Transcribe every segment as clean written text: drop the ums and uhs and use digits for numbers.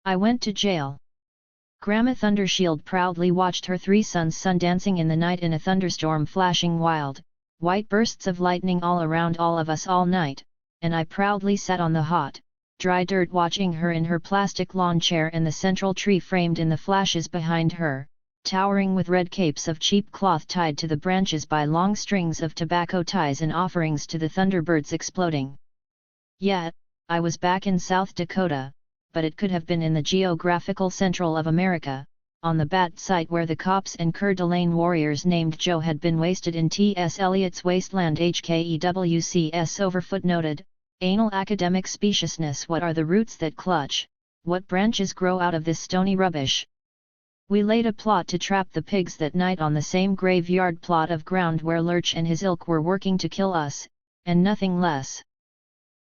I went to jail. Grandma Thundershield proudly watched her 3 sons sun-dancing in the night in a thunderstorm, flashing wild, white bursts of lightning all around all of us all night, and I proudly sat on the hot, dry dirt watching her in her plastic lawn chair and the central tree framed in the flashes behind her, towering with red capes of cheap cloth tied to the branches by long strings of tobacco ties and offerings to the thunderbirds exploding. Yet, I was back in South Dakota, but it could have been in the geographical central of America, on the bat site where the cops and Coeur d'Alene warriors named Joe had been wasted in T.S. Eliot's wasteland. HKEWCS over footnoted, anal academic speciousness. What are the roots that clutch, what branches grow out of this stony rubbish? We laid a plot to trap the pigs that night on the same graveyard plot of ground where Lurch and his ilk were working to kill us, and nothing less.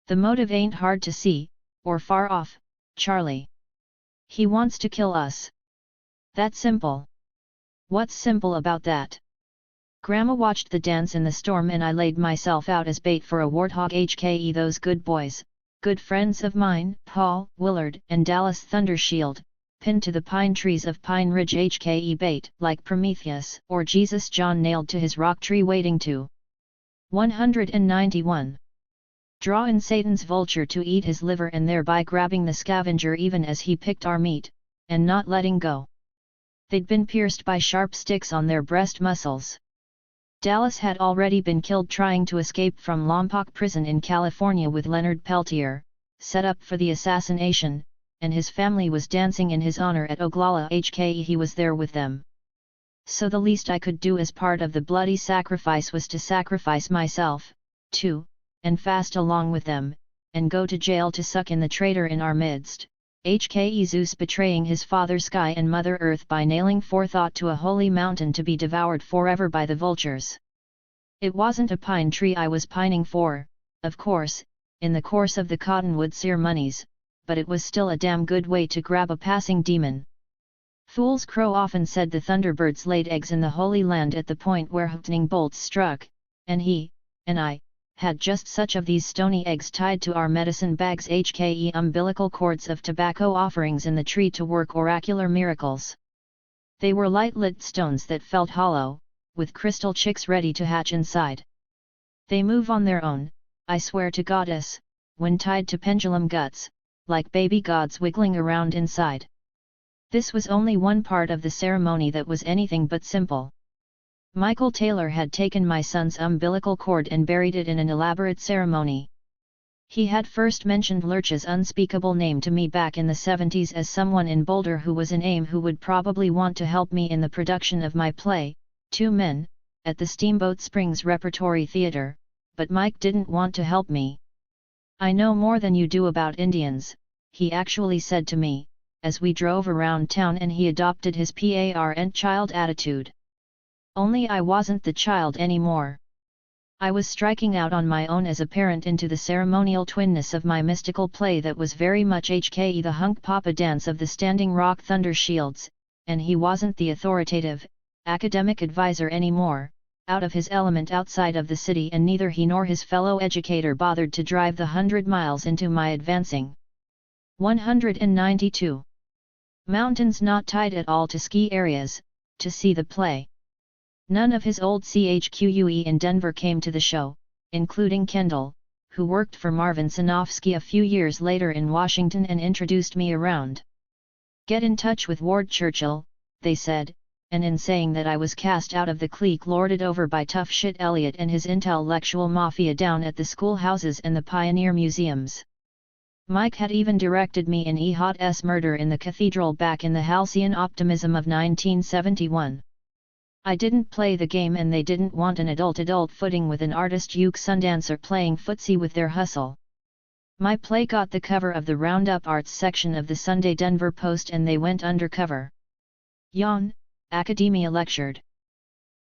The motive ain't hard to see, or far off, Charlie. He wants to kill us. That's simple. What's simple about that? Grandma watched the dance in the storm and I laid myself out as bait for a warthog. HKE those good boys, good friends of mine, Paul, Willard, and Dallas Thundershield, pinned to the pine trees of Pine Ridge. HKE bait, like Prometheus or Jesus John nailed to his rock tree waiting to 191. Draw in Satan's vulture to eat his liver and thereby grabbing the scavenger even as he picked our meat, and not letting go. They'd been pierced by sharp sticks on their breast muscles. Dallas had already been killed trying to escape from Lompoc Prison in California with Leonard Peltier, set up for the assassination, and his family was dancing in his honor at Oglala. HKE he was there with them. So the least I could do as part of the bloody sacrifice was to sacrifice myself, too, and fast along with them, and go to jail to suck in the traitor in our midst. HKE Zeus betraying his father Sky and Mother Earth by nailing forethought to a holy mountain to be devoured forever by the vultures. It wasn't a pine tree I was pining for, of course, in the course of the cottonwood ceremonies, but it was still a damn good way to grab a passing demon. Fool's Crow often said the Thunderbirds laid eggs in the Holy Land at the point where lightning bolts struck, and he, and I, had just such of these stony eggs tied to our medicine bags. HKE umbilical cords of tobacco offerings in the tree to work oracular miracles. They were light-lit stones that felt hollow, with crystal chicks ready to hatch inside. They move on their own, I swear to Goddess, when tied to pendulum guts, like baby gods wiggling around inside. This was only one part of the ceremony that was anything but simple. Michael Taylor had taken my son's umbilical cord and buried it in an elaborate ceremony. He had first mentioned Lurch's unspeakable name to me back in the 70s as someone in Boulder who was in AIM who would probably want to help me in the production of my play, Two Men, at the Steamboat Springs Repertory Theater, but Mike didn't want to help me. "I know more than you do about Indians," he actually said to me, as we drove around town, and he adopted his parent child attitude. Only I wasn't the child anymore. I was striking out on my own as a parent into the ceremonial twinness of my mystical play that was very much HKE the hunk papa dance of the Standing Rock Thundershields, and he wasn't the authoritative, academic advisor anymore, out of his element outside of the city, and neither he nor his fellow educator bothered to drive the 100 miles into my advancing 192 mountains not tied at all to ski areas, to see the play. None of his old CHQUE in Denver came to the show, including Kendall, who worked for Marvin Sinofsky a few years later in Washington and introduced me around. "Get in touch with Ward Churchill," they said, and in saying that I was cast out of the clique lorded over by tough shit Elliot and his intellectual mafia down at the schoolhouses and the pioneer museums. Mike had even directed me in Ehot's Murder in the Cathedral back in the halcyon optimism of 1971. I didn't play the game, and they didn't want an adult footing with an artist uke Sundancer playing footsie with their hustle. My play got the cover of the Roundup Arts section of the Sunday Denver Post, and they went undercover. Yawn, academia lectured.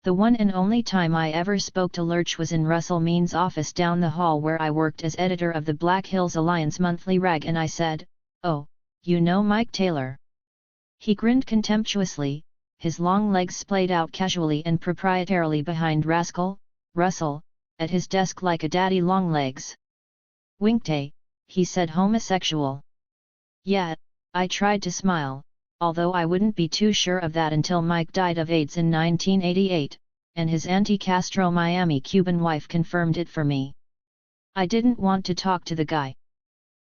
The one and only time I ever spoke to Lurch was in Russell Means' office down the hall where I worked as editor of the Black Hills Alliance monthly rag, and I said, "Oh, you know Mike Taylor?" He grinned contemptuously, his long legs splayed out casually and proprietarily behind Rascal, Russell, at his desk like a daddy long legs. "Winkte," he said, "homosexual." "Yeah, I tried to smile, although I wouldn't be too sure of that until Mike died of AIDS in 1988, and his anti-Castro Miami Cuban wife confirmed it for me. I didn't want to talk to the guy.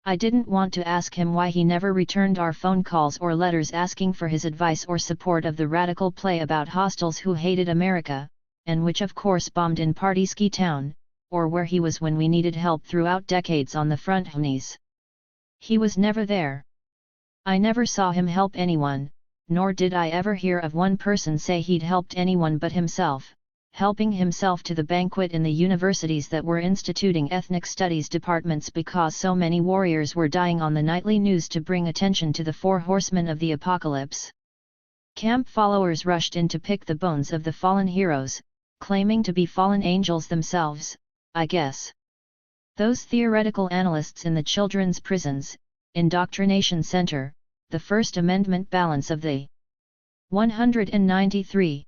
I didn't want to ask him why he never returned our phone calls or letters asking for his advice or support of the radical play about hostels who hated America, and which of course bombed in Party Town, or where he was when we needed help throughout decades on the front lines. He was never there. I never saw him help anyone, nor did I ever hear of one person say he'd helped anyone but himself, helping himself to the banquet in the universities that were instituting ethnic studies departments because so many warriors were dying on the nightly news to bring attention to the 4 horsemen of the apocalypse. Camp followers rushed in to pick the bones of the fallen heroes, claiming to be fallen angels themselves, I guess. Those theoretical analysts in the children's prisons, indoctrination center, the First Amendment balance of the 193.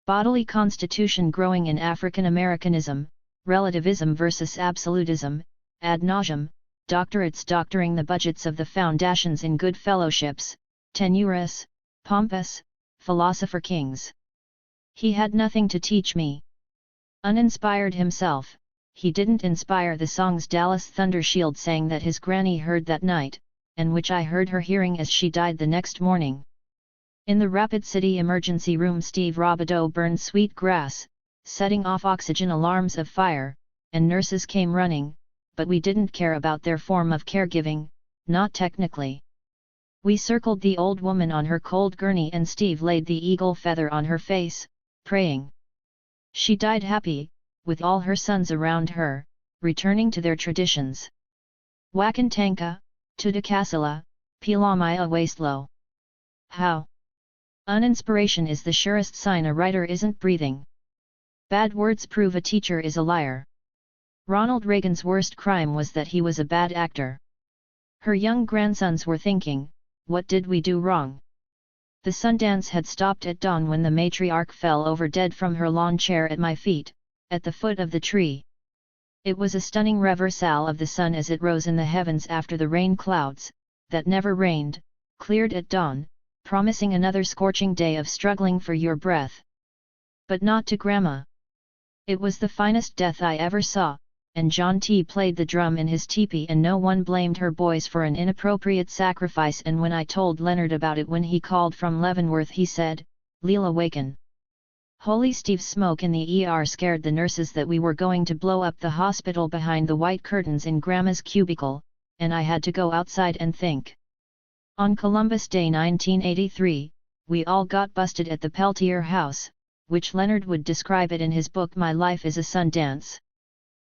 Bodily constitution growing in African Americanism, relativism versus absolutism, ad nauseam, doctorates doctoring the budgets of the foundations in good fellowships, tenuous, pompous, philosopher kings. He had nothing to teach me. Uninspired himself, he didn't inspire the songs Dallas Thundershield sang that his granny heard that night, and which I heard her hearing as she died the next morning. In the Rapid City emergency room Steve Robideau burned sweet grass, setting off oxygen alarms of fire, and nurses came running, but we didn't care about their form of caregiving, not technically. We circled the old woman on her cold gurney and Steve laid the eagle feather on her face, praying. She died happy, with all her sons around her, returning to their traditions. Wakantanka, Tudakasila, Pilamaya Wastelo. How? Uninspiration is the surest sign a writer isn't breathing. Bad words prove a teacher is a liar. Ronald Reagan's worst crime was that he was a bad actor. Her young grandsons were thinking, what did we do wrong? The Sundance had stopped at dawn when the matriarch fell over dead from her lawn chair at my feet, at the foot of the tree. It was a stunning reversal of the sun as it rose in the heavens after the rain clouds, that never rained, cleared at dawn, promising another scorching day of struggling for your breath. But not to Grandma. It was the finest death I ever saw, and John T. played the drum in his teepee and no one blamed her boys for an inappropriate sacrifice, and when I told Leonard about it when he called from Leavenworth he said, "Leela waken." Holy Steve's smoke in the ER scared the nurses that we were going to blow up the hospital behind the white curtains in Grandma's cubicle, and I had to go outside and think. On Columbus Day 1983, we all got busted at the Peltier House, which Leonard would describe it in his book My Life is a Sundance.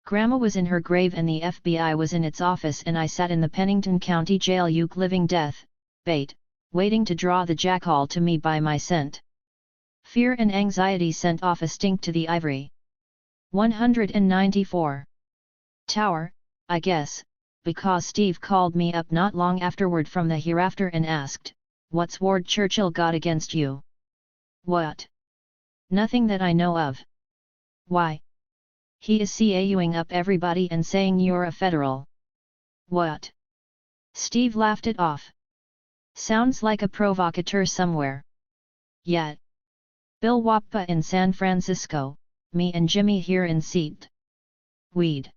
Grandma was in her grave and the FBI was in its office and I sat in the Pennington County Jail living death, bait, waiting to draw the jackal to me by my scent. Fear and anxiety sent off a stink to the ivory. 194. Tower, I guess, because Steve called me up not long afterward from the hereafter and asked, "What's Ward Churchill got against you?" "What?" "Nothing that I know of." "Why?" "He is CAUing up everybody and saying you're a federal." "What?" Steve laughed it off. "Sounds like a provocateur somewhere." "Yet. Bill Wappa in San Francisco, me and Jimmy here in St. Weed.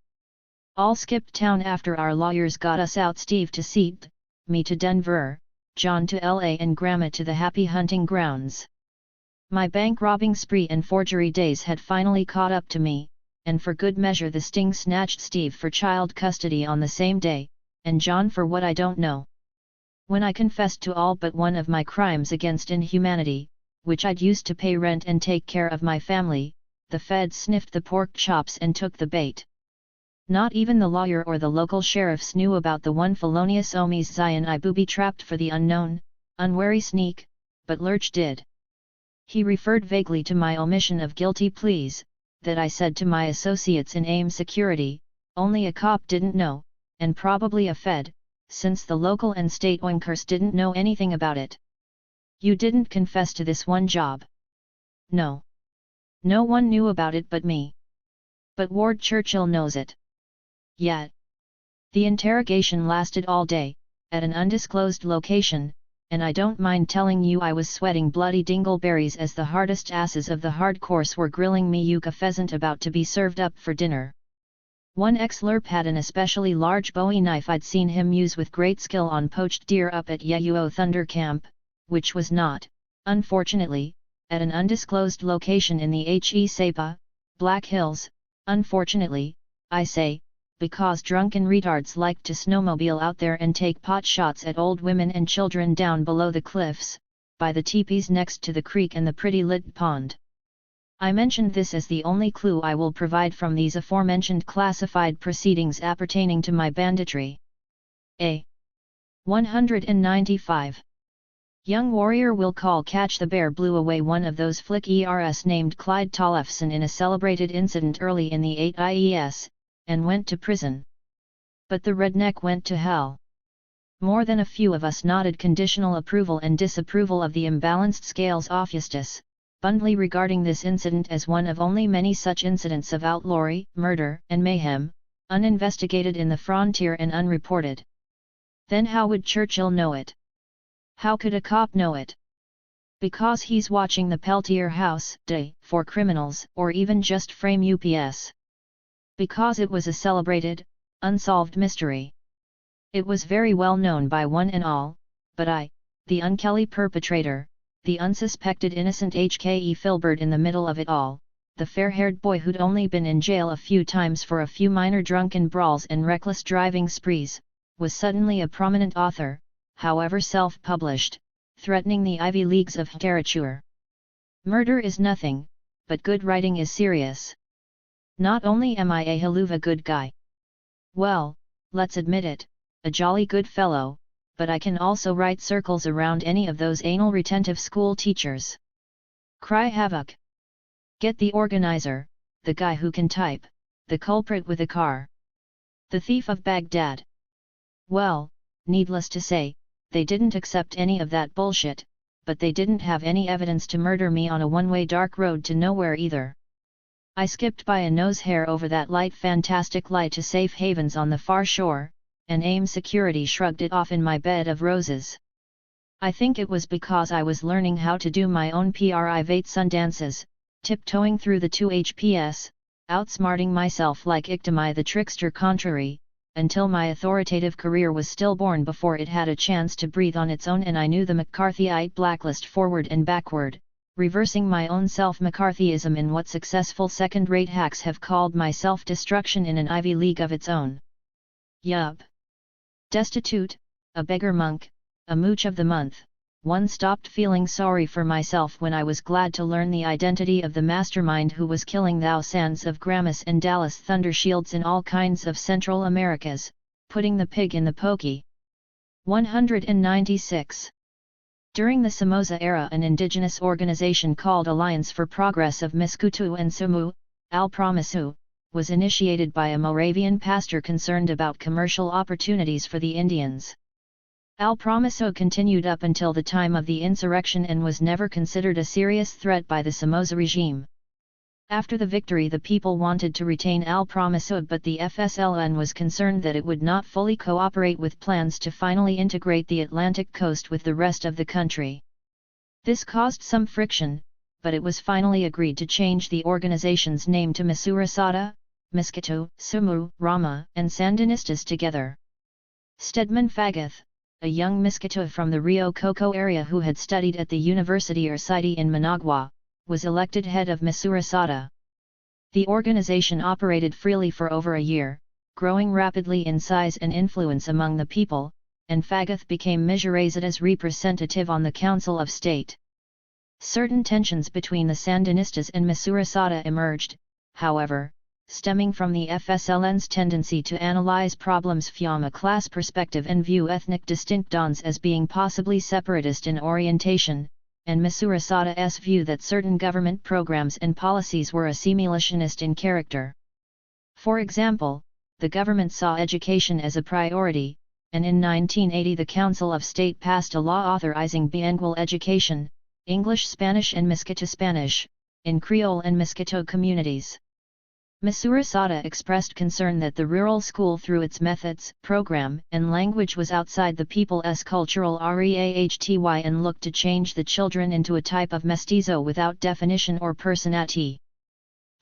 All skipped town after our lawyers got us out. Steve to St. me to Denver, John to LA and Grandma to the happy hunting grounds. My bank robbing spree and forgery days had finally caught up to me, and for good measure the sting snatched Steve for child custody on the same day, and John for what I don't know. When I confessed to all but one of my crimes against inhumanity, which I'd used to pay rent and take care of my family, the feds sniffed the pork chops and took the bait. Not even the lawyer or the local sheriffs knew about the one felonious omis Zion I booby-trapped for the unknown, unwary sneak, but Lurch did. He referred vaguely to my omission of guilty pleas, that I said to my associates in AIM Security, only a cop didn't know, and probably a fed, since the local and state oinkers didn't know anything about it. "You didn't confess to this one job." "No. No one knew about it but me." "But Ward Churchill knows it." "Yet." The interrogation lasted all day, at an undisclosed location, and I don't mind telling you I was sweating bloody dingleberries as the hardest asses of the hard course were grilling me yucca pheasant about to be served up for dinner. One ex-lerp had an especially large Bowie knife I'd seen him use with great skill on poached deer up at Yeuo Thunder Camp, which was not, unfortunately, at an undisclosed location in the He Sapa, Black Hills, unfortunately, I say, because drunken retards liked to snowmobile out there and take pot shots at old women and children down below the cliffs, by the teepees next to the creek and the pretty lit pond. I mentioned this as the only clue I will provide from these aforementioned classified proceedings appertaining to my banditry. A. 195. Young warrior will call Catch the Bear blew away one of those flick ERS named Clyde Tollefson in a celebrated incident early in the 8 IES, and went to prison. But the redneck went to hell. More than a few of us nodded conditional approval and disapproval of the imbalanced scales of justice, Bundley regarding this incident as one of only many such incidents of outlawry, murder, and mayhem, uninvestigated in the frontier and unreported. Then how would Churchill know it? How could a cop know it? Because he's watching the Peltier House Day for criminals, or even just frame UPS. Because it was a celebrated, unsolved mystery. It was very well known by one and all, but I, the unkelly perpetrator, the unsuspected innocent H.K.E. Filbert in the middle of it all, the fair-haired boy who'd only been in jail a few times for a few minor drunken brawls and reckless driving sprees, was suddenly a prominent author, however self-published, threatening the Ivy Leagues of literature. Murder is nothing, but good writing is serious. Not only am I a haluva good guy. Well, let's admit it, a jolly good fellow, but I can also write circles around any of those anal retentive school teachers. Cry havoc. Get the organizer, the guy who can type, the culprit with a car. The thief of Baghdad. Well, needless to say, they didn't accept any of that bullshit, but they didn't have any evidence to murder me on a one-way dark road to nowhere either. I skipped by a nose hair over that light fantastic lie to safe havens on the far shore, and AIM security shrugged it off in my bed of roses. I think it was because I was learning how to do my own private sundances, tiptoeing through the 2HPS, outsmarting myself like Ictami the trickster contrary, until my authoritative career was stillborn before it had a chance to breathe on its own and I knew the McCarthyite blacklist forward and backward, reversing my own self-McCarthyism in what successful second-rate hacks have called my self-destruction in an Ivy League of its own. Yup. Destitute, a beggar monk, a mooch of the month, one stopped feeling sorry for myself when I was glad to learn the identity of the mastermind who was killing thousands of Gramus and Dallas Thunder Shields in all kinds of Central Americas, putting the pig in the pokey. 196. During the Somoza era an indigenous organization called Alliance for Progress of Miskutu and Sumu, Al-Promisu, was initiated by a Moravian pastor concerned about commercial opportunities for the Indians. Al-Promisu continued up until the time of the insurrection and was never considered a serious threat by the Somoza regime. After the victory the people wanted to retain Al-Promisu but the FSLN was concerned that it would not fully cooperate with plans to finally integrate the Atlantic coast with the rest of the country. This caused some friction, but it was finally agreed to change the organization's name to Misurasada, Miskito, Sumu, Rama, and Sandinistas together. Stedman Fagath, a young Miskito from the Rio Coco area who had studied at the University City in Managua, was elected head of Misurasada. The organization operated freely for over a year, growing rapidly in size and influence among the people, and Fagath became Misurasada's representative on the Council of State. Certain tensions between the Sandinistas and Misurasada emerged, however, stemming from the FSLN's tendency to analyze problems from a class perspective and view ethnic distinctions as being possibly separatist in orientation, and Misurasada's view that certain government programs and policies were assimilationist in character. For example, the government saw education as a priority, and in 1980 the Council of State passed a law authorizing bilingual education, English, Spanish and Miskito Spanish, in Creole and Miskito communities. Misurasada expressed concern that the rural school through its methods, program, and language was outside the people's cultural reahty and looked to change the children into a type of mestizo without definition or personality.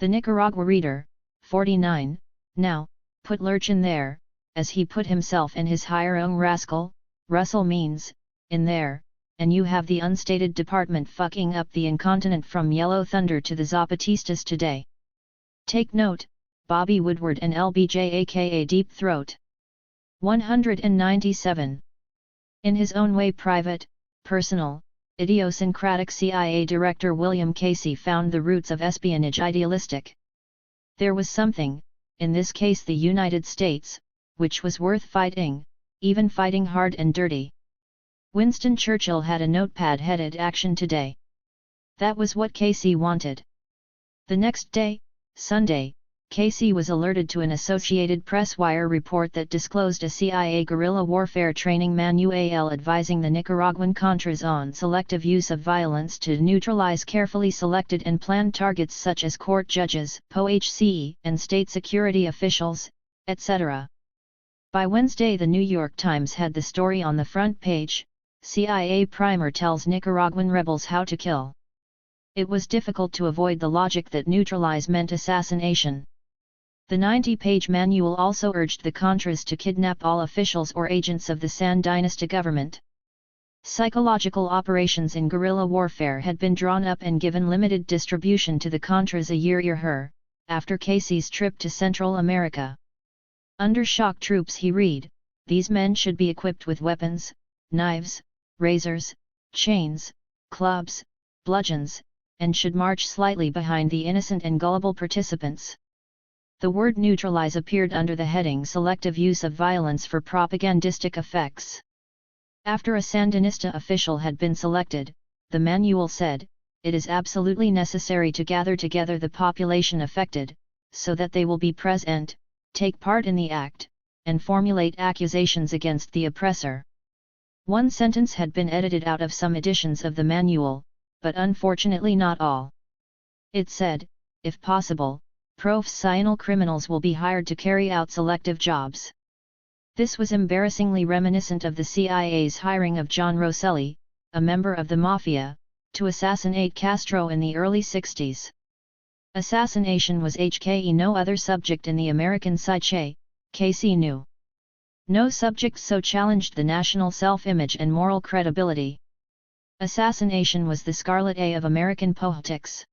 The Nicaragua reader, 49, now, put lurch in there, as he put himself and his hireung rascal, Russell means, in there, and you have the unstated department fucking up the incontinent from Yellow Thunder to the Zapatistas today. Take note, Bobby Woodward and LBJ aka Deep Throat. 197. In his own way private, personal, idiosyncratic CIA Director William Casey found the roots of espionage idealistic. There was something, in this case the United States, which was worth fighting, even fighting hard and dirty. Winston Churchill had a notepad headed Action Today. That was what Casey wanted. The next day, Sunday, Casey was alerted to an Associated Press wire report that disclosed a CIA guerrilla warfare training manual advising the Nicaraguan Contras on selective use of violence to neutralize carefully selected and planned targets such as court judges, POHCE, and state security officials, etc. By Wednesday, the New York Times had the story on the front page. CIA primer tells Nicaraguan rebels how to kill. It was difficult to avoid the logic that neutralize meant assassination. The 90-page manual also urged the Contras to kidnap all officials or agents of the Sandinista government. Psychological operations in guerrilla warfare had been drawn up and given limited distribution to the Contras a year earlier, after Casey's trip to Central America. Under shock troops, he read, these men should be equipped with weapons, knives, razors, chains, clubs, bludgeons, and should march slightly behind the innocent and gullible participants. The word neutralize appeared under the heading Selective Use of Violence for Propagandistic Effects. After a Sandinista official had been selected, the manual said, it is absolutely necessary to gather together the population affected, so that they will be present, take part in the act, and formulate accusations against the oppressor. One sentence had been edited out of some editions of the manual, but unfortunately not all. It said, if possible, professional criminals will be hired to carry out selective jobs. This was embarrassingly reminiscent of the CIA's hiring of John Rosselli, a member of the Mafia, to assassinate Castro in the early 60s. Assassination was no other subject in the American psyche, Casey knew. No subject so challenged the national self-image and moral credibility. Assassination was the scarlet A of American politics.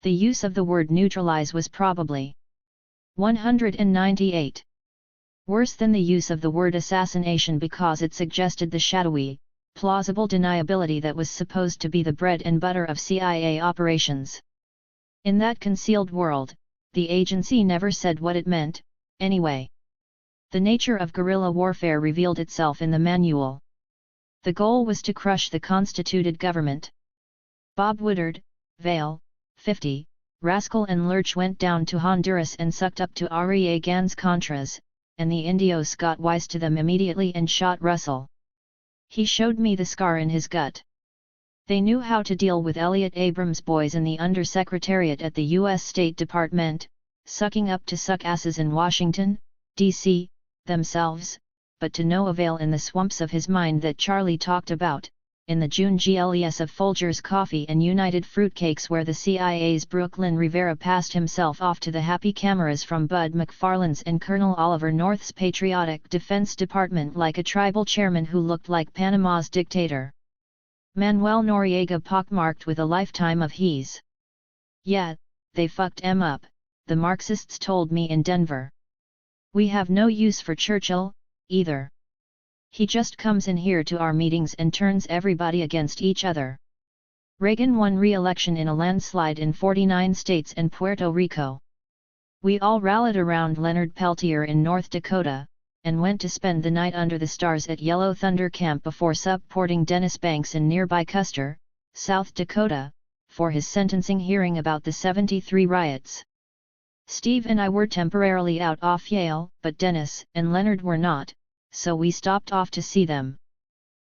The use of the word neutralize was probably 198. Worse than the use of the word assassination because it suggested the shadowy, plausible deniability that was supposed to be the bread and butter of CIA operations. In that concealed world, the agency never said what it meant, anyway. The nature of guerrilla warfare revealed itself in the manual. The goal was to crush the constituted government. Bob Woodard, Vale, 50, Rascal and Lurch went down to Honduras and sucked up to Gans Contras, and the Indios got wise to them immediately and shot Russell. He showed me the scar in his gut. They knew how to deal with Elliot Abrams' boys in the Undersecretariat at the U.S. State Department, sucking up to suckasses in Washington, D.C., themselves, but to no avail in the swamps of his mind that Charlie talked about, in the June GLES of Folgers Coffee and United Fruitcakes where the CIA's Brooklyn Rivera passed himself off to the happy cameras from Bud McFarlane's and Colonel Oliver North's patriotic Defense Department like a tribal chairman who looked like Panama's dictator. Manuel Noriega pockmarked with a lifetime of he's. Yeah, they fucked em up, the Marxists told me in Denver. We have no use for Churchill, either. He just comes in here to our meetings and turns everybody against each other. Reagan won re-election in a landslide in 49 states and Puerto Rico. We all rallied around Leonard Peltier in North Dakota, and went to spend the night under the stars at Yellow Thunder Camp before subporting Dennis Banks in nearby Custer, South Dakota, for his sentencing hearing about the 73 riots. Steve and I were temporarily out off Yale, but Dennis and Leonard were not, so we stopped off to see them.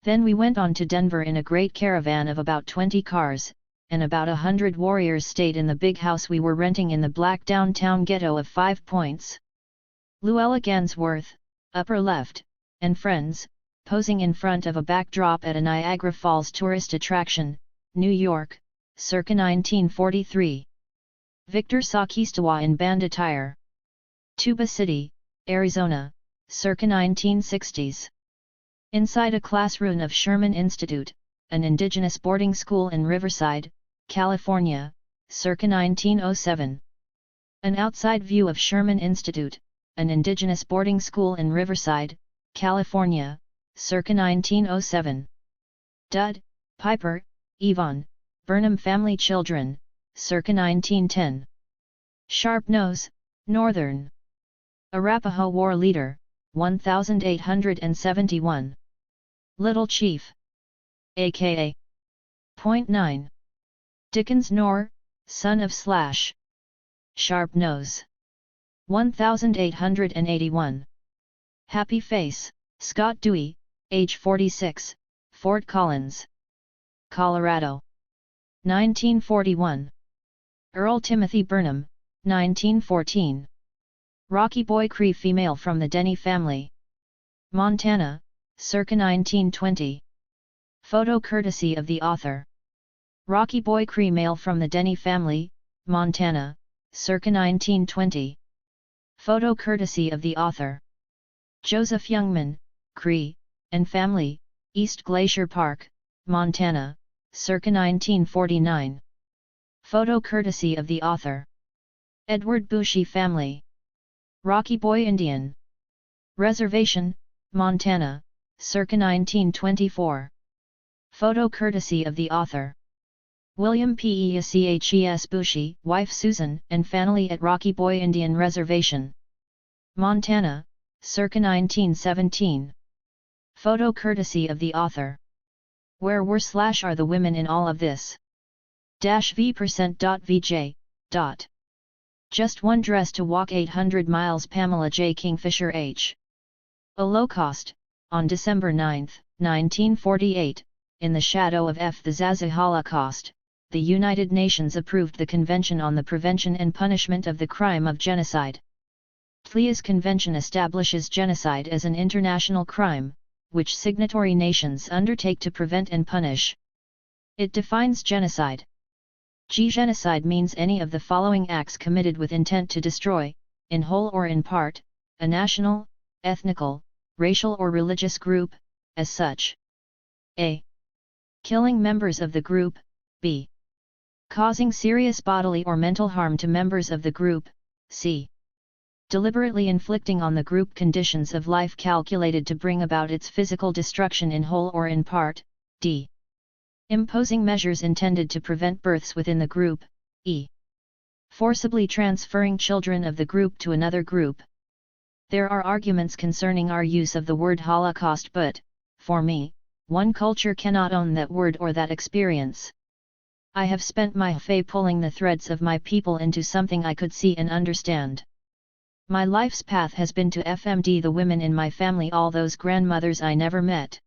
Then we went on to Denver in a great caravan of about 20 cars, and about 100 warriors stayed in the big house we were renting in the black downtown ghetto of 5 Points. Luella Gansworth, upper left, and friends, posing in front of a backdrop at a Niagara Falls tourist attraction, New York, circa 1943. Victor Sakistawa in band attire. Tuba City, Arizona, circa 1960s. Inside a classroom of Sherman Institute, an indigenous boarding school in Riverside, California, circa 1907. An outside view of Sherman Institute, an indigenous boarding school in Riverside, California, circa 1907. Dud, Piper, Yvonne, Burnham family children, circa 1910. Sharp Nose, Northern. Arapaho War Leader, 1871. Little Chief. A.K.A. Point 9. Dickens Nor, son of Slash. Sharp Nose. 1881. Happy Face, Scott Dewey, age 46, Fort Collins, Colorado. 1941. Earl Timothy Burnham, 1914. Rocky Boy Cree female from the Denny family. Montana, circa 1920. Photo courtesy of the author. Rocky Boy Cree male from the Denny family, Montana, circa 1920. Photo courtesy of the author. Joseph Youngman, Cree, and family, East Glacier Park, Montana, circa 1949. Photo courtesy of the author. Edward Bushy family. Rocky Boy Indian. Reservation, Montana, circa 1924. Photo courtesy of the author. William P. Eaches Bushy, wife Susan, and family at Rocky Boy Indian Reservation, Montana, circa 1917. Photo courtesy of the author. Where were/are the women in all of this? V%.VJ. Just one dress to walk 800 miles. Pamela J. Kingfisher H. A low cost, on December 9, 1948, in the shadow of the Zaza Holocaust, the United Nations approved the Convention on the Prevention and Punishment of the Crime of Genocide. THIRD Convention establishes genocide as an international crime, which signatory nations undertake to prevent and punish. It defines genocide. Genocide means any of the following acts committed with intent to destroy, in whole or in part, a national, ethnical, racial or religious group, as such. A. Killing members of the group. B. Causing serious bodily or mental harm to members of the group. C. Deliberately inflicting on the group conditions of life calculated to bring about its physical destruction in whole or in part. D. Imposing measures intended to prevent births within the group. E. Forcibly transferring children of the group to another group. There are arguments concerning our use of the word Holocaust, but, for me, one culture cannot own that word or that experience. I have spent my life pulling the threads of my people into something I could see and understand. My life's path has been to FMD the women in my family, all those grandmothers I never met.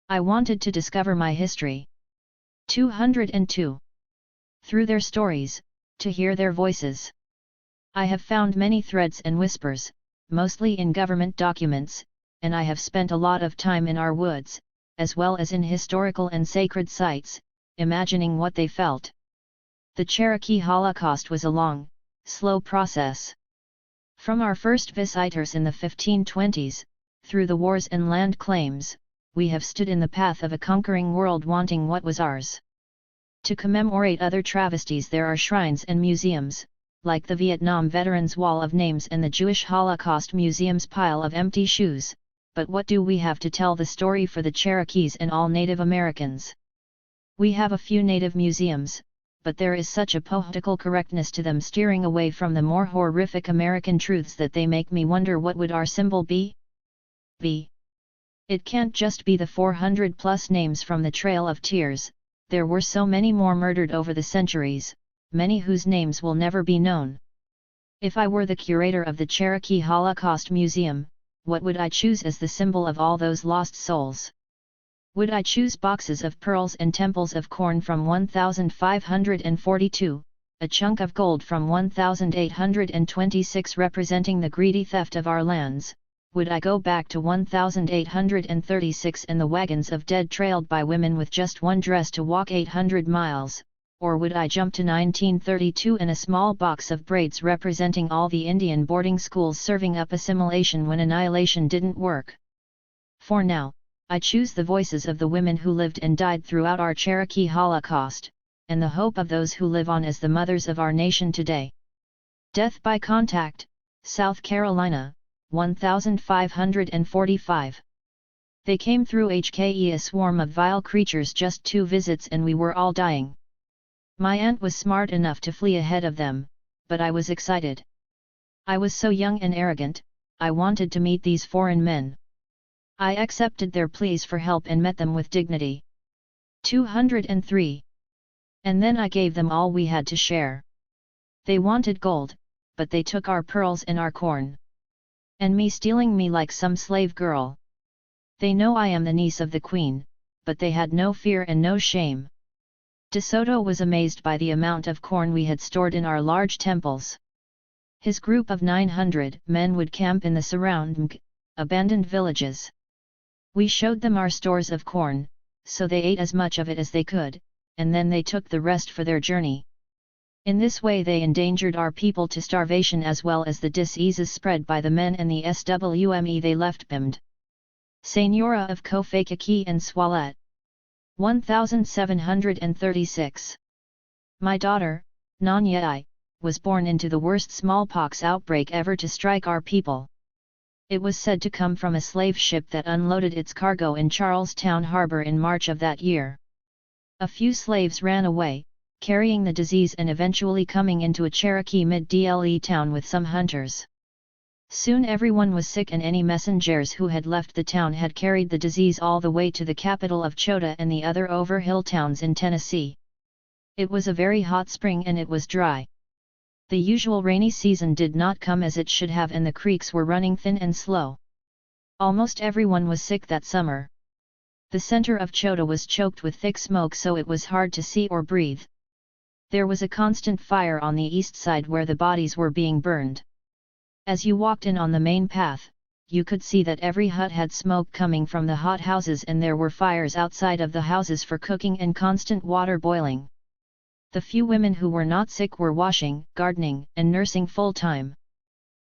I wanted to discover my history. 202. Through their stories, to hear their voices. I have found many threads and whispers, mostly in government documents, and I have spent a lot of time in our woods, as well as in historical and sacred sites, imagining what they felt. The Cherokee Holocaust was a long, slow process. From our first visitors in the 1520s, through the wars and land claims, we have stood in the path of a conquering world wanting what was ours. To commemorate other travesties there are shrines and museums, like the Vietnam Veterans Wall of Names and the Jewish Holocaust Museum's pile of empty shoes, but what do we have to tell the story for the Cherokees and all Native Americans? We have a few Native museums, but there is such a political correctness to them steering away from the more horrific American truths that they make me wonder, what would our symbol be? B. It can't just be the 400+ names from the Trail of Tears. There were so many more murdered over the centuries, many whose names will never be known. If I were the curator of the Cherokee Holocaust Museum, what would I choose as the symbol of all those lost souls? Would I choose boxes of pearls and temples of corn from 1542, a chunk of gold from 1826 representing the greedy theft of our lands? Would I go back to 1836 in the wagons of dead trailed by women with just one dress to walk 800 miles, or would I jump to 1932 in a small box of braids representing all the Indian boarding schools serving up assimilation when annihilation didn't work? For now, I choose the voices of the women who lived and died throughout our Cherokee Holocaust, and the hope of those who live on as the mothers of our nation today. Death by Contact, South Carolina, 1545. They came through HKE, a swarm of vile creatures, just 2 visits and we were all dying. My aunt was smart enough to flee ahead of them, but I was excited. I was so young and arrogant, I wanted to meet these foreign men. I accepted their pleas for help and met them with dignity. 203. And then I gave them all we had to share. They wanted gold, but they took our pearls and our corn. And me stealing me like some slave girl. They know I am the niece of the queen, but they had no fear and no shame. De Soto was amazed by the amount of corn we had stored in our large temples. His group of 900 men would camp in the surrounding, abandoned villages. We showed them our stores of corn, so they ate as much of it as they could, and then they took the rest for their journey. In this way they endangered our people to starvation as well as the diseases spread by the men and the SWME they left behind. Senora of Kofakaki and Swalette. 1736. My daughter, Nanyai, was born into the worst smallpox outbreak ever to strike our people. It was said to come from a slave ship that unloaded its cargo in Charlestown Harbor in March of that year. A few slaves ran away, carrying the disease and eventually coming into a Cherokee mid-DLE town with some hunters. Soon everyone was sick and any messengers who had left the town had carried the disease all the way to the capital of Chota and the other over-hill towns in Tennessee. It was a very hot spring and it was dry. The usual rainy season did not come as it should have and the creeks were running thin and slow. Almost everyone was sick that summer. The center of Chota was choked with thick smoke so it was hard to see or breathe. There was a constant fire on the east side where the bodies were being burned. As you walked in on the main path, you could see that every hut had smoke coming from the hot houses and there were fires outside of the houses for cooking and constant water boiling. The few women who were not sick were washing, gardening, and nursing full-time.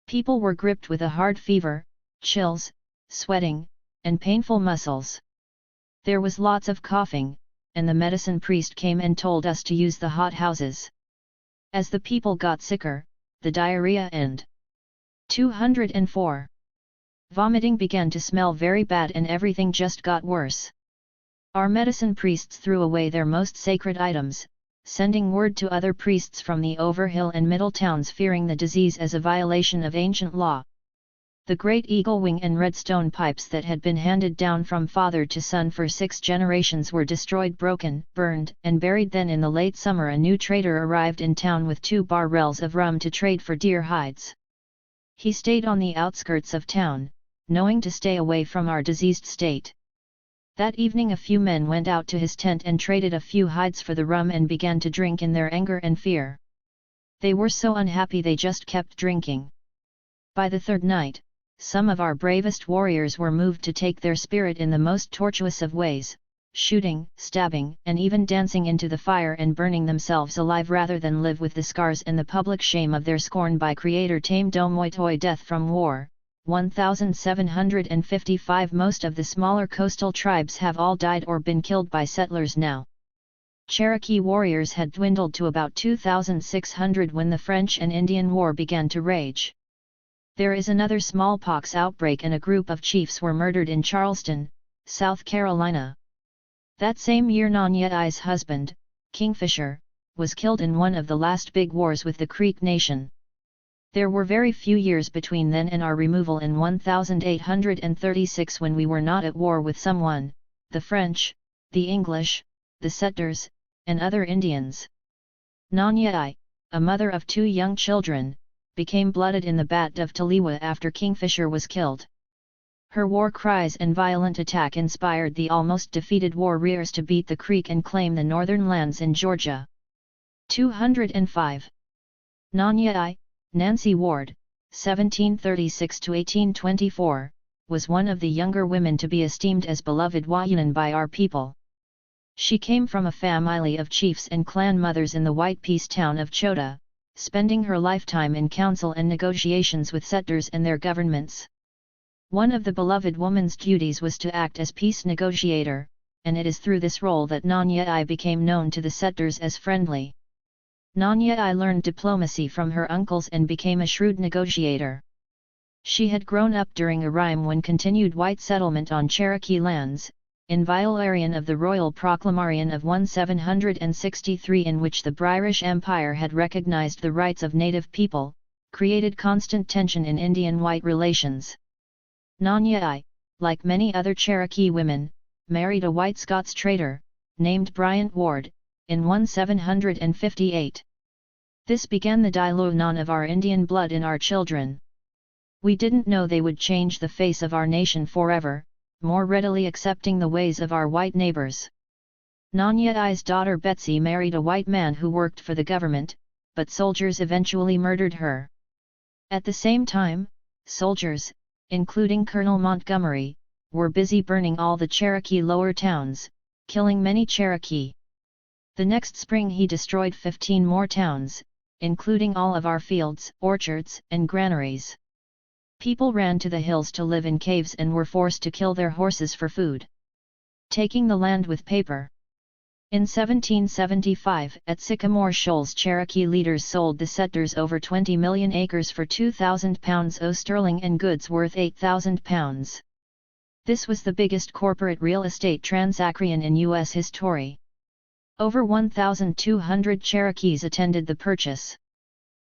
People were gripped with a hard fever, chills, sweating, and painful muscles. There was lots of coughing, and the medicine priest came and told us to use the hot houses. As the people got sicker, the diarrhea and 204. Vomiting began to smell very bad and everything just got worse. Our medicine priests threw away their most sacred items, sending word to other priests from the overhill and middle towns fearing the disease as a violation of ancient law. The great eagle wing and redstone pipes that had been handed down from father to son for 6 generations were destroyed, broken, burned, and buried. Then in the late summer a new trader arrived in town with 2 barrels of rum to trade for deer hides. He stayed on the outskirts of town, knowing to stay away from our diseased state. That evening a few men went out to his tent and traded a few hides for the rum and began to drink in their anger and fear. They were so unhappy they just kept drinking. By the 3rd night, some of our bravest warriors were moved to take their spirit in the most tortuous of ways, shooting, stabbing, and even dancing into the fire and burning themselves alive rather than live with the scars and the public shame of their scorn by Creator. Tame Domoitoi Death from War, 1755. Most of the smaller coastal tribes have all died or been killed by settlers now. Cherokee warriors had dwindled to about 2,600 when the French and Indian War began to rage. There is another smallpox outbreak and a group of chiefs were murdered in Charleston, South Carolina. That same year Nanyai's husband, Kingfisher, was killed in one of the last big wars with the Creek Nation. There were very few years between then and our removal in 1836 when we were not at war with someone, the French, the English, the settlers, and other Indians. Nanyai, a mother of 2 young children, became blooded in the Bat of Taliwa after Kingfisher was killed. Her war cries and violent attack inspired the almost defeated warriors to beat the Creek and claim the northern lands in Georgia. 205. Nanya I, Nancy Ward, 1736–1824, was one of the younger women to be esteemed as beloved Wayunan by our people. She came from a family of chiefs and clan mothers in the white peace town of Chota, spending her lifetime in council and negotiations with settlers and their governments. One of the beloved woman's duties was to act as peace negotiator, and it is through this role that Nanya I became known to the settlers as friendly. Nanya I learned diplomacy from her uncles and became a shrewd negotiator. She had grown up during a time when continued white settlement on Cherokee lands, in violation of the Royal Proclamation of 1763 in which the British Empire had recognized the rights of native people, created constant tension in Indian-white relations. Nanya I, like many other Cherokee women, married a white Scots trader, named Bryant Ward, in 1758. This began the dilution of our Indian blood in our children. We didn't know they would change the face of our nation forever, more readily accepting the ways of our white neighbors. Nanya I's daughter Betsy married a white man who worked for the government, but soldiers eventually murdered her. At the same time, soldiers, including Colonel Montgomery, were busy burning all the Cherokee lower towns, killing many Cherokee. The next spring he destroyed 15 more towns, including all of our fields, orchards, and granaries. People ran to the hills to live in caves and were forced to kill their horses for food. Taking the land with paper. In 1775, at Sycamore Shoals, Cherokee leaders sold the settlers over 20 million acres for £2,000 sterling and goods worth £8,000. This was the biggest corporate real estate transaction in U.S. history. Over 1,200 Cherokees attended the purchase.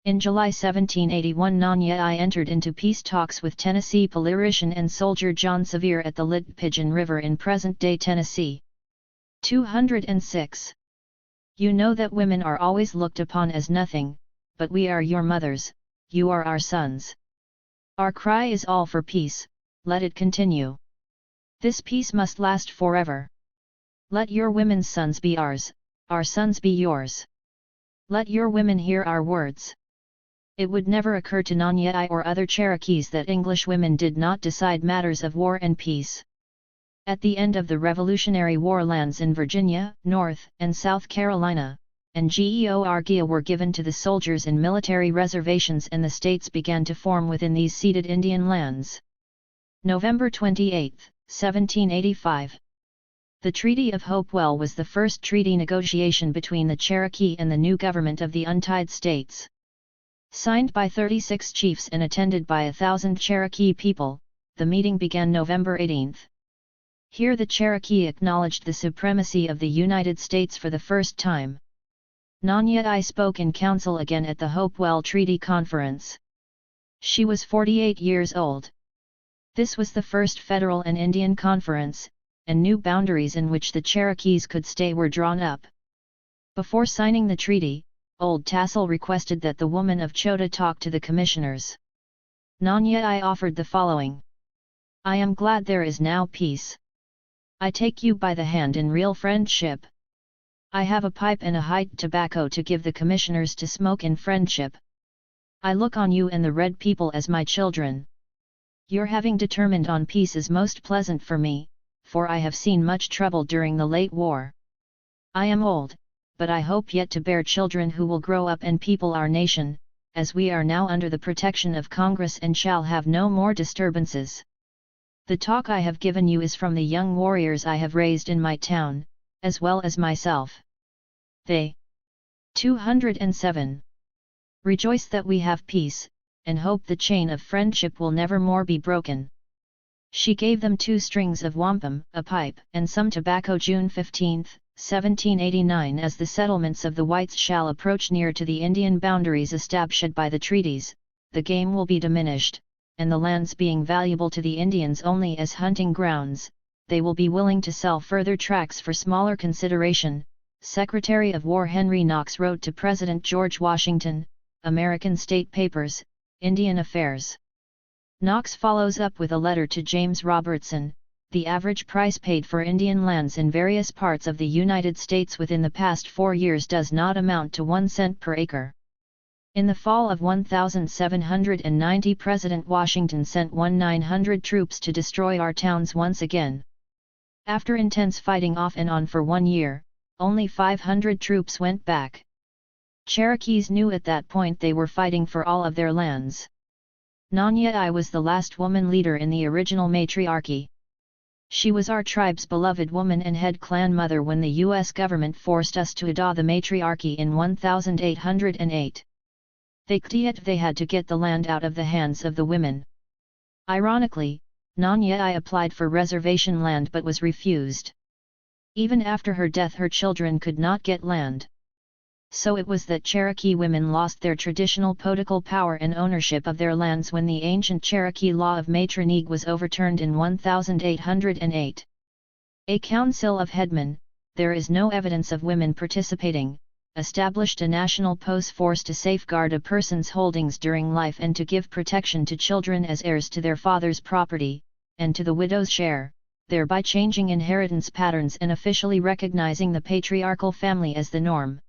In July 1781, Nanya I entered into peace talks with Tennessee politician and soldier John Sevier at the Lit Pigeon River in present-day Tennessee. 206. You know that women are always looked upon as nothing, but we are your mothers, you are our sons. Our cry is all for peace, let it continue. This peace must last forever. Let your women's sons be ours, our sons be yours. Let your women hear our words. It would never occur to Nanya I or other Cherokees that English women did not decide matters of war and peace. At the end of the Revolutionary War, lands in Virginia, North and South Carolina, and Georgia were given to the soldiers in military reservations, and the states began to form within these ceded Indian lands. November 28, 1785. The Treaty of Hopewell was the first treaty negotiation between the Cherokee and the new government of the Untied States. Signed by 36 chiefs and attended by 1,000 Cherokee people, the meeting began November 18. Here the Cherokee acknowledged the supremacy of the United States for the first time. Nanya I spoke in council again at the Hopewell Treaty Conference. She was 48 years old. This was the first federal and Indian conference, and new boundaries in which the Cherokees could stay were drawn up. Before signing the treaty, Old Tassel requested that the woman of Chota talk to the commissioners. Nanya I offered the following. I am glad there is now peace. I take you by the hand in real friendship. I have a pipe and a height tobacco to give the commissioners to smoke in friendship. I look on you and the red people as my children. Your having determined on peace is most pleasant for me, for I have seen much trouble during the late war. I am old, but I hope yet to bear children who will grow up and people our nation, as we are now under the protection of Congress and shall have no more disturbances. The talk I have given you is from the young warriors I have raised in my town, as well as myself. They 207. Rejoice that we have peace, and hope the chain of friendship will never more be broken. She gave them 2 strings of wampum, a pipe, and some tobacco. June 15, 1789. As the settlements of the whites shall approach near to the Indian boundaries established by the treaties, the game will be diminished, and the lands being valuable to the Indians only as hunting grounds, they will be willing to sell further tracts for smaller consideration. Secretary of War Henry Knox wrote to President George Washington, American State Papers, Indian Affairs. Knox follows up with a letter to James Robertson. The average price paid for Indian lands in various parts of the United States within the past 4 years does not amount to 1 cent per acre. In the fall of 1790, President Washington sent 1,900 troops to destroy our towns once again. After intense fighting off and on for 1 year, only 500 troops went back. Cherokees knew at that point they were fighting for all of their lands. Nanyai was the last woman leader in the original matriarchy. She was our tribe's beloved woman and head clan mother when the U.S. government forced us to adopt the matriarchy in 1808. They had to get the land out of the hands of the women. Ironically, Nanyai applied for reservation land but was refused. Even after her death, her children could not get land. So it was that Cherokee women lost their traditional political power and ownership of their lands when the ancient Cherokee law of matronage was overturned in 1808. A council of headmen, there is no evidence of women participating, established a national police force to safeguard a person's holdings during life and to give protection to children as heirs to their father's property, and to the widow's share, thereby changing inheritance patterns and officially recognizing the patriarchal family as the norm.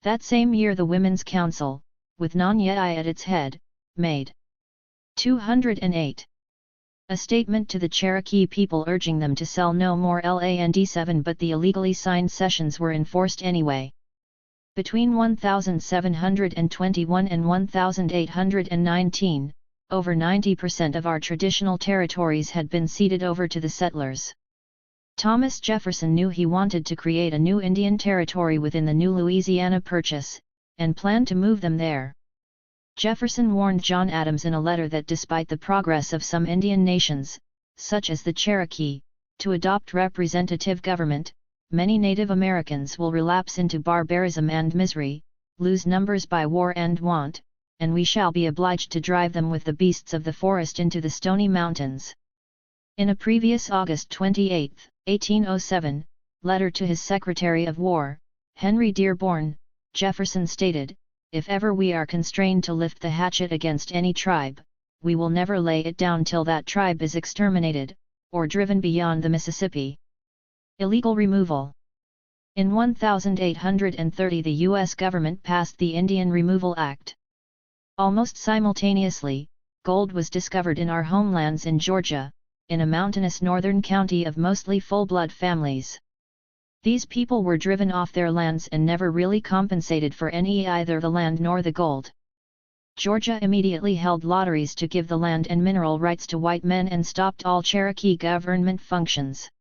That same year the Women's Council, with Nanyai at its head, made 208. A statement to the Cherokee people urging them to sell no more land 7, but the illegally signed cessions were enforced anyway. Between 1721 and 1819, over 90% of our traditional territories had been ceded over to the settlers. Thomas Jefferson knew he wanted to create a new Indian territory within the new Louisiana Purchase, and planned to move them there. Jefferson warned John Adams in a letter that despite the progress of some Indian nations, such as the Cherokee, to adopt representative government, many Native Americans will relapse into barbarism and misery, lose numbers by war and want, and we shall be obliged to drive them with the beasts of the forest into the Stony Mountains. In a previous August 28, 1807, letter to his Secretary of War, Henry Dearborn, Jefferson stated, "If ever we are constrained to lift the hatchet against any tribe, we will never lay it down till that tribe is exterminated, or driven beyond the Mississippi." Illegal removal. In 1830 the U.S. government passed the Indian Removal Act. Almost simultaneously, gold was discovered in our homelands in Georgia, in a mountainous northern county of mostly full-blood families. These people were driven off their lands and never really compensated for either the land nor the gold. Georgia immediately held lotteries to give the land and mineral rights to white men and stopped all Cherokee government functions.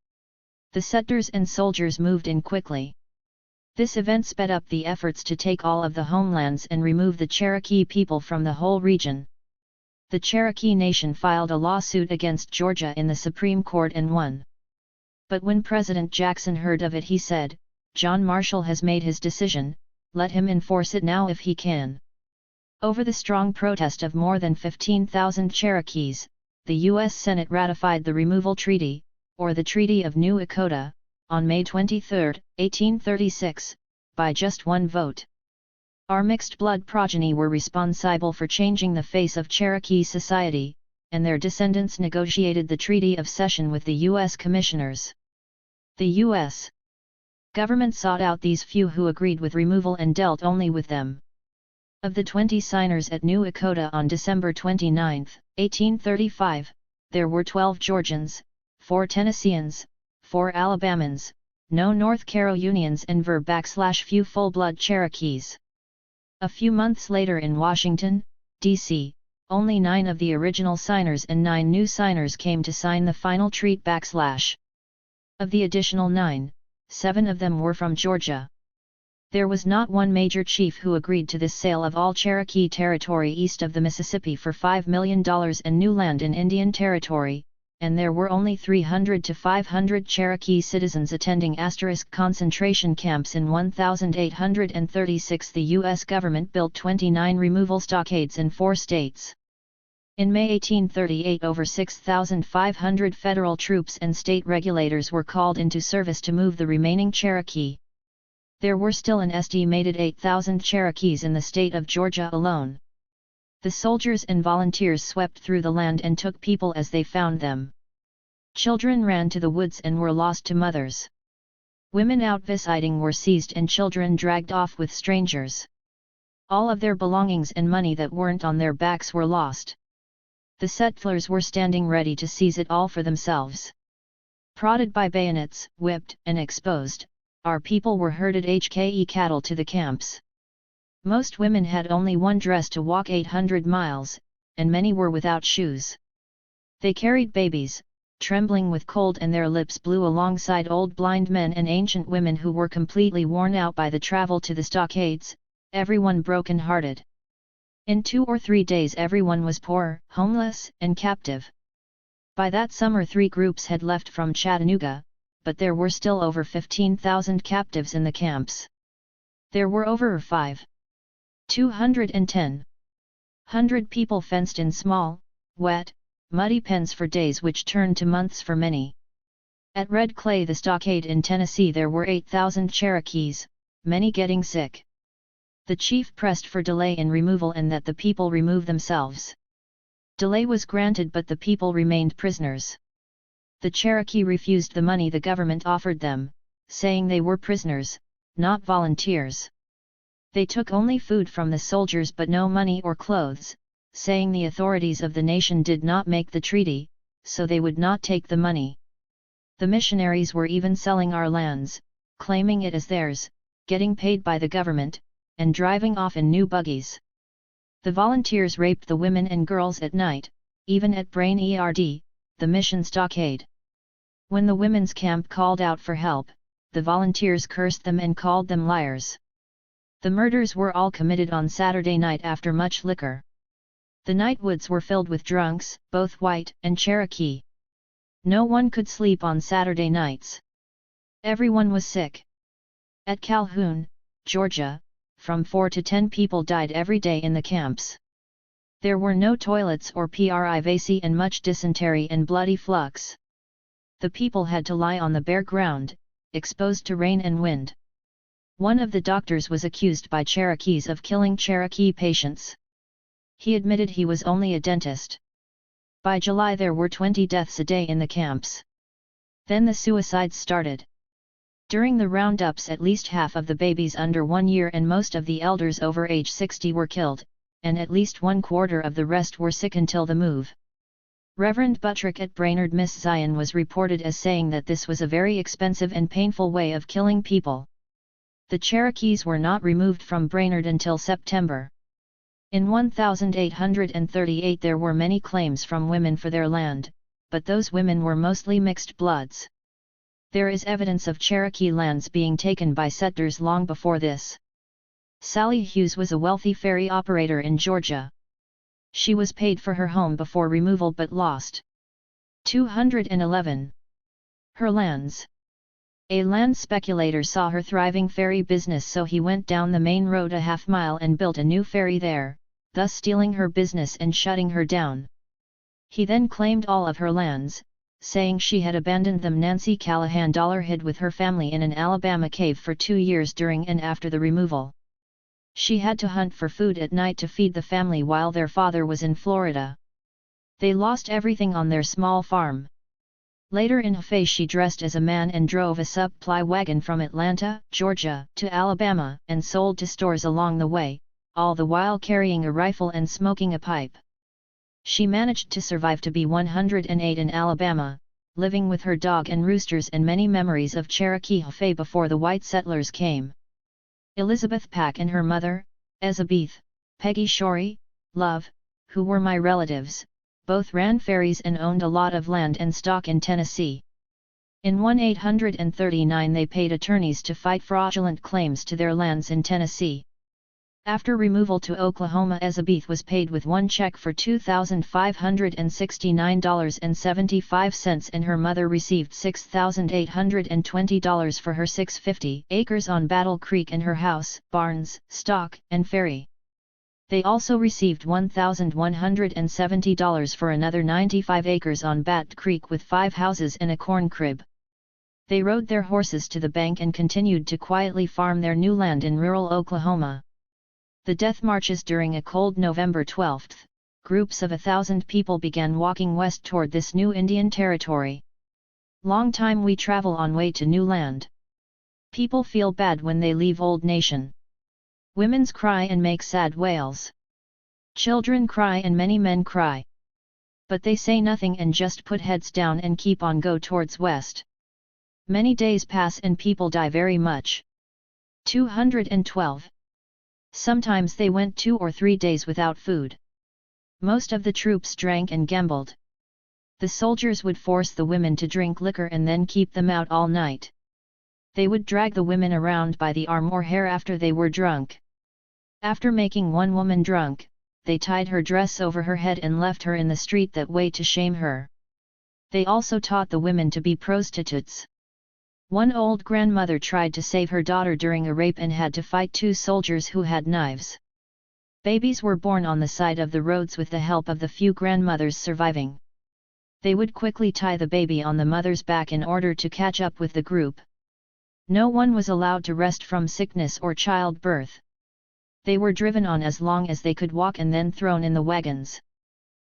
The settlers and soldiers moved in quickly. This event sped up the efforts to take all of the homelands and remove the Cherokee people from the whole region. The Cherokee Nation filed a lawsuit against Georgia in the Supreme Court and won. But when President Jackson heard of it, he said, "John Marshall has made his decision, let him enforce it now if he can." Over the strong protest of more than 15,000 Cherokees, the U.S. Senate ratified the Removal Treaty, or the Treaty of New Echota, on May 23, 1836, by just one vote. Our mixed-blood progeny were responsible for changing the face of Cherokee society, and their descendants negotiated the Treaty of Cession with the U.S. Commissioners. The U.S. government sought out these few who agreed with removal and dealt only with them. Of the 20 signers at New Echota on December 29, 1835, there were 12 Georgians, 4 Tennesseans, 4 Alabamans, no North Carolinians and few full-blood Cherokees. A few months later in Washington, D.C., only 9 of the original signers and 9 new signers came to sign the final treaty. Of the additional 9, 7 of them were from Georgia. There was not one major chief who agreed to this sale of all Cherokee territory east of the Mississippi for $5 million and new land in Indian Territory, and there were only 300 to 500 Cherokee citizens attending concentration camps. In 1836 the U.S. government built 29 removal stockades in 4 states. In May 1838 over 6,500 federal troops and state regulators were called into service to move the remaining Cherokee. There were still an estimated 8,000 Cherokees in the state of Georgia alone. The soldiers and volunteers swept through the land and took people as they found them. Children ran to the woods and were lost to mothers. Women out visiting were seized and children dragged off with strangers. All of their belongings and money that weren't on their backs were lost. The settlers were standing ready to seize it all for themselves. Prodded by bayonets, whipped and exposed, our people were herded hke cattle to the camps. Most women had only one dress to walk 800 miles, and many were without shoes. They carried babies, trembling with cold, and their lips blew alongside old blind men and ancient women who were completely worn out by the travel to the stockades, everyone broken-hearted. In 2 or 3 days everyone was poor, homeless, and captive. By that summer 3 groups had left from Chattanooga, but there were still over 15,000 captives in the camps. There were over 210 people fenced in small, wet, muddy pens for days, which turned to months for many. At Red Clay, the stockade in Tennessee, there were 8,000 Cherokees, many getting sick. The chief pressed for delay in removal and that the people remove themselves. Delay was granted, but the people remained prisoners. The Cherokee refused the money the government offered them, saying they were prisoners, not volunteers. They took only food from the soldiers but no money or clothes, saying the authorities of the nation did not make the treaty, so they would not take the money. The missionaries were even selling our lands, claiming it as theirs, getting paid by the government, and driving off in new buggies. The volunteers raped the women and girls at night, even at Brain Erd, the mission stockade. When the women's camp called out for help, the volunteers cursed them and called them liars. The murders were all committed on Saturday night after much liquor. The night woods were filled with drunks, both white and Cherokee. No one could sleep on Saturday nights. Everyone was sick. At Calhoun, Georgia, from 4 to 10 people died every day in the camps. There were no toilets or privacy and much dysentery and bloody flux. The people had to lie on the bare ground, exposed to rain and wind. One of the doctors was accused by Cherokees of killing Cherokee patients. He admitted he was only a dentist. By July there were 20 deaths a day in the camps. Then the suicides started. During the roundups at least half of the babies under 1 year and most of the elders over age 60 were killed, and at least 1/4 of the rest were sick until the move. Reverend Buttrick at Brainerd, Miss Zion, was reported as saying that this was a very expensive and painful way of killing people. The Cherokees were not removed from Brainerd until September. In 1838 there were many claims from women for their land, but those women were mostly mixed bloods. There is evidence of Cherokee lands being taken by settlers long before this. Sally Hughes was a wealthy ferry operator in Georgia. She was paid for her home before removal but lost 211 her lands. A land speculator saw her thriving ferry business, so he went down the main road a half-mile and built a new ferry there, thus stealing her business and shutting her down. He then claimed all of her lands, saying she had abandoned them. Nancy Callahan hid with her family in an Alabama cave for 2 years during and after the removal. She had to hunt for food at night to feed the family while their father was in Florida. They lost everything on their small farm. Later in Hawaii she dressed as a man and drove a supply wagon from Atlanta, Georgia, to Alabama and sold to stores along the way, all the while carrying a rifle and smoking a pipe. She managed to survive to be 108 in Alabama, living with her dog and roosters, and many memories of Cherokee Hawaii before the white settlers came. Elizabeth Pack and her mother, Ezabeth, Peggy Shorey, Love, who were my relatives, both ran ferries and owned a lot of land and stock in Tennessee. In 1839 they paid attorneys to fight fraudulent claims to their lands in Tennessee. After removal to Oklahoma, Ezabeth was paid with one check for $2,569.75 and her mother received $6,820 for her 650 acres on Battle Creek and her house, barns, stock, and ferry. They also received $1,170 for another 95 acres on Bat Creek with 5 houses and a corn crib. They rode their horses to the bank and continued to quietly farm their new land in rural Oklahoma. The death marches during a cold November 12. Groups of 1,000 people began walking west toward this new Indian territory. Long time we travel on way to new land. People feel bad when they leave old nation. Women's cry and make sad wails. Children cry and many men cry. But they say nothing and just put heads down and keep on go towards west. Many days pass and people die very much. 212. Sometimes they went 2 or 3 days without food. Most of the troops drank and gambled. The soldiers would force the women to drink liquor and then keep them out all night. They would drag the women around by the arm or hair after they were drunk. After making one woman drunk, they tied her dress over her head and left her in the street that way to shame her. They also taught the women to be prostitutes. One old grandmother tried to save her daughter during a rape and had to fight 2 soldiers who had knives. Babies were born on the side of the roads with the help of the few grandmothers surviving. They would quickly tie the baby on the mother's back in order to catch up with the group. No one was allowed to rest from sickness or childbirth. They were driven on as long as they could walk and then thrown in the wagons.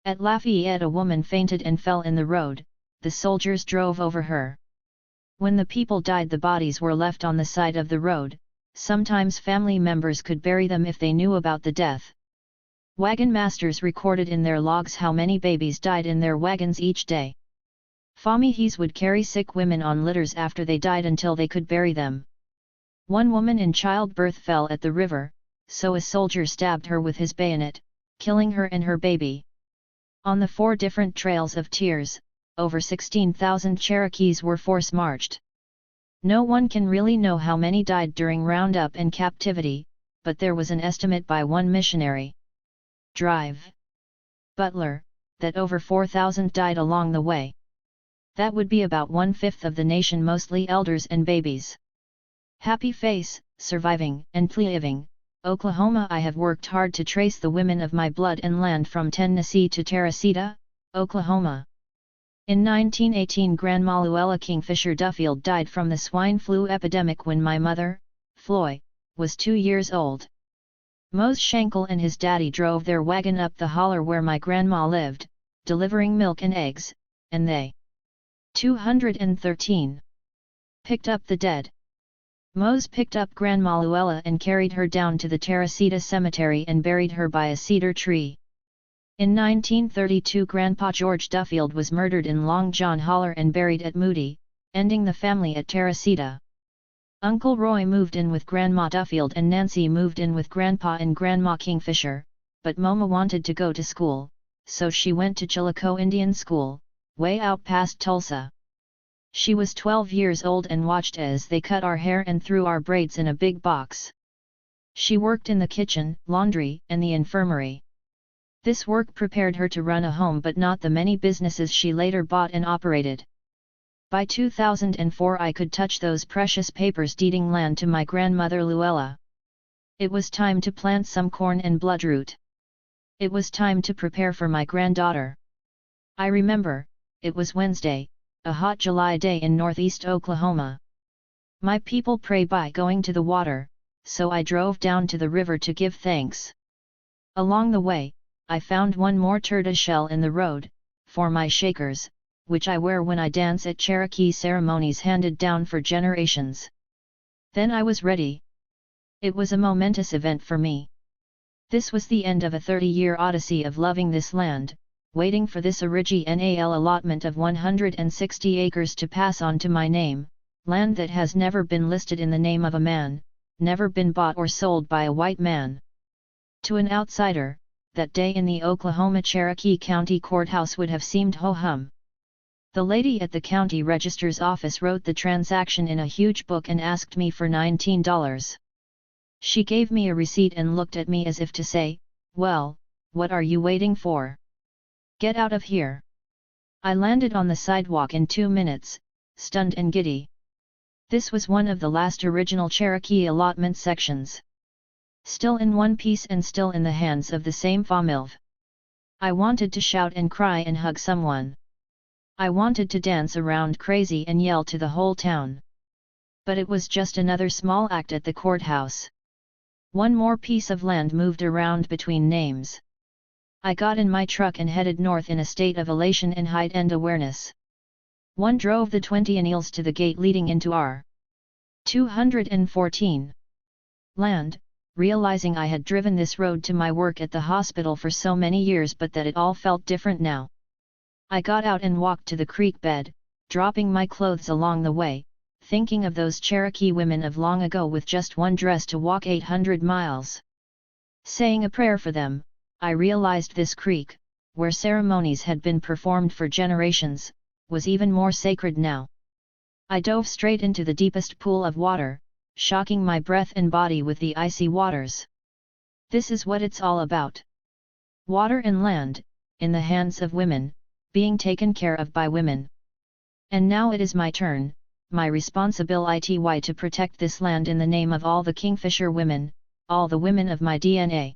At Lafayette a woman fainted and fell in the road. The soldiers drove over her. When the people died, the bodies were left on the side of the road. Sometimes family members could bury them if they knew about the death. Wagon masters recorded in their logs how many babies died in their wagons each day. Famihis would carry sick women on litters after they died until they could bury them. One woman in childbirth fell at the river, so a soldier stabbed her with his bayonet, killing her and her baby. On the 4 different trails of tears, over 16,000 Cherokees were force-marched. No one can really know how many died during roundup and captivity, but there was an estimate by one missionary, Drive Butler, that over 4,000 died along the way. That would be about 1/5 of the nation, mostly elders and babies. Happy face, surviving and thriving, Oklahoma. I have worked hard to trace the women of my blood and land from Tennessee to Teresita, Oklahoma. In 1918 Grandma Luella Kingfisher Duffield died from the swine flu epidemic when my mother, Floy, was 2 years old. Mose Schenkel and his daddy drove their wagon up the holler where my grandma lived, delivering milk and eggs, and they 213 picked up the dead. Mose picked up Grandma Luella and carried her down to the Teresita Cemetery and buried her by a cedar tree. In 1932 Grandpa George Duffield was murdered in Long John Holler and buried at Moody, ending the family at Teresita. Uncle Roy moved in with Grandma Duffield and Nancy moved in with Grandpa and Grandma Kingfisher, but Moma wanted to go to school, so she went to Chillicothe Indian School, way out past Tulsa. She was 12 years old and watched as they cut our hair and threw our braids in a big box. She worked in the kitchen, laundry, and the infirmary. This work prepared her to run a home but not the many businesses she later bought and operated. By 2004 I could touch those precious papers deeding land to my grandmother Luella. It was time to plant some corn and bloodroot. It was time to prepare for my granddaughter. I remember, it was Wednesday, a hot July day in northeast Oklahoma. My people pray by going to the water, so I drove down to the river to give thanks. Along the way, I found one more turtle shell in the road, for my shakers, which I wear when I dance at Cherokee ceremonies handed down for generations. Then I was ready. It was a momentous event for me. This was the end of a 30-year odyssey of loving this land, waiting for this original allotment of 160 acres to pass on to my name, land that has never been listed in the name of a man, never been bought or sold by a white man. To an outsider, that day in the Oklahoma Cherokee County Courthouse would have seemed ho-hum. The lady at the county register's office wrote the transaction in a huge book and asked me for $19. She gave me a receipt and looked at me as if to say, "Well, what are you waiting for? Get out of here." I landed on the sidewalk in 2 minutes, stunned and giddy. This was one of the last original Cherokee allotment sections. Still in one piece and still in the hands of the same familv. I wanted to shout and cry and hug someone. I wanted to dance around crazy and yell to the whole town. But it was just another small act at the courthouse. One more piece of land moved around between names. I got in my truck and headed north in a state of elation and heightened awareness. One drove the 20 anneals to the gate leading into our 214 land, realizing I had driven this road to my work at the hospital for so many years but that it all felt different now. I got out and walked to the creek bed, dropping my clothes along the way, thinking of those Cherokee women of long ago with just one dress to walk 800 miles. Saying a prayer for them, I realized this creek, where ceremonies had been performed for generations, was even more sacred now. I dove straight into the deepest pool of water, shocking my breath and body with the icy waters. This is what it's all about. Water and land, in the hands of women, being taken care of by women. And now it is my turn, my responsibility to protect this land in the name of all the Kingfisher women, all the women of my DNA.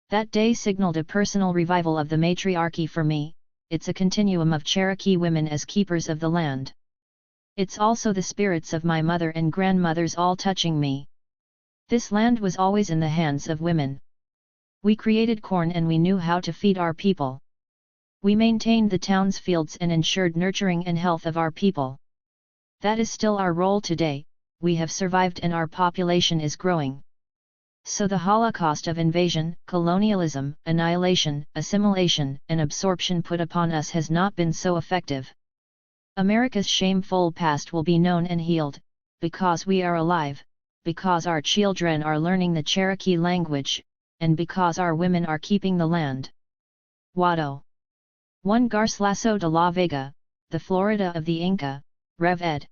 That day signaled a personal revival of the matriarchy for me. It's a continuum of Cherokee women as keepers of the land. It's also the spirits of my mother and grandmothers all touching me. This land was always in the hands of women. We created corn and we knew how to feed our people. We maintained the town's fields and ensured nurturing and health of our people. That is still our role today. We have survived and our population is growing. So the Holocaust of invasion, colonialism, annihilation, assimilation, and absorption put upon us has not been so effective. America's shameful past will be known and healed, because we are alive, because our children are learning the Cherokee language, and because our women are keeping the land. Wado. 1 Garcilaso de la Vega, The Florida of the Inca, Rev. ed.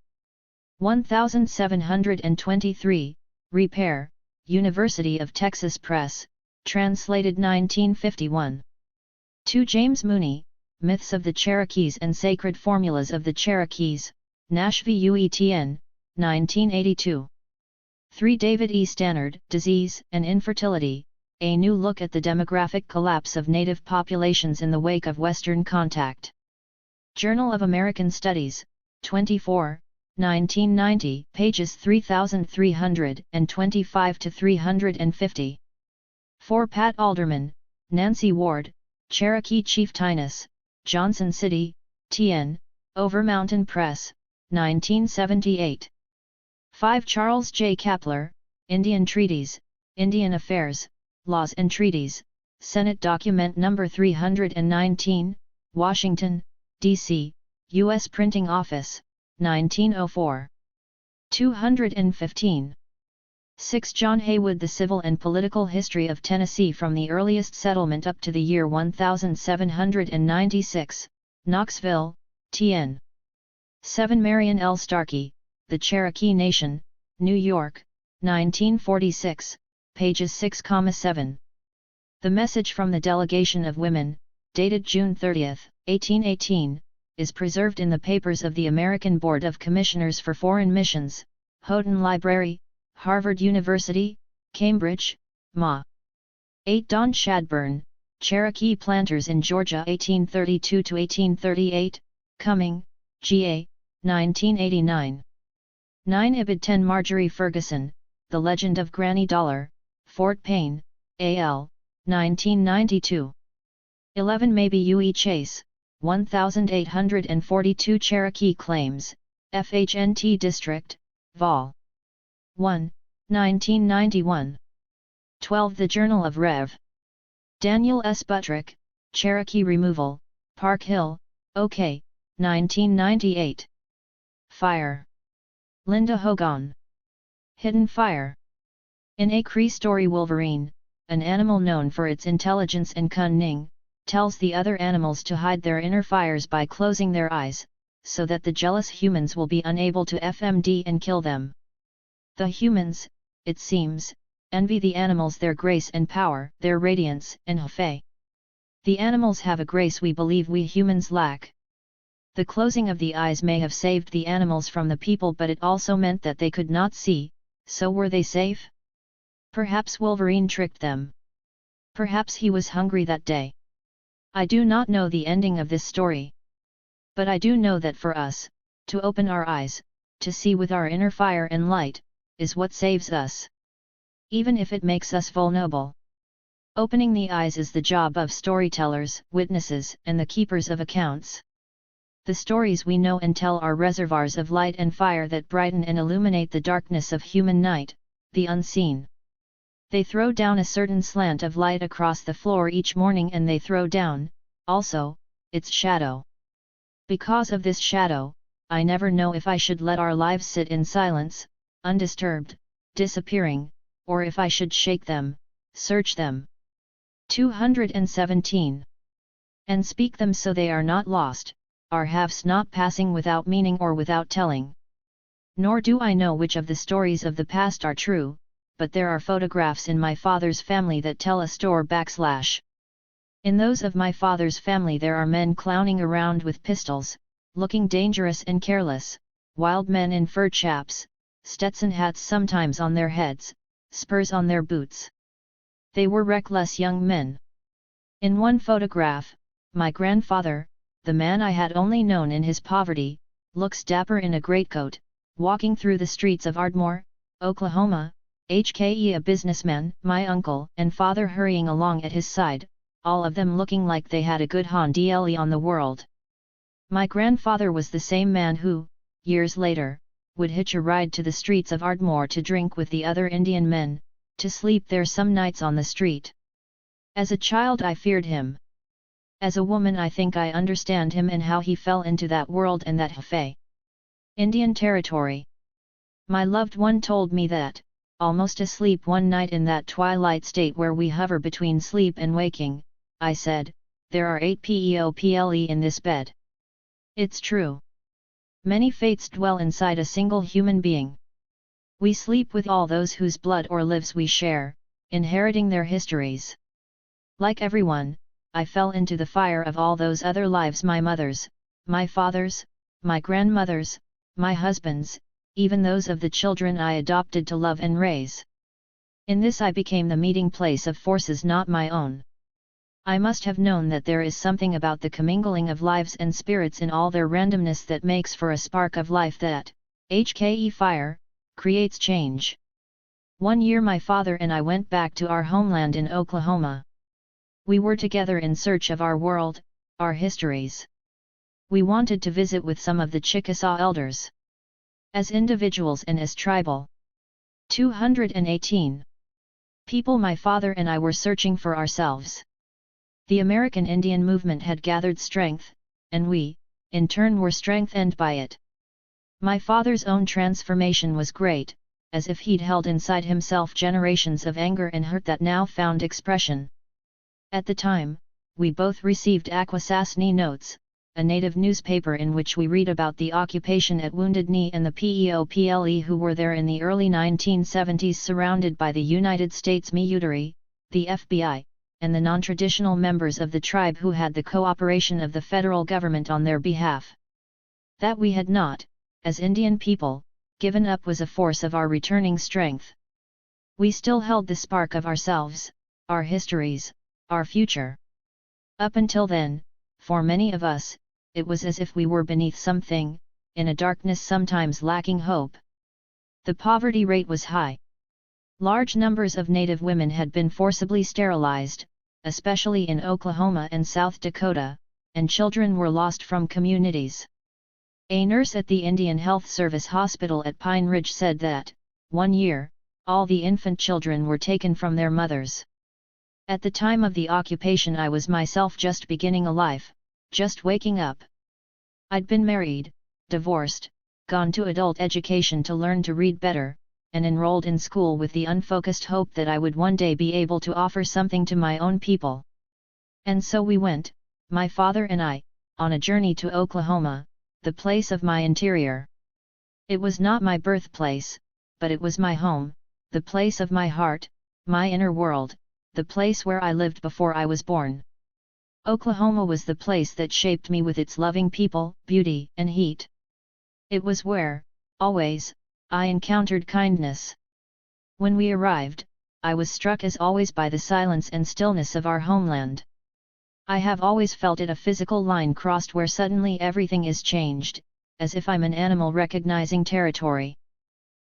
1723, Repair, University of Texas Press, translated 1951. 2 James Mooney, Myths of the Cherokees and Sacred Formulas of the Cherokees, Nashville UETN, 1982. 3 David E. Stannard, Disease and Infertility, A New Look at the Demographic Collapse of Native Populations in the Wake of Western Contact. Journal of American Studies, 24, 1990, pages 3325 to 350. 4 Pat Alderman, Nancy Ward, Cherokee Chieftainess, Johnson City, TN, Overmountain Press, 1978. 5 Charles J. Kapler, Indian Treaties, Indian Affairs, Laws and Treaties, Senate Document No. 319, Washington, D.C., U.S. Printing Office, 1904. 215. 6 John Haywood The Civil and Political History of Tennessee from the Earliest Settlement up to the Year 1796, Knoxville, TN. 7 Marion L. Starkey, The Cherokee Nation, New York, 1946, pages 6-7. The Message from the Delegation of Women, dated June 30, 1818, is preserved in the papers of the American Board of Commissioners for Foreign Missions, Houghton Library, Harvard University, Cambridge, Ma. 8 Don Shadburn, Cherokee Planters in Georgia 1832–1838, Cumming, G.A., 1989. 9 Ibid 10 Marjorie Ferguson, The Legend of Granny Dollar, Fort Payne, A.L., 1992. 11 Maybe U.E. Chase, 1842 Cherokee Claims, FHNT District, Vol. 1, 1991. 12 The Journal of Rev. Daniel S. Buttrick, Cherokee Removal, Park Hill, OK, 1998. Fire. Linda Hogan. Hidden Fire. In a Cree story, Wolverine, an animal known for its intelligence and cunning, tells the other animals to hide their inner fires by closing their eyes, so that the jealous humans will be unable to FMD and kill them. The humans, it seems, envy the animals their grace and power, their radiance and hafei. The animals have a grace we believe we humans lack. The closing of the eyes may have saved the animals from the people, but it also meant that they could not see, so were they safe? Perhaps Wolverine tricked them. Perhaps he was hungry that day. I do not know the ending of this story. But I do know that for us, to open our eyes, to see with our inner fire and light, is what saves us. even if it makes us vulnerable. Opening the eyes is the job of storytellers, witnesses, and the keepers of accounts. The stories we know and tell are reservoirs of light and fire that brighten and illuminate the darkness of human night, the unseen. They throw down a certain slant of light across the floor each morning, and they throw down, also, its shadow. Because of this shadow, I never know if I should let our lives sit in silence, undisturbed, disappearing, or if I should shake them, search them. 217. And speak them so they are not lost, our halves not passing without meaning or without telling. Nor do I know which of the stories of the past are true, but there are photographs in my father's family that tell a story / In those of my father's family there are men clowning around with pistols, looking dangerous and careless, wild men in fur chaps, Stetson hats sometimes on their heads, spurs on their boots. They were reckless young men. In one photograph, my grandfather, the man I had only known in his poverty, looks dapper in a greatcoat, walking through the streets of Ardmore, Oklahoma, HKE a businessman, my uncle and father hurrying along at his side, all of them looking like they had a good handle on the world. My grandfather was the same man who, years later, would hitch a ride to the streets of Ardmore to drink with the other Indian men, to sleep there some nights on the street. As a child I feared him. As a woman I think I understand him and how he fell into that world and that Hefei Indian territory. My loved one told me that, almost asleep one night in that twilight state where we hover between sleep and waking, I said, there are 8 people in this bed. It's true. Many fates dwell inside a single human being. We sleep with all those whose blood or lives we share, inheriting their histories. Like everyone, I fell into the fire of all those other lives, my mother's, my father's, my grandmother's, my husband's, even those of the children I adopted to love and raise. In this I became the meeting place of forces not my own. I must have known that there is something about the commingling of lives and spirits in all their randomness that makes for a spark of life that, HKE fire, creates change. One year my father and I went back to our homeland in Oklahoma. We were together in search of our world, our histories. We wanted to visit with some of the Chickasaw elders. As individuals and as tribal. 218. People my father and I were searching for ourselves. The American Indian movement had gathered strength, and we, in turn, were strengthened by it. My father's own transformation was great, as if he'd held inside himself generations of anger and hurt that now found expression. At the time, we both received Akwesasne Notes, a native newspaper in which we read about the occupation at Wounded Knee and the people who were there in the early 1970s surrounded by the United States military, the FBI, and the non-traditional members of the tribe who had the cooperation of the federal government on their behalf. That we had not, as Indian people, given up was a force of our returning strength. We still held the spark of ourselves, our histories, our future. Up until then, for many of us, it was as if we were beneath something, in a darkness sometimes lacking hope. The poverty rate was high. Large numbers of Native women had been forcibly sterilized, especially in Oklahoma and South Dakota, and children were lost from communities. A nurse at the Indian Health Service Hospital at Pine Ridge said that, one year, all the infant children were taken from their mothers. At the time of the occupation I was myself just beginning a life, just waking up. I'd been married, divorced, gone to adult education to learn to read better, and enrolled in school with the unfocused hope that I would one day be able to offer something to my own people. And so we went, my father and I, on a journey to Oklahoma, the place of my interior. It was not my birthplace, but it was my home, the place of my heart, my inner world, the place where I lived before I was born. Oklahoma was the place that shaped me with its loving people, beauty, and heat. It was where, always, I encountered kindness. When we arrived, I was struck as always by the silence and stillness of our homeland. I have always felt it a physical line crossed where suddenly everything is changed, as if I'm an animal recognizing territory.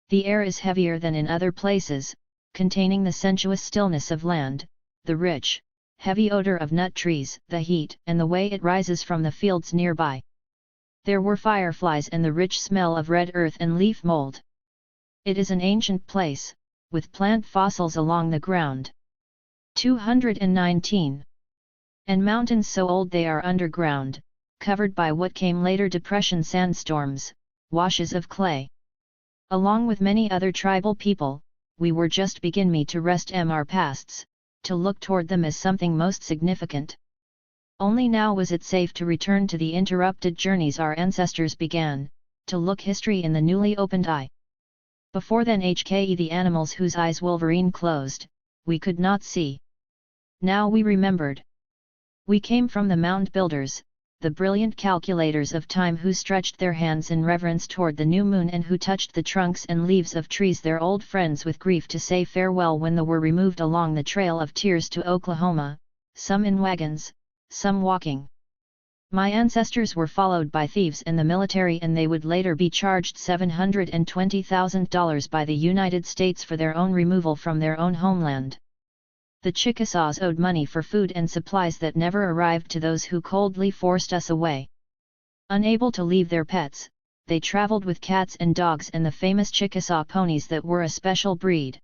The air is heavier than in other places, containing the sensuous stillness of land, the rich, heavy odor of nut trees, the heat, and the way it rises from the fields nearby. There were fireflies and the rich smell of red earth and leaf mold. It is an ancient place, with plant fossils along the ground. 219. And mountains so old they are underground, covered by what came later depression sandstorms, washes of clay. Along with many other tribal people, we were just beginning to rest our pasts, to look toward them as something most significant. Only now was it safe to return to the interrupted journeys our ancestors began, to look history in the newly opened eye. Before then the animals whose eyes Wolverine closed, we could not see. Now we remembered. We came from the mound builders, the brilliant calculators of time who stretched their hands in reverence toward the new moon and who touched the trunks and leaves of trees, their old friends, with grief to say farewell when they were removed along the trail of tears to Oklahoma, some in wagons, some walking. My ancestors were followed by thieves and the military, and they would later be charged $720,000 by the United States for their own removal from their own homeland. The Chickasaws owed money for food and supplies that never arrived to those who coldly forced us away. Unable to leave their pets, they traveled with cats and dogs and the famous Chickasaw ponies that were a special breed.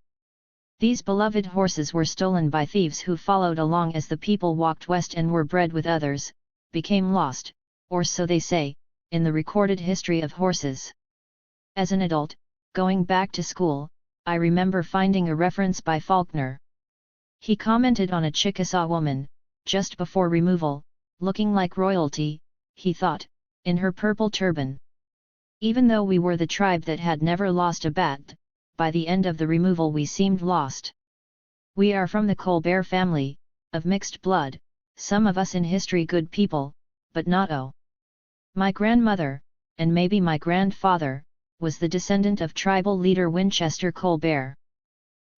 These beloved horses were stolen by thieves who followed along as the people walked west and were bred with others, became lost, or so they say, in the recorded history of horses. As an adult, going back to school, I remember finding a reference by Faulkner. He commented on a Chickasaw woman, just before removal, looking like royalty, he thought, in her purple turban. Even though we were the tribe that had never lost a bat, by the end of the removal we seemed lost. We are from the Colbert family, of mixed blood, some of us in history good people, but not oh. My grandmother, and maybe my grandfather, was the descendant of tribal leader Winchester Colbert.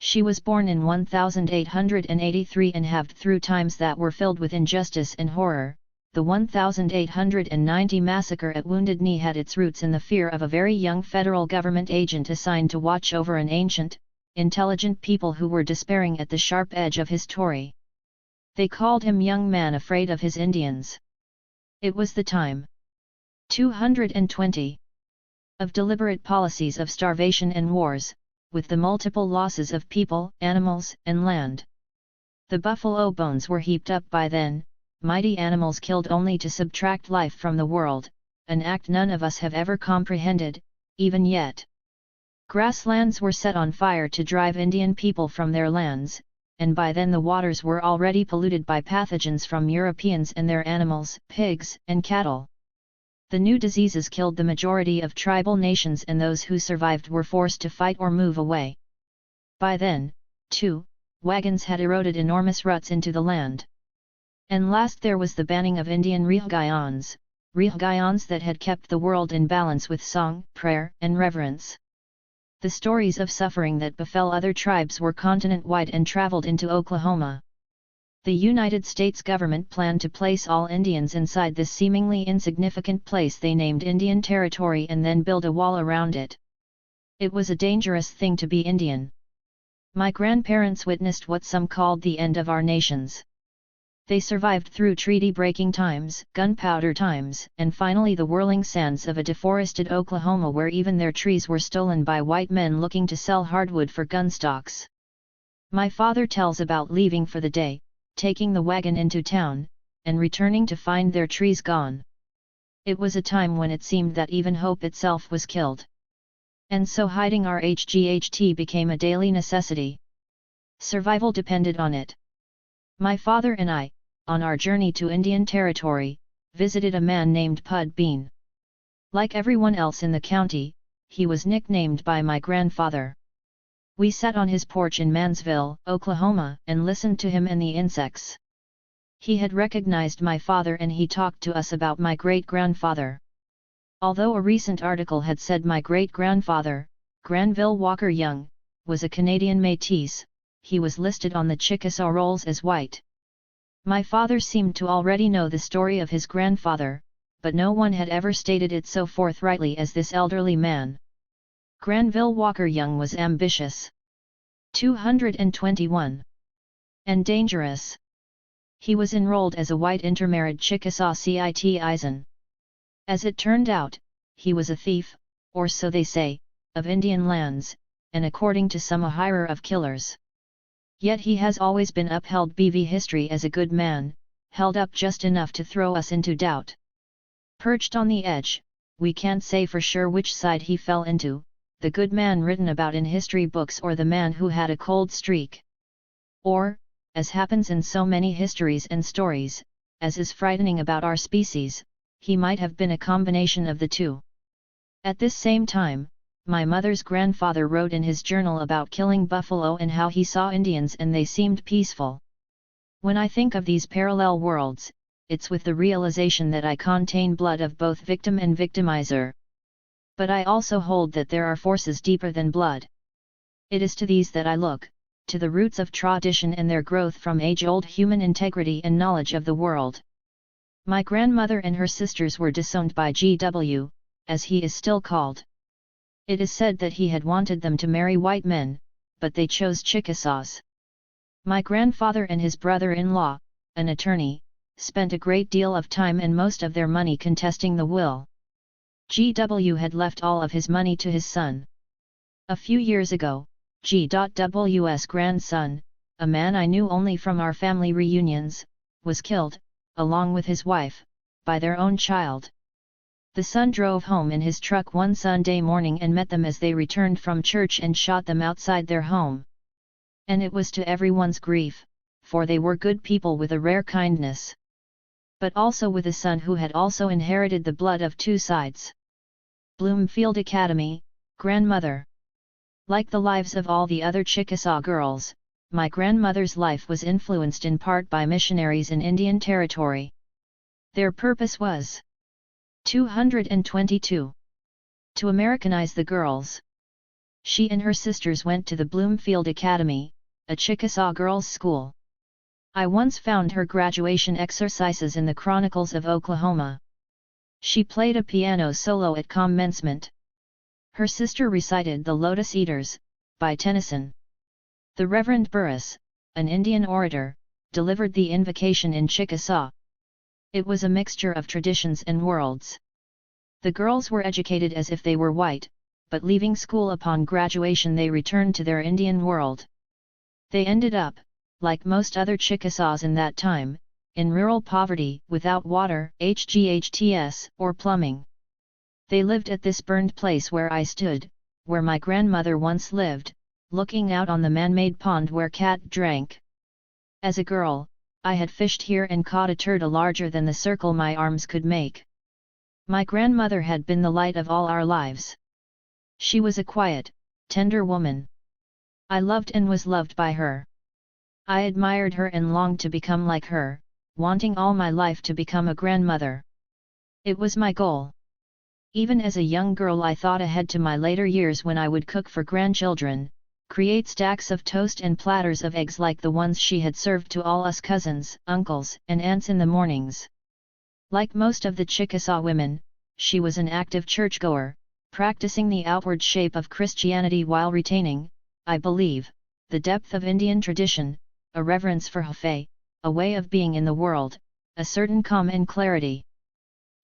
She was born in 1883 and lived through times that were filled with injustice and horror. The 1890 massacre at Wounded Knee had its roots in the fear of a very young federal government agent assigned to watch over an ancient, intelligent people who were despairing at the sharp edge of his Tory. They called him Young Man Afraid of His Indians. It was the time. 220. Of deliberate policies of starvation and wars, with the multiple losses of people, animals, and land. The buffalo bones were heaped up by then, mighty animals killed only to subtract life from the world, an act none of us have ever comprehended, even yet. Grasslands were set on fire to drive Indian people from their lands, and by then the waters were already polluted by pathogens from Europeans and their animals, pigs, and cattle. The new diseases killed the majority of tribal nations, and those who survived were forced to fight or move away. By then, too, wagons had eroded enormous ruts into the land. And last there was the banning of Indian religions that had kept the world in balance with song, prayer, and reverence. The stories of suffering that befell other tribes were continent-wide and traveled into Oklahoma. The United States government planned to place all Indians inside this seemingly insignificant place they named Indian Territory and then build a wall around it. It was a dangerous thing to be Indian. My grandparents witnessed what some called the end of our nations. They survived through treaty-breaking times, gunpowder times, and finally the whirling sands of a deforested Oklahoma where even their trees were stolen by white men looking to sell hardwood for gun stocks. My father tells about leaving for the day, taking the wagon into town, and returning to find their trees gone. It was a time when it seemed that even hope itself was killed. And so hiding our HGHT became a daily necessity. Survival depended on it. My father and I, on our journey to Indian Territory, visited a man named Pud Bean. Like everyone else in the county, he was nicknamed by my grandfather. We sat on his porch in Mansville, Oklahoma, and listened to him and the insects. He had recognized my father and he talked to us about my great-grandfather. Although a recent article had said my great-grandfather, Granville Walker Young, was a Canadian Métis, he was listed on the Chickasaw rolls as white. My father seemed to already know the story of his grandfather, but no one had ever stated it so forthrightly as this elderly man. Granville Walker Young was ambitious. 221. And dangerous. He was enrolled as a white intermarried Chickasaw citizen. As it turned out, he was a thief, or so they say, of Indian lands, and according to some a hirer of killers. Yet he has always been upheld bv history as a good man, held up just enough to throw us into doubt. Perched on the edge, we can't say for sure which side he fell into, the good man written about in history books or the man who had a cold streak. Or, as happens in so many histories and stories, as is frightening about our species, he might have been a combination of the two. At this same time, my mother's grandfather wrote in his journal about killing buffalo and how he saw Indians and they seemed peaceful. When I think of these parallel worlds, it's with the realization that I contain blood of both victim and victimizer. But I also hold that there are forces deeper than blood. It is to these that I look, to the roots of tradition and their growth from age-old human integrity and knowledge of the world. My grandmother and her sisters were disowned by G.W., as he is still called. It is said that he had wanted them to marry white men, but they chose Chickasaws. My grandfather and his brother-in-law, an attorney, spent a great deal of time and most of their money contesting the will. G.W. had left all of his money to his son. A few years ago, G.W.'s grandson, a man I knew only from our family reunions, was killed, along with his wife, by their own child. The son drove home in his truck one Sunday morning and met them as they returned from church and shot them outside their home. And it was to everyone's grief, for they were good people with a rare kindness. But also with a son who had also inherited the blood of two sides. Bloomfield Academy, grandmother. Like the lives of all the other Chickasaw girls, my grandmother's life was influenced in part by missionaries in Indian Territory. Their purpose was 222. To Americanize the girls. She and her sisters went to the Bloomfield Academy, a Chickasaw girls' school. I once found her graduation exercises in the Chronicles of Oklahoma. She played a piano solo at commencement. Her sister recited The Lotus Eaters, by Tennyson. The Reverend Burris, an Indian orator, delivered the invocation in Chickasaw. It was a mixture of traditions and worlds. The girls were educated as if they were white, but leaving school upon graduation they returned to their Indian world. They ended up, like most other Chickasaws in that time, in rural poverty, without water, HGHTS, or plumbing. They lived at this burned place where I stood, where my grandmother once lived, looking out on the man-made pond where Cat drank. As a girl, I had fished here and caught a turtle larger than the circle my arms could make. My grandmother had been the light of all our lives. She was a quiet, tender woman. I loved and was loved by her. I admired her and longed to become like her, wanting all my life to become a grandmother. It was my goal. Even as a young girl I thought ahead to my later years when I would cook for grandchildren, create stacks of toast and platters of eggs like the ones she had served to all us cousins, uncles, and aunts in the mornings. Like most of the Chickasaw women, she was an active churchgoer, practicing the outward shape of Christianity while retaining, I believe, the depth of Indian tradition, a reverence for Hafe, a way of being in the world, a certain calm and clarity.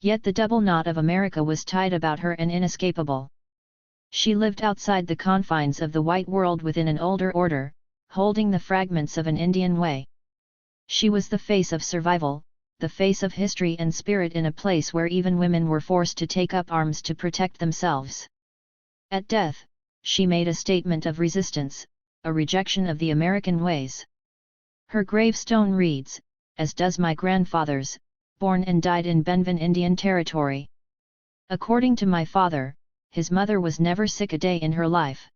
Yet the double knot of America was tied about her and inescapable. She lived outside the confines of the white world within an older order, holding the fragments of an Indian way. She was the face of survival, the face of history and spirit in a place where even women were forced to take up arms to protect themselves. At death, she made a statement of resistance, a rejection of the American ways. Her gravestone reads, as does my grandfather's, born and died in Benvin Indian Territory. According to my father, his mother was never sick a day in her life.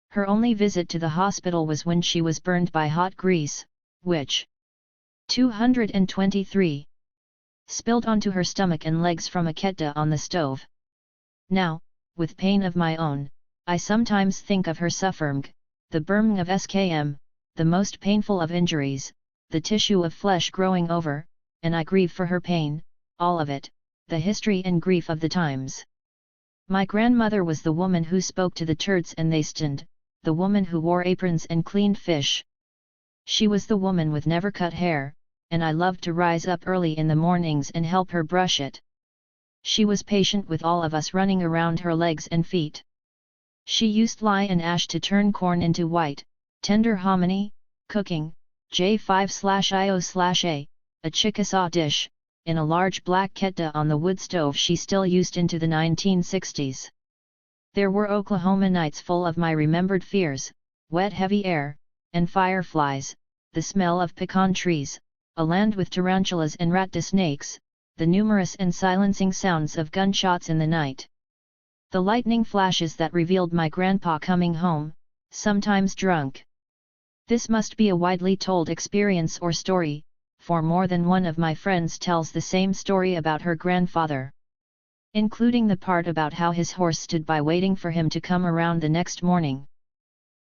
Her only visit to the hospital was when she was burned by hot grease, which 223 spilled onto her stomach and legs from a ketda on the stove. Now, with pain of my own, I sometimes think of her suffering, the burning of SKM, the most painful of injuries, the tissue of flesh growing over, and I grieve for her pain, all of it, the history and grief of the times. My grandmother was the woman who spoke to the turds and they stand, the woman who wore aprons and cleaned fish. She was the woman with never cut hair, and I loved to rise up early in the mornings and help her brush it. She was patient with all of us running around her legs and feet. She used lye and ash to turn corn into white, tender hominy, cooking, J5/IO/A, a Chickasaw dish, in a large black ketda on the wood stove she still used into the 1960s. There were Oklahoma nights full of my remembered fears, wet heavy air, and fireflies, the smell of pecan trees, a land with tarantulas and rat snakes, the numerous and silencing sounds of gunshots in the night. The lightning flashes that revealed my grandpa coming home, sometimes drunk. This must be a widely told experience or story, for more than one of my friends tells the same story about her grandfather. Including the part about how his horse stood by waiting for him to come around the next morning.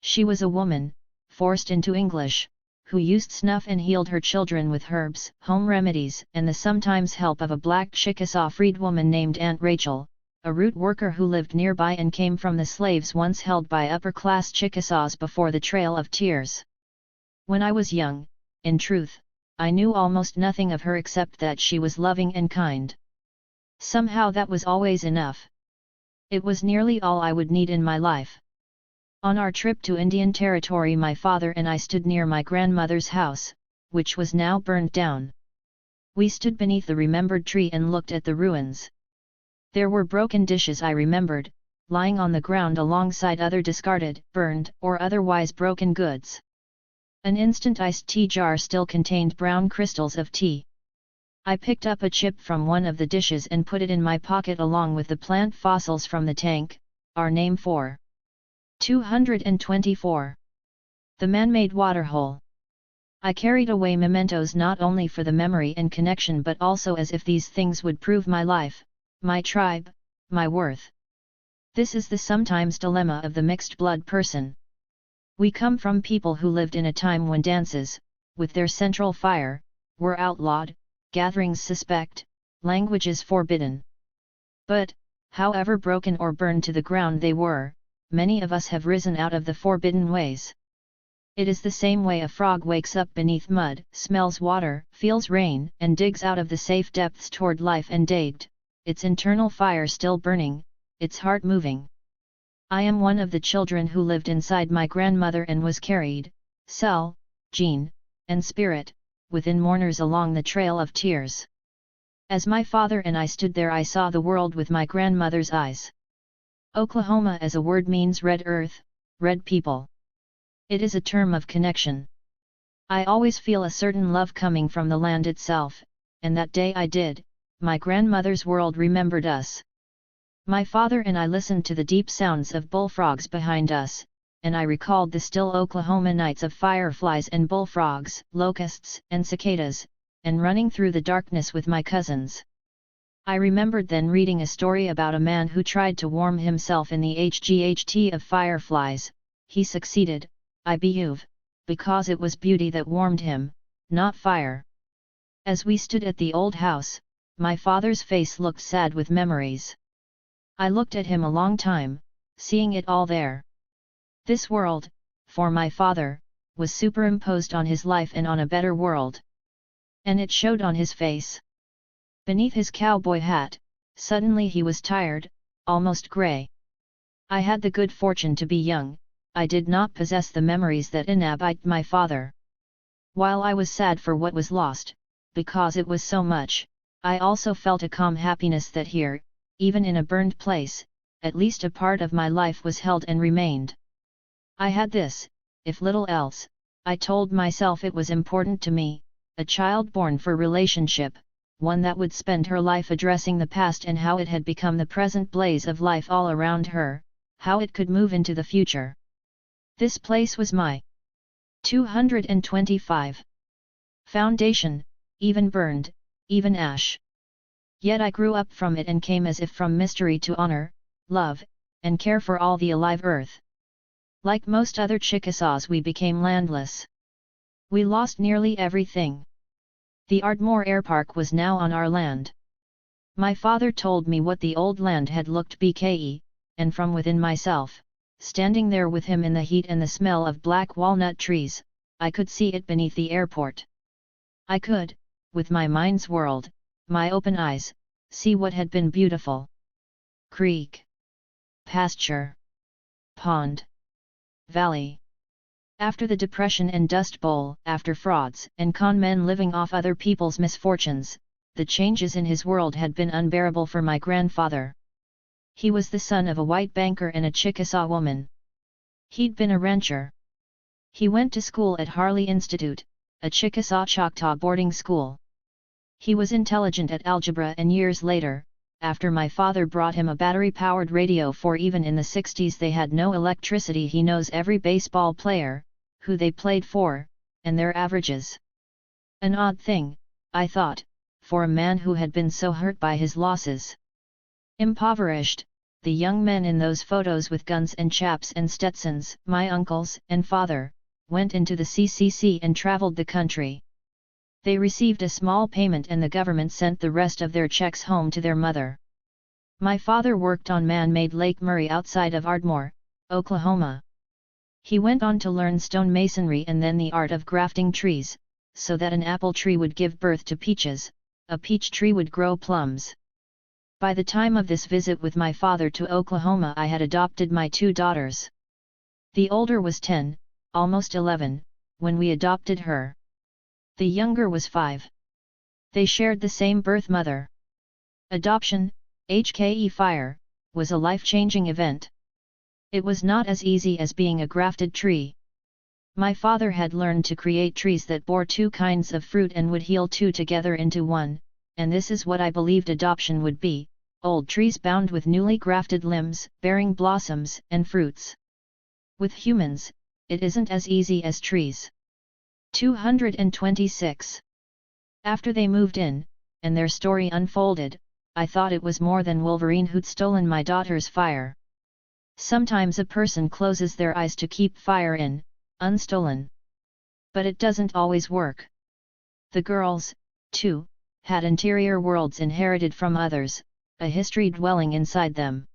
She was a woman, forced into English, who used snuff and healed her children with herbs, home remedies, and the sometimes help of a black Chickasaw freedwoman named Aunt Rachel, a root worker who lived nearby and came from the slaves once held by upper-class Chickasaws before the Trail of Tears. When I was young, in truth, I knew almost nothing of her except that she was loving and kind. Somehow that was always enough. It was nearly all I would need in my life. On our trip to Indian Territory my father and I stood near my grandmother's house, which was now burned down. We stood beneath the remembered tree and looked at the ruins. There were broken dishes I remembered, lying on the ground alongside other discarded, burned, or otherwise broken goods. An instant iced tea jar still contained brown crystals of tea. I picked up a chip from one of the dishes and put it in my pocket along with the plant fossils from the tank, our name for 224. The man-made waterhole. I carried away mementos not only for the memory and connection but also as if these things would prove my life, my tribe, my worth. This is the sometimes dilemma of the mixed-blood person. We come from people who lived in a time when dances, with their central fire, were outlawed, gatherings suspect, languages forbidden. But, however broken or burned to the ground they were, many of us have risen out of the forbidden ways. It is the same way a frog wakes up beneath mud, smells water, feels rain, and digs out of the safe depths toward life and digged, its internal fire still burning, its heart moving. I am one of the children who lived inside my grandmother and was carried, cell, gene, and spirit, within mourners along the Trail of Tears. As my father and I stood there I saw the world with my grandmother's eyes. Oklahoma as a word means red earth, red people. It is a term of connection. I always feel a certain love coming from the land itself, and that day I did, my grandmother's world remembered us. My father and I listened to the deep sounds of bullfrogs behind us, and I recalled the still Oklahoma nights of fireflies and bullfrogs, locusts and cicadas, and running through the darkness with my cousins. I remembered then reading a story about a man who tried to warm himself in the HGHT of fireflies. He succeeded, I believe, because it was beauty that warmed him, not fire. As we stood at the old house, my father's face looked sad with memories. I looked at him a long time, seeing it all there. This world, for my father, was superimposed on his life and on a better world. And it showed on his face. Beneath his cowboy hat, suddenly he was tired, almost grey. I had the good fortune to be young, I did not possess the memories that inhabit my father. While I was sad for what was lost, because it was so much, I also felt a calm happiness that here, even in a burned place, at least a part of my life was held and remained. I had this, if little else, I told myself it was important to me, a child born for relationship, one that would spend her life addressing the past and how it had become the present blaze of life all around her, how it could move into the future. This place was my 225 foundation, even burned, even ash. Yet I grew up from it and came as if from mystery to honor, love, and care for all the alive earth. Like most other Chickasaws we became landless. We lost nearly everything. The Ardmore Air Park was now on our land. My father told me what the old land had looked bke, and from within myself, standing there with him in the heat and the smell of black walnut trees. I could see it beneath the airport. I could, with my mind's world, my open eyes, see what had been beautiful. Creek, pasture, pond, valley. After the Depression and Dust Bowl, after frauds and con men living off other people's misfortunes, the changes in his world had been unbearable for my grandfather. He was the son of a white banker and a Chickasaw woman. He'd been a rancher. He went to school at Harley Institute, a Chickasaw Choctaw boarding school. He was intelligent at algebra, and years later, after my father brought him a battery-powered radio, for even in the 60s they had no electricity, he knows every baseball player, who they played for, and their averages. An odd thing, I thought, for a man who had been so hurt by his losses. Impoverished, the young men in those photos with guns and chaps and Stetsons, my uncles and father, went into the CCC and traveled the country. They received a small payment and the government sent the rest of their checks home to their mother. My father worked on man-made Lake Murray outside of Ardmore, Oklahoma. He went on to learn stonemasonry and then the art of grafting trees, so that an apple tree would give birth to peaches, a peach tree would grow plums. By the time of this visit with my father to Oklahoma, I had adopted my 2 daughters. The older was 10, almost 11, when we adopted her. The younger was 5. They shared the same birth mother. Adoption, HKE fire, was a life-changing event. It was not as easy as being a grafted tree. My father had learned to create trees that bore 2 kinds of fruit and would heal 2 together into one, and this is what I believed adoption would be: old trees bound with newly grafted limbs, bearing blossoms and fruits. With humans, it isn't as easy as trees. 226. After they moved in, and their story unfolded, I thought it was more than Wolverine who'd stolen my daughter's fire. Sometimes a person closes their eyes to keep fire in, unstolen. But it doesn't always work. The girls, too, had interior worlds inherited from others, a history dwelling inside them.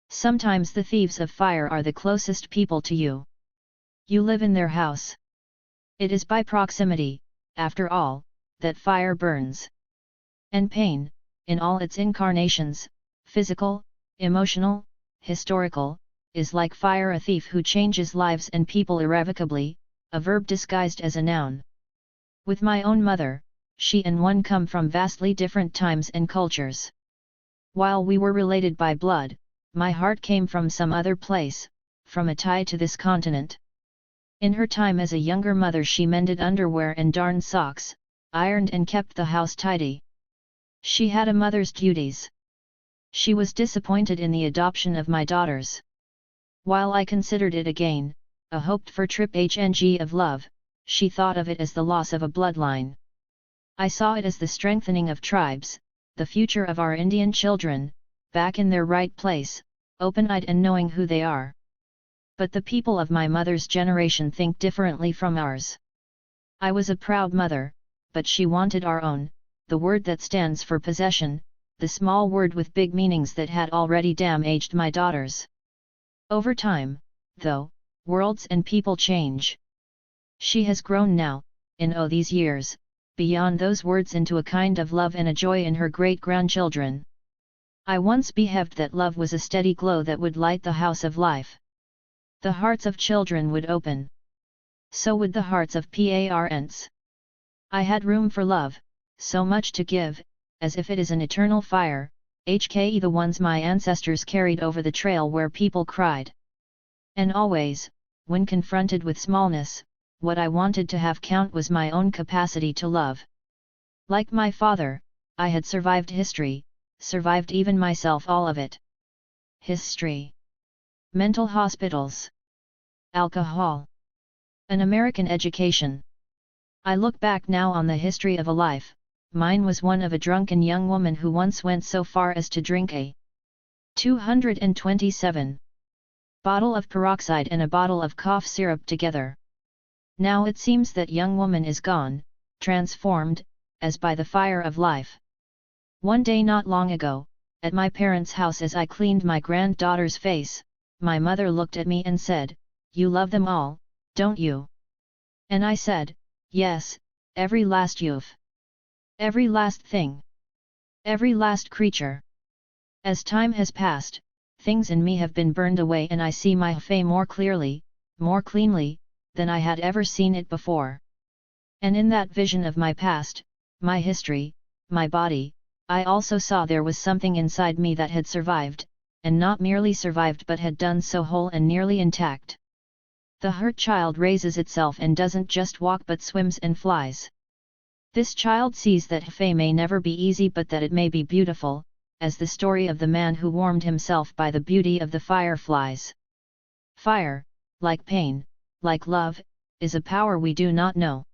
Sometimes the thieves of fire are the closest people to you. You live in their house. It is by proximity, after all, that fire burns. And pain, in all its incarnations, physical, emotional, historical, is like fire, a thief who changes lives and people irrevocably, a verb disguised as a noun. With my own mother, she and one come from vastly different times and cultures. While we were related by blood, my heart came from some other place, from a tie to this continent. In her time as a younger mother, she mended underwear and darned socks, ironed and kept the house tidy. She had a mother's duties. She was disappointed in the adoption of my daughters. While I considered it a gain, a hoped-for trip hng of love, she thought of it as the loss of a bloodline. I saw it as the strengthening of tribes, the future of our Indian children, back in their right place, open-eyed and knowing who they are. But the people of my mother's generation think differently from ours. I was a proud mother, but she wanted our own, the word that stands for possession, the small word with big meanings that had already damaged my daughters. Over time, though, worlds and people change. She has grown now, in these years, beyond those words into a kind of love and a joy in her great-grandchildren. I once behaved that love was a steady glow that would light the house of life. The hearts of children would open. So would the hearts of parents. I had room for love, so much to give, as if it is an eternal fire, the ones my ancestors carried over the trail where people cried. And always, when confronted with smallness, what I wanted to have count was my own capacity to love. Like my father, I had survived history, survived even myself, all of it. History. Mental hospitals. Alcohol. An American education. I look back now on the history of a life. Mine was one of a drunken young woman who once went so far as to drink a 227 bottle of peroxide and a bottle of cough syrup together. Now it seems that young woman is gone, transformed, as by the fire of life. One day not long ago, at my parents' house as I cleaned my granddaughter's face, my mother looked at me and said, "You love them all, don't you?" And I said, "Yes, every last youth. Every last thing. Every last creature." As time has passed, things in me have been burned away and I see my Hfe more clearly, more cleanly, than I had ever seen it before. And in that vision of my past, my history, my body, I also saw there was something inside me that had survived, and not merely survived but had done so whole and nearly intact. The hurt child raises itself and doesn't just walk but swims and flies. This child sees that Hfe may never be easy but that it may be beautiful, as the story of the man who warmed himself by the beauty of the fireflies. Fire, like pain, like love, is a power we do not know.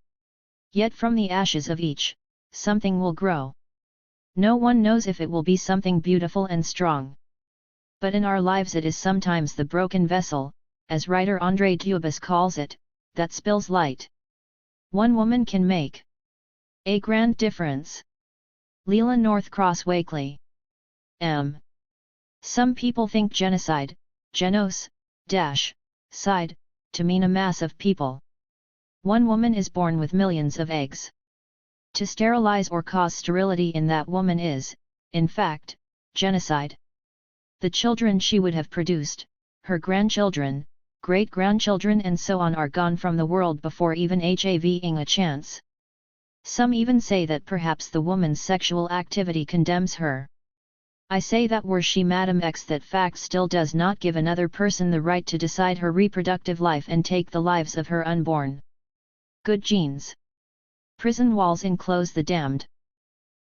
Yet from the ashes of each, something will grow. No one knows if it will be something beautiful and strong. But in our lives it is sometimes the broken vessel, as writer André Dubus calls it, that spills light. One woman can make a grand difference. Leela Northcross Wakely. M. Some people think genocide, genos, side, to mean a mass of people. One woman is born with millions of eggs. To sterilize or cause sterility in that woman is, in fact, genocide. The children she would have produced, her grandchildren, great-grandchildren and so on are gone from the world before even having a chance. Some even say that perhaps the woman's sexual activity condemns her. I say that were she Madam X, that fact still does not give another person the right to decide her reproductive life and take the lives of her unborn. Good genes. Prison walls enclose the damned.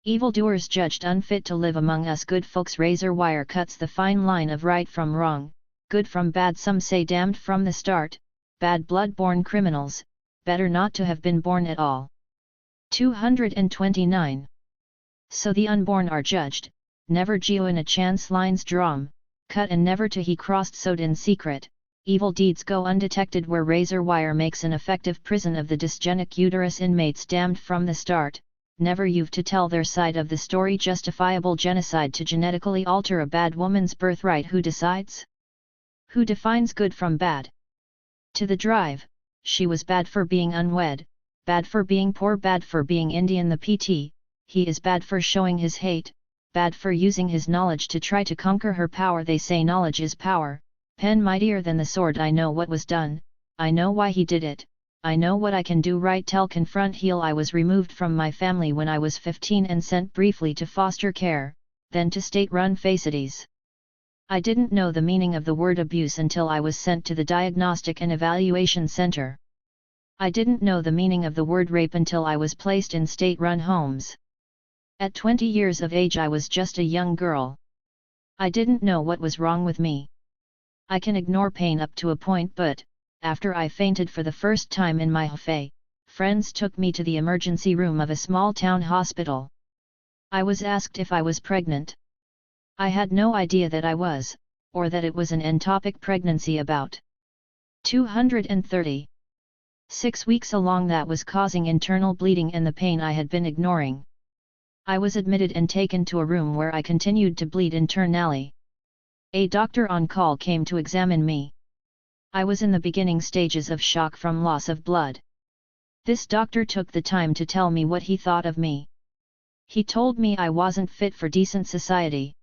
Evildoers judged unfit to live among us. Good folks. Razor wire cuts the fine line of right from wrong, good from bad. Some say damned from the start, bad blood-born criminals, better not to have been born at all. 229. So the unborn are judged, never geo in a chance lines drum, cut and never to he crossed sewed in secret. Evil deeds go undetected where razor wire makes an effective prison of the dysgenic uterus. Inmates damned from the start, never you've to tell their side of the story. Justifiable genocide to genetically alter a bad woman's birthright. Who decides? Who defines good from bad? To the drive, she was bad for being unwed, bad for being poor, bad for being Indian. The PT, he is bad for showing his hate, bad for using his knowledge to try to conquer her power. They say knowledge is power, pen mightier than the sword. I know what was done, I know why he did it, I know what I can do right. Tell, confront, heal. I was removed from my family when I was 15 and sent briefly to foster care, then to state-run facilities. I didn't know the meaning of the word abuse until I was sent to the Diagnostic and Evaluation Center. I didn't know the meaning of the word rape until I was placed in state-run homes. At 20 years of age I was just a young girl. I didn't know what was wrong with me. I can ignore pain up to a point, but after I fainted for the first time in my Hfe, friends took me to the emergency room of a small town hospital. I was asked if I was pregnant. I had no idea that I was, or that it was an ectopic pregnancy. About 230. 6 weeks along that was causing internal bleeding and the pain I had been ignoring. I was admitted and taken to a room where I continued to bleed internally. A doctor on call came to examine me. I was in the beginning stages of shock from loss of blood. This doctor took the time to tell me what he thought of me. He told me I wasn't fit for decent society.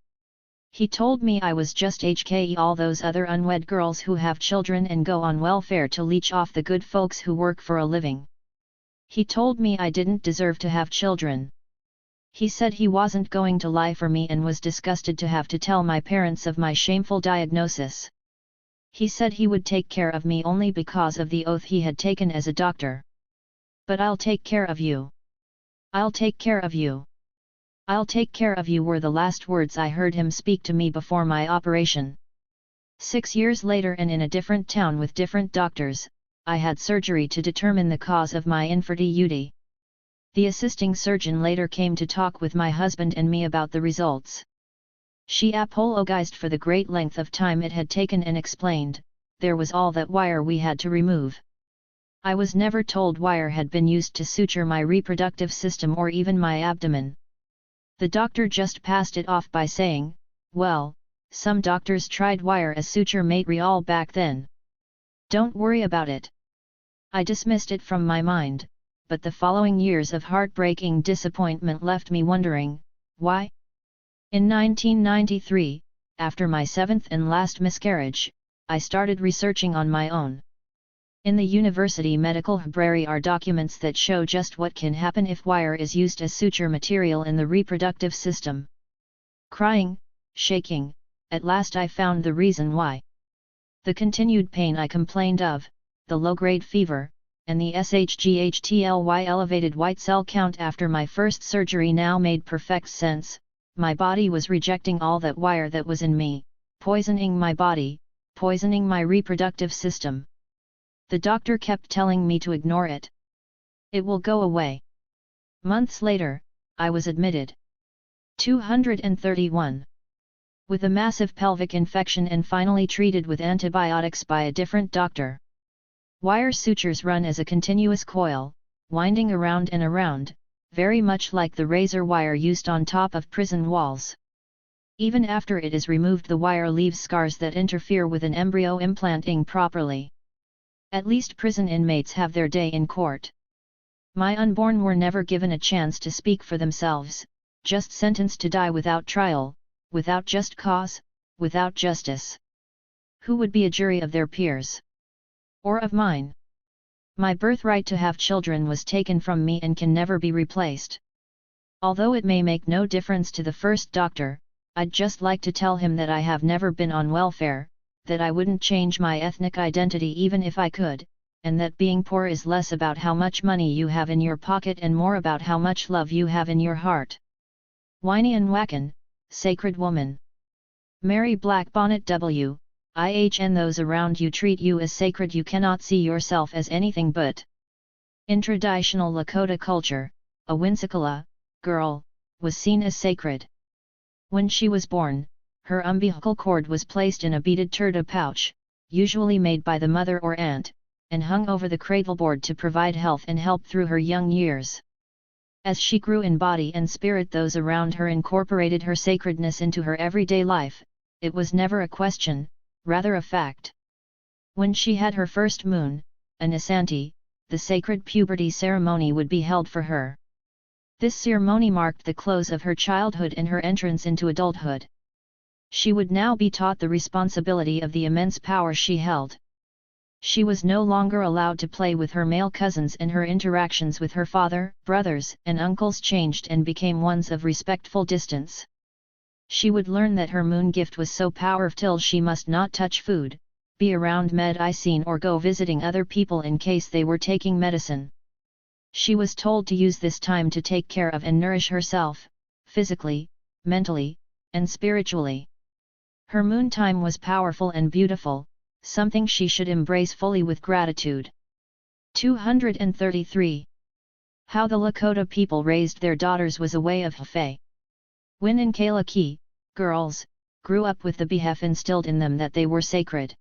He told me I was just HKE all those other unwed girls who have children and go on welfare to leech off the good folks who work for a living. He told me I didn't deserve to have children. He said he wasn't going to lie for me and was disgusted to have to tell my parents of my shameful diagnosis. He said he would take care of me only because of the oath he had taken as a doctor. But I'll take care of you. I'll take care of you. I'll take care of you were the last words I heard him speak to me before my operation. 6 years later and in a different town with different doctors, I had surgery to determine the cause of my infertility. The assisting surgeon later came to talk with my husband and me about the results. She apologized for the great length of time it had taken and explained, there was all that wire we had to remove. I was never told wire had been used to suture my reproductive system or even my abdomen. The doctor just passed it off by saying, well, some doctors tried wire as suture material back then. Don't worry about it. I dismissed it from my mind, but the following years of heartbreaking disappointment left me wondering, why? In 1993, after my 7th and last miscarriage, I started researching on my own. In the university medical library are documents that show just what can happen if wire is used as suture material in the reproductive system. Crying, shaking, at last I found the reason why. The continued pain I complained of, the low-grade fever, and the SHGHTLY elevated white cell count after my first surgery now made perfect sense. My body was rejecting all that wire that was in me, poisoning my body, poisoning my reproductive system. The doctor kept telling me to ignore it. It will go away. Months later, I was admitted. 231. With a massive pelvic infection and finally treated with antibiotics by a different doctor. Wire sutures run as a continuous coil, winding around and around, very much like the razor wire used on top of prison walls. Even after it is removed, the wire leaves scars that interfere with an embryo implanting properly. At least prison inmates have their day in court. My unborn were never given a chance to speak for themselves, just sentenced to die without trial, without just cause, without justice. Who would be a jury of their peers? Or of mine? My birthright to have children was taken from me and can never be replaced. Although it may make no difference to the first doctor, I'd just like to tell him that I have never been on welfare, that I wouldn't change my ethnic identity even if I could, and that being poor is less about how much money you have in your pocket and more about how much love you have in your heart. Whiny and whackin', sacred woman. Mary Blackbonnet W. IHN. Those around you treat you as sacred. You cannot see yourself as anything but. In traditional Lakota culture, a Winsakala girl was seen as sacred. When she was born, her umbilical cord was placed in a beaded turtle pouch, usually made by the mother or aunt, and hung over the cradleboard to provide health and help through her young years. As she grew in body and spirit, those around her incorporated her sacredness into her everyday life. It was never a question, rather a fact. When she had her first moon, a Nisanti, the sacred puberty ceremony would be held for her. This ceremony marked the close of her childhood and her entrance into adulthood. She would now be taught the responsibility of the immense power she held. She was no longer allowed to play with her male cousins, and her interactions with her father, brothers, and uncles changed and became ones of respectful distance. She would learn that her moon gift was so powerful she must not touch food, be around medicine, or go visiting other people in case they were taking medicine. She was told to use this time to take care of and nourish herself, physically, mentally, and spiritually. Her moon time was powerful and beautiful, something she should embrace fully with gratitude. 233. How the Lakota people raised their daughters was a way of Hfe. Win and Kalaki, girls, grew up with the belief instilled in them that they were sacred.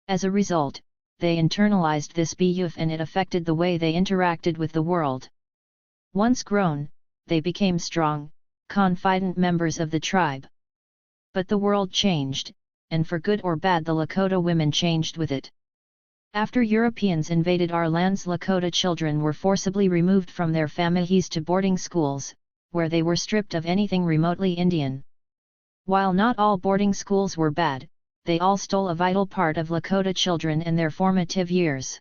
As a result, they internalized this belief and it affected the way they interacted with the world. Once grown, they became strong, confident members of the tribe. But the world changed, and for good or bad the Lakota women changed with it. After Europeans invaded our lands, Lakota children were forcibly removed from their families to boarding schools, where they were stripped of anything remotely Indian. While not all boarding schools were bad, they all stole a vital part of Lakota children in their formative years.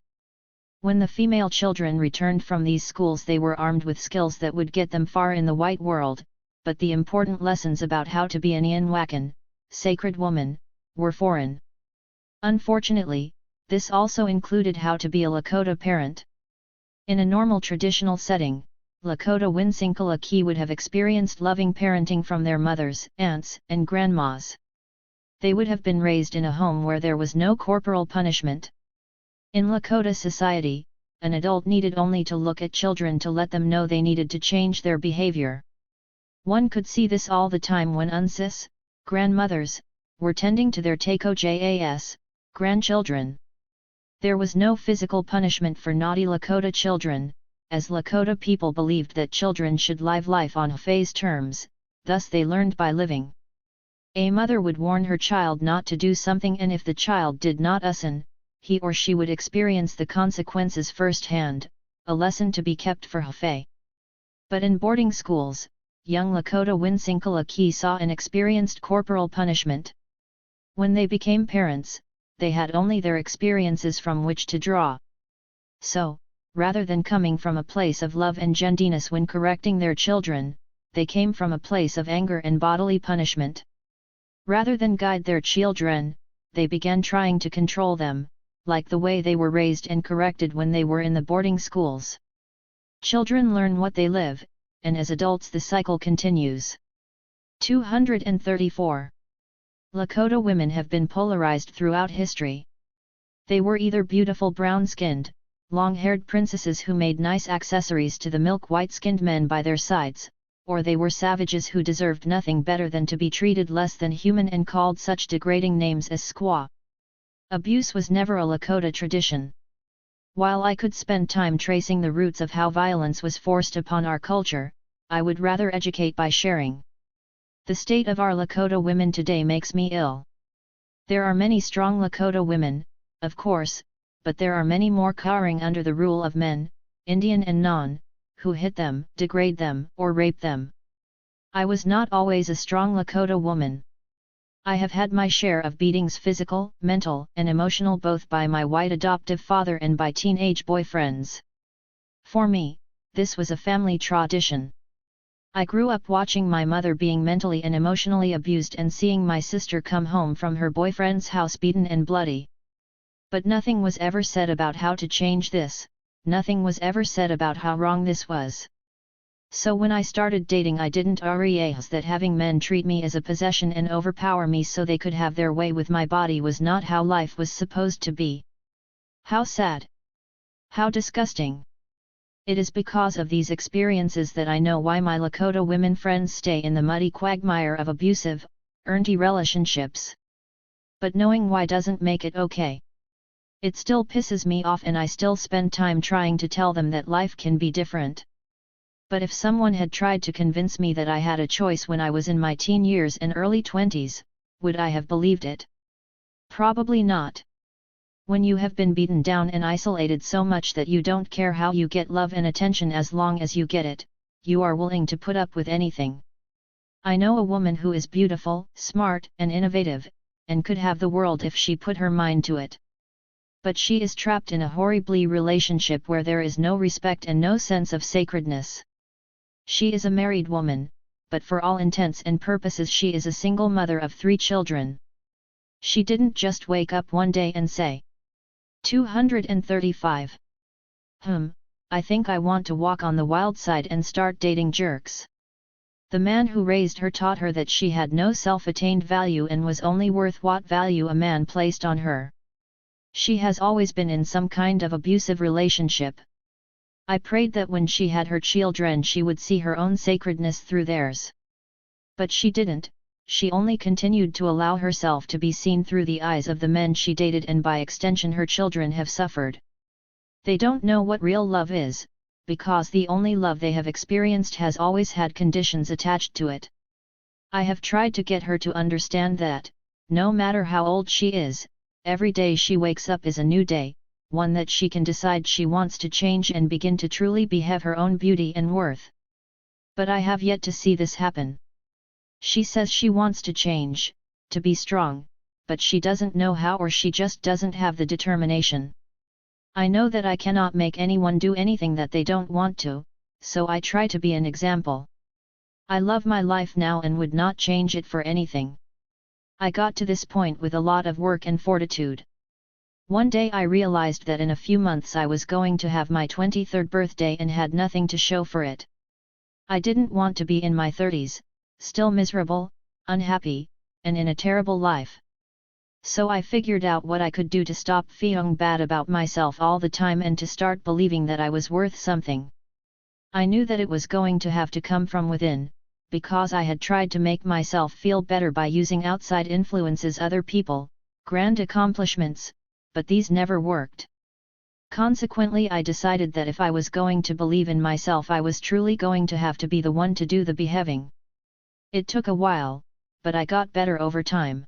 When the female children returned from these schools, they were armed with skills that would get them far in the white world, but the important lessons about how to be an Ianwakan, sacred woman, were foreign. Unfortunately, this also included how to be a Lakota parent. In a normal traditional setting, Lakota Winsinkalaki would have experienced loving parenting from their mothers, aunts, and grandmas. They would have been raised in a home where there was no corporal punishment. In Lakota society, an adult needed only to look at children to let them know they needed to change their behavior. One could see this all the time when unsis, grandmothers, were tending to their Takojas, grandchildren. There was no physical punishment for naughty Lakota children, as Lakota people believed that children should live life on Hfe's terms, thus they learned by living. A mother would warn her child not to do something, and if the child did not listen, he or she would experience the consequences firsthand, a lesson to be kept for Hefei. But in boarding schools, young Lakota Winsinkalaki saw and experienced corporal punishment. When they became parents, they had only their experiences from which to draw. So, rather than coming from a place of love and gentleness when correcting their children, they came from a place of anger and bodily punishment. Rather than guide their children, they began trying to control them, like the way they were raised and corrected when they were in the boarding schools. Children learn what they live, and as adults the cycle continues. 234. Lakota women have been polarized throughout history. They were either beautiful brown-skinned, long-haired princesses who made nice accessories to the milk-white-skinned men by their sides, or they were savages who deserved nothing better than to be treated less than human and called such degrading names as squaw. Abuse was never a Lakota tradition. While I could spend time tracing the roots of how violence was forced upon our culture, I would rather educate by sharing. The state of our Lakota women today makes me ill. There are many strong Lakota women, of course, but there are many more cowering under the rule of men, Indian and non, who hit them, degrade them, or rape them. I was not always a strong Lakota woman. I have had my share of beatings, physical, mental, and emotional, both by my white adoptive father and by teenage boyfriends. For me, this was a family tradition. I grew up watching my mother being mentally and emotionally abused and seeing my sister come home from her boyfriend's house beaten and bloody. But nothing was ever said about how to change this, nothing was ever said about how wrong this was. So when I started dating, I didn't realize that having men treat me as a possession and overpower me so they could have their way with my body was not how life was supposed to be. How sad! How disgusting! It is because of these experiences that I know why my Lakota women friends stay in the muddy quagmire of abusive, earned relationships. But knowing why doesn't make it okay. It still pisses me off, and I still spend time trying to tell them that life can be different. But if someone had tried to convince me that I had a choice when I was in my teen years and early 20s, would I have believed it? Probably not. When you have been beaten down and isolated so much that you don't care how you get love and attention as long as you get it, you are willing to put up with anything. I know a woman who is beautiful, smart, and innovative, and could have the world if she put her mind to it. But she is trapped in a horribly relationship where there is no respect and no sense of sacredness. She is a married woman, but for all intents and purposes she is a single mother of 3 children. She didn't just wake up one day and say, 235. I think I want to walk on the wild side and start dating jerks. The man who raised her taught her that she had no self-attained value and was only worth what value a man placed on her. She has always been in some kind of abusive relationship. I prayed that when she had her children she would see her own sacredness through theirs. But she didn't. She only continued to allow herself to be seen through the eyes of the men she dated, and by extension her children have suffered. They don't know what real love is, because the only love they have experienced has always had conditions attached to it. I have tried to get her to understand that, no matter how old she is, every day she wakes up is a new day, one that she can decide she wants to change and begin to truly behave her own beauty and worth. But I have yet to see this happen. She says she wants to change, to be strong, but she doesn't know how, or she just doesn't have the determination. I know that I cannot make anyone do anything that they don't want to, so I try to be an example. I love my life now and would not change it for anything. I got to this point with a lot of work and fortitude. One day I realized that in a few months I was going to have my 23rd birthday and had nothing to show for it. I didn't want to be in my 30s, still miserable, unhappy, and in a terrible life. So I figured out what I could do to stop feeling bad about myself all the time and to start believing that I was worth something. I knew that it was going to have to come from within, because I had tried to make myself feel better by using outside influences, other people, grand accomplishments, but these never worked. Consequently, I decided that if I was going to believe in myself, I was truly going to have to be the one to do the behaving. It took a while, but I got better over time.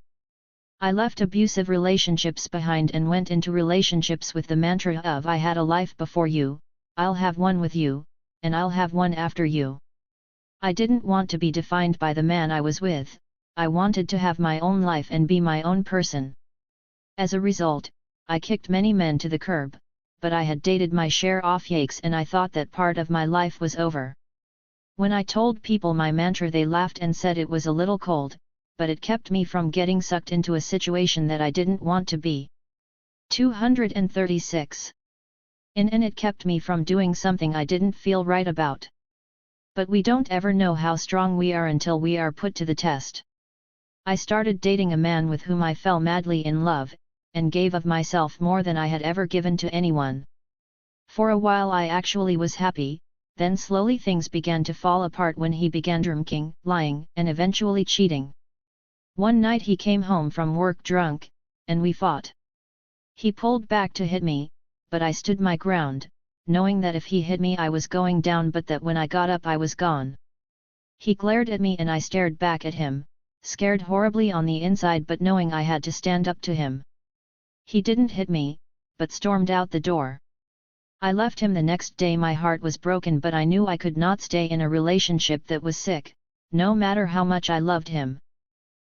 I left abusive relationships behind and went into relationships with the mantra of I had a life before you, I'll have one with you, and I'll have one after you. I didn't want to be defined by the man I was with, I wanted to have my own life and be my own person. As a result, I kicked many men to the curb, but I had dated my share of yakes and I thought that part of my life was over. When I told people my mantra they laughed and said it was a little cold, but it kept me from getting sucked into a situation that I didn't want to be. 236. And it kept me from doing something I didn't feel right about. But we don't ever know how strong we are until we are put to the test. I started dating a man with whom I fell madly in love, and gave of myself more than I had ever given to anyone. For a while I actually was happy, then slowly things began to fall apart when he began drinking, lying, and eventually cheating. One night he came home from work drunk, and we fought. He pulled back to hit me, but I stood my ground, knowing that if he hit me I was going down but that when I got up I was gone. He glared at me and I stared back at him, scared horribly on the inside but knowing I had to stand up to him. He didn't hit me, but stormed out the door. I left him the next day. My heart was broken but I knew I could not stay in a relationship that was sick, no matter how much I loved him.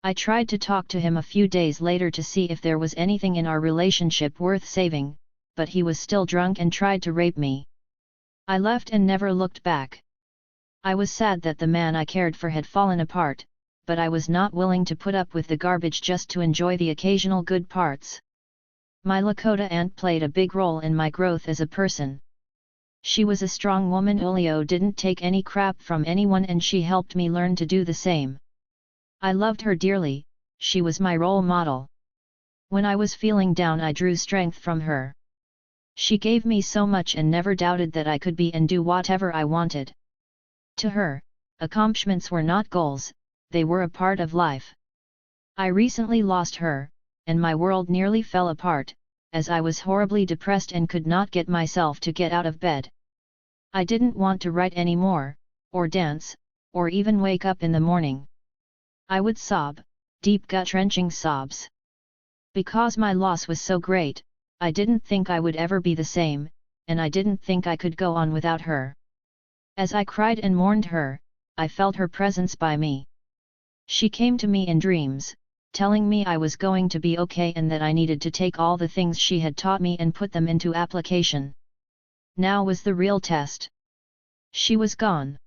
I tried to talk to him a few days later to see if there was anything in our relationship worth saving, but he was still drunk and tried to rape me. I left and never looked back. I was sad that the man I cared for had fallen apart, but I was not willing to put up with the garbage just to enjoy the occasional good parts. My Lakota aunt played a big role in my growth as a person. She was a strong woman who didn't take any crap from anyone and she helped me learn to do the same. I loved her dearly, she was my role model. When I was feeling down I drew strength from her. She gave me so much and never doubted that I could be and do whatever I wanted. To her, accomplishments were not goals, they were a part of life. I recently lost her, and my world nearly fell apart, as I was horribly depressed and could not get myself to get out of bed. I didn't want to write anymore, or dance, or even wake up in the morning. I would sob, deep gut-wrenching sobs. Because my loss was so great, I didn't think I would ever be the same, and I didn't think I could go on without her. As I cried and mourned her, I felt her presence by me. She came to me in dreams, telling me I was going to be okay and that I needed to take all the things she had taught me and put them into application. Now was the real test. She was gone.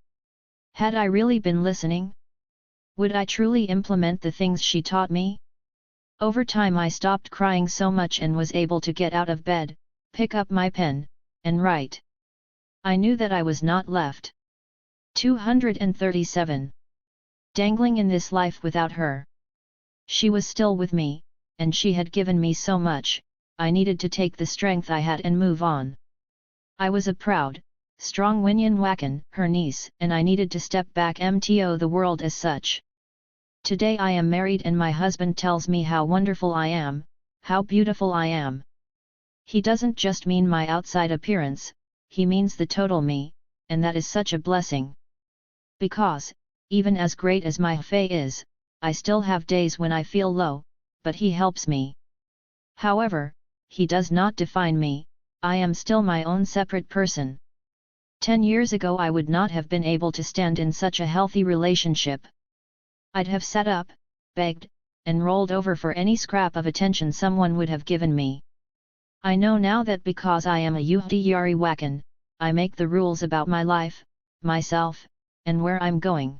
Had I really been listening? Would I truly implement the things she taught me? Over time I stopped crying so much and was able to get out of bed, pick up my pen, and write. I knew that I was not left. 237. Dangling in this life without her. She was still with me, and she had given me so much, I needed to take the strength I had and move on. I was a proud, strong Winyan Wakan, her niece, and I needed to step back mto the world as such. Today I am married and my husband tells me how wonderful I am, how beautiful I am. He doesn't just mean my outside appearance, he means the total me, and that is such a blessing. Because, even as great as my faith is, I still have days when I feel low, but he helps me. However, he does not define me, I am still my own separate person. 10 years ago I would not have been able to stand in such a healthy relationship. I'd have sat up, begged, and rolled over for any scrap of attention someone would have given me. I know now that because I am a Yuhdiyari Wakan, I make the rules about my life, myself, and where I'm going.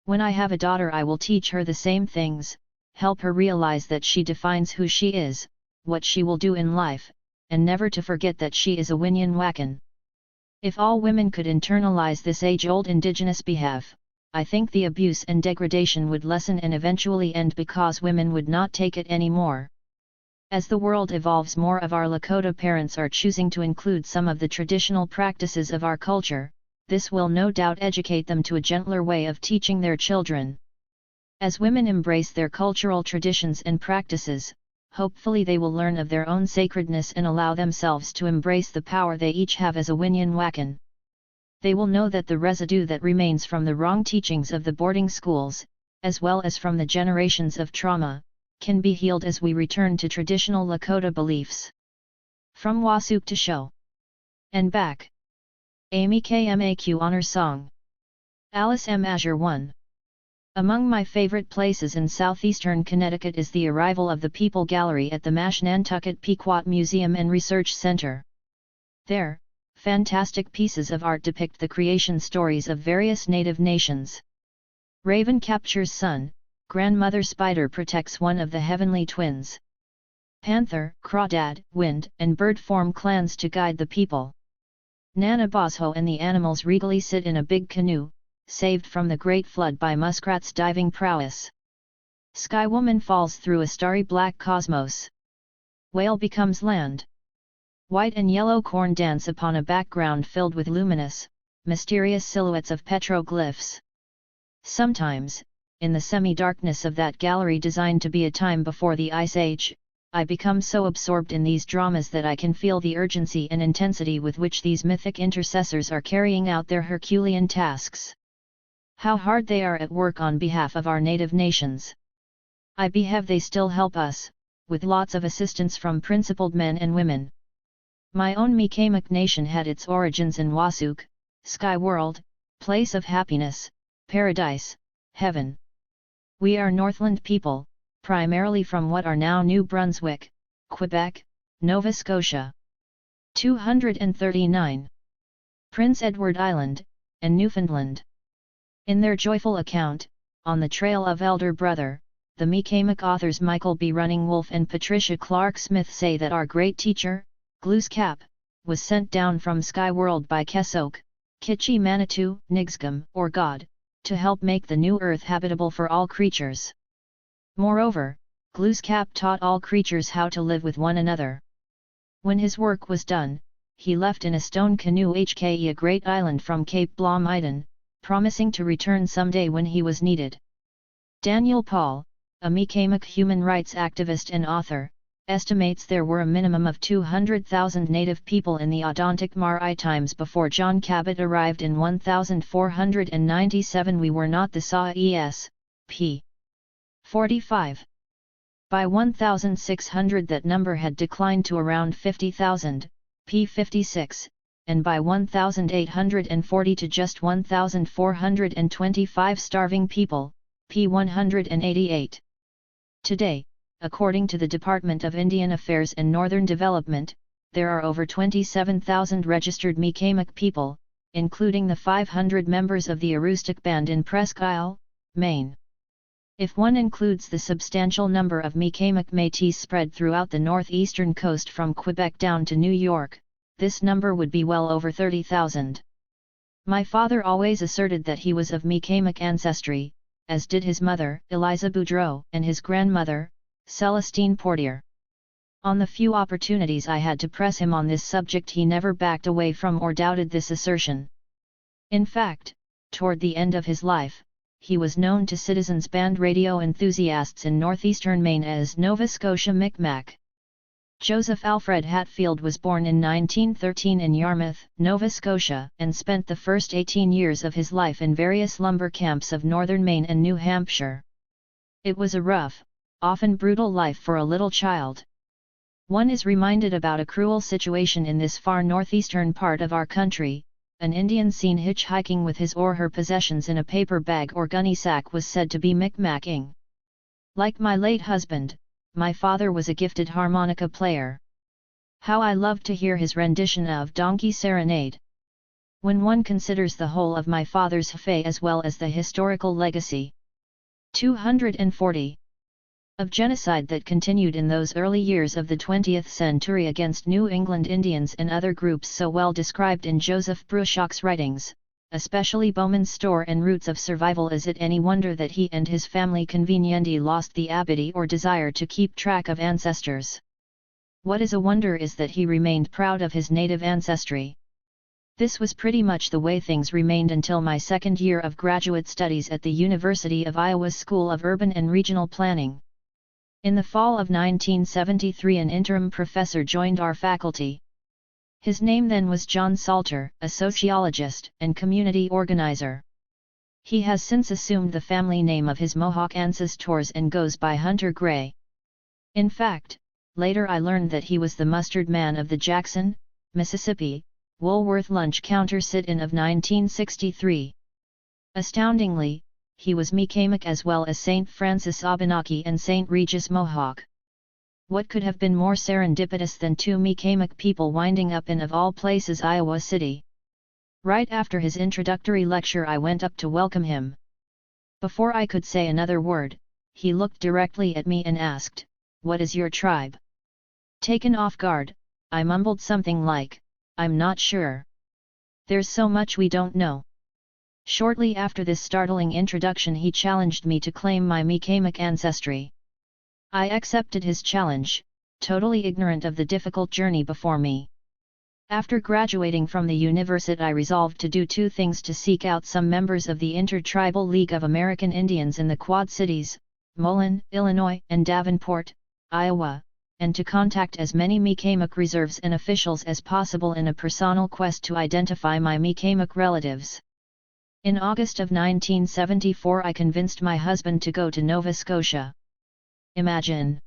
When I have a daughter I will teach her the same things, help her realize that she defines who she is, what she will do in life, and never to forget that she is a Winyan Wakan. If all women could internalize this age-old indigenous belief, I think the abuse and degradation would lessen and eventually end because women would not take it anymore. As the world evolves, more of our Lakota parents are choosing to include some of the traditional practices of our culture. This will no doubt educate them to a gentler way of teaching their children. As women embrace their cultural traditions and practices, hopefully they will learn of their own sacredness and allow themselves to embrace the power they each have as a Winyan Wakan. They will know that the residue that remains from the wrong teachings of the boarding schools, as well as from the generations of trauma, can be healed as we return to traditional Lakota beliefs. From Wasuk to Show and back. Amy KMAQ Honor Song. Alice M. Azure 1. Among my favorite places in southeastern Connecticut is the arrival of the People Gallery at the Mashantucket Pequot Museum and Research Center. There, fantastic pieces of art depict the creation stories of various native nations. Raven captures sun, grandmother spider protects one of the heavenly twins. Panther, crawdad, wind, and bird form clans to guide the people. Nana Bosho and the animals regally sit in a big canoe, saved from the great flood by muskrat's diving prowess. Sky woman falls through a starry black cosmos. Whale becomes land. White and yellow corn dance upon a background filled with luminous, mysterious silhouettes of petroglyphs. Sometimes, in the semi-darkness of that gallery designed to be a time before the Ice Age, I become so absorbed in these dramas that I can feel the urgency and intensity with which these mythic intercessors are carrying out their Herculean tasks. How hard they are at work on behalf of our native nations. I behave they still help us, with lots of assistance from principled men and women. My own Mi'kmaq nation had its origins in Wasuk, Sky World, place of happiness, paradise, heaven. We are Northland people, primarily from what are now New Brunswick, Quebec, Nova Scotia. 239. Prince Edward Island, and Newfoundland. In their joyful account, On the Trail of Elder Brother, the Mi'kmaq authors Michael B. Running Wolf and Patricia Clark Smith say that our great teacher, Glooskap, was sent down from Sky World by Kesok, Kitchi Manitou, Nigsgum, or God, to help make the new earth habitable for all creatures. Moreover, Glooskap taught all creatures how to live with one another. When his work was done, he left in a stone canoe HKE a great island from Cape Blomidon, promising to return someday when he was needed. Daniel Paul, a Mi'kmaq human rights activist and author, estimates there were a minimum of 200,000 native people in the Odontic Maritimes before John Cabot arrived in 1497. We were not the Sa-es, p. 45. By 1600 that number had declined to around 50,000, p. 56, and by 1840 to just 1,425 starving people, p. 188. Today, according to the Department of Indian Affairs and Northern Development, there are over 27,000 registered Mi'kmaq people, including the 500 members of the Aroostook Band in Presque Isle, Maine. If one includes the substantial number of Mi'kmaq Métis spread throughout the northeastern coast from Quebec down to New York, this number would be well over 30,000. My father always asserted that he was of Mi'kmaq ancestry, as did his mother, Eliza Boudreau, and his grandmother, Celestine Portier. On the few opportunities I had to press him on this subject, he never backed away from or doubted this assertion. In fact, toward the end of his life, he was known to citizens band radio enthusiasts in northeastern Maine as Nova Scotia Micmac. Joseph Alfred Hatfield was born in 1913 in Yarmouth, Nova Scotia, and spent the first 18 years of his life in various lumber camps of northern Maine and New Hampshire. It was a rough, often brutal life for a little child. One is reminded about a cruel situation in this far northeastern part of our country. An Indian seen hitchhiking with his or her possessions in a paper bag or gunny sack was said to be Micmacking. Like my late husband, my father was a gifted harmonica player. How I loved to hear his rendition of Donkey Serenade. When one considers the whole of my father's fait as well as the historical legacy. 240. Of genocide that continued in those early years of the 20th century against New England Indians and other groups so well described in Joseph Bruchack's writings, especially Bowman's Store and Roots of Survival. Is it any wonder that he and his family conveniently lost the ability or desire to keep track of ancestors? What is a wonder is that he remained proud of his native ancestry. This was pretty much the way things remained until my second year of graduate studies at the University of Iowa's School of Urban and Regional Planning. In the fall of 1973 an interim professor joined our faculty. His name then was John Salter, a sociologist and community organizer. He has since assumed the family name of his Mohawk ancestors and goes by Hunter Gray. In fact, later I learned that he was the mustard man of the Jackson, Mississippi, Woolworth lunch counter sit-in of 1963. Astoundingly, he was Mi'kmaq as well as St. Francis Abenaki and St. Regis Mohawk. What could have been more serendipitous than two Mi'kmaq people winding up in, of all places, Iowa City? Right after his introductory lecture I went up to welcome him. Before I could say another word, he looked directly at me and asked, "What is your tribe?" Taken off guard, I mumbled something like, "I'm not sure. There's so much we don't know." Shortly after this startling introduction he challenged me to claim my Mi'kmaq ancestry. I accepted his challenge, totally ignorant of the difficult journey before me. After graduating from the university I resolved to do two things: to seek out some members of the Intertribal League of American Indians in the Quad Cities, Mullen, Illinois, and Davenport, Iowa, and to contact as many Mi'kmaq reserves and officials as possible in a personal quest to identify my Mi'kmaq relatives. In August of 1974 I convinced my husband to go to Nova Scotia. Imagine!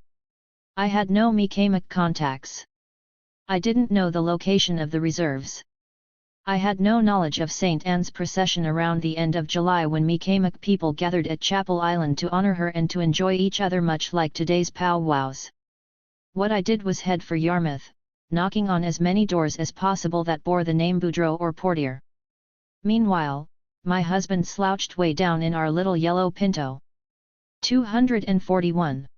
I had no Mi'kmaq contacts. I didn't know the location of the reserves. I had no knowledge of St. Anne's procession around the end of July when Mi'kmaq people gathered at Chapel Island to honor her and to enjoy each other, much like today's powwows. What I did was head for Yarmouth, knocking on as many doors as possible that bore the name Boudreaux or Portier. Meanwhile, my husband slouched way down in our little yellow Pinto. 241.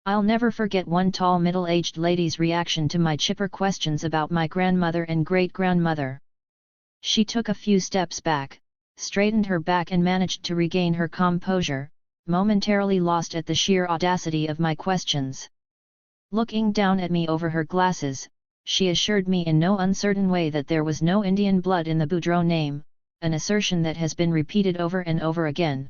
I'll never forget one tall middle-aged lady's reaction to my chipper questions about my grandmother and great-grandmother. She took a few steps back, straightened her back and managed to regain her composure, momentarily lost at the sheer audacity of my questions. Looking down at me over her glasses, she assured me in no uncertain way that there was no Indian blood in the Boudreaux name, an assertion that has been repeated over and over again.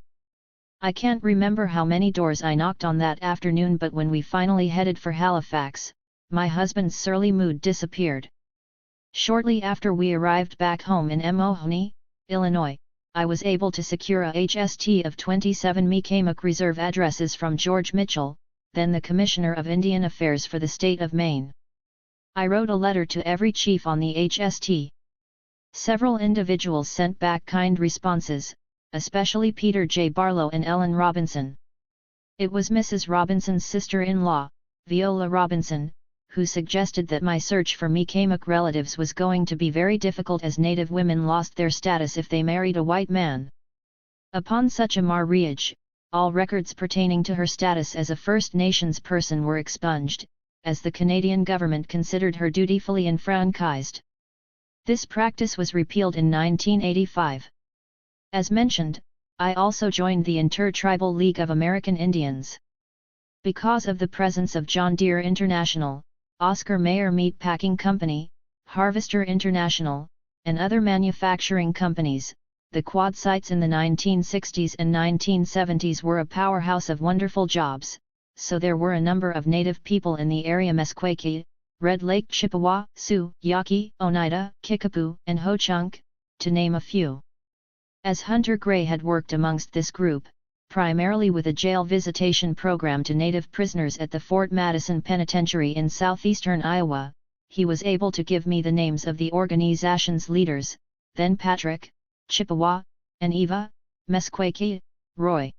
I can't remember how many doors I knocked on that afternoon, but when we finally headed for Halifax, my husband's surly mood disappeared. Shortly after we arrived back home in Mahoney, Illinois, I was able to secure a HST of 27 Mi'kmaq Reserve addresses from George Mitchell, then the Commissioner of Indian Affairs for the state of Maine. I wrote a letter to every chief on the HST. Several individuals sent back kind responses, especially Peter J. Barlow and Ellen Robinson. It was Mrs. Robinson's sister-in-law, Viola Robinson, who suggested that my search for Mi'kmaq relatives was going to be very difficult as Native women lost their status if they married a white man. Upon such a marriage, all records pertaining to her status as a First Nations person were expunged, as the Canadian government considered her dutifully enfranchised. This practice was repealed in 1985. As mentioned, I also joined the Intertribal League of American Indians. Because of the presence of John Deere International, Oscar Mayer Meat Packing Company, Harvester International, and other manufacturing companies, the Quad sites in the 1960s and 1970s were a powerhouse of wonderful jobs, so there were a number of Native people in the area: Meskwaki, Red Lake Chippewa, Sioux, Yaqui, Oneida, Kickapoo, and Ho-Chunk, to name a few. As Hunter Gray had worked amongst this group, primarily with a jail visitation program to Native prisoners at the Fort Madison Penitentiary in southeastern Iowa, he was able to give me the names of the organization's leaders, then Patrick, Chippewa, and Eva, Meskwaki, Roy.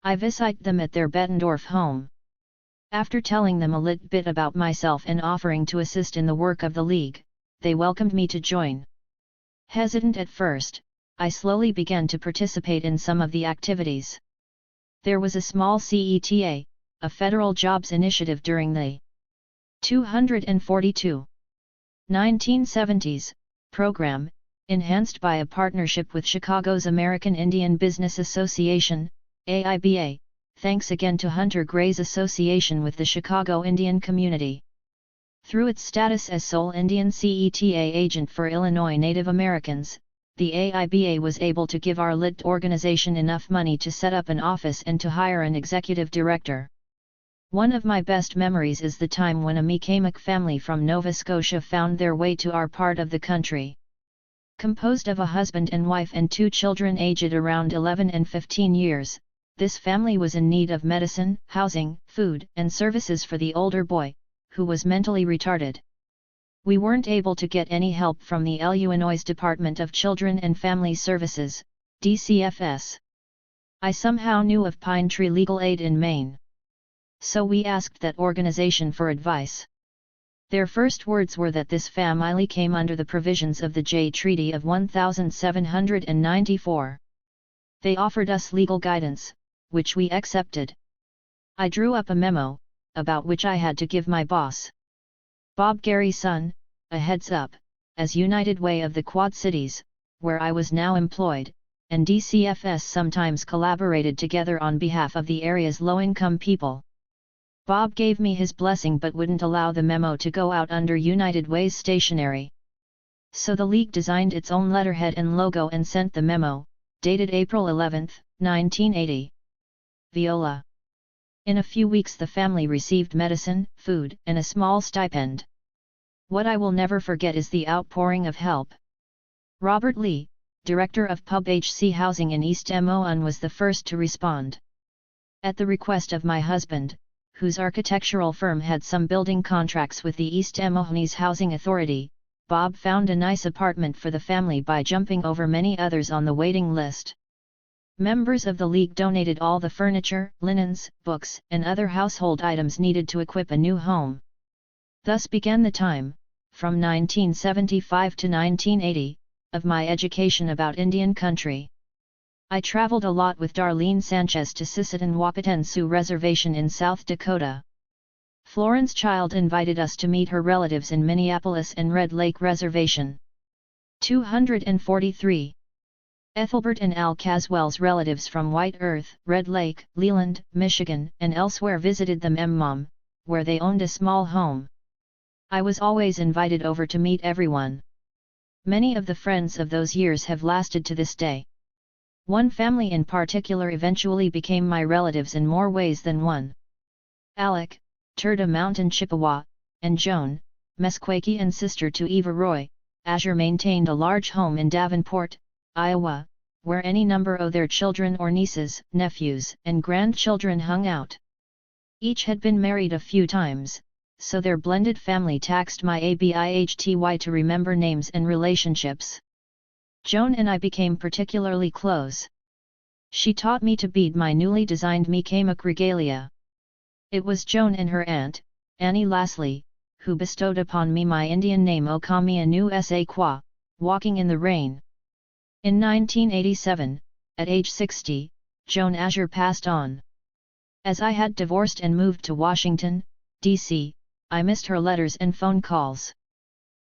I visited them at their Bettendorf home. After telling them a little bit about myself and offering to assist in the work of the League, they welcomed me to join. Hesitant at first, I slowly began to participate in some of the activities. There was a small CETA, a federal jobs initiative during the 242 1970s program, enhanced by a partnership with Chicago's American Indian Business Association, AIBA, thanks again to Hunter Gray's association with the Chicago Indian community. Through its status as sole Indian CETA agent for Illinois Native Americans, the AIBA was able to give our lit organization enough money to set up an office and to hire an executive director. One of my best memories is the time when a Mi'kmaq family from Nova Scotia found their way to our part of the country. Composed of a husband and wife and 2 children aged around 11 and 15 years, this family was in need of medicine, housing, food, and services for the older boy, who was mentally retarded. We weren't able to get any help from the Illinois Department of Children and Family Services, DCFS. I somehow knew of Pine Tree Legal Aid in Maine. So we asked that organization for advice. Their first words were that this family came under the provisions of the J Treaty of 1794. They offered us legal guidance, which we accepted. I drew up a memo, about which I had to give my boss, Bob Gary's son, a heads up, as United Way of the Quad Cities, where I was now employed, and DCFS sometimes collaborated together on behalf of the area's low-income people. Bob gave me his blessing but wouldn't allow the memo to go out under United Way's stationery. So the League designed its own letterhead and logo and sent the memo, dated April 11, 1980. Viola. In a few weeks the family received medicine, food, and a small stipend. What I will never forget is the outpouring of help. Robert Lee, director of Pub HC Housing in East Des Moines, was the first to respond. At the request of my husband, whose architectural firm had some building contracts with the East Des Moines Housing Authority, Bob found a nice apartment for the family by jumping over many others on the waiting list. Members of the League donated all the furniture, linens, books, and other household items needed to equip a new home. Thus began the time, from 1975 to 1980, of my education about Indian country. I traveled a lot with Darlene Sanchez to Sisseton-Wahpeton Sioux Reservation in South Dakota. Florence Child invited us to meet her relatives in Minneapolis and Red Lake Reservation. 243. Ethelbert and Al Caswell's relatives from White Earth, Red Lake, Leland, Michigan, and elsewhere visited the Mom, where they owned a small home. I was always invited over to meet everyone. Many of the friends of those years have lasted to this day. One family in particular eventually became my relatives in more ways than one. Alec, Turda Mountain Chippewa, and Joan, Meskwaki and sister to Eva Roy, Azure maintained a large home in Davenport, Iowa, where any number of their children or nieces, nephews, and grandchildren hung out. Each had been married a few times, so their blended family taxed my ABIHTY to remember names and relationships. Joan and I became particularly close. She taught me to bead my newly designed Mi'kmaq regalia. It was Joan and her aunt, Annie Lasley, who bestowed upon me my Indian name Okami Anu Sa Kwa, walking in the rain. In 1987, at age 60, Joan Azure passed on. As I had divorced and moved to Washington, D.C., I missed her letters and phone calls.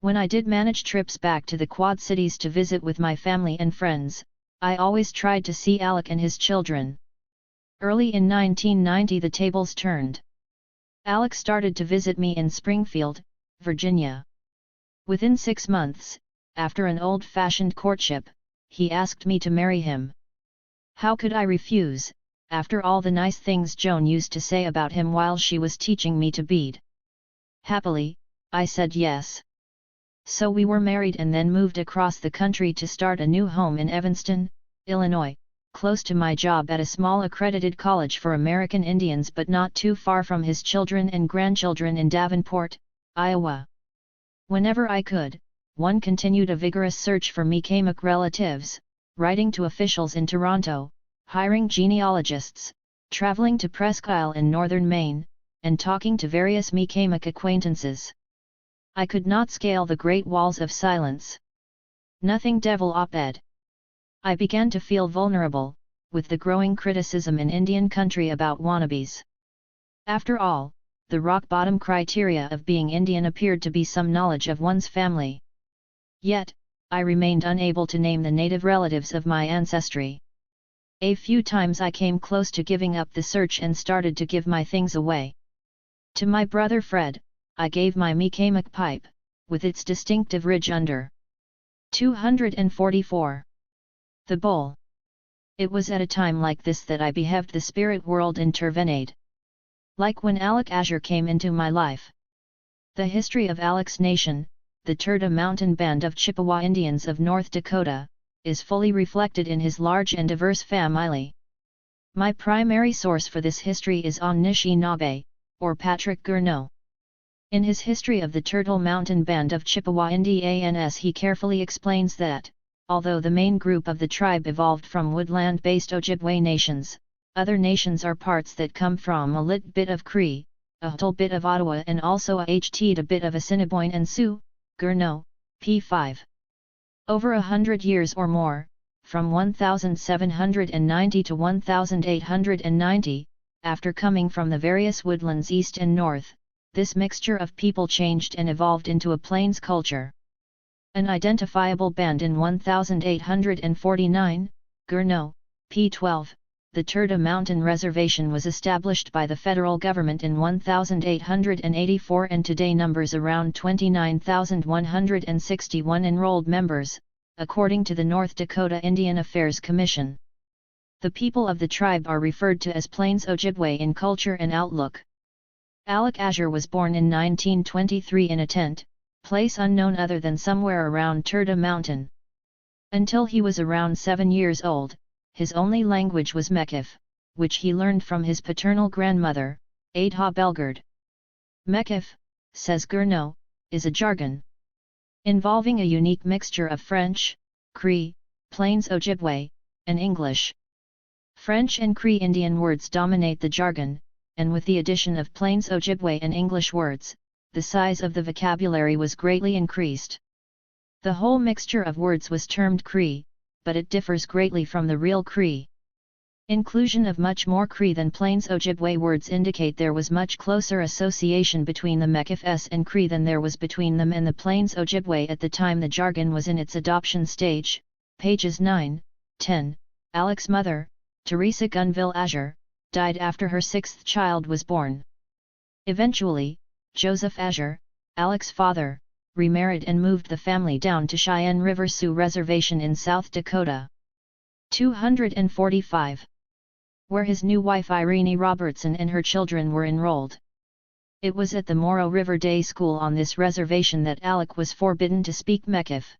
When I did manage trips back to the Quad Cities to visit with my family and friends, I always tried to see Alec and his children. Early in 1990 the tables turned. Alec started to visit me in Springfield, Virginia. Within 6 months, after an old-fashioned courtship, he asked me to marry him. How could I refuse, after all the nice things Joan used to say about him while she was teaching me to bead? Happily, I said yes. So we were married and then moved across the country to start a new home in Evanston, Illinois, close to my job at a small accredited college for American Indians but not too far from his children and grandchildren in Davenport, Iowa. Whenever I could, one continued a vigorous search for Mi'kmaq relatives, writing to officials in Toronto, hiring genealogists, traveling to Presque Isle in northern Maine, and talking to various Mi'kmaq acquaintances. I could not scale the great walls of silence. Nothing devil op-ed. I began to feel vulnerable, with the growing criticism in Indian country about wannabes. After all, the rock-bottom criteria of being Indian appeared to be some knowledge of one's family. Yet, I remained unable to name the native relatives of my ancestry. A few times I came close to giving up the search and started to give my things away. To my brother Fred, I gave my Mi'kmaq pipe, with its distinctive ridge under. 244. The bowl. It was at a time like this that I behaved the spirit world intervened. Like when Alec Azure came into my life. The history of Alec's nation, the Turtle Mountain Band of Chippewa Indians of North Dakota, is fully reflected in his large and diverse family. My primary source for this history is Anishinaabe, or Patrick Gourneau. In his History of the Turtle Mountain Band of Chippewa Indians, he carefully explains that, although the main group of the tribe evolved from woodland-based Ojibwe nations, other nations are parts that come from a lit bit of Cree, a little bit of Ottawa and also a bit of Assiniboine and Sioux. Gourneau, p. 5. Over 100 years or more, from 1790 to 1890, after coming from the various woodlands east and north, this mixture of people changed and evolved into a plains culture. An identifiable band in 1849, Gourneau, p. 12, the Turtle Mountain Reservation was established by the federal government in 1884 and today numbers around 29,161 enrolled members, according to the North Dakota Indian Affairs Commission. The people of the tribe are referred to as Plains Ojibwe in culture and outlook. Alec Asher was born in 1923 in a tent, place unknown other than somewhere around Turtle Mountain. Until he was around 7 years old, his only language was Mekiff, which he learned from his paternal grandmother, Adha Belgard. Mekiff, says Gourneau, is a jargon involving a unique mixture of French, Cree, Plains Ojibwe, and English. French and Cree Indian words dominate the jargon, and with the addition of Plains Ojibwe and English words, the size of the vocabulary was greatly increased. The whole mixture of words was termed Cree, but it differs greatly from the real Cree. Inclusion of much more Cree than Plains Ojibwe words indicate there was much closer association between the Mekiffs and Cree than there was between them and the Plains Ojibwe at the time the jargon was in its adoption stage. Pages 9, 10. Alec's mother, Teresa Gunville Asher, died after her sixth child was born. Eventually, Joseph Asher, Alec's father, remarried and moved the family down to Cheyenne River Sioux Reservation in South Dakota. 245. Where his new wife Irene Robertson and her children were enrolled. It was at the Morrow River Day School on this reservation that Alec was forbidden to speak Mekiff.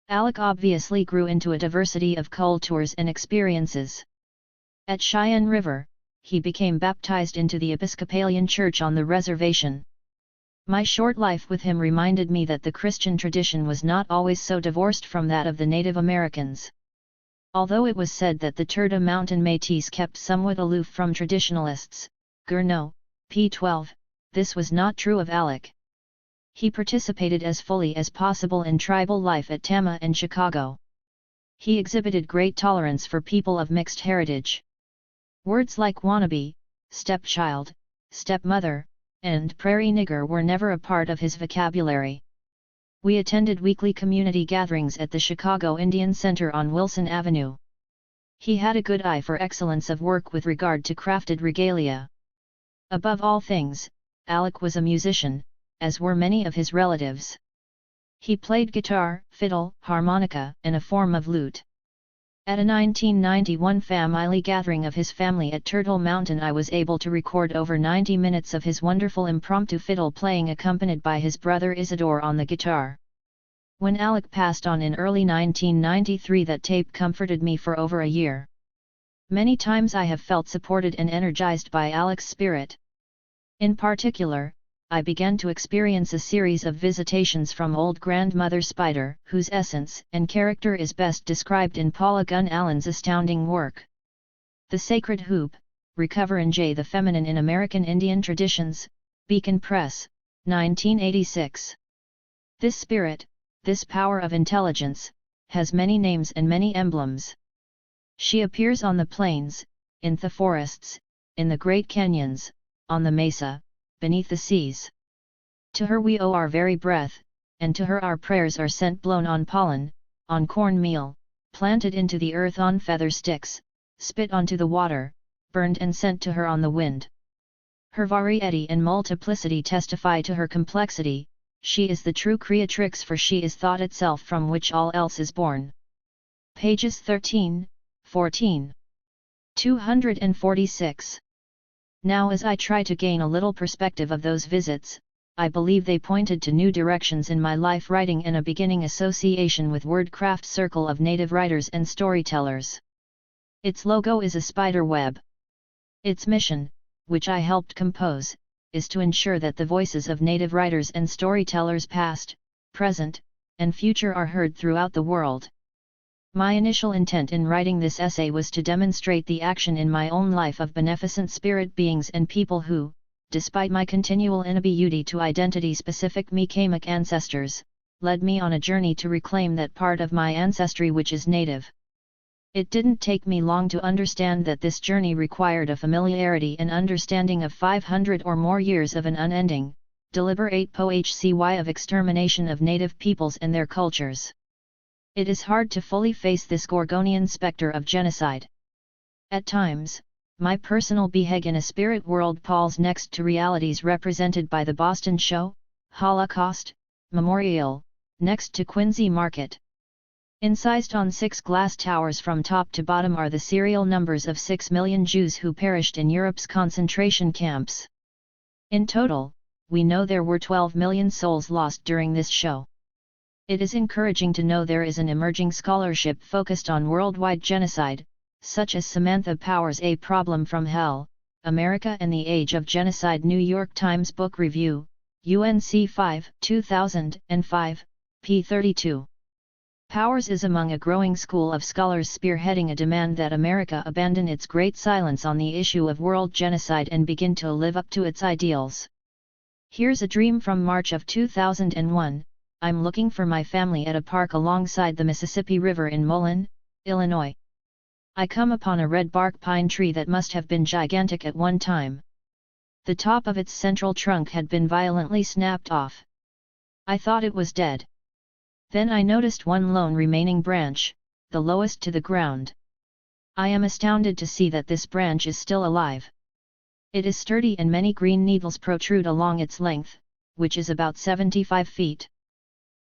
Alec obviously grew into a diversity of cultures and experiences. At Cheyenne River, he became baptized into the Episcopalian Church on the reservation. My short life with him reminded me that the Christian tradition was not always so divorced from that of the Native Americans. Although it was said that the Turtle Mountain Métis kept somewhat aloof from traditionalists, Gourneau, p. 12, this was not true of Alec. He participated as fully as possible in tribal life at Tama and Chicago. He exhibited great tolerance for people of mixed heritage. Words like wannabe, stepchild, stepmother, and prairie nigger were never a part of his vocabulary. We attended weekly community gatherings at the Chicago Indian Center on Wilson Avenue. He had a good eye for excellence of work with regard to crafted regalia. Above all things, Alec was a musician, as were many of his relatives. He played guitar, fiddle, harmonica, and a form of lute. At a 1991 family gathering of his family at Turtle Mountain, I was able to record over 90 minutes of his wonderful impromptu fiddle playing accompanied by his brother Isidore on the guitar. When Alec passed on in early 1993, that tape comforted me for over a year. Many times I have felt supported and energized by Alec's spirit. In particular, I began to experience a series of visitations from old grandmother Spider, whose essence and character is best described in Paula Gunn Allen's astounding work. The Sacred Hoop, Recover and J. The Feminine in American Indian Traditions, Beacon Press, 1986. This spirit, this power of intelligence, has many names and many emblems. She appears on the plains, in the forests, in the great canyons, on the mesa, beneath the seas. To her we owe our very breath, and to her our prayers are sent blown on pollen, on corn meal, planted into the earth on feather sticks, spit onto the water, burned and sent to her on the wind. Her variety and multiplicity testify to her complexity. She is the true creatrix, for she is thought itself from which all else is born. Pages 13, 14. 246. Now as I try to gain a little perspective of those visits, I believe they pointed to new directions in my life writing and a beginning association with Wordcraft Circle of Native Writers and Storytellers. Its logo is a spider web. Its mission, which I helped compose, is to ensure that the voices of Native writers and storytellers past, present, and future are heard throughout the world. My initial intent in writing this essay was to demonstrate the action in my own life of beneficent spirit beings and people who, despite my continual inability to identity-specific Mi'kmaq ancestors, led me on a journey to reclaim that part of my ancestry which is native. It didn't take me long to understand that this journey required a familiarity and understanding of 500 or more years of an unending, deliberate POHCY of extermination of native peoples and their cultures. It is hard to fully face this Gorgonian specter of genocide. At times, my personal behag in a spirit world palls next to realities represented by the Boston Show, Holocaust, Memorial, next to Quincy Market. Incised on 6 glass towers from top to bottom are the serial numbers of 6 million Jews who perished in Europe's concentration camps. In total, we know there were 12 million souls lost during this show. It is encouraging to know there is an emerging scholarship focused on worldwide genocide, such as Samantha Power's A Problem from Hell, America and the Age of Genocide New York Times Book Review, UNC 5, 2005, p. 32. Powers is among a growing school of scholars spearheading a demand that America abandon its great silence on the issue of world genocide and begin to live up to its ideals. Here's a dream from March of 2001, I'm looking for my family at a park alongside the Mississippi River in Mullen, Illinois. I come upon a red bark pine tree that must have been gigantic at one time. The top of its central trunk had been violently snapped off. I thought it was dead. Then I noticed one lone remaining branch, the lowest to the ground. I am astounded to see that this branch is still alive. It is sturdy and many green needles protrude along its length, which is about 75 feet.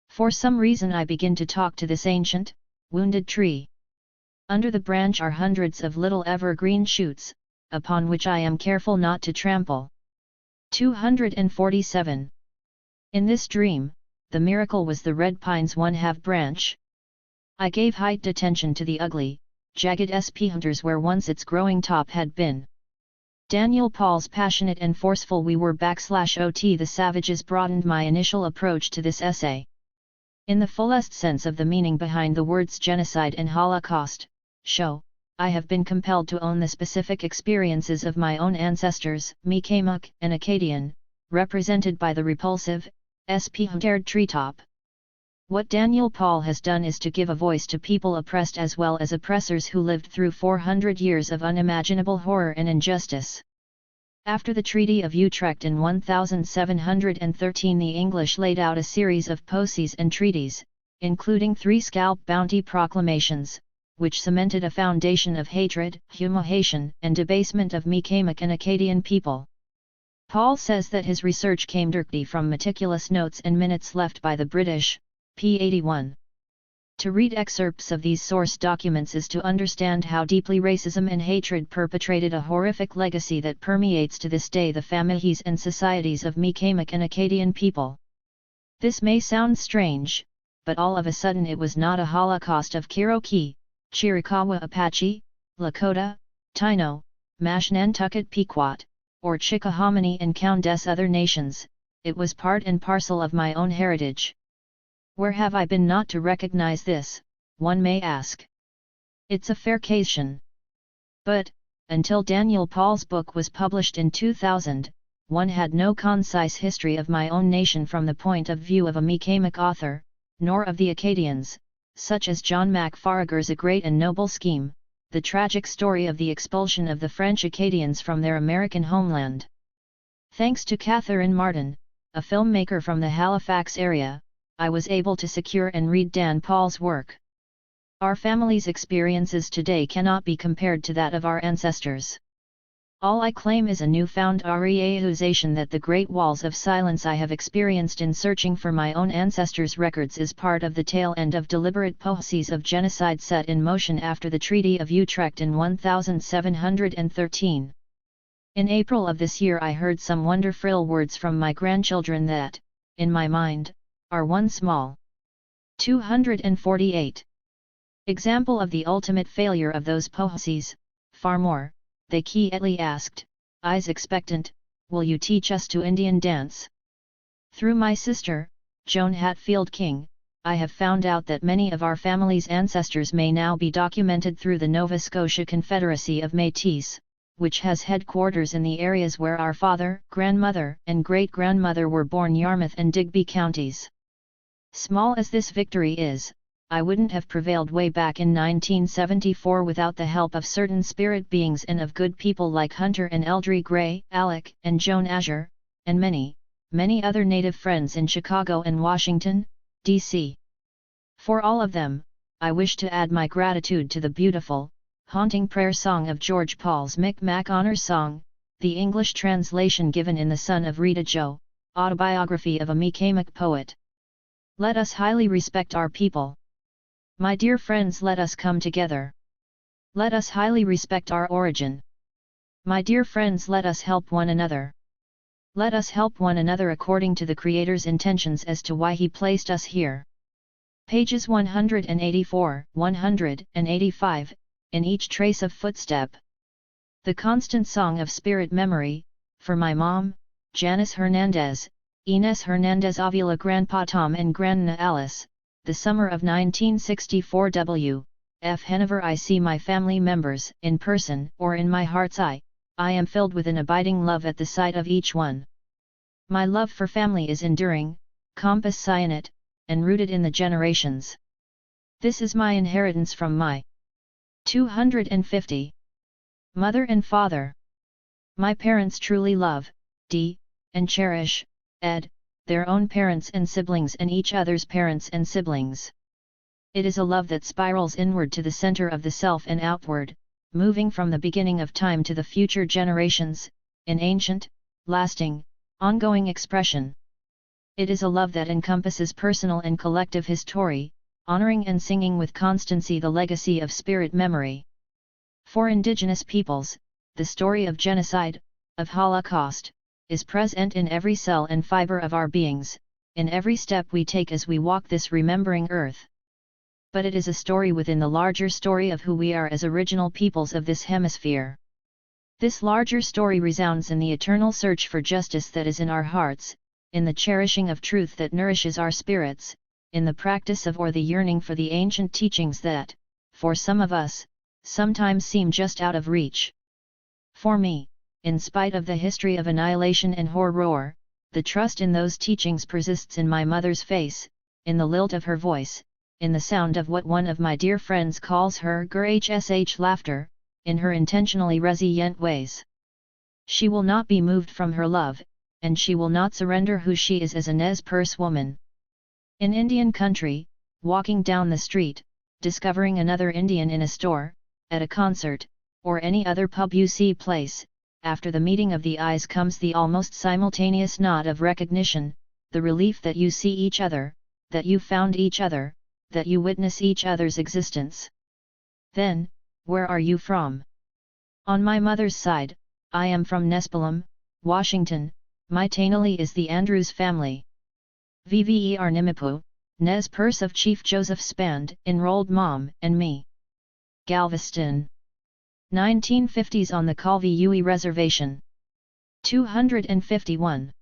For some reason I begin to talk to this ancient, wounded tree. Under the branch are hundreds of little evergreen shoots, upon which I am careful not to trample. 247. In this dream, the miracle was the red pine's 1/2 branch. I gave heightened attention to the ugly, jagged hunters where once its growing top had been. Daniel Paul's passionate and forceful "we were /ot the savages" broadened my initial approach to this essay. In the fullest sense of the meaning behind the words genocide and Holocaust, I have been compelled to own the specific experiences of my own ancestors, Mi'kmaq and Acadian, represented by the repulsive, THIRD treetop. What Daniel Paul has done is to give a voice to people oppressed as well as oppressors who lived through 400 years of unimaginable horror and injustice. After the Treaty of Utrecht in 1713, the English laid out a series of policies and treaties, including 3 scalp bounty proclamations, which cemented a foundation of hatred, humiliation, and debasement of Mi'kmaq and Acadian people. Paul says that his research came directly from meticulous notes and minutes left by the British, p. 81. To read excerpts of these source documents is to understand how deeply racism and hatred perpetrated a horrific legacy that permeates to this day the families and societies of Mi'kmaq and Acadian people. This may sound strange, but all of a sudden it was not a Holocaust of Cherokee, Chiricahua Apache, Lakota, Taino, Mashantucket Pequot, or Chickahominy and countless other nations, it was part and parcel of my own heritage. Where have I been not to recognize this, one may ask. It's a fair question. But, until Daniel Paul's book was published in 2000, one had no concise history of my own nation from the point of view of a Mi'kmaq author, nor of the Acadians, such as John MacFarlager's A Great and Noble Scheme, the tragic story of the expulsion of the French Acadians from their American homeland. Thanks to Catherine Martin, a filmmaker from the Halifax area, I was able to secure and read Dan Paul's work. Our family's experiences today cannot be compared to that of our ancestors. All I claim is a newfound realization that the great walls of silence I have experienced in searching for my own ancestors' records is part of the tail end of deliberate policies of genocide set in motion after the Treaty of Utrecht in 1713. In April of this year I heard some wonderful words from my grandchildren that, in my mind, are one small. 248. Example of the ultimate failure of those policies, far more, they quietly asked, eyes expectant, will you teach us to Indian dance? Through my sister, Joan Hatfield King, I have found out that many of our family's ancestors may now be documented through the Nova Scotia Confederacy of Métis, which has headquarters in the areas where our father, grandmother, and great-grandmother were born, Yarmouth and Digby counties. Small as this victory is, I wouldn't have prevailed way back in 1974 without the help of certain spirit beings and of good people like Hunter and Eldry Gray, Alec and Joan Azure, and many, many other native friends in Chicago and Washington, D.C. For all of them, I wish to add my gratitude to the beautiful, haunting prayer song of George Paul's Micmac Honor Song, the English translation given in The Son of MariJo, Autobiography of a Micmac Poet. Let us highly respect our people. My dear friends, let us come together. Let us highly respect our origin. My dear friends, let us help one another. Let us help one another according to the Creator's intentions as to why He placed us here. Pages 184, 185, in each trace of footstep. The constant song of spirit memory, for my mom, Janice Hernandez, Inez Hernandez Avila, Grandpa Tom and Grandma Alice, the summer of 1964 W.F. Whenever I see my family members, in person or in my heart's eye, I am filled with an abiding love at the sight of each one. My love for family is enduring, compassionate, and rooted in the generations. This is my inheritance from my 250. Mother and father. My parents truly love, and cherish, their own parents and siblings and each other's parents and siblings. It is a love that spirals inward to the center of the self and outward, moving from the beginning of time to the future generations, in ancient, lasting, ongoing expression. It is a love that encompasses personal and collective history, honoring and singing with constancy the legacy of spirit memory. For indigenous peoples, the story of genocide, of Holocaust, is present in every cell and fiber of our beings, in every step we take as we walk this remembering earth. But it is a story within the larger story of who we are as original peoples of this hemisphere. This larger story resounds in the eternal search for justice that is in our hearts, in the cherishing of truth that nourishes our spirits, in the practice of or the yearning for the ancient teachings that, for some of us, sometimes seem just out of reach. For me, in spite of the history of annihilation and horror, the trust in those teachings persists in my mother's face, in the lilt of her voice, in the sound of what one of my dear friends calls her grhsh laughter, in her intentionally resilient ways. She will not be moved from her love, and she will not surrender who she is as a Nez Perce woman. In Indian country, walking down the street, discovering another Indian in a store, at a concert, or any other public place, after the meeting of the eyes comes the almost simultaneous nod of recognition, the relief that you see each other, that you found each other, that you witness each other's existence. Then, where are you from? On my mother's side, I am from Nespelem, Washington. My Tainali is the Andrews family. VVER Nimipu, Nez Perce of Chief Joseph Spand, enrolled mom and me. Galveston. 1950s on the Calvi-Yui Reservation. 251.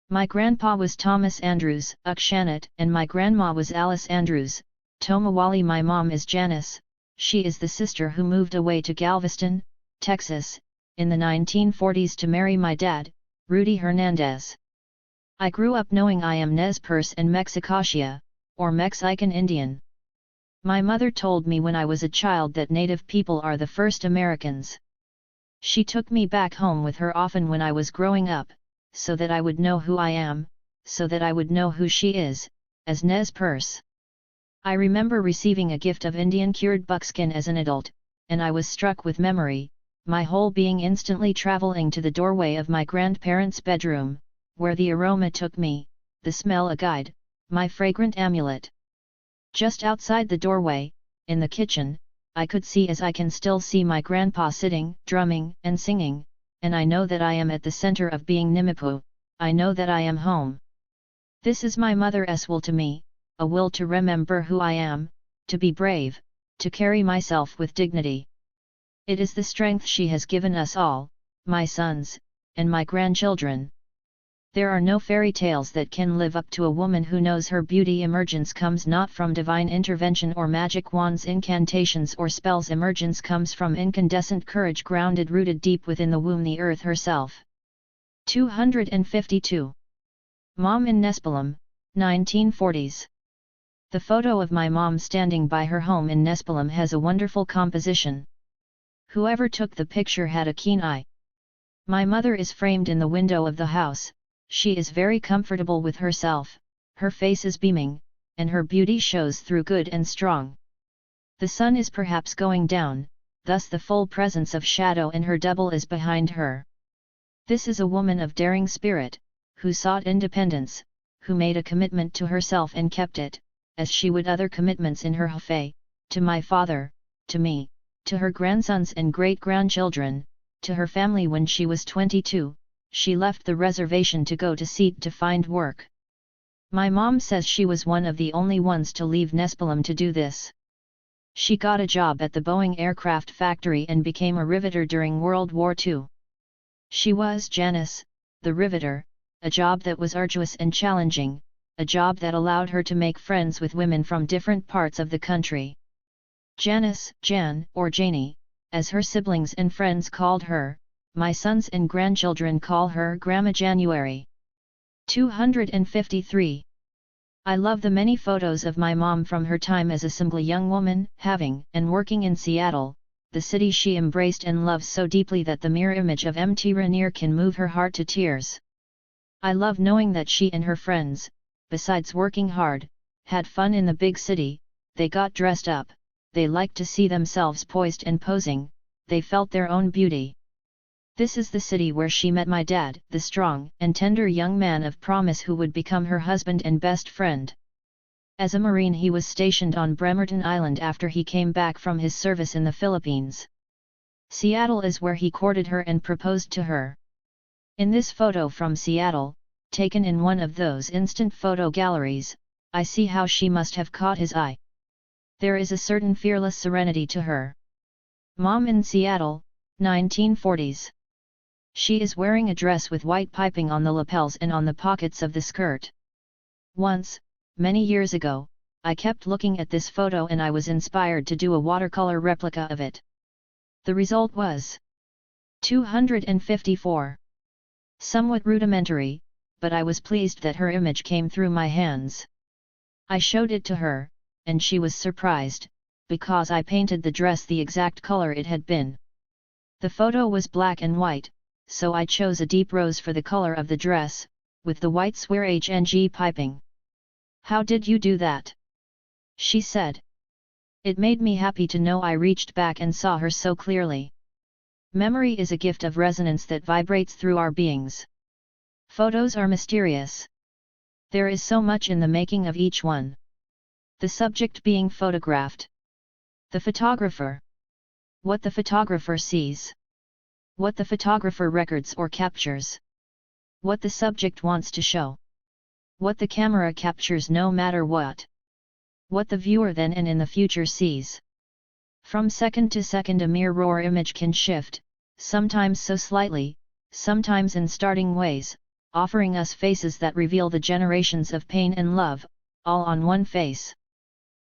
My grandpa was Thomas Andrews, Ukshanat, and my grandma was Alice Andrews, Tomawali. My mom is Janice, she is the sister who moved away to Galveston, Texas, in the 1940s to marry my dad, Rudy Hernandez. I grew up knowing I am Nez Perce and Mexicacia, or Mexican Indian. My mother told me when I was a child that Native people are the first Americans. She took me back home with her often when I was growing up, so that I would know who I am, so that I would know who she is, as Nez Perce. I remember receiving a gift of Indian cured buckskin as an adult, and I was struck with memory, my whole being instantly traveling to the doorway of my grandparents' bedroom, where the aroma took me, the smell a guide, my fragrant amulet. Just outside the doorway, in the kitchen, I could see as I can still see my grandpa sitting, drumming and singing, and I know that I am at the center of being Nimipu, I know that I am home. This is my mother's will to me, a will to remember who I am, to be brave, to carry myself with dignity. It is the strength she has given us all, my sons, and my grandchildren. There are no fairy tales that can live up to a woman who knows her beauty. Emergence comes not from divine intervention or magic wands, incantations or spells. Emergence comes from incandescent courage rooted deep within the womb, the earth herself. 252. Mom in Nespelem, 1940s. The photo of my mom standing by her home in Nespelem has a wonderful composition. Whoever took the picture had a keen eye. My mother is framed in the window of the house. She is very comfortable with herself, her face is beaming, and her beauty shows through good and strong. The sun is perhaps going down, thus the full presence of shadow in her double is behind her. This is a woman of daring spirit, who sought independence, who made a commitment to herself and kept it, as she would other commitments in her hafei, to my father, to me, to her grandsons and great-grandchildren, to her family. When she was 22, she left the reservation to go to sea to find work. My mom says she was one of the only ones to leave Nespelem to do this. She got a job at the Boeing aircraft factory and became a riveter during World War II. She was Janice, the riveter, a job that was arduous and challenging, a job that allowed her to make friends with women from different parts of the country. Janice, Jan, or Janie, as her siblings and friends called her, my sons and grandchildren call her Grandma January. 253. I love the many photos of my mom from her time as a simple young woman, having and working in Seattle, the city she embraced and loves so deeply that the mere image of Mt. Rainier can move her heart to tears. I love knowing that she and her friends, besides working hard, had fun in the big city. They got dressed up, they liked to see themselves poised and posing, they felt their own beauty. This is the city where she met my dad, the strong and tender young man of promise who would become her husband and best friend. As a Marine, he was stationed on Bremerton Island after he came back from his service in the Philippines. Seattle is where he courted her and proposed to her. In this photo from Seattle, taken in one of those instant photo galleries, I see how she must have caught his eye. There is a certain fearless serenity to her. Mom in Seattle, 1940s. She is wearing a dress with white piping on the lapels and on the pockets of the skirt. Once, many years ago, I kept looking at this photo and I was inspired to do a watercolor replica of it. The result was 254. Somewhat rudimentary, but I was pleased that her image came through my hands. I showed it to her, and she was surprised, because I painted the dress the exact color it had been. The photo was black and white, so I chose a deep rose for the color of the dress, with the white swirl piping. "How did you do that?" she said. It made me happy to know I reached back and saw her so clearly. Memory is a gift of resonance that vibrates through our beings. Photos are mysterious. There is so much in the making of each one. The subject being photographed. The photographer. What the photographer sees. What the photographer records or captures. What the subject wants to show. What the camera captures no matter what. What the viewer then and in the future sees. From second to second a mere raw image can shift, sometimes so slightly, sometimes in startling ways, offering us faces that reveal the generations of pain and love, all on one face.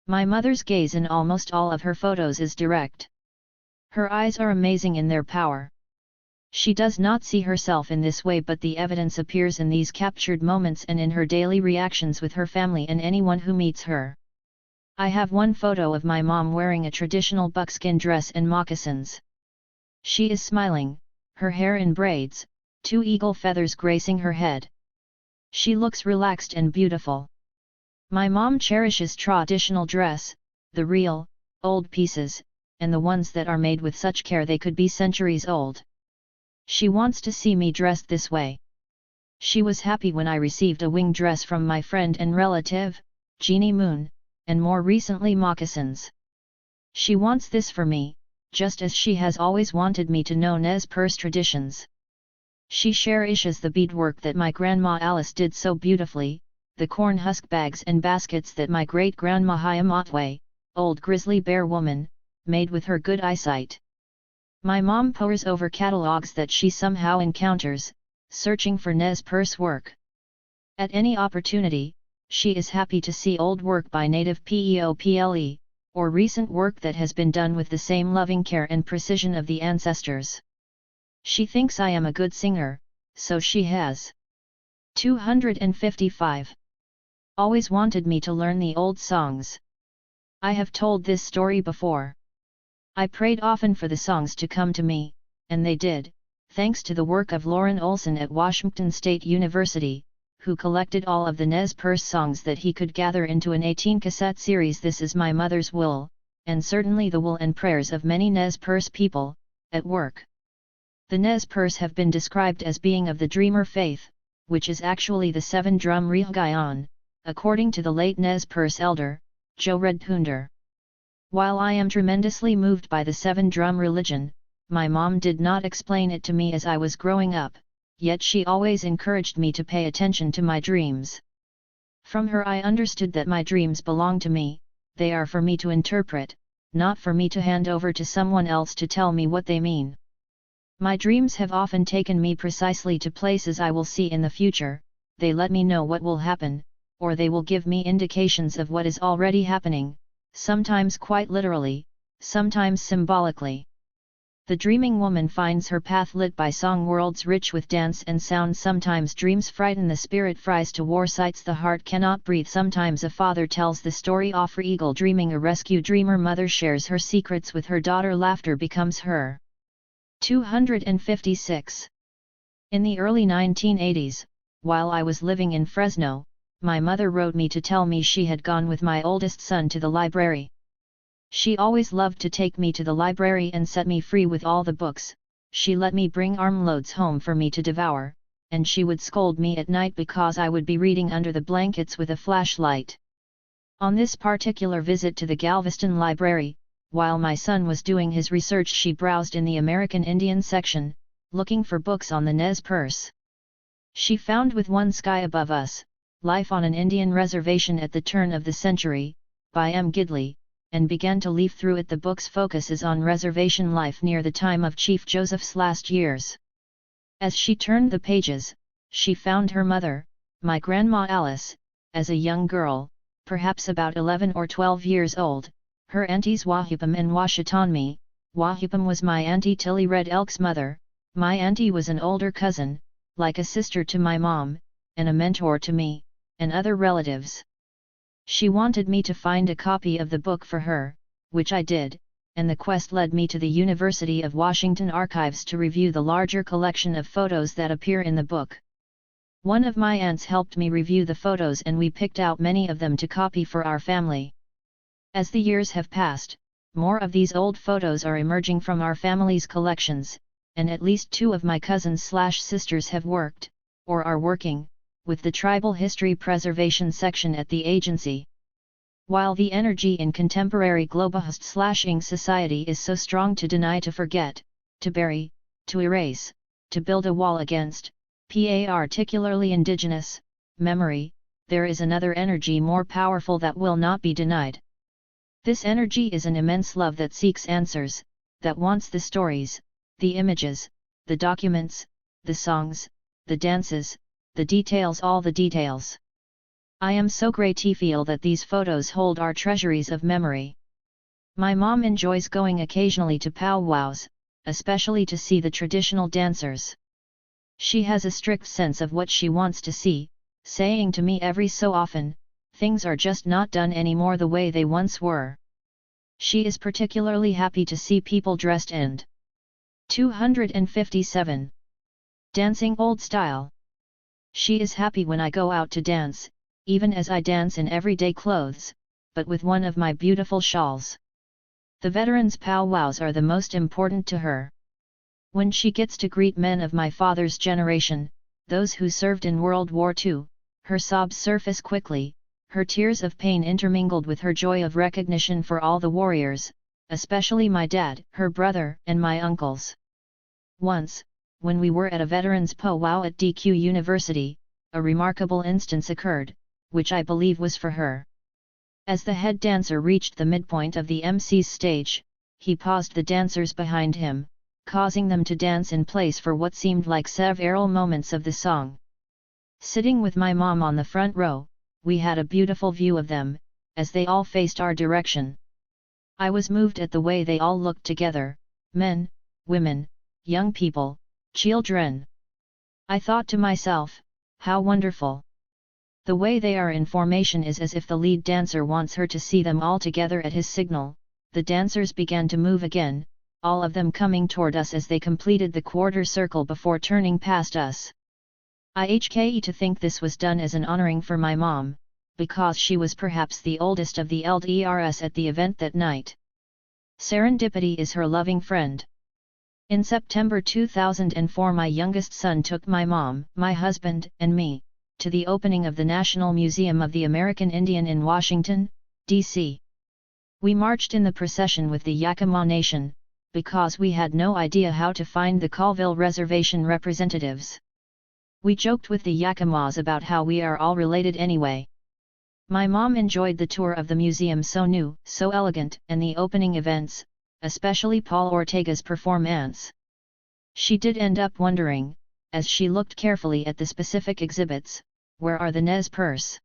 My mother's gaze in almost all of her photos is direct. Her eyes are amazing in their power. She does not see herself in this way, but the evidence appears in these captured moments and in her daily reactions with her family and anyone who meets her. I have one photo of my mom wearing a traditional buckskin dress and moccasins. She is smiling, her hair in braids, 2 eagle feathers gracing her head. She looks relaxed and beautiful. My mom cherishes traditional dress, the real, old pieces, and the ones that are made with such care they could be centuries old. She wants to see me dressed this way. She was happy when I received a wing dress from my friend and relative, Jeannie Moon, and more recently moccasins. She wants this for me, just as she has always wanted me to know Nez Perce traditions. She cherishes the beadwork that my Grandma Alice did so beautifully, the corn husk bags and baskets that my great-grandma Hiamatwe, old grizzly bear woman, made with her good eyesight. My mom pores over catalogs that she somehow encounters, searching for Nez Perce work. At any opportunity, she is happy to see old work by native people, or recent work that has been done with the same loving care and precision of the ancestors. She thinks I am a good singer, so she has 255. Always wanted me to learn the old songs. I have told this story before. I prayed often for the songs to come to me, and they did, thanks to the work of Lauren Olson at Washington State University, who collected all of the Nez Perce songs that he could gather into an 18-cassette series. This is my mother's will, and certainly the will and prayers of many Nez Perce people, at work. The Nez Perce have been described as being of the Dreamer faith, which is actually the seven-drum Rihugayon, according to the late Nez Perce elder, Joe Redpunder. While I am tremendously moved by the seven-drum religion, my mom did not explain it to me as I was growing up, yet she always encouraged me to pay attention to my dreams. From her I understood that my dreams belong to me, they are for me to interpret, not for me to hand over to someone else to tell me what they mean. My dreams have often taken me precisely to places I will see in the future, they let me know what will happen, or they will give me indications of what is already happening, sometimes quite literally, sometimes symbolically. The dreaming woman finds her path lit by song worlds rich with dance and sound. Sometimes dreams frighten the spirit, fries to war sights the heart cannot breathe. Sometimes a father tells the story of eagle dreaming a rescue dreamer. Mother shares her secrets with her daughter. Laughter becomes her 256. In the early 1980s, while I was living in Fresno, my mother wrote me to tell me she had gone with my oldest son to the library. She always loved to take me to the library and set me free with all the books. She let me bring armloads home for me to devour, and she would scold me at night because I would be reading under the blankets with a flashlight. On this particular visit to the Galveston Library, while my son was doing his research, she browsed in the American Indian section, looking for books on the Nez Perce. She found With One Sky Above Us, Life on an Indian Reservation at the Turn of the Century, by M. Gidley, and began to leaf through it. The book's focus is on reservation life near the time of Chief Joseph's last years. As she turned the pages, she found her mother, my Grandma Alice, as a young girl, perhaps about 11 or 12 years old, her aunties Wahupam and Washatanmi. Wahupam was my Auntie Tilly Red Elk's mother. My auntie was an older cousin, like a sister to my mom, and a mentor to me, and other relatives. She wanted me to find a copy of the book for her, which I did, and the quest led me to the University of Washington archives to review the larger collection of photos that appear in the book. One of my aunts helped me review the photos and we picked out many of them to copy for our family. As the years have passed, more of these old photos are emerging from our family's collections, and at least 2 of my cousins/sisters have worked, or are working, with the Tribal History Preservation section at the agency. While the energy in contemporary globalist/ing society is so strong to deny, to forget, to bury, to erase, to build a wall against, particularly indigenous, memory, there is another energy more powerful that will not be denied. This energy is an immense love that seeks answers, that wants the stories, the images, the documents, the songs, the dances, the details, all the details. I am so grateful that these photos hold our treasuries of memory. My mom enjoys going occasionally to powwows, especially to see the traditional dancers. She has a strict sense of what she wants to see, saying to me every so often, things are just not done anymore the way they once were. She is particularly happy to see people dressed and 257. Dancing old style. She is happy when I go out to dance, even as I dance in everyday clothes, but with one of my beautiful shawls. The veterans' powwows are the most important to her. When she gets to greet men of my father's generation, those who served in World War II, her sobs surface quickly, her tears of pain intermingled with her joy of recognition for all the warriors, especially my dad, her brother, and my uncles. Once, when we were at a veterans powwow at DQ University, a remarkable instance occurred, which I believe was for her. As the head dancer reached the midpoint of the MC's stage, he paused the dancers behind him, causing them to dance in place for what seemed like several moments of the song. Sitting with my mom on the front row, we had a beautiful view of them, as they all faced our direction. I was moved at the way they all looked together, men, women, young people, children. I thought to myself, how wonderful. The way they are in formation is as if the lead dancer wants her to see them all together at his signal. The dancers began to move again, all of them coming toward us as they completed the quarter circle before turning past us. IHKE to think this was done as an honoring for my mom, because she was perhaps the oldest of the LDRs at the event that night. Serendipity is her loving friend. In September 2004 my youngest son took my mom, my husband, and me, to the opening of the National Museum of the American Indian in Washington, D.C. We marched in the procession with the Yakima Nation, because we had no idea how to find the Colville Reservation representatives. We joked with the Yakimas about how we are all related anyway. My mom enjoyed the tour of the museum, so new, so elegant, and the opening events, especially Paul Ortega's performance. She did end up wondering, as she looked carefully at the specific exhibits, where are the Nez Perce?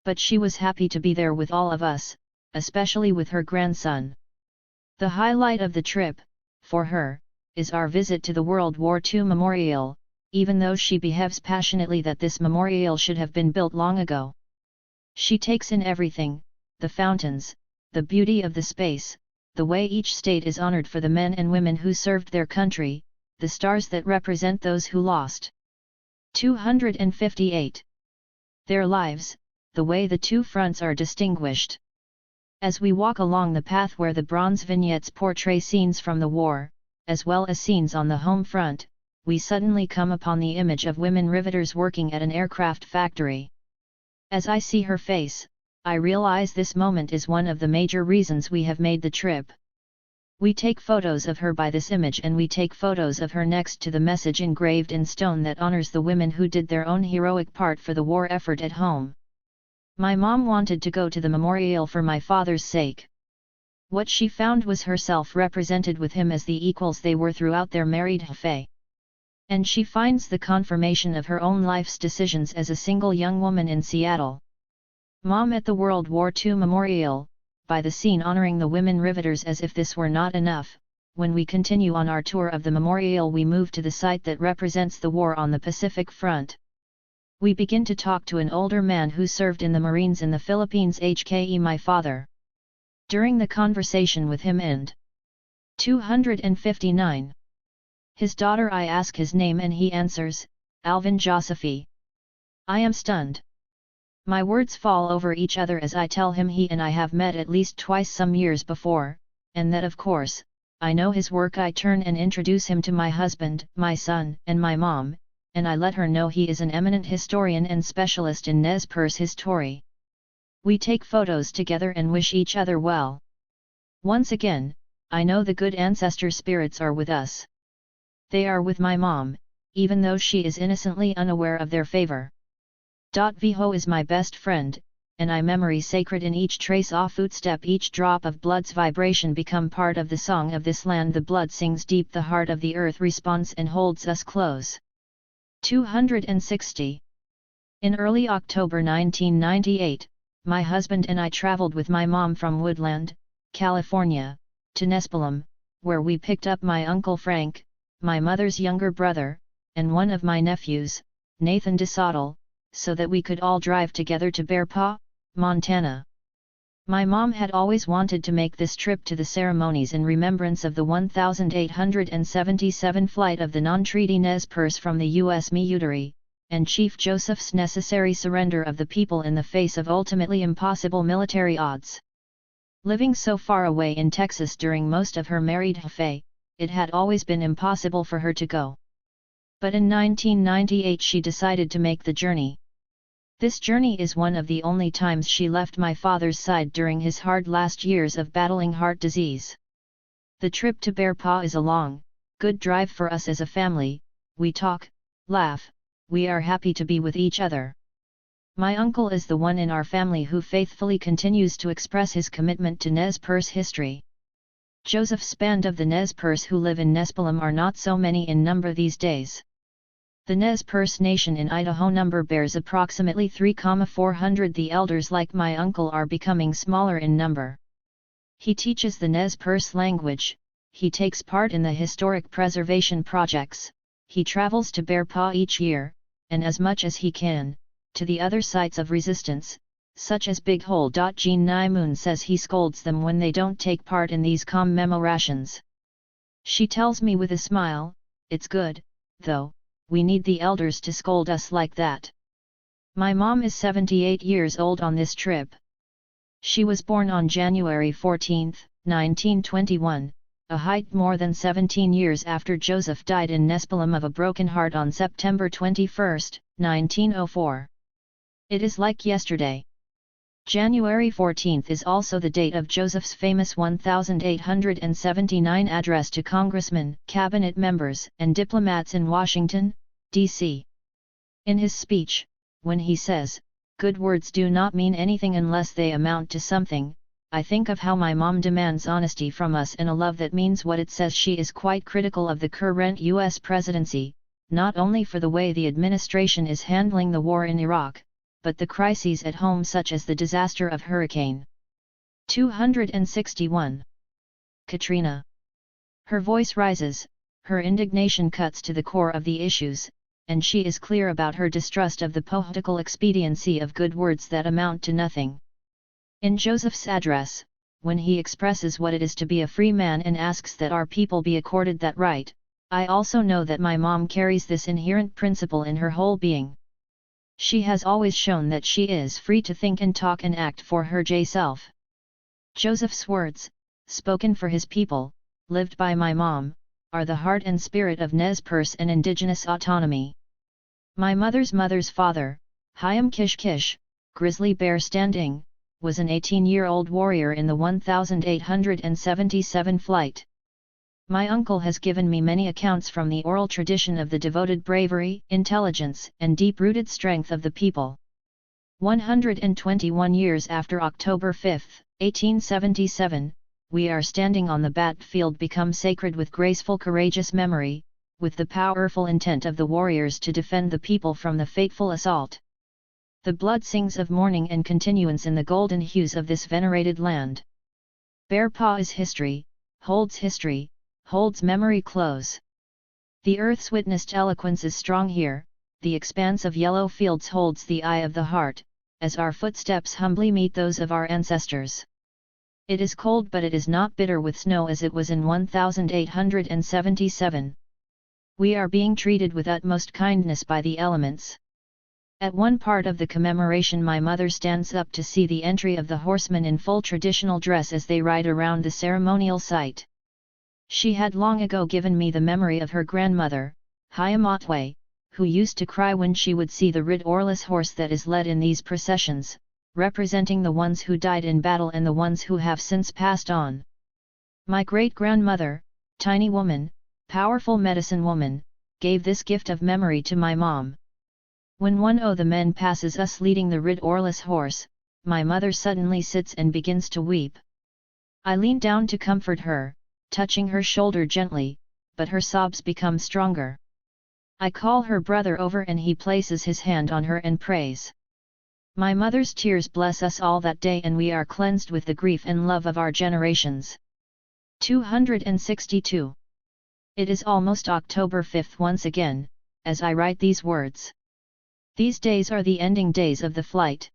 But she was happy to be there with all of us, especially with her grandson. The highlight of the trip, for her, is our visit to the World War II Memorial, even though she behaves passionately that this memorial should have been built long ago. She takes in everything, the fountains, the beauty of the space, the way each state is honored for the men and women who served their country, the stars that represent those who lost 258 their lives, the way the two fronts are distinguished. As we walk along the path where the bronze vignettes portray scenes from the war, as well as scenes on the home front, we suddenly come upon the image of women riveters working at an aircraft factory. As I see her face, I realize this moment is one of the major reasons we have made the trip. We take photos of her by this image, and we take photos of her next to the message engraved in stone that honors the women who did their own heroic part for the war effort at home. My mom wanted to go to the memorial for my father's sake. What she found was herself represented with him as the equals they were throughout their married life. And she finds the confirmation of her own life's decisions as a single young woman in Seattle. Mom at the World War II Memorial, by the scene honoring the women riveters. As if this were not enough, when we continue on our tour of the memorial we move to the site that represents the war on the Pacific Front. We begin to talk to an older man who served in the Marines in the Philippines, HKE my father. During the conversation with him and 259. His daughter, I ask his name and he answers, Alvin Josephi. I am stunned. My words fall over each other as I tell him he and I have met at least twice some years before, and that of course, I know his work. I turn and introduce him to my husband, my son, and my mom, and I let her know he is an eminent historian and specialist in Nez Perce history. We take photos together and wish each other well. Once again, I know the good ancestor spirits are with us. They are with my mom, even though she is innocently unaware of their favor. Viho is my best friend, and I memory sacred in each trace of footstep, each drop of blood's vibration become part of the song of this land. The blood sings deep, the heart of the earth responds and holds us close. 260. In early October 1998, my husband and I traveled with my mom from Woodland, California, to Nespelem, where we picked up my Uncle Frank, my mother's younger brother, and one of my nephews, Nathan DeSottile, so that we could all drive together to Bear Paw, Montana. My mom had always wanted to make this trip to the ceremonies in remembrance of the 1877 flight of the non-treaty Nez Perce from the U.S. Mutiny, and Chief Joseph's necessary surrender of the people in the face of ultimately impossible military odds. Living so far away in Texas during most of her married life, it had always been impossible for her to go. But in 1998 she decided to make the journey. This journey is one of the only times she left my father's side during his hard last years of battling heart disease. The trip to Bear Paw is a long, good drive for us as a family, we talk, laugh, we are happy to be with each other. My uncle is the one in our family who faithfully continues to express his commitment to Nez Perce history. Joseph's band of the Nez Perce who live in Nespelem are not so many in number these days. The Nez Perce Nation in Idaho number bears approximately 3,400. The elders like my uncle are becoming smaller in number. He teaches the Nez Perce language, he takes part in the historic preservation projects, he travels to Bear Paw each year, and as much as he can, to the other sites of resistance, such as Big Hole. Jean Nymoon says he scolds them when they don't take part in these commemorations. She tells me with a smile, it's good, though, we need the elders to scold us like that. My mom is 78 years old on this trip. She was born on January 14, 1921, a height more than 17 years after Joseph died in Nespelem of a broken heart on September 21, 1904. It is like yesterday. January 14 is also the date of Joseph's famous 1879 address to congressmen, cabinet members, and diplomats in Washington, D.C. In his speech, when he says, "Good words do not mean anything unless they amount to something," I think of how my mom demands honesty from us and a love that means what it says. She is quite critical of the current U.S. presidency, not only for the way the administration is handling the war in Iraq, but the crises at home such as the disaster of Hurricane 261. Katrina. Her voice rises, her indignation cuts to the core of the issues, and she is clear about her distrust of the political expediency of good words that amount to nothing. In Joseph's address, when he expresses what it is to be a free man and asks that our people be accorded that right, I also know that my mom carries this inherent principle in her whole being. She has always shown that she is free to think and talk and act for her self. Joseph's words, spoken for his people, lived by my mom, are the heart and spirit of Nez Perce and indigenous autonomy. My mother's father, Hyam Kish Kish, Grizzly Bear Standing, was an 18-year-old warrior in the 1877 flight. My uncle has given me many accounts from the oral tradition of the devoted bravery, intelligence, and deep-rooted strength of the people. 121 years after October 5, 1877, we are standing on the battlefield become sacred with graceful courageous memory, with the powerful intent of the warriors to defend the people from the fateful assault. The blood sings of mourning and continuance in the golden hues of this venerated land. Bear Paw is history, holds memory close. The earth's witnessed eloquence is strong here, the expanse of yellow fields holds the eye of the heart, as our footsteps humbly meet those of our ancestors. It is cold but it is not bitter with snow as it was in 1877. We are being treated with utmost kindness by the elements. At one part of the commemoration my mother stands up to see the entry of the horsemen in full traditional dress as they ride around the ceremonial site. She had long ago given me the memory of her grandmother, Hyam, who used to cry when she would see the red oarless horse that is led in these processions, representing the ones who died in battle and the ones who have since passed on. My great-grandmother, tiny woman, powerful medicine woman, gave this gift of memory to my mom. When one of the men passes us leading the red oarless horse, my mother suddenly sits and begins to weep. I lean down to comfort her, touching her shoulder gently, but her sobs become stronger. I call her brother over and he places his hand on her and prays. My mother's tears bless us all that day and we are cleansed with the grief and love of our generations. 262. It is almost October 5 once again, as I write these words. These days are the ending days of the flight.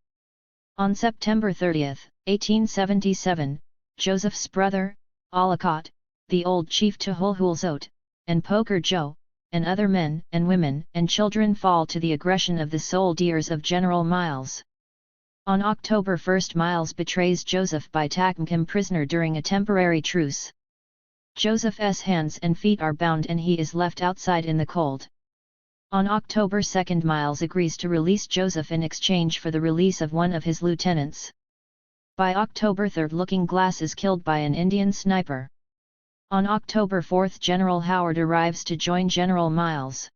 On September 30, 1877, Joseph's brother, Ollicott, the old chief Tehulhulzot, and Poker Joe, and other men and women and children fall to the aggression of the soldiers of General Miles. On October 1 Miles betrays Joseph by taking him prisoner during a temporary truce. Joseph's hands and feet are bound and he is left outside in the cold. On October 2 Miles agrees to release Joseph in exchange for the release of one of his lieutenants. By October 3 Looking Glass is killed by an Indian sniper. On October 4 General Howard arrives to join General Miles.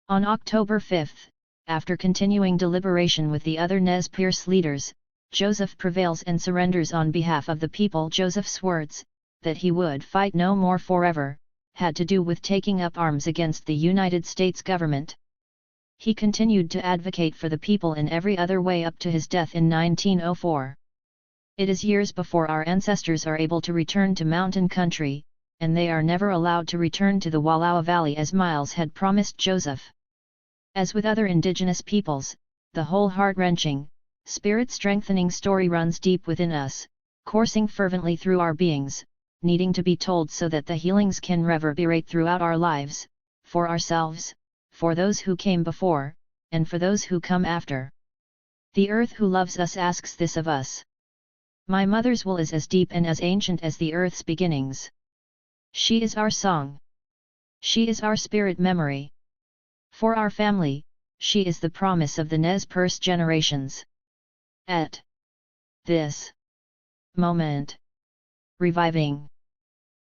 On October 5, after continuing deliberation with the other Nez Perce leaders, Joseph prevails and surrenders on behalf of the people. Joseph's words, that he would fight no more forever, had to do with taking up arms against the United States government. He continued to advocate for the people in every other way up to his death in 1904. It is years before our ancestors are able to return to mountain country, and they are never allowed to return to the Wallowa Valley as Miles had promised Joseph. As with other indigenous peoples, the whole heart-wrenching, spirit-strengthening story runs deep within us, coursing fervently through our beings, needing to be told so that the healings can reverberate throughout our lives, for ourselves, for those who came before, and for those who come after. The earth who loves us asks this of us. My mother's will is as deep and as ancient as the earth's beginnings. She is our song. She is our spirit memory. For our family, she is the promise of the Nez Perce generations. At this moment, reviving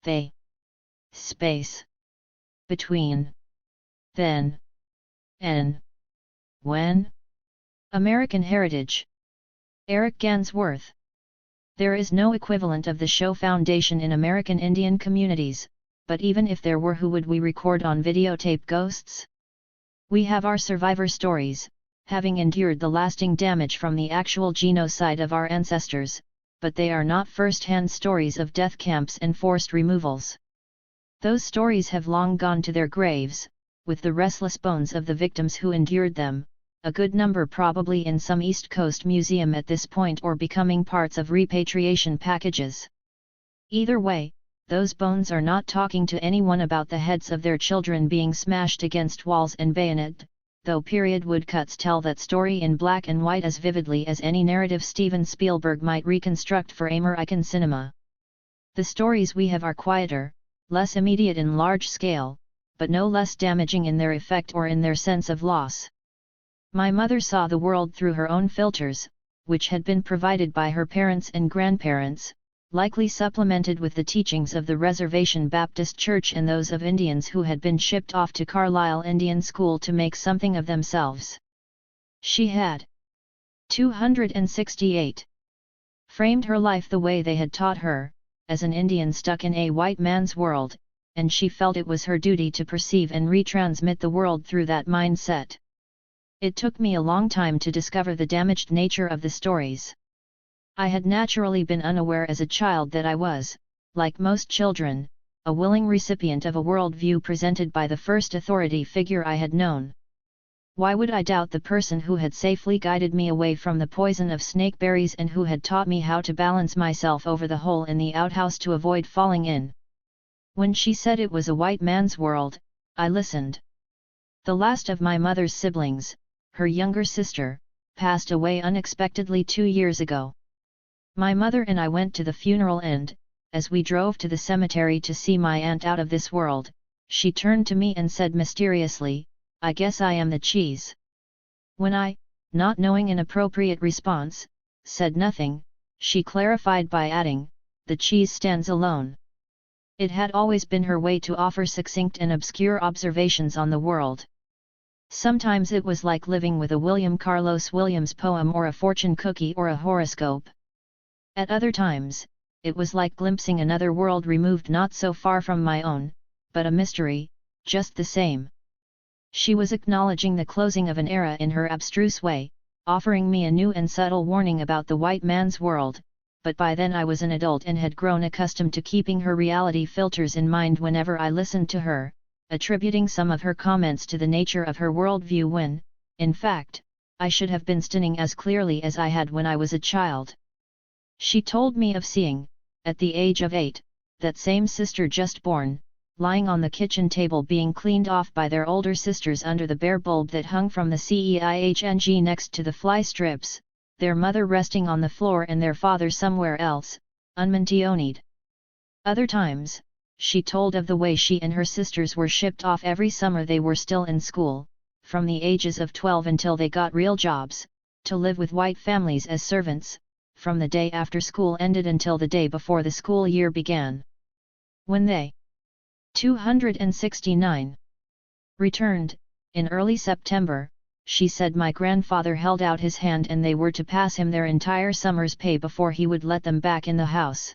the space between then and when. American Heritage. Eric Gansworth. There is no equivalent of the Show Foundation in American Indian communities, but even if there were, who would we record on videotape ghosts? We have our survivor stories, having endured the lasting damage from the actual genocide of our ancestors, but they are not first-hand stories of death camps and forced removals. Those stories have long gone to their graves, with the restless bones of the victims who endured them, a good number probably in some East Coast museum at this point or becoming parts of repatriation packages. Either way, those bones are not talking to anyone about the heads of their children being smashed against walls and bayoneted, though period woodcuts tell that story in black and white as vividly as any narrative Steven Spielberg might reconstruct for American cinema. The stories we have are quieter, less immediate in large scale, but no less damaging in their effect or in their sense of loss. My mother saw the world through her own filters, which had been provided by her parents and grandparents, likely supplemented with the teachings of the Reservation Baptist Church and those of Indians who had been shipped off to Carlisle Indian School to make something of themselves. She had 268 framed her life the way they had taught her, as an Indian stuck in a white man's world, and she felt it was her duty to perceive and retransmit the world through that mindset. It took me a long time to discover the damaged nature of the stories. I had naturally been unaware as a child that I was, like most children, a willing recipient of a worldview presented by the first authority figure I had known. Why would I doubt the person who had safely guided me away from the poison of snakeberries and who had taught me how to balance myself over the hole in the outhouse to avoid falling in? When she said it was a white man's world, I listened. The last of my mother's siblings, her younger sister, passed away unexpectedly 2 years ago. My mother and I went to the funeral and, as we drove to the cemetery to see my aunt out of this world, she turned to me and said mysteriously, "I guess I am the cheese." When I, not knowing an appropriate response, said nothing, she clarified by adding, "The cheese stands alone." It had always been her way to offer succinct and obscure observations on the world. Sometimes it was like living with a William Carlos Williams poem or a fortune cookie or a horoscope. At other times, it was like glimpsing another world removed not so far from my own, but a mystery, just the same. She was acknowledging the closing of an era in her abstruse way, offering me a new and subtle warning about the white man's world, but by then I was an adult and had grown accustomed to keeping her reality filters in mind whenever I listened to her, attributing some of her comments to the nature of her worldview when, in fact, I should have been stunning as clearly as I had when I was a child. She told me of seeing, at the age of 8, that same sister just born, lying on the kitchen table being cleaned off by their older sisters under the bare bulb that hung from the CEIHNG next to the fly strips, their mother resting on the floor and their father somewhere else, unmentioned. Other times, she told of the way she and her sisters were shipped off every summer they were still in school, from the ages of 12 until they got real jobs, to live with white families as servants, from the day after school ended until the day before the school year began. When they 269 returned, In early September, she said my grandfather held out his hand and they were to pass him their entire summer's pay before he would let them back in the house.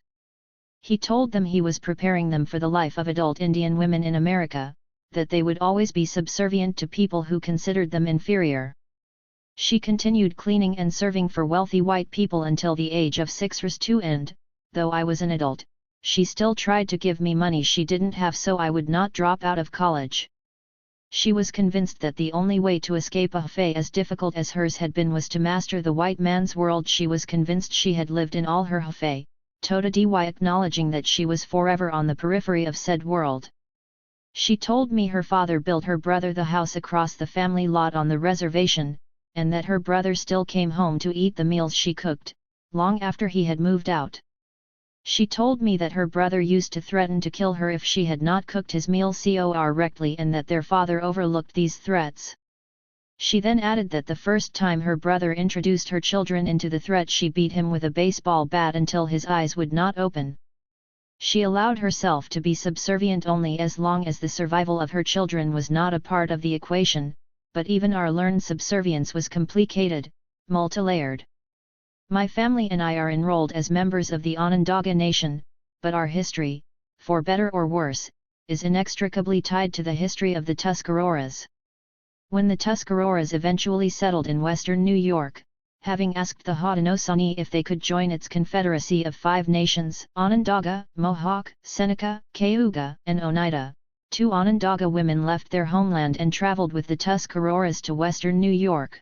He told them he was preparing them for the life of adult Indian women in America, that they would always be subservient to people who considered them inferior. She continued cleaning and serving for wealthy white people until the age of 6 or 2 and, though I was an adult, she still tried to give me money she didn't have so I would not drop out of college. She was convinced that the only way to escape a fate as difficult as hers had been was to master the white man's world. She was convinced she had lived in all her fate, totally acknowledging that she was forever on the periphery of said world. She told me her father built her brother the house across the family lot on the reservation, and that her brother still came home to eat the meals she cooked, long after he had moved out. She told me that her brother used to threaten to kill her if she had not cooked his meal correctly and that their father overlooked these threats. She then added that the first time her brother introduced her children into the threat she beat him with a baseball bat until his eyes would not open. She allowed herself to be subservient only as long as the survival of her children was not a part of the equation, but even our learned subservience was complicated, multi-layered. My family and I are enrolled as members of the Onondaga Nation, but our history, for better or worse, is inextricably tied to the history of the Tuscaroras. When the Tuscaroras eventually settled in western New York, having asked the Haudenosaunee if they could join its confederacy of 5 nations, Onondaga, Mohawk, Seneca, Cayuga, and Oneida, 2 Onondaga women left their homeland and traveled with the Tuscaroras to western New York.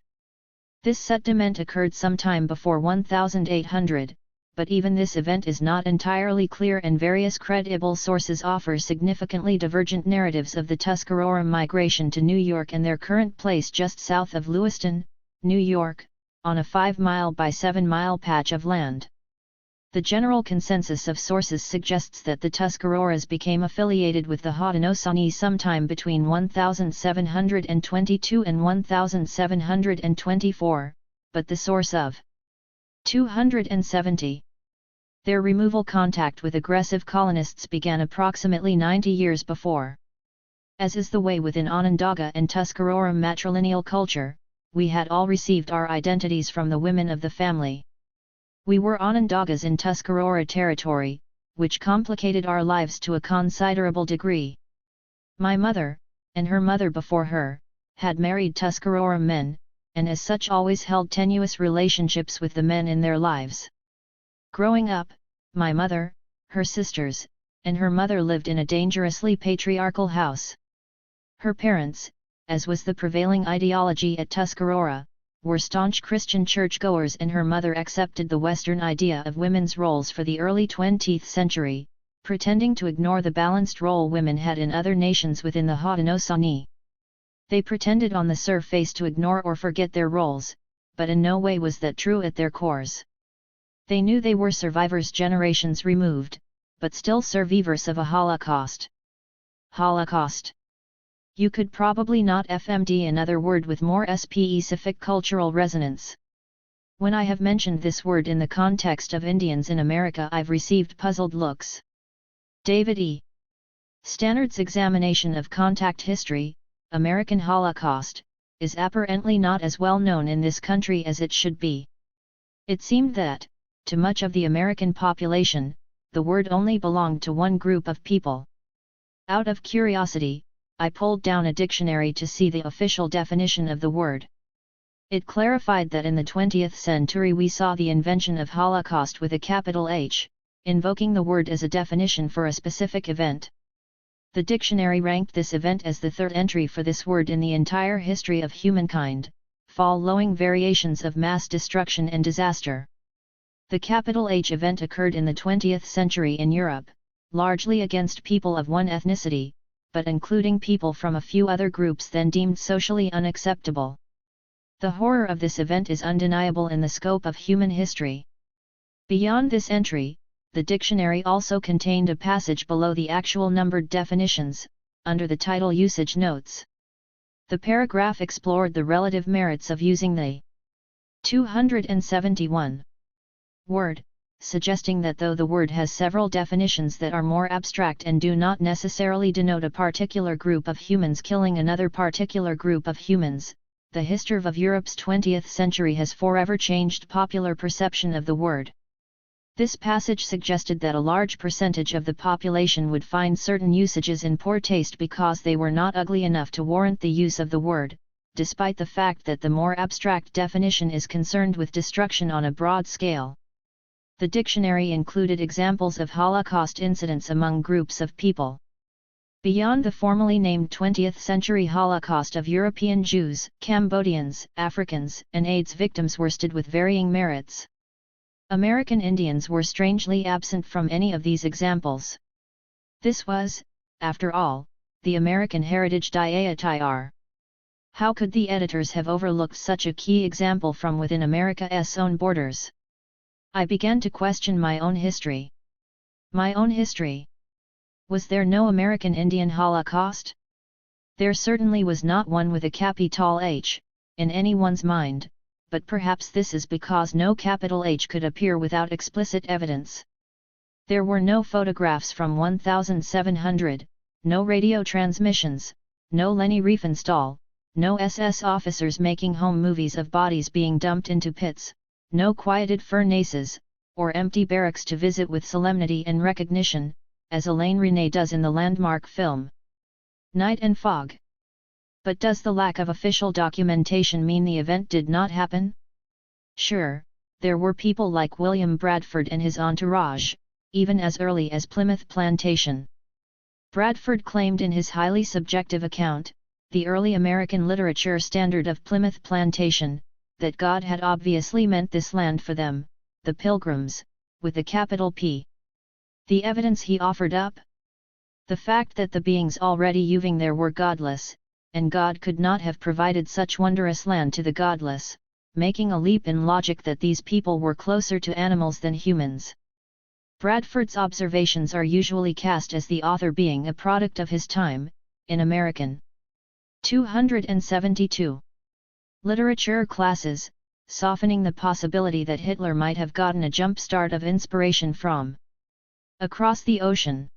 This settlement occurred sometime before 1800, but even this event is not entirely clear and various credible sources offer significantly divergent narratives of the Tuscarora migration to New York and their current place just south of Lewiston, New York, on a 5-mile by 7-mile patch of land. The general consensus of sources suggests that the Tuscaroras became affiliated with the Haudenosaunee sometime between 1722 and 1724, but the source of 270. Their removal contact with aggressive colonists began approximately 90 years before. As is the way within Onondaga and Tuscarora matrilineal culture, we had all received our identities from the women of the family. We were Onondagas in Tuscarora territory, which complicated our lives to a considerable degree. My mother, and her mother before her, had married Tuscarora men, and as such always held tenuous relationships with the men in their lives. Growing up, my mother, her sisters, and her mother lived in a dangerously patriarchal house. Her parents, as was the prevailing ideology at Tuscarora, were staunch Christian churchgoers, and her mother accepted the Western idea of women's roles for the early 20th century, pretending to ignore the balanced role women had in other nations within the Haudenosaunee. They pretended on the surface to ignore or forget their roles, but in no way was that true at their cores. They knew they were survivors generations removed, but still survivors of a Holocaust. Holocaust. You could probably not FMD another word with more specific cultural resonance. When I have mentioned this word in the context of Indians in America, I've received puzzled looks. David E. Stannard's examination of contact history, American Holocaust, is apparently not as well known in this country as it should be. It seemed that, to much of the American population, the word only belonged to one group of people. Out of curiosity, I pulled down a dictionary to see the official definition of the word. It clarified that in the 20th century we saw the invention of Holocaust with a capital H, invoking the word as a definition for a specific event. The dictionary ranked this event as the 3rd entry for this word in the entire history of humankind, following variations of mass destruction and disaster. The capital H event occurred in the 20th century in Europe, largely against people of one ethnicity, but including people from a few other groups then deemed socially unacceptable. The horror of this event is undeniable in the scope of human history. Beyond this entry, the dictionary also contained a passage below the actual numbered definitions, under the title Usage Notes. The paragraph explored the relative merits of using the 271 word, suggesting that though the word has several definitions that are more abstract and do not necessarily denote a particular group of humans killing another particular group of humans, the history of Europe's 20th century has forever changed popular perception of the word. This passage suggested that a large percentage of the population would find certain usages in poor taste because they were not ugly enough to warrant the use of the word, despite the fact that the more abstract definition is concerned with destruction on a broad scale. The dictionary included examples of Holocaust incidents among groups of people. Beyond the formally named 20th century Holocaust of European Jews, Cambodians, Africans, and AIDS victims were listed with varying merits. American Indians were strangely absent from any of these examples. This was, after all, the American Heritage Dietary. How could the editors have overlooked such a key example from within America's own borders? I began to question my own history. My own history. Was there no American Indian Holocaust? There certainly was not one with a capital H, in anyone's mind, but perhaps this is because no capital H could appear without explicit evidence. There were no photographs from 1700, no radio transmissions, no Leni Riefenstahl, no SS officers making home movies of bodies being dumped into pits, no quieted furnaces, or empty barracks to visit with solemnity and recognition, as Elaine Renee does in the landmark film Night and Fog. But does the lack of official documentation mean the event did not happen? Sure, there were people like William Bradford and his entourage, even as early as Plymouth Plantation. Bradford claimed in his highly subjective account, the early American literature standard of Plymouth Plantation, that God had obviously meant this land for them, the Pilgrims, with a capital P. The evidence he offered up? The fact that the beings already living there were godless, and God could not have provided such wondrous land to the godless, making a leap in logic that these people were closer to animals than humans. Bradford's observations are usually cast as the author being a product of his time, in American. 272. Literature classes, softening the possibility that Hitler might have gotten a jump start of inspiration from across the ocean.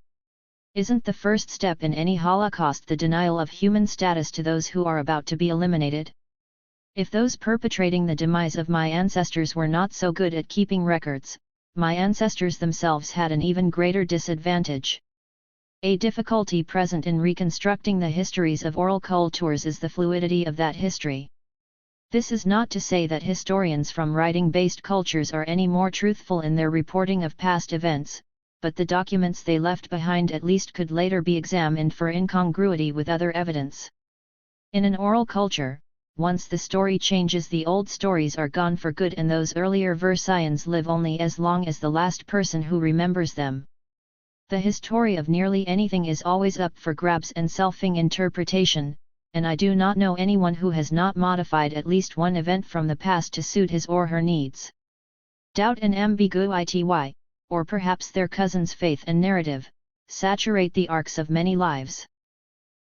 Isn't the first step in any Holocaust the denial of human status to those who are about to be eliminated? If those perpetrating the demise of my ancestors were not so good at keeping records, my ancestors themselves had an even greater disadvantage. A difficulty present in reconstructing the histories of oral cultures is the fluidity of that history. This is not to say that historians from writing-based cultures are any more truthful in their reporting of past events, but the documents they left behind at least could later be examined for incongruity with other evidence. In an oral culture, once the story changes, the old stories are gone for good, and those earlier versions live only as long as the last person who remembers them. The history of nearly anything is always up for grabs and selfing interpretation, and I do not know anyone who has not modified at least one event from the past to suit his or her needs. Doubt and ambiguity, or perhaps their cousins' faith and narrative, saturate the arcs of many lives.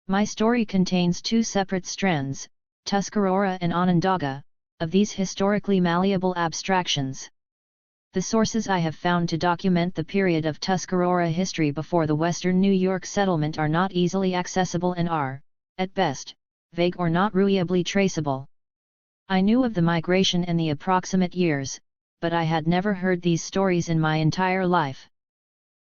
My story contains two separate strands, Tuscarora and Onondaga, of these historically malleable abstractions. The sources I have found to document the period of Tuscarora history before the Western New York settlement are not easily accessible and are, at best, vague or not reliably traceable. I knew of the migration and the approximate years, but I had never heard these stories in my entire life.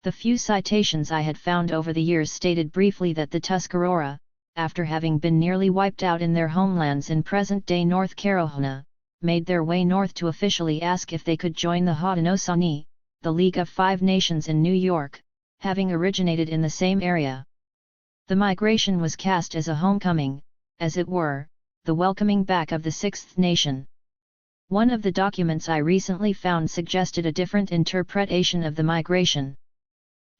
The few citations I had found over the years stated briefly that the Tuscarora, after having been nearly wiped out in their homelands in present-day North Carolina, made their way north to officially ask if they could join the Haudenosaunee, the League of Five Nations in New York, having originated in the same area. The migration was cast as a homecoming, as it were, the welcoming back of the Sixth Nation. One of the documents I recently found suggested a different interpretation of the migration.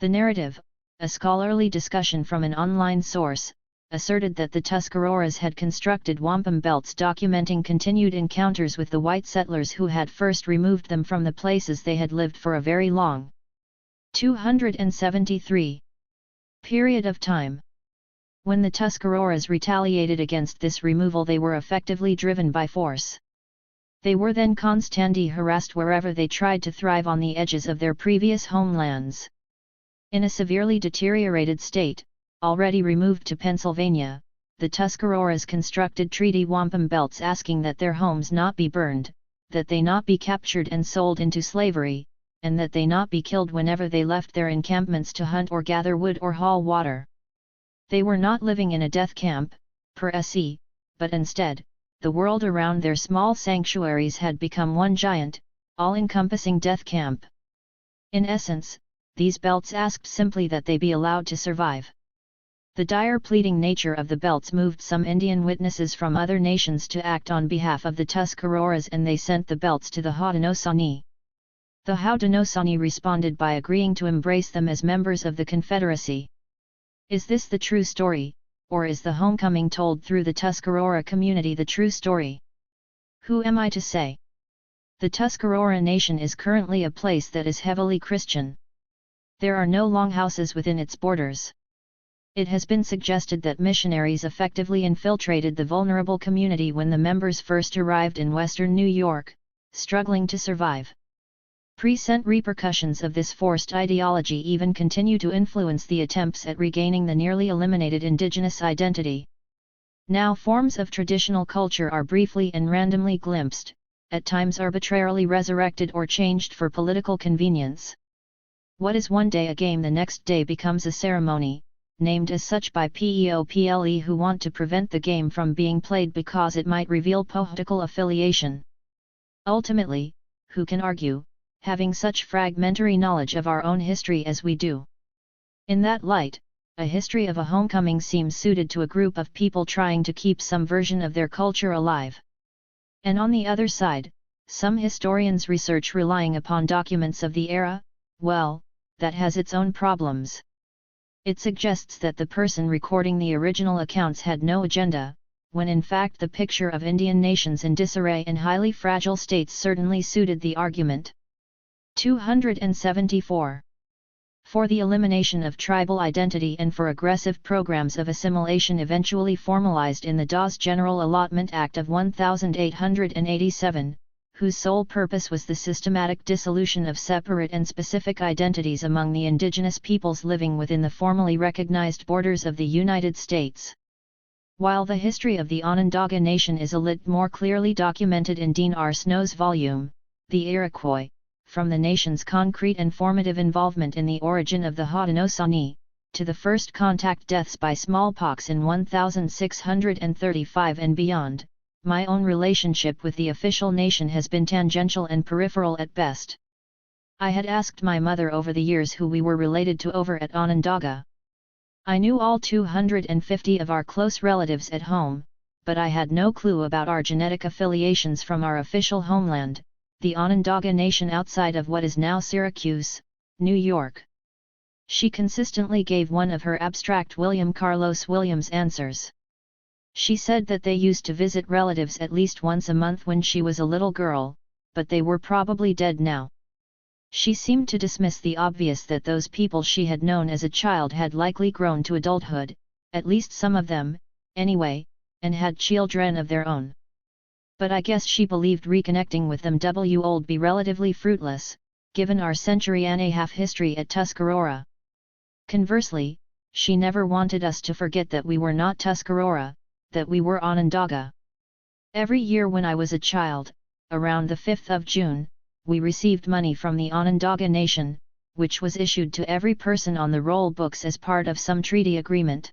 The narrative, a scholarly discussion from an online source, asserted that the Tuscaroras had constructed wampum belts documenting continued encounters with the white settlers who had first removed them from the places they had lived for a very long 273 period of time. When the Tuscaroras retaliated against this removal, they were effectively driven by force. They were then constantly harassed wherever they tried to thrive on the edges of their previous homelands. In a severely deteriorated state, already removed to Pennsylvania, the Tuscaroras constructed treaty wampum belts asking that their homes not be burned, that they not be captured and sold into slavery, and that they not be killed whenever they left their encampments to hunt or gather wood or haul water. They were not living in a death camp, per se, but instead, the world around their small sanctuaries had become one giant, all-encompassing death camp. In essence, these belts asked simply that they be allowed to survive. The dire pleading nature of the belts moved some Indian witnesses from other nations to act on behalf of the Tuscaroras, and they sent the belts to the Haudenosaunee. The Haudenosaunee responded by agreeing to embrace them as members of the Confederacy. Is this the true story, or is the homecoming told through the Tuscarora community the true story? Who am I to say? The Tuscarora Nation is currently a place that is heavily Christian. There are no longhouses within its borders. It has been suggested that missionaries effectively infiltrated the vulnerable community when the members first arrived in western New York, struggling to survive. Present repercussions of this forced ideology even continue to influence the attempts at regaining the nearly eliminated indigenous identity. Now forms of traditional culture are briefly and randomly glimpsed, at times arbitrarily resurrected or changed for political convenience. What is one day a game, the next day becomes a ceremony, named as such by people who want to prevent the game from being played because it might reveal political affiliation. Ultimately, who can argue, having such fragmentary knowledge of our own history as we do? In that light, a history of a homecoming seems suited to a group of people trying to keep some version of their culture alive. And on the other side, some historians' research relying upon documents of the era, well, that has its own problems. It suggests that the person recording the original accounts had no agenda, when in fact the picture of Indian nations in disarray and highly fragile states certainly suited the argument. 274. For the elimination of tribal identity and for aggressive programs of assimilation eventually formalized in the Dawes General Allotment Act of 1887, whose sole purpose was the systematic dissolution of separate and specific identities among the indigenous peoples living within the formally recognized borders of the United States. While the history of the Onondaga Nation is a little more clearly documented in Dean R. Snow's volume, The Iroquois, from the nation's concrete and formative involvement in the origin of the Haudenosaunee, to the first contact deaths by smallpox in 1635 and beyond, my own relationship with the official nation has been tangential and peripheral at best. I had asked my mother over the years who we were related to over at Onondaga. I knew all 250 of our close relatives at home, but I had no clue about our genetic affiliations from our official homeland, the Onondaga Nation outside of what is now Syracuse, New York. She consistently gave one of her abstract William Carlos Williams answers. She said that they used to visit relatives at least once a month when she was a little girl, but they were probably dead now. She seemed to dismiss the obvious that those people she had known as a child had likely grown to adulthood, at least some of them, anyway, and had children of their own. But I guess she believed reconnecting with them would be relatively fruitless, given our century-and-a-half history at Tuscarora. Conversely, she never wanted us to forget that we were not Tuscarora, that we were Onondaga. Every year when I was a child, around the 5th of June, we received money from the Onondaga Nation, which was issued to every person on the roll books as part of some treaty agreement.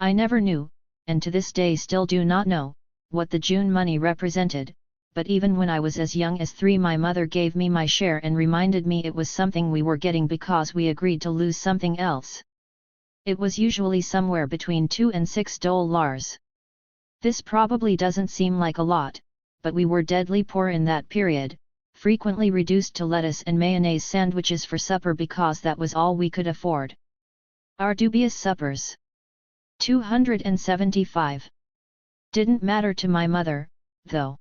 I never knew, and to this day still do not know, what the June money represented, but even when I was as young as 3 my mother gave me my share and reminded me it was something we were getting because we agreed to lose something else. It was usually somewhere between $2 and $6. This probably doesn't seem like a lot, but we were deadly poor in that period, frequently reduced to lettuce and mayonnaise sandwiches for supper because that was all we could afford. Our dubious suppers. 275. Didn't matter to my mother, though.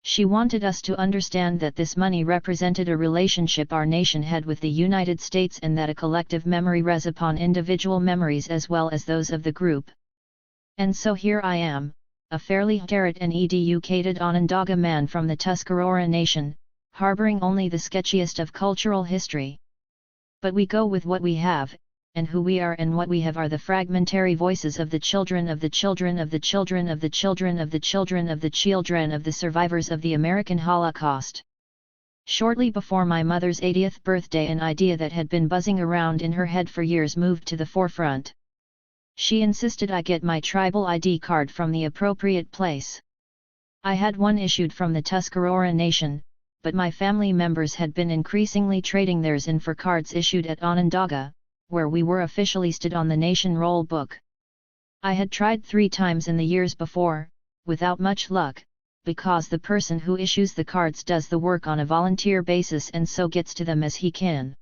She wanted us to understand that this money represented a relationship our nation had with the United States and that a collective memory rests upon individual memories as well as those of the group. And so here I am, a fairly terrate and educated Onondaga man from the Tuscarora Nation, harboring only the sketchiest of cultural history. But we go with what we have, and who we are and what we have are the fragmentary voices of the children of the children of the children of the children of the children of the children of the survivors of the American Holocaust. Shortly before my mother's 80th birthday, an idea that had been buzzing around in her head for years moved to the forefront. She insisted I get my tribal ID card from the appropriate place. I had one issued from the Tuscarora Nation, but my family members had been increasingly trading theirs in for cards issued at Onondaga, where we were officially listed on the nation roll book. I had tried 3 times in the years before, without much luck, because the person who issues the cards does the work on a volunteer basis and so gets to them as he can.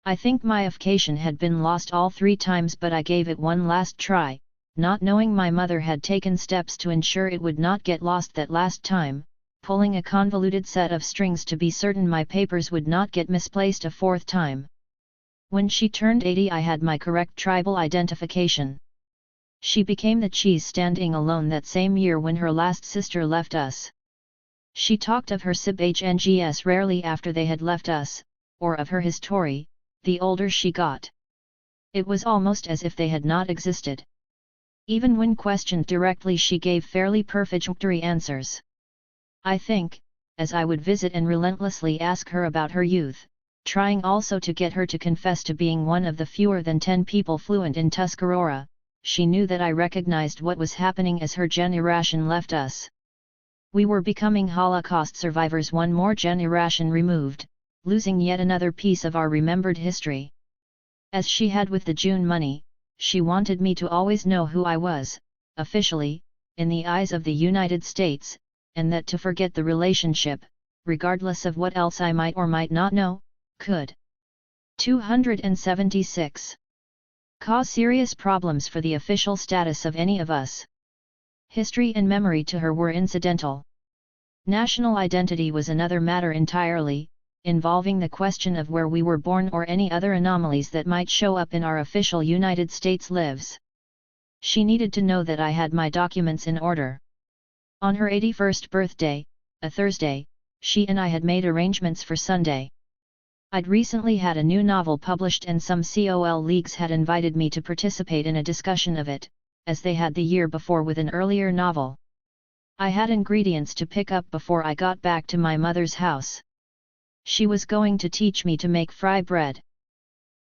I think my application had been lost all 3 times, but I gave it one last try, not knowing my mother had taken steps to ensure it would not get lost that last time, pulling a convoluted set of strings to be certain my papers would not get misplaced a 4th time. When she turned 80, I had my correct tribal identification. She became the cheese standing alone that same year when her last sister left us. She talked of her siblings rarely after they had left us, or of her history, the older she got. It was almost as if they had not existed. Even when questioned directly, she gave fairly perfunctory answers. I think, as I would visit and relentlessly ask her about her youth, trying also to get her to confess to being one of the fewer than 10 people fluent in Tuscarora, she knew that I recognized what was happening as her generation left us. We were becoming Holocaust survivors, one more generation removed, losing yet another piece of our remembered history. As she had with the June money, she wanted me to always know who I was, officially, in the eyes of the United States, and that to forget the relationship, regardless of what else I might or might not know, could. 276. Cause serious problems for the official status of any of us. History and memory to her were incidental. National identity was another matter entirely, involving the question of where we were born or any other anomalies that might show up in our official United States lives. She needed to know that I had my documents in order. On her 81st birthday, a Thursday, she and I had made arrangements for Sunday. I'd recently had a new novel published and some COL leagues had invited me to participate in a discussion of it, as they had the year before with an earlier novel. I had ingredients to pick up before I got back to my mother's house. She was going to teach me to make fry bread.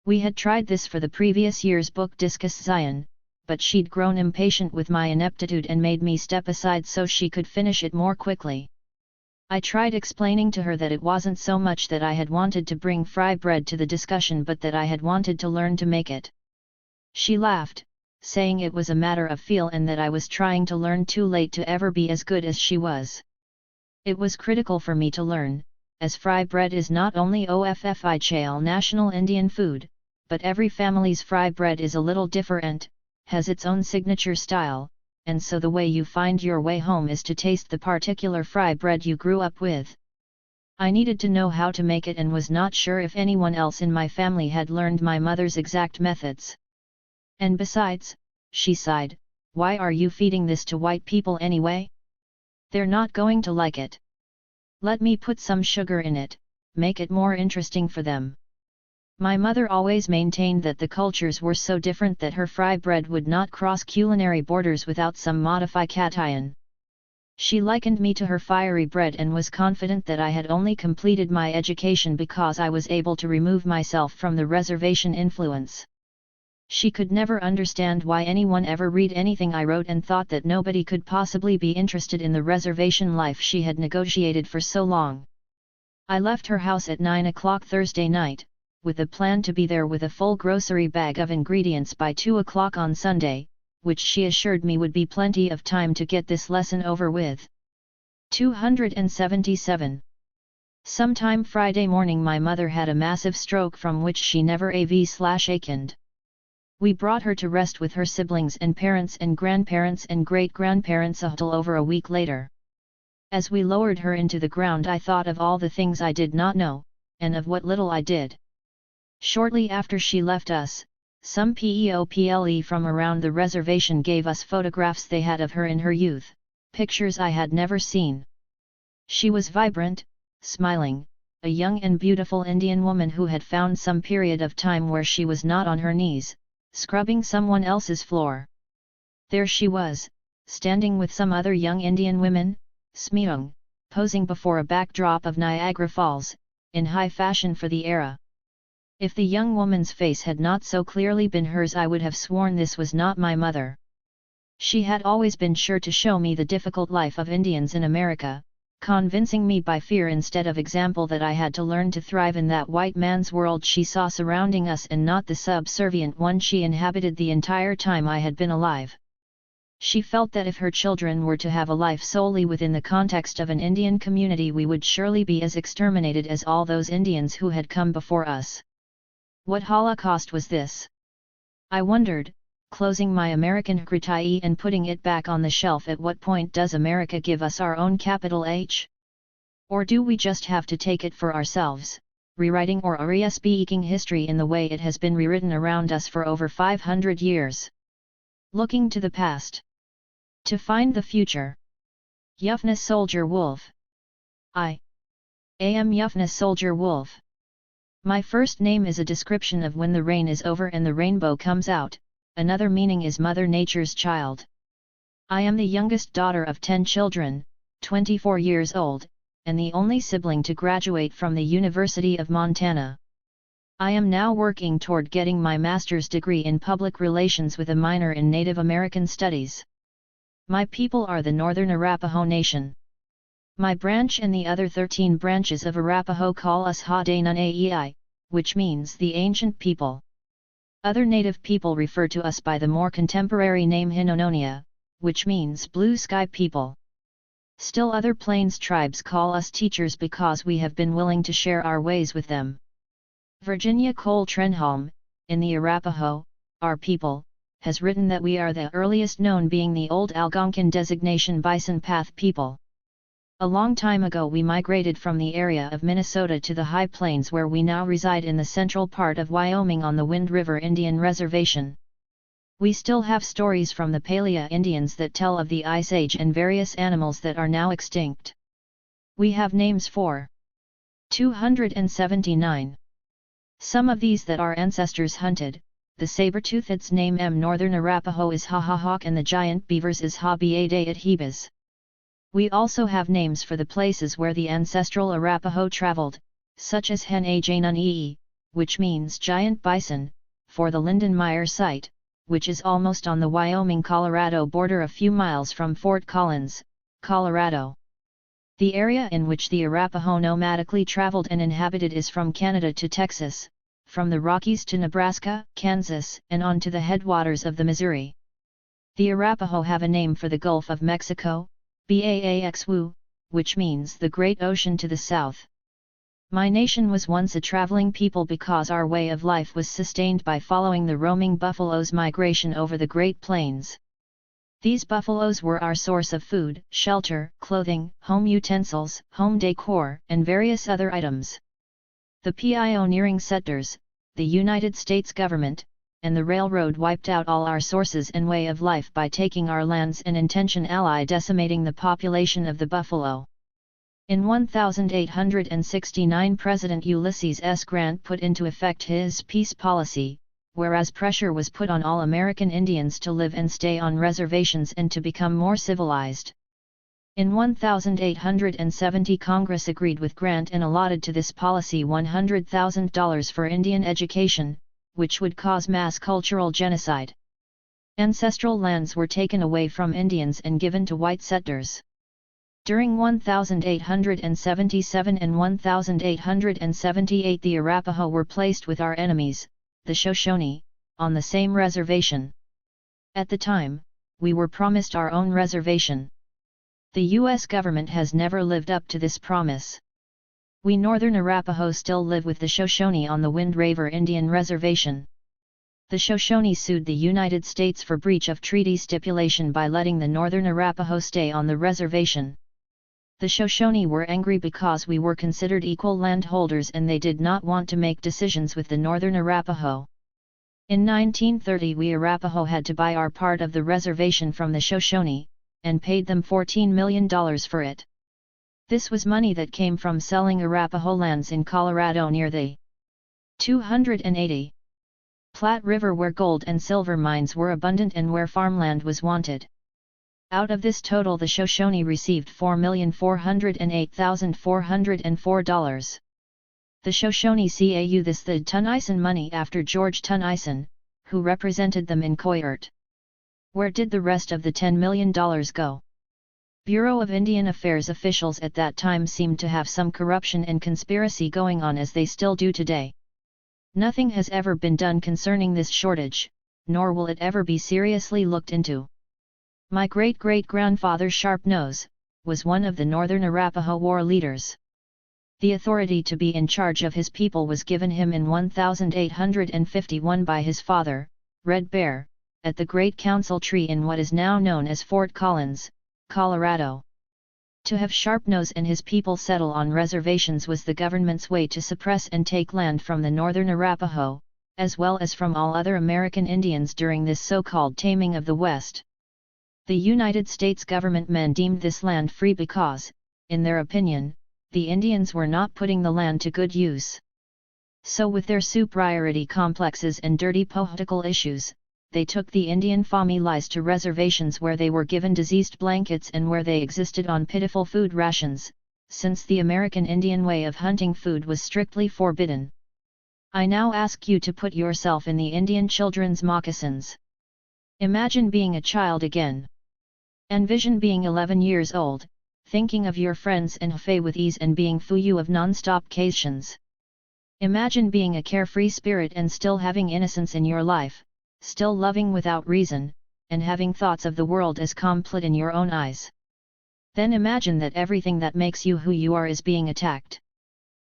We had tried this for the previous year's book Discus Zion, but she'd grown impatient with my ineptitude and made me step aside so she could finish it more quickly. I tried explaining to her that it wasn't so much that I had wanted to bring fry bread to the discussion but that I had wanted to learn to make it. She laughed, saying it was a matter of feel and that I was trying to learn too late to ever be as good as she was. It was critical for me to learn, as fry bread is not only OFFICHL national Indian food, but every family's fry bread is a little different, has its own signature style, and so the way you find your way home is to taste the particular fry bread you grew up with. I needed to know how to make it and was not sure if anyone else in my family had learned my mother's exact methods. And besides, she sighed, why are you feeding this to white people anyway? They're not going to like it. Let me put some sugar in it, make it more interesting for them. My mother always maintained that the cultures were so different that her fry bread would not cross culinary borders without some modification. She likened me to her fiery bread and was confident that I had only completed my education because I was able to remove myself from the reservation influence. She could never understand why anyone ever read anything I wrote and thought that nobody could possibly be interested in the reservation life she had negotiated for so long. I left her house at 9 o'clock Thursday night, with a plan to be there with a full grocery bag of ingredients by 2 o'clock on Sunday, which she assured me would be plenty of time to get this lesson over with. 277. Sometime Friday morning my mother had a massive stroke from which she never awakened. We brought her to rest with her siblings and parents and grandparents and great-grandparents a little over a week later. As we lowered her into the ground I thought of all the things I did not know, and of what little I did. Shortly after she left us, some people from around the reservation gave us photographs they had of her in her youth, pictures I had never seen. She was vibrant, smiling, a young and beautiful Indian woman who had found some period of time where she was not on her knees, scrubbing someone else's floor. There she was, standing with some other young Indian women, smyung, posing before a backdrop of Niagara Falls, in high fashion for the era. If the young woman's face had not so clearly been hers, I would have sworn this was not my mother. She had always been sure to show me the difficult life of Indians in America, convincing me by fear instead of example that I had to learn to thrive in that white man's world she saw surrounding us and not the subservient one she inhabited the entire time I had been alive. She felt that if her children were to have a life solely within the context of an Indian community, we would surely be as exterminated as all those Indians who had come before us. What Holocaust was this? I wondered, closing my American Hritai and putting it back on the shelf. At what point does America give us our own capital H? Or do we just have to take it for ourselves, rewriting or speaking history in the way it has been rewritten around us for over 500 years? Looking to the past to find the future. Yufna Soldier Wolf. I am Yufna Soldier Wolf. My first name is a description of when the rain is over and the rainbow comes out, another meaning is Mother Nature's child. I am the youngest daughter of 10 children, 24 years old, and the only sibling to graduate from the University of Montana. I am now working toward getting my master's degree in public relations with a minor in Native American studies. My people are the Northern Arapaho Nation. My branch and the other 13 branches of Arapaho call us Ha-de-nun-a-e-i, which means the ancient people. Other native people refer to us by the more contemporary name Hinononia, which means blue sky people. Still other plains tribes call us teachers because we have been willing to share our ways with them. Virginia Cole Trenholm, in the Arapaho, our people, has written that we are the earliest known, being the old Algonquin designation Bison Path people. A long time ago we migrated from the area of Minnesota to the high plains where we now reside in the central part of Wyoming on the Wind River Indian Reservation. We still have stories from the Palea Indians that tell of the Ice Age and various animals that are now extinct. We have names for 279. Some of these that our ancestors hunted. The saber-toothed's name Northern Arapaho is Ha-ha-hawk and the giant beavers is Ha-be-a-day-at-hebas. We also have names for the places where the ancestral Arapaho traveled, such as Hen-a-janun-ee, which means giant bison, for the Lindenmeyer site, which is almost on the Wyoming-Colorado border a few miles from Fort Collins, Colorado. The area in which the Arapaho nomadically traveled and inhabited is from Canada to Texas, from the Rockies to Nebraska, Kansas, and on to the headwaters of the Missouri. The Arapaho have a name for the Gulf of Mexico, Baaxwu, which means the Great Ocean to the south. My nation was once a traveling people because our way of life was sustained by following the roaming buffaloes' migration over the Great Plains. These buffaloes were our source of food, shelter, clothing, home utensils, home decor, and various other items. The pioneering settlers, the United States government, and the railroad wiped out all our sources and way of life by taking our lands and intentionally decimating the population of the buffalo. In 1869 President Ulysses S. Grant put into effect his peace policy, whereas pressure was put on all American Indians to live and stay on reservations and to become more civilized. In 1870 Congress agreed with Grant and allotted to this policy $100,000 for Indian education, which would cause mass cultural genocide. Ancestral lands were taken away from Indians and given to white settlers. During 1877 and 1878 the Arapaho were placed with our enemies, the Shoshone, on the same reservation. At the time, we were promised our own reservation. The U.S. government has never lived up to this promise. We Northern Arapaho still live with the Shoshone on the Wind River Indian Reservation. The Shoshone sued the United States for breach of treaty stipulation by letting the Northern Arapaho stay on the reservation. The Shoshone were angry because we were considered equal landholders and they did not want to make decisions with the Northern Arapaho. In 1930 we Arapaho had to buy our part of the reservation from the Shoshone, and paid them $14 million for it. This was money that came from selling Arapaho lands in Colorado near the 280 Platte River, where gold and silver mines were abundant and where farmland was wanted. Out of this total, the Shoshone received $4,408,404. The Shoshone cau this the Tunison money after George Tunison, who represented them in Coyote. Where did the rest of the $10 million go? Bureau of Indian Affairs officials at that time seemed to have some corruption and conspiracy going on, as they still do today. Nothing has ever been done concerning this shortage, nor will it ever be seriously looked into. My great-great-grandfather Sharp Nose was one of the Northern Arapaho war leaders. The authority to be in charge of his people was given him in 1851 by his father, Red Bear, at the Great Council Tree in what is now known as Fort Collins, Colorado. To have Sharpnose and his people settle on reservations was the government's way to suppress and take land from the Northern Arapaho, as well as from all other American Indians during this so-called taming of the West. The United States government men deemed this land free because, in their opinion, the Indians were not putting the land to good use. So with their superiority complexes and dirty political issues, they took the Indian families to reservations where they were given diseased blankets and where they existed on pitiful food rations, since the American Indian way of hunting food was strictly forbidden. I now ask you to put yourself in the Indian children's moccasins. Imagine being a child again. Envision being 11 years old, thinking of your friends and Hafei with ease and being fuyu of non-stop occasions. Imagine being a carefree spirit and still having innocence in your life, still loving without reason, and having thoughts of the world as complete in your own eyes. Then imagine that everything that makes you who you are is being attacked.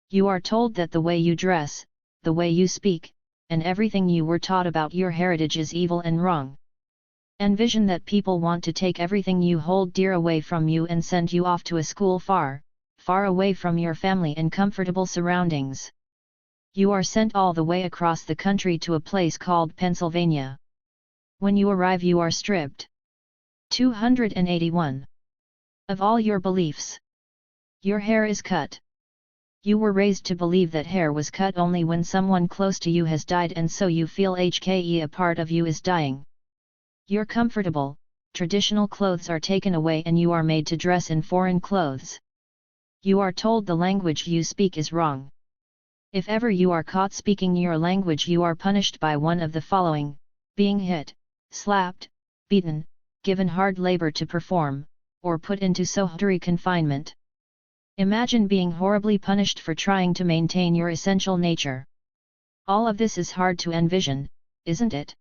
You are told that the way you dress, the way you speak, and everything you were taught about your heritage is evil and wrong. Envision that people want to take everything you hold dear away from you and send you off to a school far, far away from your family and comfortable surroundings. You are sent all the way across the country to a place called Pennsylvania. When you arrive, you are stripped 281 of all your beliefs. Your hair is cut. You were raised to believe that hair was cut only when someone close to you has died, and so you feel a part of you is dying. Your comfortable, traditional clothes are taken away and you are made to dress in foreign clothes. You are told the language you speak is wrong. If ever you are caught speaking your language, you are punished by one of the following: being hit, slapped, beaten, given hard labor to perform, or put into solitary confinement. Imagine being horribly punished for trying to maintain your essential nature. All of this is hard to envision, isn't it?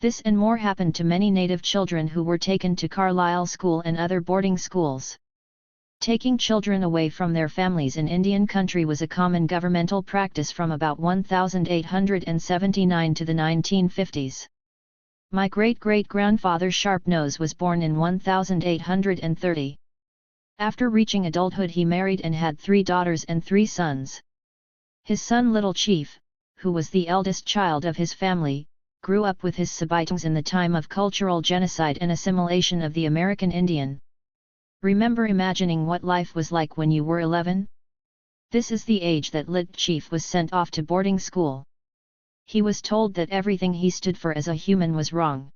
This and more happened to many Native children who were taken to Carlisle School and other boarding schools. Taking children away from their families in Indian country was a common governmental practice from about 1879 to the 1950s. My great-great-grandfather Sharpnose was born in 1830. After reaching adulthood, he married and had 3 daughters and 3 sons. His son Little Chief, who was the eldest child of his family, grew up with his Sabitans in the time of cultural genocide and assimilation of the American Indian. Remember imagining what life was like when you were 11? This is the age that Little Chief was sent off to boarding school. He was told that everything he stood for as a human was wrong.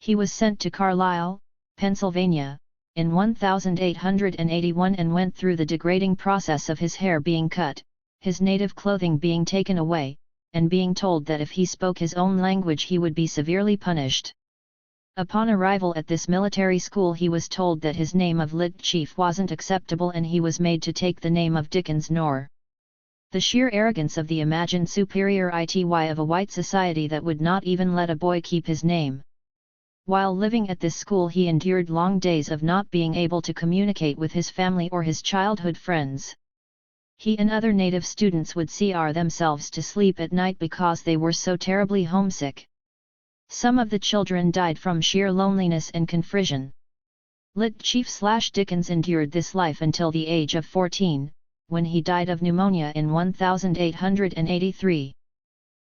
He was sent to Carlisle, Pennsylvania, in 1881 and went through the degrading process of his hair being cut, his native clothing being taken away, and being told that if he spoke his own language he would be severely punished. Upon arrival at this military school, he was told that his name of Little Chief wasn't acceptable and he was made to take the name of Dickens Nor. The sheer arrogance of the imagined superiority of a white society that would not even let a boy keep his name. While living at this school, he endured long days of not being able to communicate with his family or his childhood friends. He and other Native students would CR themselves to sleep at night because they were so terribly homesick. Some of the children died from sheer loneliness and confusion. Little Chief / Dickens endured this life until the age of 14, when he died of pneumonia in 1883.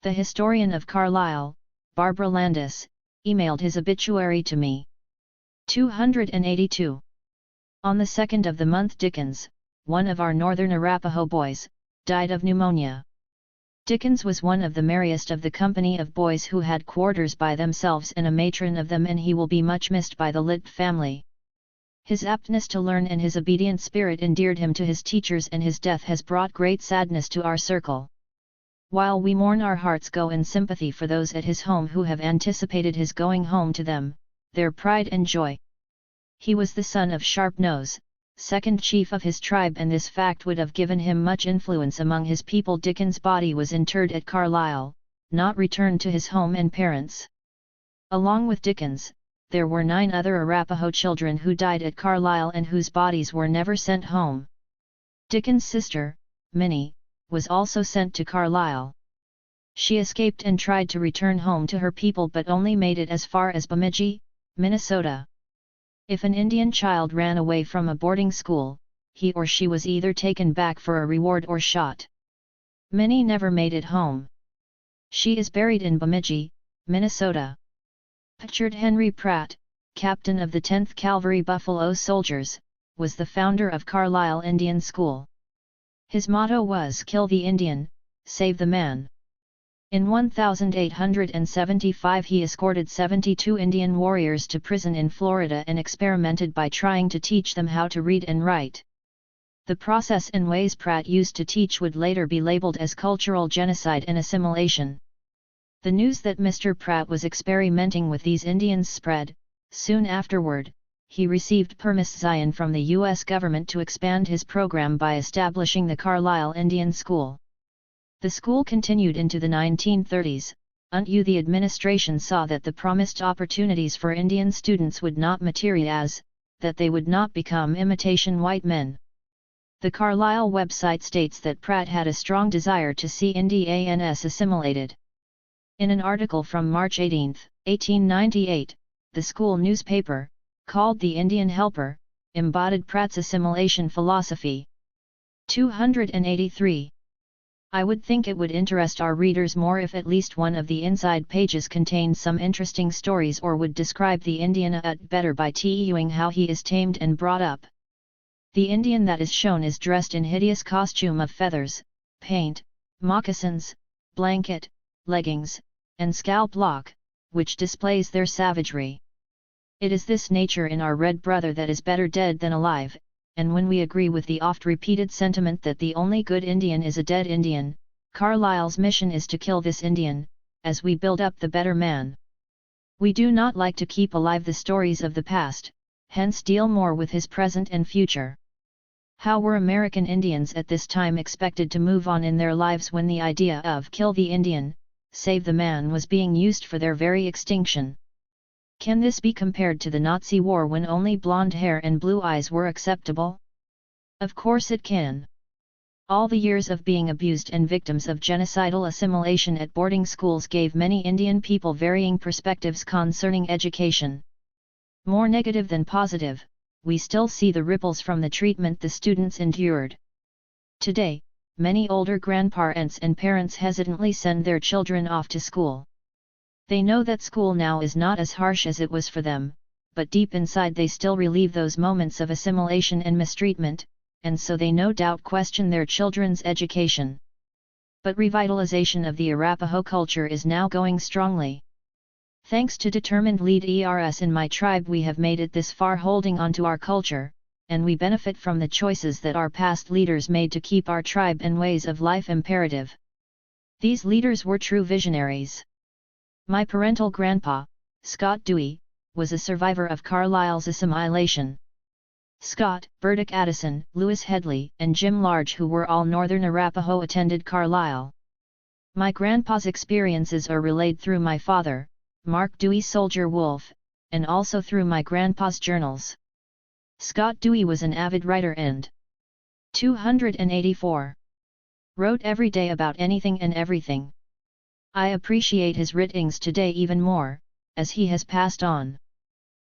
The historian of Carlisle, Barbara Landis, emailed his obituary to me. 282. On the 2nd of the month Dickens, one of our northern Arapaho boys, died of pneumonia. Dickens was one of the merriest of the company of boys who had quarters by themselves and a matron of them, and he will be much missed by the Litt family. His aptness to learn and his obedient spirit endeared him to his teachers, and his death has brought great sadness to our circle. While we mourn, our hearts go in sympathy for those at his home who have anticipated his going home to them, their pride and joy. He was the son of Sharp Nose, second chief of his tribe, and this fact would have given him much influence among his people. Dickens' body was interred at Carlisle, not returned to his home and parents. Along with Dickens, there were 9 other Arapaho children who died at Carlisle and whose bodies were never sent home. Dickens' sister, Minnie, was also sent to Carlisle. She escaped and tried to return home to her people, but only made it as far as Bemidji, Minnesota. If an Indian child ran away from a boarding school, he or she was either taken back for a reward or shot. Minnie never made it home. She is buried in Bemidji, Minnesota. Pictured Henry Pratt, captain of the 10th Cavalry Buffalo Soldiers, was the founder of Carlisle Indian School. His motto was "Kill the Indian, save the man." In 1875 he escorted 72 Indian warriors to prison in Florida and experimented by trying to teach them how to read and write. The process and ways Pratt used to teach would later be labeled as cultural genocide and assimilation. The news that Mr. Pratt was experimenting with these Indians spread. Soon afterward, he received permission from the U.S. government to expand his program by establishing the Carlisle Indian School. The school continued into the 1930s, until the administration saw that the promised opportunities for Indian students would not materialize, that they would not become imitation white men. The Carlisle website states that Pratt had a strong desire to see Indians assimilated. In an article from March 18, 1898, the school newspaper, called The Indian Helper, embodied Pratt's assimilation philosophy. 283. I would think it would interest our readers more if at least one of the inside pages contained some interesting stories or would describe the Indian better by telling how he is tamed and brought up. The Indian that is shown is dressed in hideous costume of feathers, paint, moccasins, blanket, leggings, and scalp lock, which displays their savagery. It is this nature in our red brother that is better dead than alive, and when we agree with the oft-repeated sentiment that the only good Indian is a dead Indian, Carlisle's mission is to kill this Indian, as we build up the better man. We do not like to keep alive the stories of the past, hence deal more with his present and future. How were American Indians at this time expected to move on in their lives when the idea of "kill the Indian, save the man" was being used for their very extinction? Can this be compared to the Nazi war when only blonde hair and blue eyes were acceptable? Of course it can. All the years of being abused and victims of genocidal assimilation at boarding schools gave many Indian people varying perspectives concerning education. More negative than positive, we still see the ripples from the treatment the students endured. Today, many older grandparents and parents hesitantly send their children off to school. They know that school now is not as harsh as it was for them, but deep inside they still relive those moments of assimilation and mistreatment, and so they no doubt question their children's education. But revitalization of the Arapaho culture is now going strongly. Thanks to determined leaders in my tribe, we have made it this far, holding on to our culture, and we benefit from the choices that our past leaders made to keep our tribe and ways of life imperative. These leaders were true visionaries. My parental grandpa, Scott Dewey, was a survivor of Carlisle's assimilation. Scott, Burdick Addison, Lewis Headley, and Jim Large, who were all Northern Arapaho, attended Carlisle. My grandpa's experiences are relayed through my father, Mark Dewey Soldier Wolf, and also through my grandpa's journals. Scott Dewey was an avid writer and 284. Wrote every day about anything and everything. I appreciate his writings today even more, as he has passed on.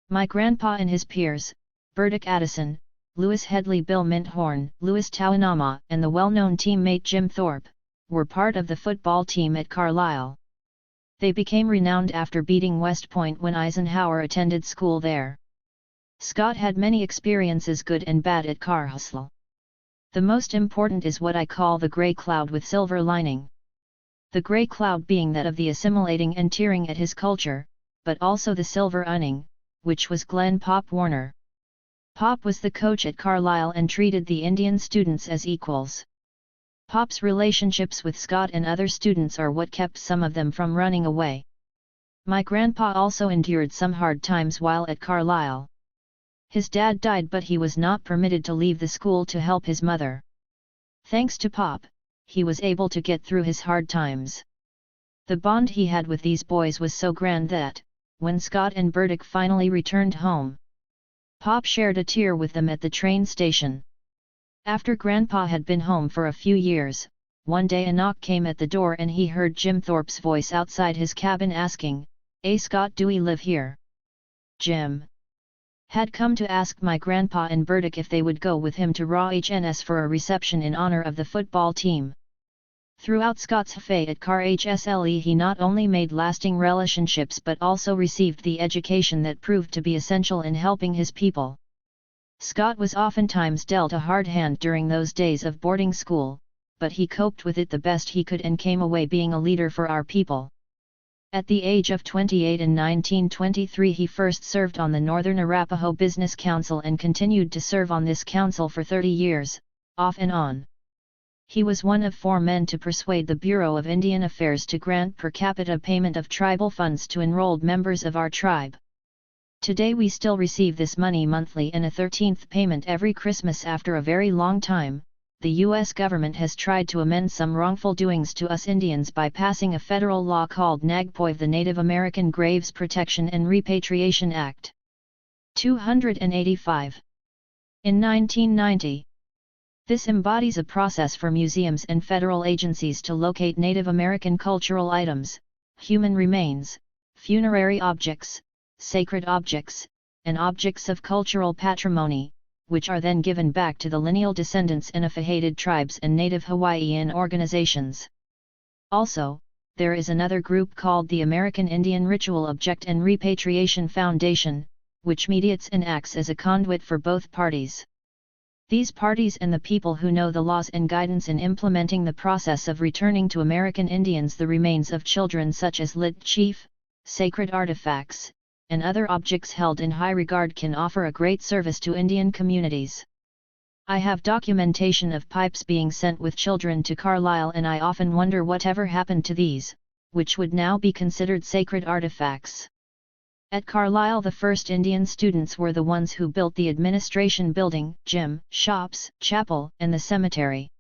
My grandpa and his peers, Burdick Addison, Lewis Headley, Bill Minthorn, Louis Tawanama, and the well-known teammate Jim Thorpe, were part of the football team at Carlisle. They became renowned after beating West Point when Eisenhower attended school there. Scott had many experiences, good and bad, at Carhustle. The most important is what I call the grey cloud with silver lining. The grey cloud being that of the assimilating and tearing at his culture, but also the silver lining, which was Glenn "Pop" Warner. Pop was the coach at Carlisle and treated the Indian students as equals. Pop's relationships with Scott and other students are what kept some of them from running away. My grandpa also endured some hard times while at Carlisle. His dad died, but he was not permitted to leave the school to help his mother. Thanks to Pop, he was able to get through his hard times. The bond he had with these boys was so grand that, when Scott and Burdick finally returned home, Pop shared a tear with them at the train station. After Grandpa had been home for a few years, one day a knock came at the door and he heard Jim Thorpe's voice outside his cabin asking, "Hey Scott, do we live here?" Jim had come to ask my grandpa and Burdick if they would go with him to Raw HNS for a reception in honor of the football team. Throughout Scott's stay at Carhsle, he not only made lasting relationships but also received the education that proved to be essential in helping his people. Scott was oftentimes dealt a hard hand during those days of boarding school, but he coped with it the best he could and came away being a leader for our people. At the age of 28 in 1923 he first served on the Northern Arapaho Business Council and continued to serve on this council for 30 years, off and on. He was one of 4 men to persuade the Bureau of Indian Affairs to grant per capita payment of tribal funds to enrolled members of our tribe. Today we still receive this money monthly and a 13th payment every Christmas. After a very long time, the U.S. government has tried to amend some wrongful doings to us Indians by passing a federal law called NAGPOI, the Native American Graves Protection and Repatriation Act 285. In 1990. This embodies a process for museums and federal agencies to locate Native American cultural items, human remains, funerary objects, sacred objects, and objects of cultural patrimony, which are then given back to the lineal descendants and affiliated tribes and Native Hawaiian organizations. Also, there is another group called the American Indian Ritual Object and Repatriation Foundation, which mediates and acts as a conduit for both parties. These parties and the people who know the laws and guidance in implementing the process of returning to American Indians the remains of children such as lit chief, sacred artifacts, and other objects held in high regard can offer a great service to Indian communities. I have documentation of pipes being sent with children to Carlisle, and I often wonder whatever happened to these, which would now be considered sacred artifacts. At Carlisle the first Indian students were the ones who built the administration building, gym, shops, chapel, and the cemetery.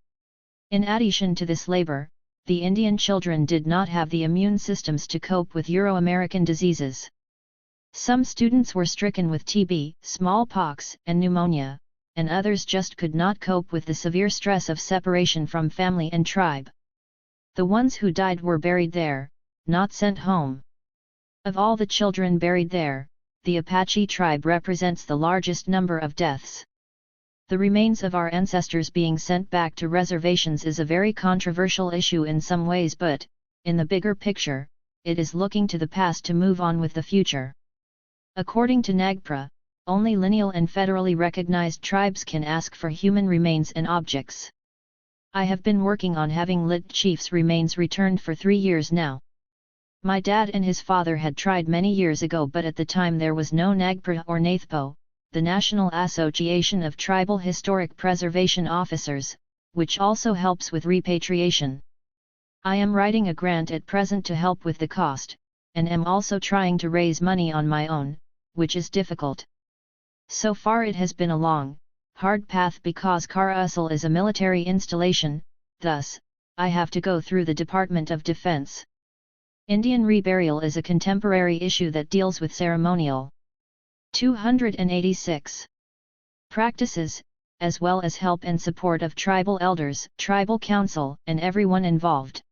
In addition to this labor, the Indian children did not have the immune systems to cope with Euro-American diseases. Some students were stricken with TB, smallpox, and pneumonia, and others just could not cope with the severe stress of separation from family and tribe. The ones who died were buried there, not sent home. Of all the children buried there, the Apache tribe represents the largest number of deaths. The remains of our ancestors being sent back to reservations is a very controversial issue in some ways, but, in the bigger picture, it is looking to the past to move on with the future. According to NAGPRA, only lineal and federally recognized tribes can ask for human remains and objects. I have been working on having lit chief's remains returned for 3 years now. My dad and his father had tried many years ago, but at the time there was no NAGPRA or NATHPO, the National Association of Tribal Historic Preservation Officers, which also helps with repatriation. I am writing a grant at present to help with the cost, and am also trying to raise money on my own, which is difficult. So far it has been a long, hard path because Carhustle is a military installation, thus, I have to go through the Department of Defense. Indian reburial is a contemporary issue that deals with ceremonial 286 practices, as well as help and support of tribal elders, tribal council, and everyone involved.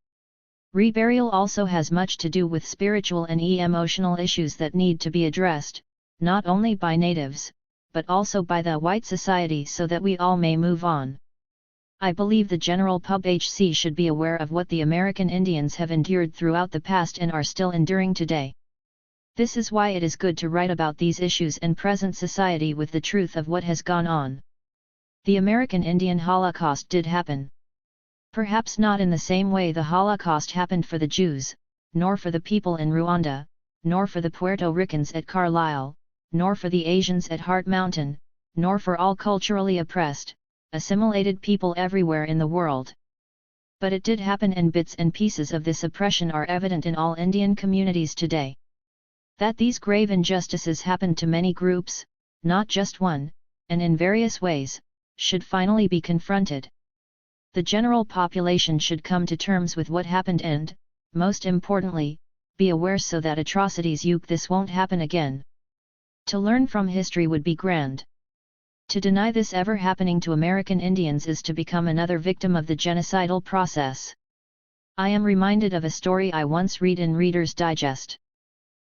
Reburial also has much to do with spiritual and emotional issues that need to be addressed, not only by natives, but also by the white society so that we all may move on. I believe the general public should be aware of what the American Indians have endured throughout the past and are still enduring today. This is why it is good to write about these issues and present society with the truth of what has gone on. The American Indian Holocaust did happen. Perhaps not in the same way the Holocaust happened for the Jews, nor for the people in Rwanda, nor for the Puerto Ricans at Carlisle, nor for the Asians at Heart Mountain, nor for all culturally oppressed, assimilated people everywhere in the world. But it did happen, and bits and pieces of this oppression are evident in all Indian communities today. That these grave injustices happened to many groups, not just one, and in various ways, should finally be confronted. The general population should come to terms with what happened and, most importantly, be aware so that atrocities like this won't happen again. To learn from history would be grand. To deny this ever happening to American Indians is to become another victim of the genocidal process. I am reminded of a story I once read in Reader's Digest.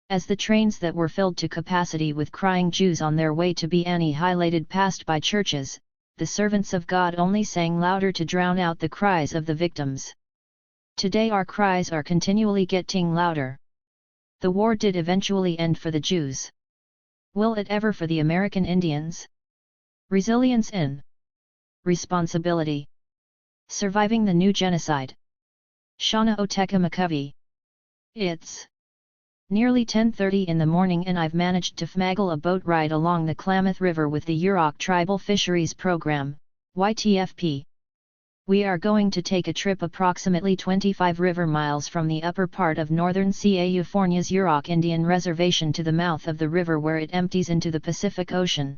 As the trains that were filled to capacity with crying Jews on their way to be annihilated passed by churches, the servants of God only sang louder to drown out the cries of the victims. Today our cries are continually getting louder. The war did eventually end for the Jews. Will it ever for the American Indians? Resilience in responsibility. Surviving the new genocide. Shauna Oteka McCovey. It's nearly 10:30 in the morning and I've managed to finagle a boat ride along the Klamath River with the Yurok Tribal Fisheries Program, YTFP. We are going to take a trip approximately 25 river miles from the upper part of northern California's Yurok Indian Reservation to the mouth of the river where it empties into the Pacific Ocean.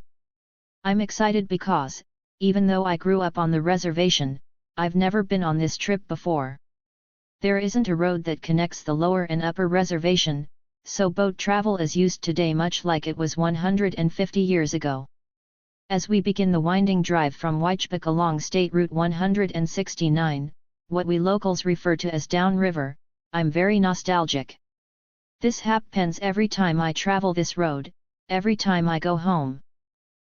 I'm excited because, even though I grew up on the reservation, I've never been on this trip before. There isn't a road that connects the lower and upper reservation, so boat travel is used today much like it was 150 years ago. As we begin the winding drive from Wychbuck along State Route 169, what we locals refer to as downriver, I'm very nostalgic. This happens every time I travel this road, every time I go home.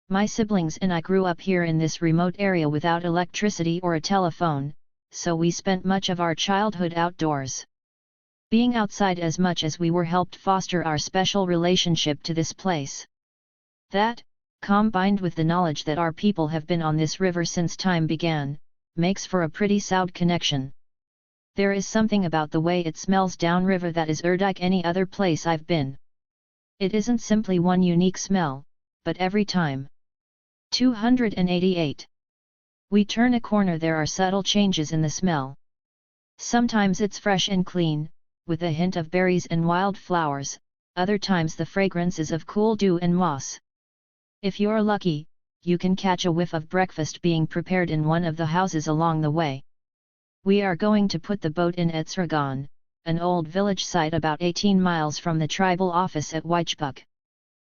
My siblings and I grew up here in this remote area without electricity or a telephone, so we spent much of our childhood outdoors. Being outside as much as we were helped foster our special relationship to this place. That, combined with the knowledge that our people have been on this river since time began, makes for a pretty sound connection. There is something about the way it smells downriver that is like any other place I've been. It isn't simply one unique smell, but every time. 288. We turn a corner, there are subtle changes in the smell. Sometimes it's fresh and clean, with a hint of berries and wild flowers, other times the fragrance is of cool dew and moss. If you're lucky, you can catch a whiff of breakfast being prepared in one of the houses along the way. We are going to put the boat in Etzragon, an old village site about 18 miles from the tribal office at Wychbuck.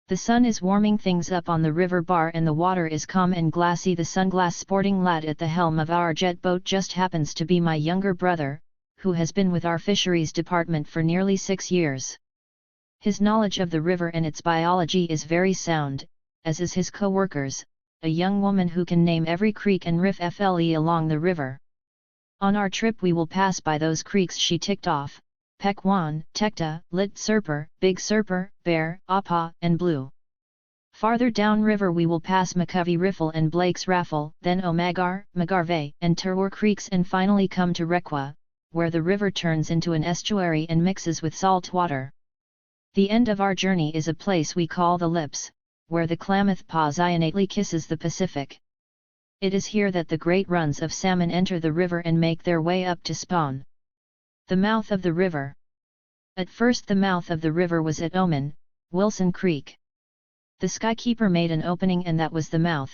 The sun is warming things up on the river bar and the water is calm and glassy. The sunglass sporting lad at the helm of our jet boat just happens to be my younger brother, who has been with our fisheries department for nearly 6 years. His knowledge of the river and its biology is very sound, as is his co-workers, a young woman who can name every creek and riff along the river. On our trip we will pass by those creeks she ticked off: Pequan, Tekta, Lit Serper, Big Serper, Bear, Apa, and Blue. Farther downriver we will pass McCovey Riffle and Blake's Raffle, then Omagar, Magarve, and Turwar creeks and finally come to Requa, where the river turns into an estuary and mixes with salt water. The end of our journey is a place we call the Lips, where the Klamath Paws ionately kisses the Pacific. It is here that the great runs of salmon enter the river and make their way up to spawn. The mouth of the river. At first the mouth of the river was at Oman, Wilson Creek. The skykeeper made an opening and that was the mouth.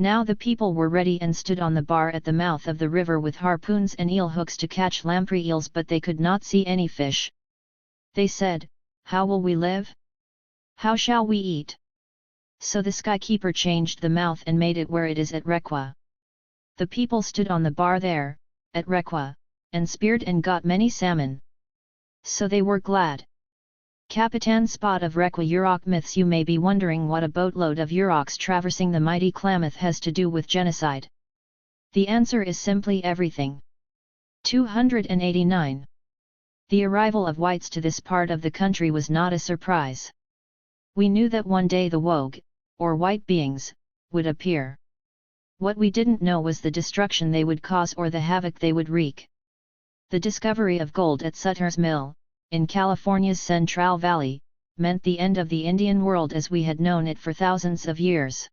Now the people were ready and stood on the bar at the mouth of the river with harpoons and eel hooks to catch lamprey eels, but they could not see any fish. They said, "How will we live? How shall we eat?" So the skykeeper changed the mouth and made it where it is at Requa. The people stood on the bar there, at Requa, and speared and got many salmon. So they were glad. Capitan Spot of Requa Yurok myths. You may be wondering what a boatload of Yuroks traversing the mighty Klamath has to do with genocide. The answer is simply everything. 289. The arrival of whites to this part of the country was not a surprise. We knew that one day the Wogue, or white beings, would appear. What we didn't know was the destruction they would cause or the havoc they would wreak. The discovery of gold at Sutter's Mill, in California's Central Valley, meant the end of the Indian world as we had known it for thousands of years.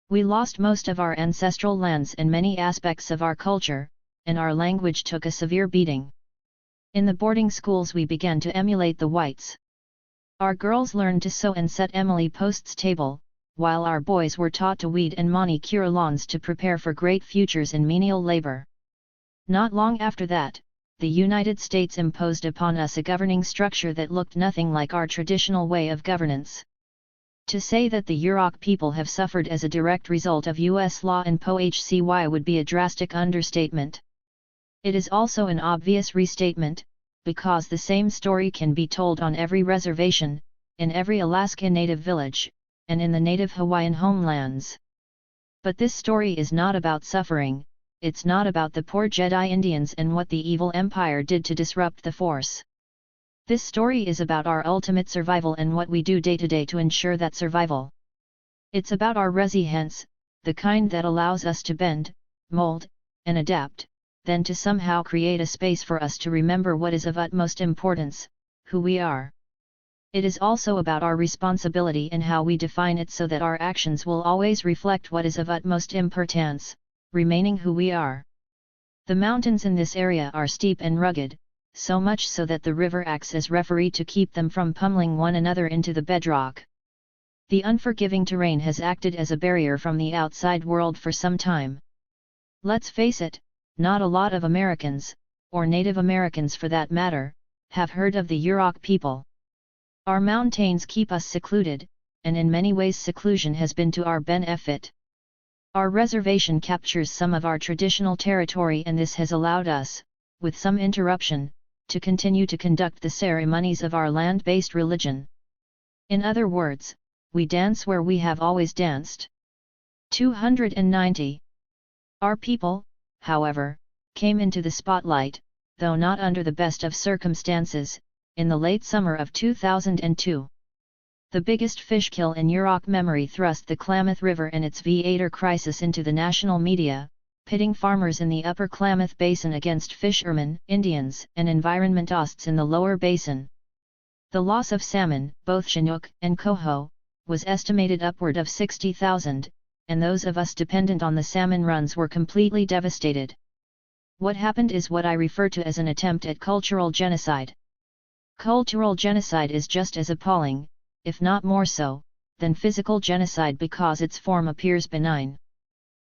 We lost most of our ancestral lands and many aspects of our culture, and our language took a severe beating. In the boarding schools we began to emulate the whites. Our girls learned to sew and set Emily Post's table, while our boys were taught to weed and manicure lawns to prepare for great futures in menial labor. Not long after that, the United States imposed upon us a governing structure that looked nothing like our traditional way of governance. To say that the Yurok people have suffered as a direct result of U.S. law and POHCY would be a drastic understatement. It is also an obvious restatement, because the same story can be told on every reservation, in every Alaska Native village, and in the native Hawaiian homelands. But this story is not about suffering, it's not about the poor Jedi Indians and what the evil empire did to disrupt the Force. This story is about our ultimate survival and what we do day to day to ensure that survival. It's about our resilience, the kind that allows us to bend, mold, and adapt, then to somehow create a space for us to remember what is of utmost importance, who we are. It is also about our responsibility and how we define it so that our actions will always reflect what is of utmost importance, remaining who we are. The mountains in this area are steep and rugged, so much so that the river acts as referee to keep them from pummeling one another into the bedrock. The unforgiving terrain has acted as a barrier from the outside world for some time. Let's face it, not a lot of Americans, or Native Americans for that matter, have heard of the Yurok people. Our mountains keep us secluded, and in many ways seclusion has been to our benefit. Our reservation captures some of our traditional territory and this has allowed us, with some interruption, to continue to conduct the ceremonies of our land-based religion. In other words, we dance where we have always danced. 290. Our people, however, came into the spotlight, though not under the best of circumstances, in the late summer of 2002. The biggest fish kill in Yurok memory thrust the Klamath River and its Viator crisis into the national media, pitting farmers in the upper Klamath Basin against fishermen, Indians, and environmentalists in the lower basin. The loss of salmon, both Chinook and Coho, was estimated upward of 60,000, and those of us dependent on the salmon runs were completely devastated. What happened is what I refer to as an attempt at cultural genocide. Cultural genocide is just as appalling, if not more so, than physical genocide because its form appears benign.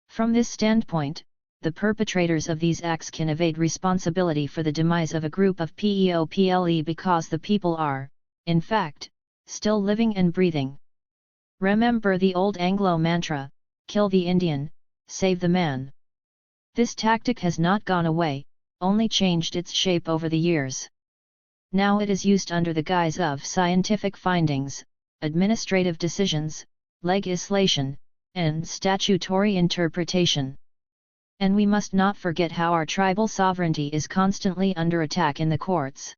From this standpoint, the perpetrators of these acts can evade responsibility for the demise of a group of people because the people are, in fact, still living and breathing. Remember the old Anglo mantra, kill the Indian, save the man. This tactic has not gone away, only changed its shape over the years. Now it is used under the guise of scientific findings, administrative decisions, legislation, and statutory interpretation. And we must not forget how our tribal sovereignty is constantly under attack in the courts.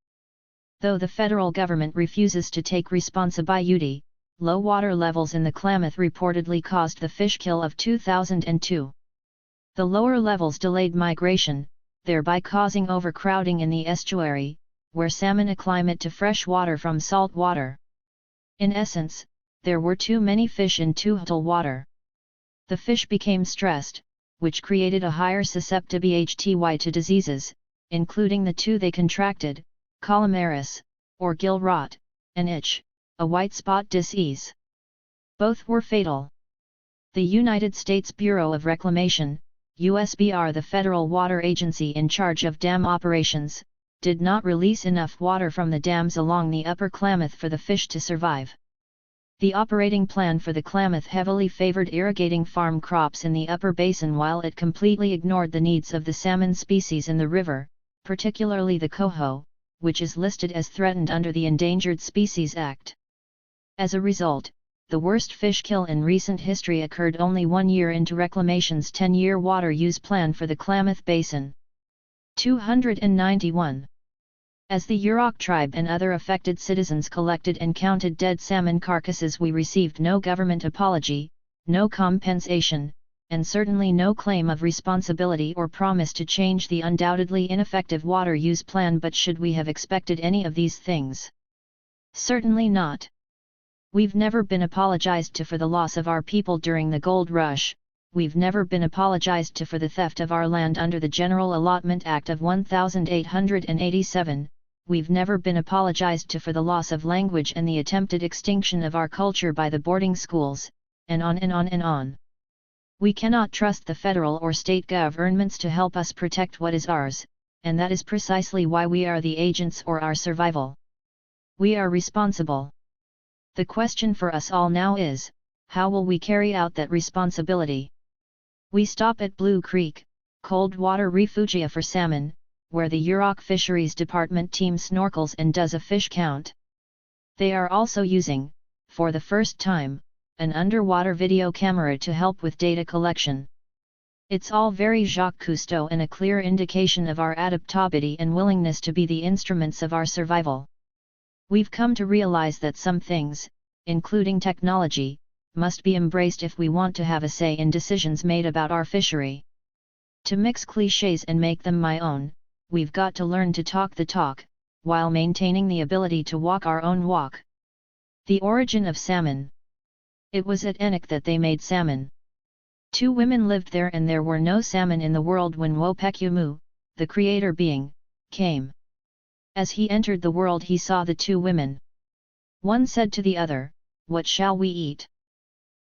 Though the federal government refuses to take responsibility, low water levels in the Klamath reportedly caused the fish kill of 2002. The lower levels delayed migration, thereby causing overcrowding in the estuary, where salmon acclimate to fresh water from salt water. In essence, there were too many fish in too little water. The fish became stressed, which created a higher susceptibility to diseases, including the two they contracted, colimaris, or gill rot, and itch, a white spot disease. Both were fatal. The United States Bureau of Reclamation, USBR, the federal water agency in charge of dam operations, did not release enough water from the dams along the upper Klamath for the fish to survive. The operating plan for the Klamath heavily favored irrigating farm crops in the upper basin while it completely ignored the needs of the salmon species in the river, particularly the coho, which is listed as threatened under the Endangered Species Act. As a result, the worst fish kill in recent history occurred only 1 year into Reclamation's 10-year water use plan for the Klamath Basin. 291. As the Yurok tribe and other affected citizens collected and counted dead salmon carcasses, we received no government apology, no compensation, and certainly no claim of responsibility or promise to change the undoubtedly ineffective water use plan. But should we have expected any of these things? Certainly not. We've never been apologized to for the loss of our people during the gold rush, we've never been apologized to for the theft of our land under the General Allotment Act of 1887, we've never been apologized to for the loss of language and the attempted extinction of our culture by the boarding schools, and on and on and on. We cannot trust the federal or state governments to help us protect what is ours, and that is precisely why we are the agents for our survival. We are responsible. The question for us all now is, how will we carry out that responsibility? We stop at Blue Creek, cold water refugia for salmon, where the Yurok Fisheries Department team snorkels and does a fish count. They are also using, for the first time, an underwater video camera to help with data collection. It's all very Jacques Cousteau and a clear indication of our adaptability and willingness to be the instruments of our survival. We've come to realize that some things, including technology, must be embraced if we want to have a say in decisions made about our fishery. To mix clichés and make them my own, we've got to learn to talk the talk, while maintaining the ability to walk our own walk. The origin of salmon. It was at Enoch that they made salmon. 2 women lived there, and there were no salmon in the world when Wopekumu, the creator being, came. As he entered the world, he saw the 2 women. One said to the other, "What shall we eat?"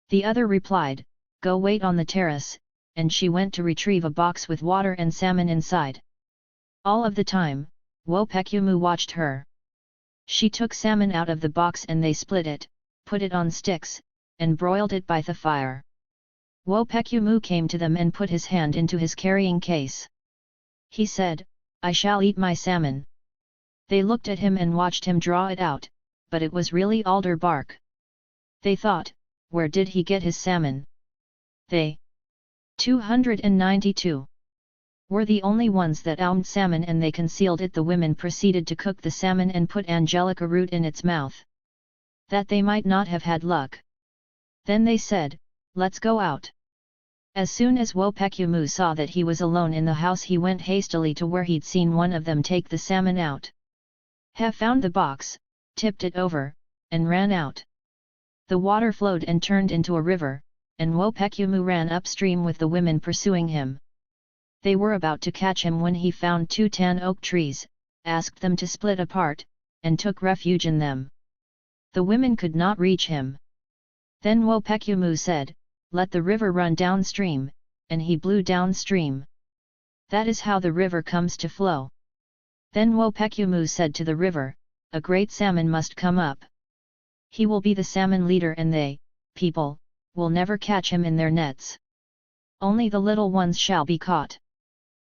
The other replied, "Go wait on the terrace," and she went to retrieve a box with water and salmon inside. All of the time, Wopekumu watched her. She took salmon out of the box and they split it, put it on sticks, and broiled it by the fire. Wopekumu came to them and put his hand into his carrying case. He said, "I shall eat my salmon." They looked at him and watched him draw it out, but it was really alder bark. They thought, where did he get his salmon? They 292 were the only ones that owned salmon, and they concealed it. The women proceeded to cook the salmon and put angelica root in its mouth, that they might not have had luck. Then they said, "Let's go out." As soon as Wopekumu saw that he was alone in the house, he went hastily to where he'd seen one of them take the salmon out. Found the box, tipped it over, and ran out. The water flowed and turned into a river, and Wopekumu ran upstream with the women pursuing him. They were about to catch him when he found 2 tan oak trees, asked them to split apart, and took refuge in them. The women could not reach him. Then Wopekumu said, "Let the river run downstream," and he blew downstream. That is how the river comes to flow. Then Wopekumu said to the river, "A great salmon must come up. He will be the salmon leader, and they, people, will never catch him in their nets. Only the little ones shall be caught.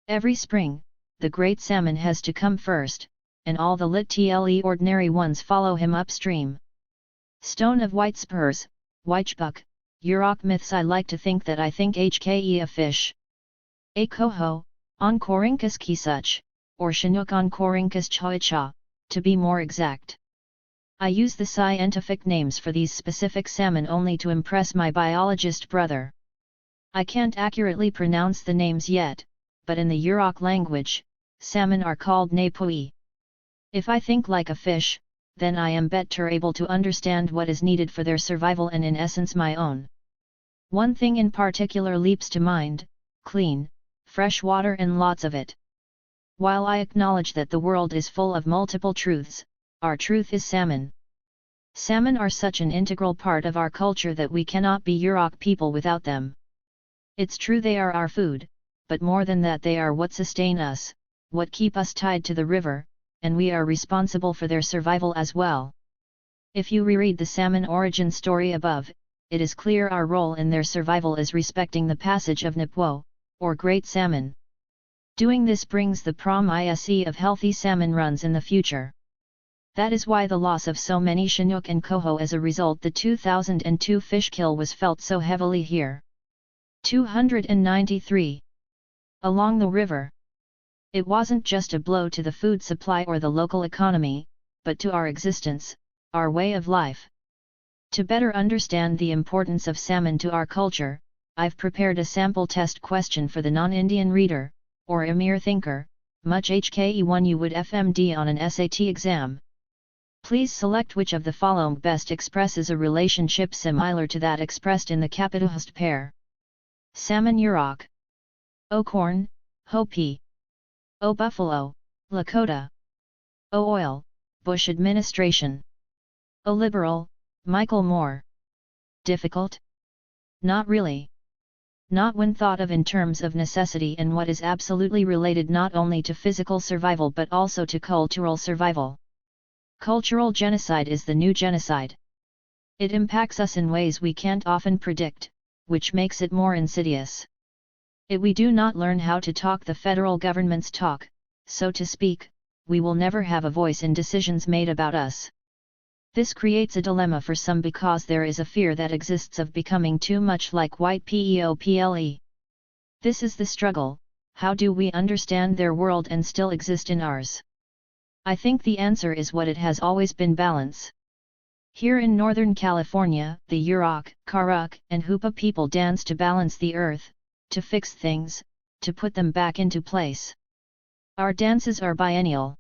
Every spring, the great salmon has to come first, and all the little ordinary ones follow him upstream." Stone of White Spurs, Whitechbuck, Yurok myths. I like to think that I think hke a fish. A coho, on Corinchus kisuch, or Chinook on Corinchus choicha, to be more exact. I use the scientific names for these specific salmon only to impress my biologist brother. I can't accurately pronounce the names yet, but in the Yurok language, salmon are called nepui. If I think like a fish, then I am better able to understand what is needed for their survival, and in essence my own. One thing in particular leaps to mind: clean, fresh water and lots of it. While I acknowledge that the world is full of multiple truths, our truth is salmon. Salmon are such an integral part of our culture that we cannot be Yurok people without them. It's true they are our food, but more than that, they are what sustain us, what keep us tied to the river, and we are responsible for their survival as well. If you reread the salmon origin story above, it is clear our role in their survival is respecting the passage of Nipwo, or great salmon. Doing this brings the promise of healthy salmon runs in the future. That is why the loss of so many Chinook and coho as a result the 2002 fish kill was felt so heavily here. 293. Along the river. It wasn't just a blow to the food supply or the local economy, but to our existence, our way of life. To better understand the importance of salmon to our culture, I've prepared a sample test question for the non-Indian reader, or a mere thinker, much HKE1 you would FMD on an SAT exam. Please select which of the following best expresses a relationship similar to that expressed in the capitalist pair. Salmon Yurok. O corn, Ho pea. O buffalo, Lakota. O oil, Bush administration. O liberal, Michael Moore. Difficult? Not really. Not when thought of in terms of necessity and what is absolutely related not only to physical survival but also to cultural survival. Cultural genocide is the new genocide. It impacts us in ways we can't often predict, which makes it more insidious. If we do not learn how to talk the federal government's talk, so to speak, we will never have a voice in decisions made about us. This creates a dilemma for some because there is a fear that exists of becoming too much like white people. This is the struggle. How do we understand their world and still exist in ours? I think the answer is what it has always been: balance. Here in Northern California, the Yurok, Karuk, and Hoopa people dance to balance the earth, to fix things, to put them back into place. Our dances are biennial.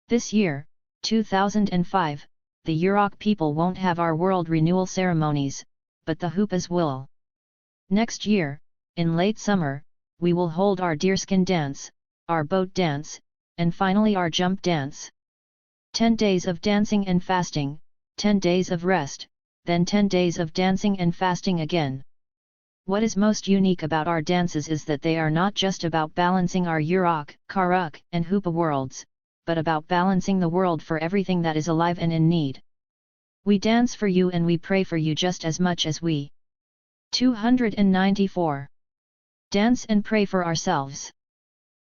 This year, 2005, the Yurok people won't have our world renewal ceremonies, but the Hoopas will. Next year, in late summer, we will hold our deerskin dance, our boat dance, and finally our jump dance. 10 days of dancing and fasting, 10 days of rest, then 10 days of dancing and fasting again. What is most unique about our dances is that they are not just about balancing our Yurok, Karuk, and Hoopa worlds, but about balancing the world for everything that is alive and in need. We dance for you and we pray for you just as much as we. 294. Dance and pray for ourselves.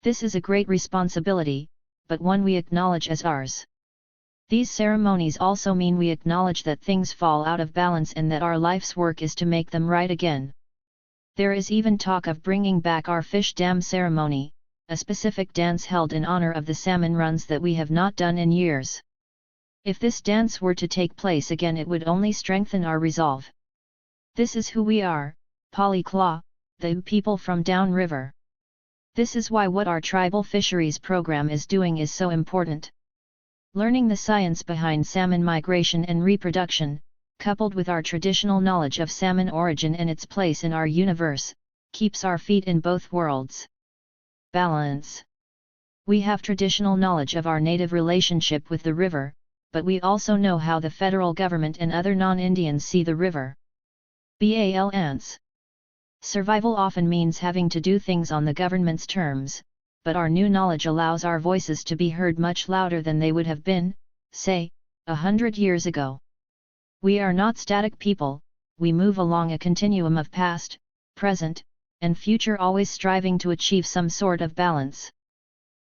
This is a great responsibility, but one we acknowledge as ours. These ceremonies also mean we acknowledge that things fall out of balance and that our life's work is to make them right again. There is even talk of bringing back our fish dam ceremony, a specific dance held in honor of the salmon runs that we have not done in years. If this dance were to take place again, it would only strengthen our resolve. This is who we are, Polyclaw, the people from downriver. This is why what our tribal fisheries program is doing is so important. Learning the science behind salmon migration and reproduction, coupled with our traditional knowledge of salmon origin and its place in our universe, keeps our feet in both worlds. Balance. We have traditional knowledge of our native relationship with the river, but we also know how the federal government and other non-Indians see the river. Balance. Survival often means having to do things on the government's terms, but our new knowledge allows our voices to be heard much louder than they would have been, say, 100 years ago. We are not static people, we move along a continuum of past, present, and future, always striving to achieve some sort of balance.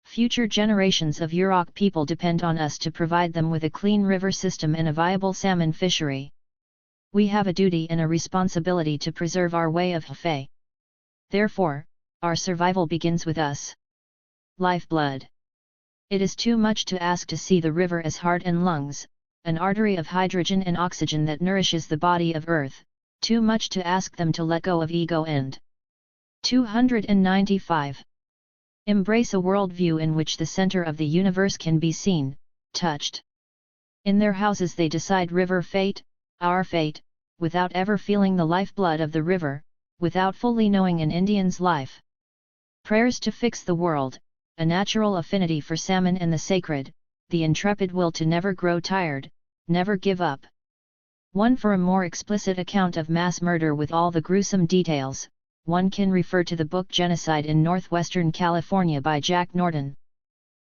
Future generations of Yurok people depend on us to provide them with a clean river system and a viable salmon fishery. We have a duty and a responsibility to preserve our way of life. Therefore, our survival begins with us. Lifeblood. It is too much to ask to see the river as heart and lungs, an artery of hydrogen and oxygen that nourishes the body of Earth, too much to ask them to let go of ego and 295. Embrace a worldview in which the center of the universe can be seen, touched. In their houses they decide river fate, our fate, without ever feeling the lifeblood of the river, without fully knowing an Indian's life. Prayers to fix the world, a natural affinity for salmon and the sacred, the intrepid will to never grow tired, never give up. 1. For a more explicit account of mass murder with all the gruesome details, one can refer to the book Genocide in Northwestern California by Jack Norton.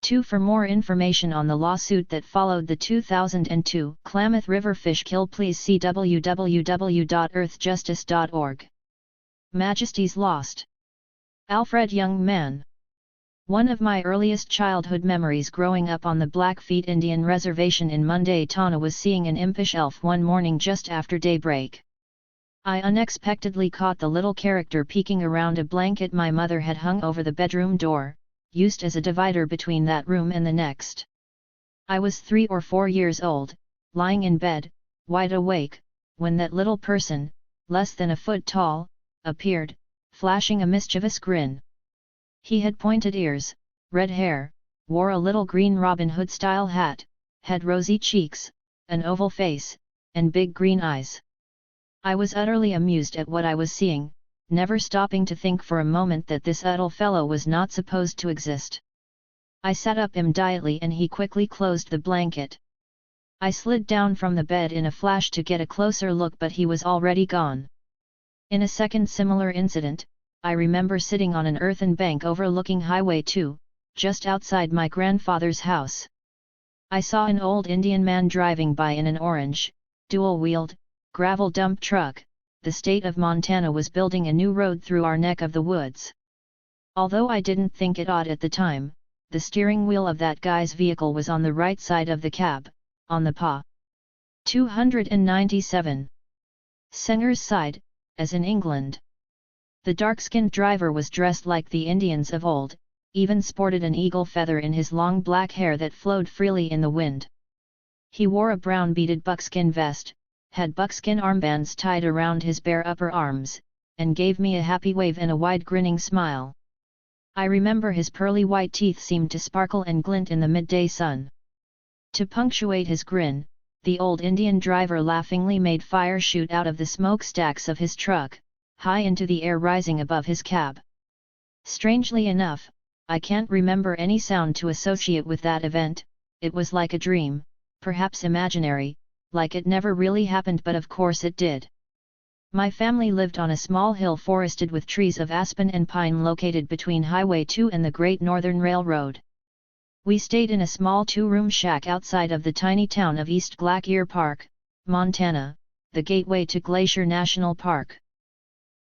2. For more information on the lawsuit that followed the 2002 Klamath River fish kill, please see www.earthjustice.org. Majesty's Lost. Alfred Young Man. One of my earliest childhood memories growing up on the Blackfeet Indian Reservation in Munday Tana was seeing an impish elf one morning just after daybreak. I unexpectedly caught the little character peeking around a blanket my mother had hung over the bedroom door, used as a divider between that room and the next. I was 3 or 4 years old, lying in bed, wide awake, when that little person, less than a foot tall, appeared, flashing a mischievous grin. He had pointed ears, red hair, wore a little green Robin Hood-style hat, had rosy cheeks, an oval face, and big green eyes. I was utterly amused at what I was seeing, never stopping to think for a moment that this little fellow was not supposed to exist. I sat up immediately and he quickly closed the blanket. I slid down from the bed in a flash to get a closer look, but he was already gone. In a second similar incident, I remember sitting on an earthen bank overlooking Highway 2, just outside my grandfather's house. I saw an old Indian man driving by in an orange, dual-wheeled, gravel dump truck. The state of Montana was building a new road through our neck of the woods. Although I didn't think it odd at the time, the steering wheel of that guy's vehicle was on the right side of the cab, on the PA. 297. Senger's side, as in England. The dark-skinned driver was dressed like the Indians of old, even sported an eagle feather in his long black hair that flowed freely in the wind. He wore a brown beaded buckskin vest, had buckskin armbands tied around his bare upper arms, and gave me a happy wave and a wide grinning smile. I remember his pearly white teeth seemed to sparkle and glint in the midday sun. To punctuate his grin, the old Indian driver laughingly made fire shoot out of the smokestacks of his truck, high into the air rising above his cab. Strangely enough, I can't remember any sound to associate with that event. It was like a dream, perhaps imaginary, like it never really happened, but of course it did. My family lived on a small hill forested with trees of aspen and pine located between Highway 2 and the Great Northern Railroad. We stayed in a small 2-room shack outside of the tiny town of East Glacier Park, Montana, the gateway to Glacier National Park.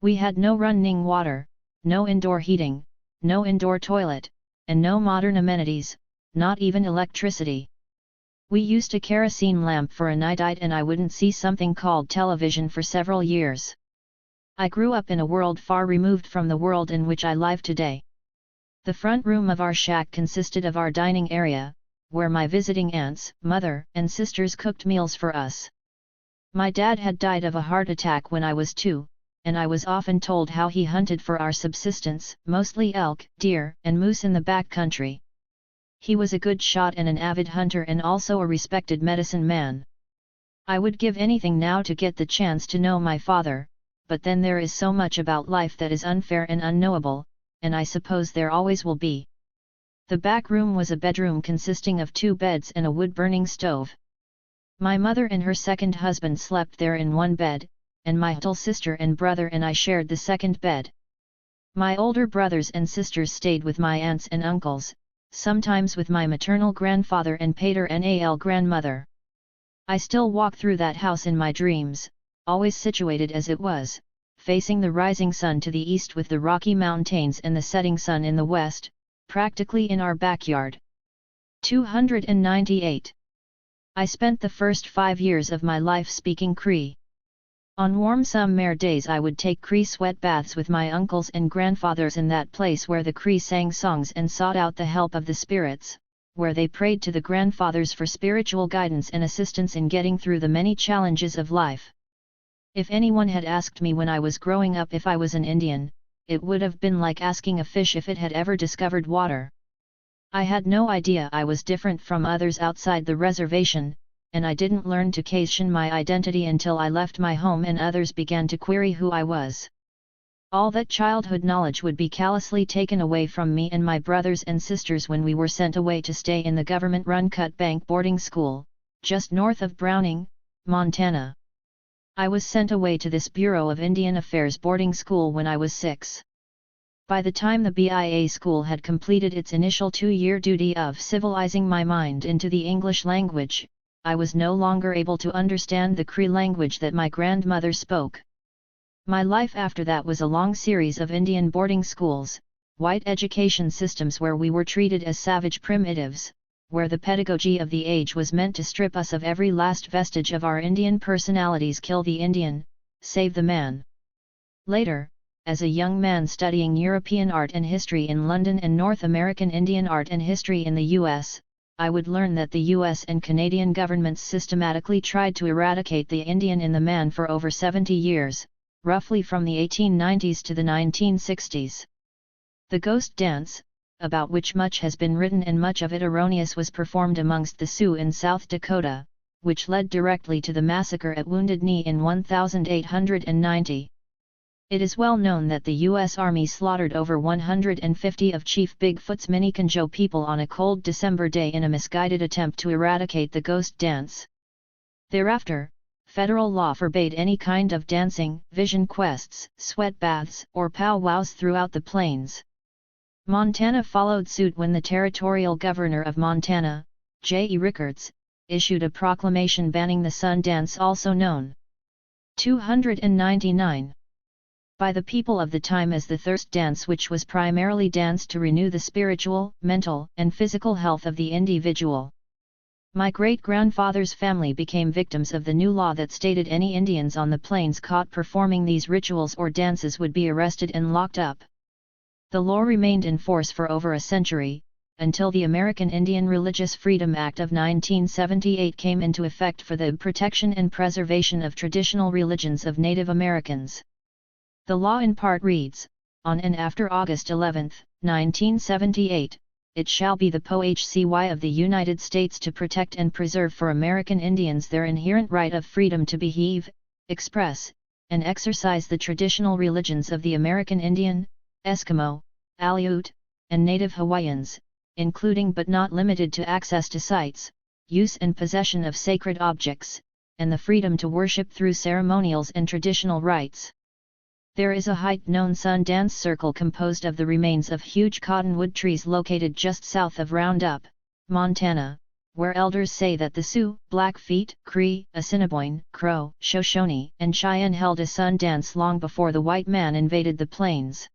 We had no running water, no indoor heating, no indoor toilet, and no modern amenities, not even electricity. We used a kerosene lamp for a nightlight, and I wouldn't see something called television for several years. I grew up in a world far removed from the world in which I live today. The front room of our shack consisted of our dining area, where my visiting aunts, mother, and sisters cooked meals for us. My dad had died of a heart attack when I was 2, and I was often told how he hunted for our subsistence, mostly elk, deer, and moose in the back country. He was a good shot and an avid hunter, and also a respected medicine man. I would give anything now to get the chance to know my father, but then there is so much about life that is unfair and unknowable, and I suppose there always will be. The back room was a bedroom consisting of 2 beds and a wood-burning stove. My mother and her second husband slept there in one bed, and my little sister and brother and I shared the second bed. My older brothers and sisters stayed with my aunts and uncles, sometimes with my maternal grandfather and paternal grandmother. I still walk through that house in my dreams, always situated as it was, facing the rising sun to the east with the Rocky Mountains and the setting sun in the west, practically in our backyard. 298. I spent the first 5 years of my life speaking Cree. On warm summer days I would take Cree sweat baths with my uncles and grandfathers in that place where the Cree sang songs and sought out the help of the spirits, where they prayed to the grandfathers for spiritual guidance and assistance in getting through the many challenges of life. If anyone had asked me when I was growing up if I was an Indian, it would have been like asking a fish if it had ever discovered water. I had no idea I was different from others outside the reservation, and I didn't learn to question my identity until I left my home and others began to query who I was. All that childhood knowledge would be callously taken away from me and my brothers and sisters when we were sent away to stay in the government-run Cut Bank boarding school, just north of Browning, Montana. I was sent away to this Bureau of Indian Affairs boarding school when I was 6. By the time the BIA school had completed its initial 2-year duty of civilizing my mind into the English language, I was no longer able to understand the Cree language that my grandmother spoke. My life after that was a long series of Indian boarding schools, white education systems where we were treated as savage primitives, where the pedagogy of the age was meant to strip us of every last vestige of our Indian personalities, kill the Indian, save the man. Later, as a young man studying European art and history in London and North American Indian art and history in the US, I would learn that the US and Canadian governments systematically tried to eradicate the Indian in the man for over 70 years, roughly from the 1890s to the 1960s. The ghost dance, about which much has been written and much of it erroneous, was performed amongst the Sioux in South Dakota, which led directly to the massacre at Wounded Knee in 1890. It is well known that the U.S. Army slaughtered over 150 of Chief Bigfoot's Miniconjo people on a cold December day in a misguided attempt to eradicate the ghost dance. Thereafter, federal law forbade any kind of dancing, vision quests, sweat baths, or powwows throughout the plains. Montana followed suit when the territorial governor of Montana, J.E. Rickards, issued a proclamation banning the sun dance, also known 299 by the people of the time as the thirst dance, which was primarily danced to renew the spiritual, mental, and physical health of the individual. My great-grandfather's family became victims of the new law that stated any Indians on the plains caught performing these rituals or dances would be arrested and locked up. The law remained in force for over a century, until the American Indian Religious Freedom Act of 1978 came into effect for the protection and preservation of traditional religions of Native Americans. The law in part reads, on and after August 11, 1978, it shall be the POHCY of the United States to protect and preserve for American Indians their inherent right of freedom to behave, express, and exercise the traditional religions of the American Indian, Eskimo, Aleut, and Native Hawaiians, including but not limited to access to sites, use and possession of sacred objects, and the freedom to worship through ceremonials and traditional rites. There is a height-known sun dance circle composed of the remains of huge cottonwood trees located just south of Roundup, Montana, where elders say that the Sioux, Blackfeet, Cree, Assiniboine, Crow, Shoshone, and Cheyenne held a sun dance long before the white man invaded the plains.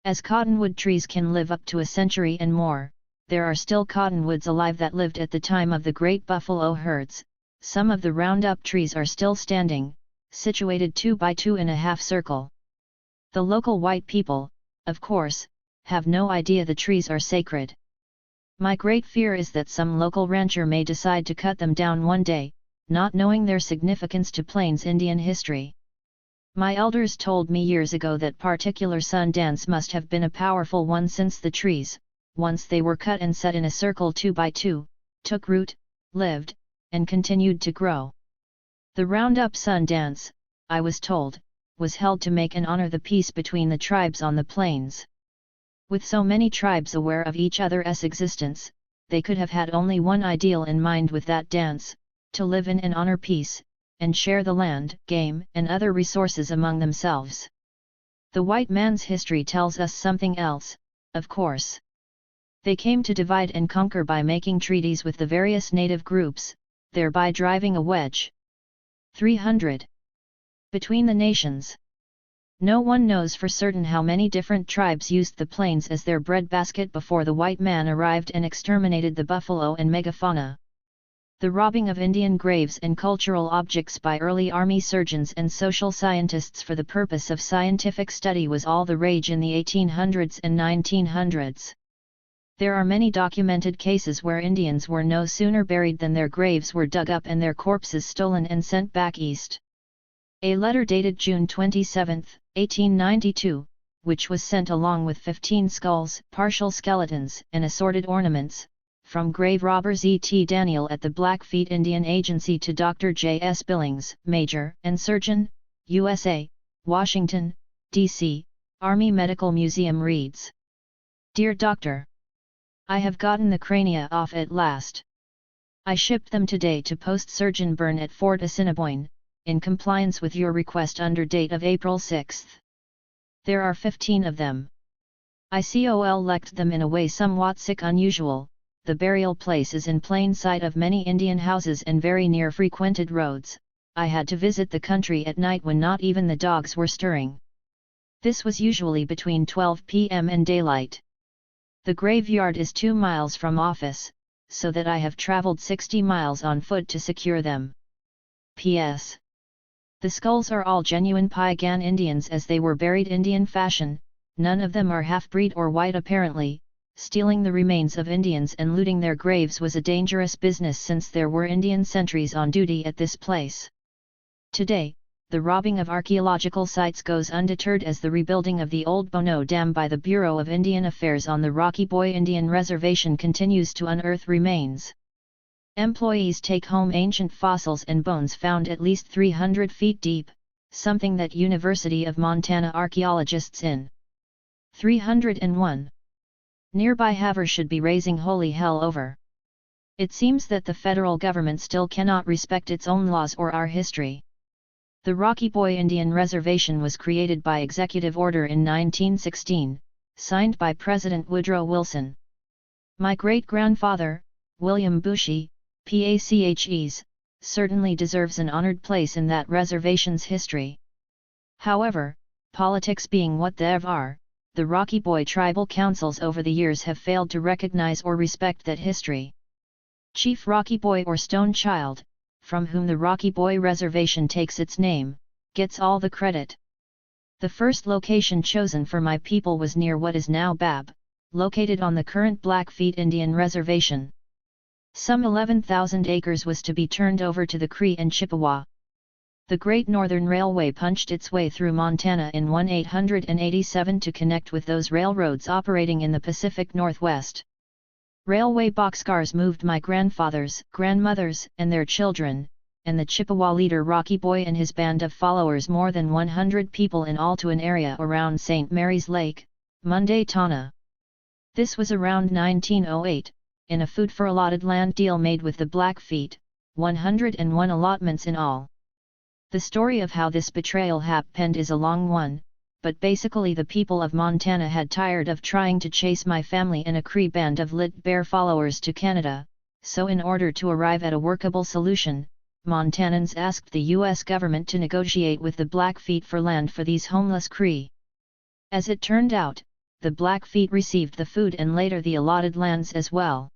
As cottonwood trees can live up to a century and more, there are still cottonwoods alive that lived at the time of the great buffalo herds. Some of the Roundup trees are still standing, situated 2 by 2.5 circle. The local white people, of course, have no idea the trees are sacred. My great fear is that some local rancher may decide to cut them down one day, not knowing their significance to Plains Indian history. My elders told me years ago that particular sun dance must have been a powerful one, since the trees, once they were cut and set in a circle 2 by 2, took root, lived, and continued to grow. The Roundup sun dance, I was told, was held to make and honor the peace between the tribes on the plains. With so many tribes aware of each other's existence, they could have had only one ideal in mind with that dance, to live in and honor peace, and share the land, game, and other resources among themselves. The white man's history tells us something else, of course. They came to divide and conquer by making treaties with the various native groups, thereby driving a wedge 300 between the nations. No one knows for certain how many different tribes used the plains as their breadbasket before the white man arrived and exterminated the buffalo and megafauna. The robbing of Indian graves and cultural objects by early army surgeons and social scientists for the purpose of scientific study was all the rage in the 1800s and 1900s. There are many documented cases where Indians were no sooner buried than their graves were dug up and their corpses stolen and sent back east. A letter dated June 27, 1892, which was sent along with 15 skulls, partial skeletons, and assorted ornaments, from grave robbers E. T. Daniel at the Blackfeet Indian Agency to Dr. J. S. Billings, Major and Surgeon, USA, Washington, D.C., Army Medical Museum reads: Dear Doctor, I have gotten the crania off at last. I shipped them today to Post-Surgeon Byrne at Fort Assiniboine, in compliance with your request under date of April 6. There are 15 of them. I collect them in a way somewhat sick unusual. The burial place is in plain sight of many Indian houses and very near frequented roads. I had to visit the country at night when not even the dogs were stirring. This was usually between 12 p.m. and daylight. The graveyard is 2 miles from office, so that I have traveled 60 miles on foot to secure them. P.S. The skulls are all genuine Piegan Indians as they were buried Indian fashion, none of them are half-breed or white apparently. Stealing the remains of Indians and looting their graves was a dangerous business since there were Indian sentries on duty at this place. Today, the robbing of archaeological sites goes undeterred as the rebuilding of the old Bono Dam by the Bureau of Indian Affairs on the Rocky Boy Indian Reservation continues to unearth remains. Employees take home ancient fossils and bones found at least 300 feet deep, something that University of Montana archaeologists in 301 nearby Havre should be raising holy hell over. It seems that the federal government still cannot respect its own laws or our history. The Rocky Boy Indian Reservation was created by executive order in 1916, signed by President Woodrow Wilson. My great-grandfather, William Bushy, PACHES, certainly deserves an honored place in that reservation's history. However, politics being what they are, the Rocky Boy tribal councils over the years have failed to recognize or respect that history. Chief Rocky Boy or Stone Child, from whom the Rocky Boy Reservation takes its name, gets all the credit. The first location chosen for my people was near what is now Bab, located on the current Blackfeet Indian Reservation. Some 11,000 acres was to be turned over to the Cree and Chippewa. The Great Northern Railway punched its way through Montana in 1887 to connect with those railroads operating in the Pacific Northwest. Railway boxcars moved my grandfathers, grandmothers, and their children, and the Chippewa leader Rocky Boy and his band of followers, more than 100 people in all, to an area around St. Mary's Lake, Montana. This was around 1908, in a food for allotted land deal made with the Blackfeet, 101 allotments in all. The story of how this betrayal happened is a long one, but basically the people of Montana had tired of trying to chase my family and a Cree band of Lit Bear followers to Canada, so in order to arrive at a workable solution, Montanans asked the U.S. government to negotiate with the Blackfeet for land for these homeless Cree. As it turned out, the Blackfeet received the food and later the allotted lands as well.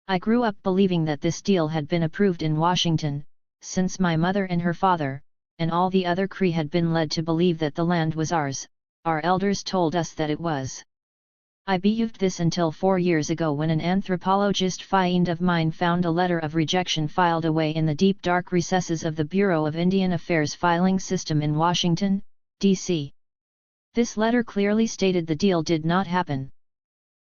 I grew up believing that this deal had been approved in Washington, since my mother and her father, and all the other Cree had been led to believe that the land was ours. Our elders told us that it was. I believed this until 4 years ago when an anthropologist friend of mine found a letter of rejection filed away in the deep dark recesses of the Bureau of Indian Affairs filing system in Washington, D.C. This letter clearly stated the deal did not happen.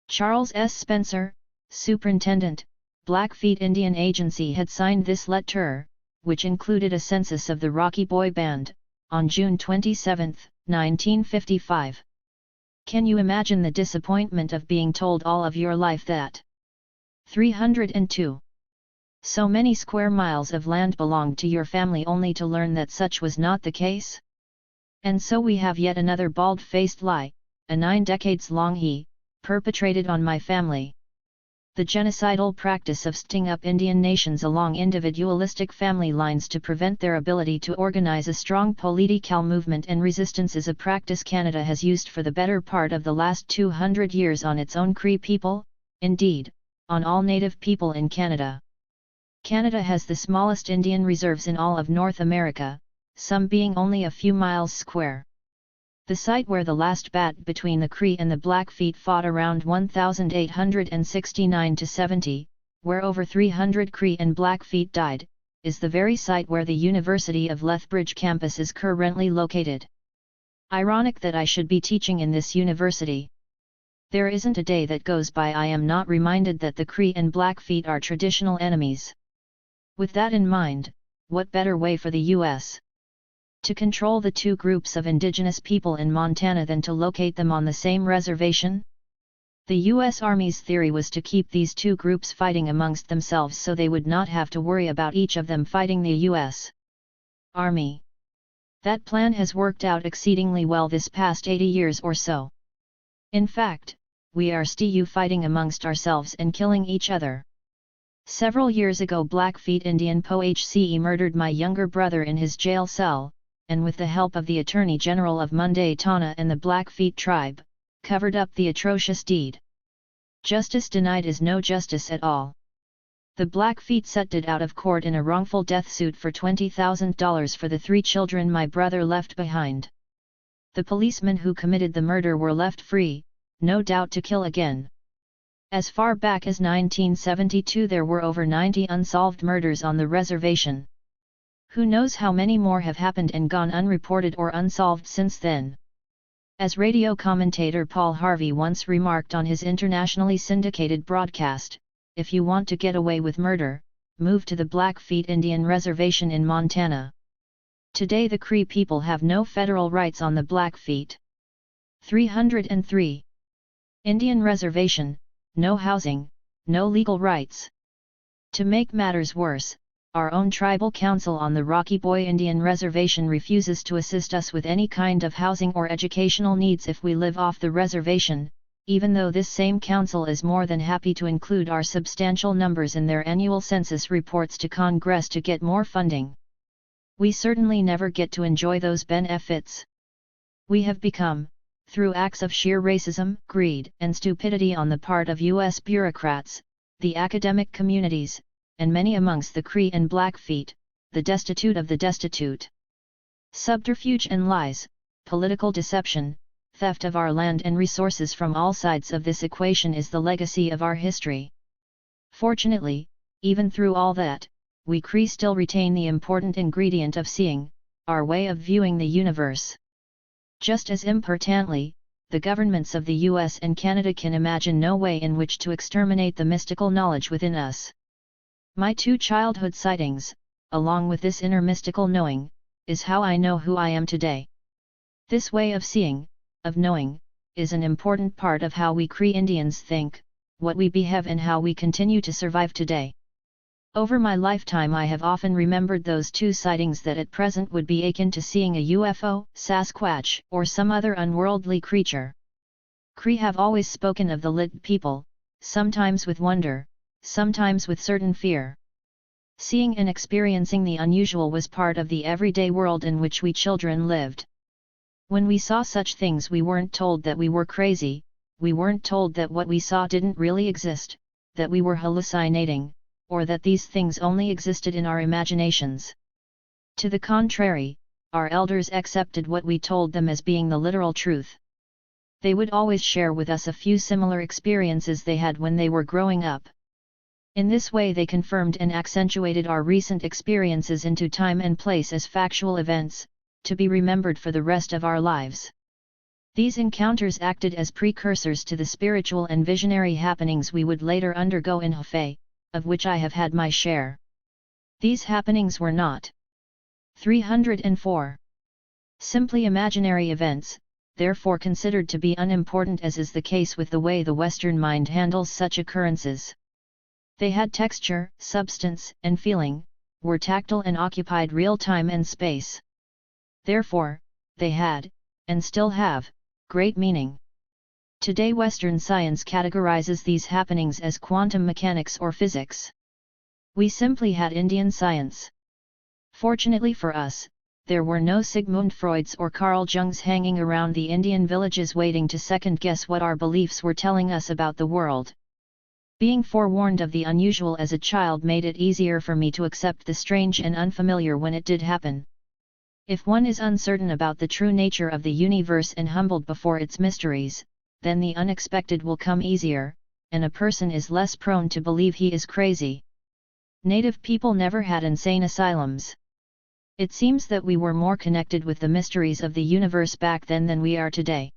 Charles S. Spencer, Superintendent, Blackfeet Indian Agency, had signed this letter, which included a census of the Rocky Boy Band, on June 27, 1955. Can you imagine the disappointment of being told all of your life that 302 so many square miles of land belonged to your family, only to learn that such was not the case? And so we have yet another bald-faced lie, a 9 decades long he, perpetrated on my family. The genocidal practice of splitting up Indian nations along individualistic family lines to prevent their ability to organize a strong political movement and resistance is a practice Canada has used for the better part of the last 200 years on its own Cree people, indeed, on all Native people in Canada. Canada has the smallest Indian reserves in all of North America, some being only a few miles square. The site where the last battle between the Cree and the Blackfeet fought around 1869–70, where over 300 Cree and Blackfeet died, is the very site where the University of Lethbridge campus is currently located. Ironic that I should be teaching in this university. There isn't a day that goes by I am not reminded that the Cree and Blackfeet are traditional enemies. With that in mind, what better way for the U.S. to control the two groups of indigenous people in Montana than to locate them on the same reservation? The U.S. Army's theory was to keep these two groups fighting amongst themselves so they would not have to worry about each of them fighting the U.S. Army. That plan has worked out exceedingly well this past 80 years or so. In fact, we are still fighting amongst ourselves and killing each other. Several years ago Blackfeet Indian POHCE murdered my younger brother in his jail cell, and with the help of the Attorney General of Montana and the Blackfeet tribe, covered up the atrocious deed. Justice denied is no justice at all. The Blackfeet settled out of court in a wrongful death suit for $20,000 for the 3 children my brother left behind. The policemen who committed the murder were left free, no doubt to kill again. As far back as 1972 there were over 90 unsolved murders on the reservation. Who knows how many more have happened and gone unreported or unsolved since then. As radio commentator Paul Harvey once remarked on his internationally syndicated broadcast, if you want to get away with murder, move to the Blackfeet Indian Reservation in Montana. Today the Cree people have no federal rights on the Blackfeet. 303. Indian Reservation, no housing, no legal rights. To make matters worse, our own tribal council on the Rocky Boy Indian Reservation refuses to assist us with any kind of housing or educational needs if we live off the reservation, even though this same council is more than happy to include our substantial numbers in their annual census reports to Congress to get more funding. We certainly never get to enjoy those benefits. We have become, through acts of sheer racism, greed, and stupidity on the part of U.S. bureaucrats, the academic communities, and many amongst the Cree and Blackfeet, the destitute of the destitute. Subterfuge and lies, political deception, theft of our land and resources from all sides of this equation is the legacy of our history. Fortunately, even through all that, we Cree still retain the important ingredient of seeing, our way of viewing the universe. Just as importantly, the governments of the US and Canada can imagine no way in which to exterminate the mystical knowledge within us. My 2 childhood sightings, along with this inner mystical knowing, is how I know who I am today. This way of seeing, of knowing, is an important part of how we Cree Indians think, what we behave and how we continue to survive today. Over my lifetime I have often remembered those 2 sightings that at present would be akin to seeing a UFO, Sasquatch, or some other unworldly creature. Cree have always spoken of the lit people, sometimes with wonder, sometimes with certain fear. Seeing and experiencing the unusual was part of the everyday world in which we children lived. When we saw such things we weren't told that we were crazy, we weren't told that what we saw didn't really exist, that we were hallucinating, or that these things only existed in our imaginations. To the contrary, our elders accepted what we told them as being the literal truth. They would always share with us a few similar experiences they had when they were growing up. In this way they confirmed and accentuated our recent experiences into time and place as factual events, to be remembered for the rest of our lives. These encounters acted as precursors to the spiritual and visionary happenings we would later undergo in Hefei, of which I have had my share. These happenings were not 304. Simply imaginary events, therefore considered to be unimportant as is the case with the way the Western mind handles such occurrences. They had texture, substance, and feeling, were tactile and occupied real time and space. Therefore, they had, and still have, great meaning. Today Western science categorizes these happenings as quantum mechanics or physics. We simply had Indian science. Fortunately for us, there were no Sigmund Freuds or Carl Jungs hanging around the Indian villages waiting to second-guess what our beliefs were telling us about the world. Being forewarned of the unusual as a child made it easier for me to accept the strange and unfamiliar when it did happen. If one is uncertain about the true nature of the universe and humbled before its mysteries, then the unexpected will come easier, and a person is less prone to believe he is crazy. Native people never had insane asylums. It seems that we were more connected with the mysteries of the universe back then than we are today.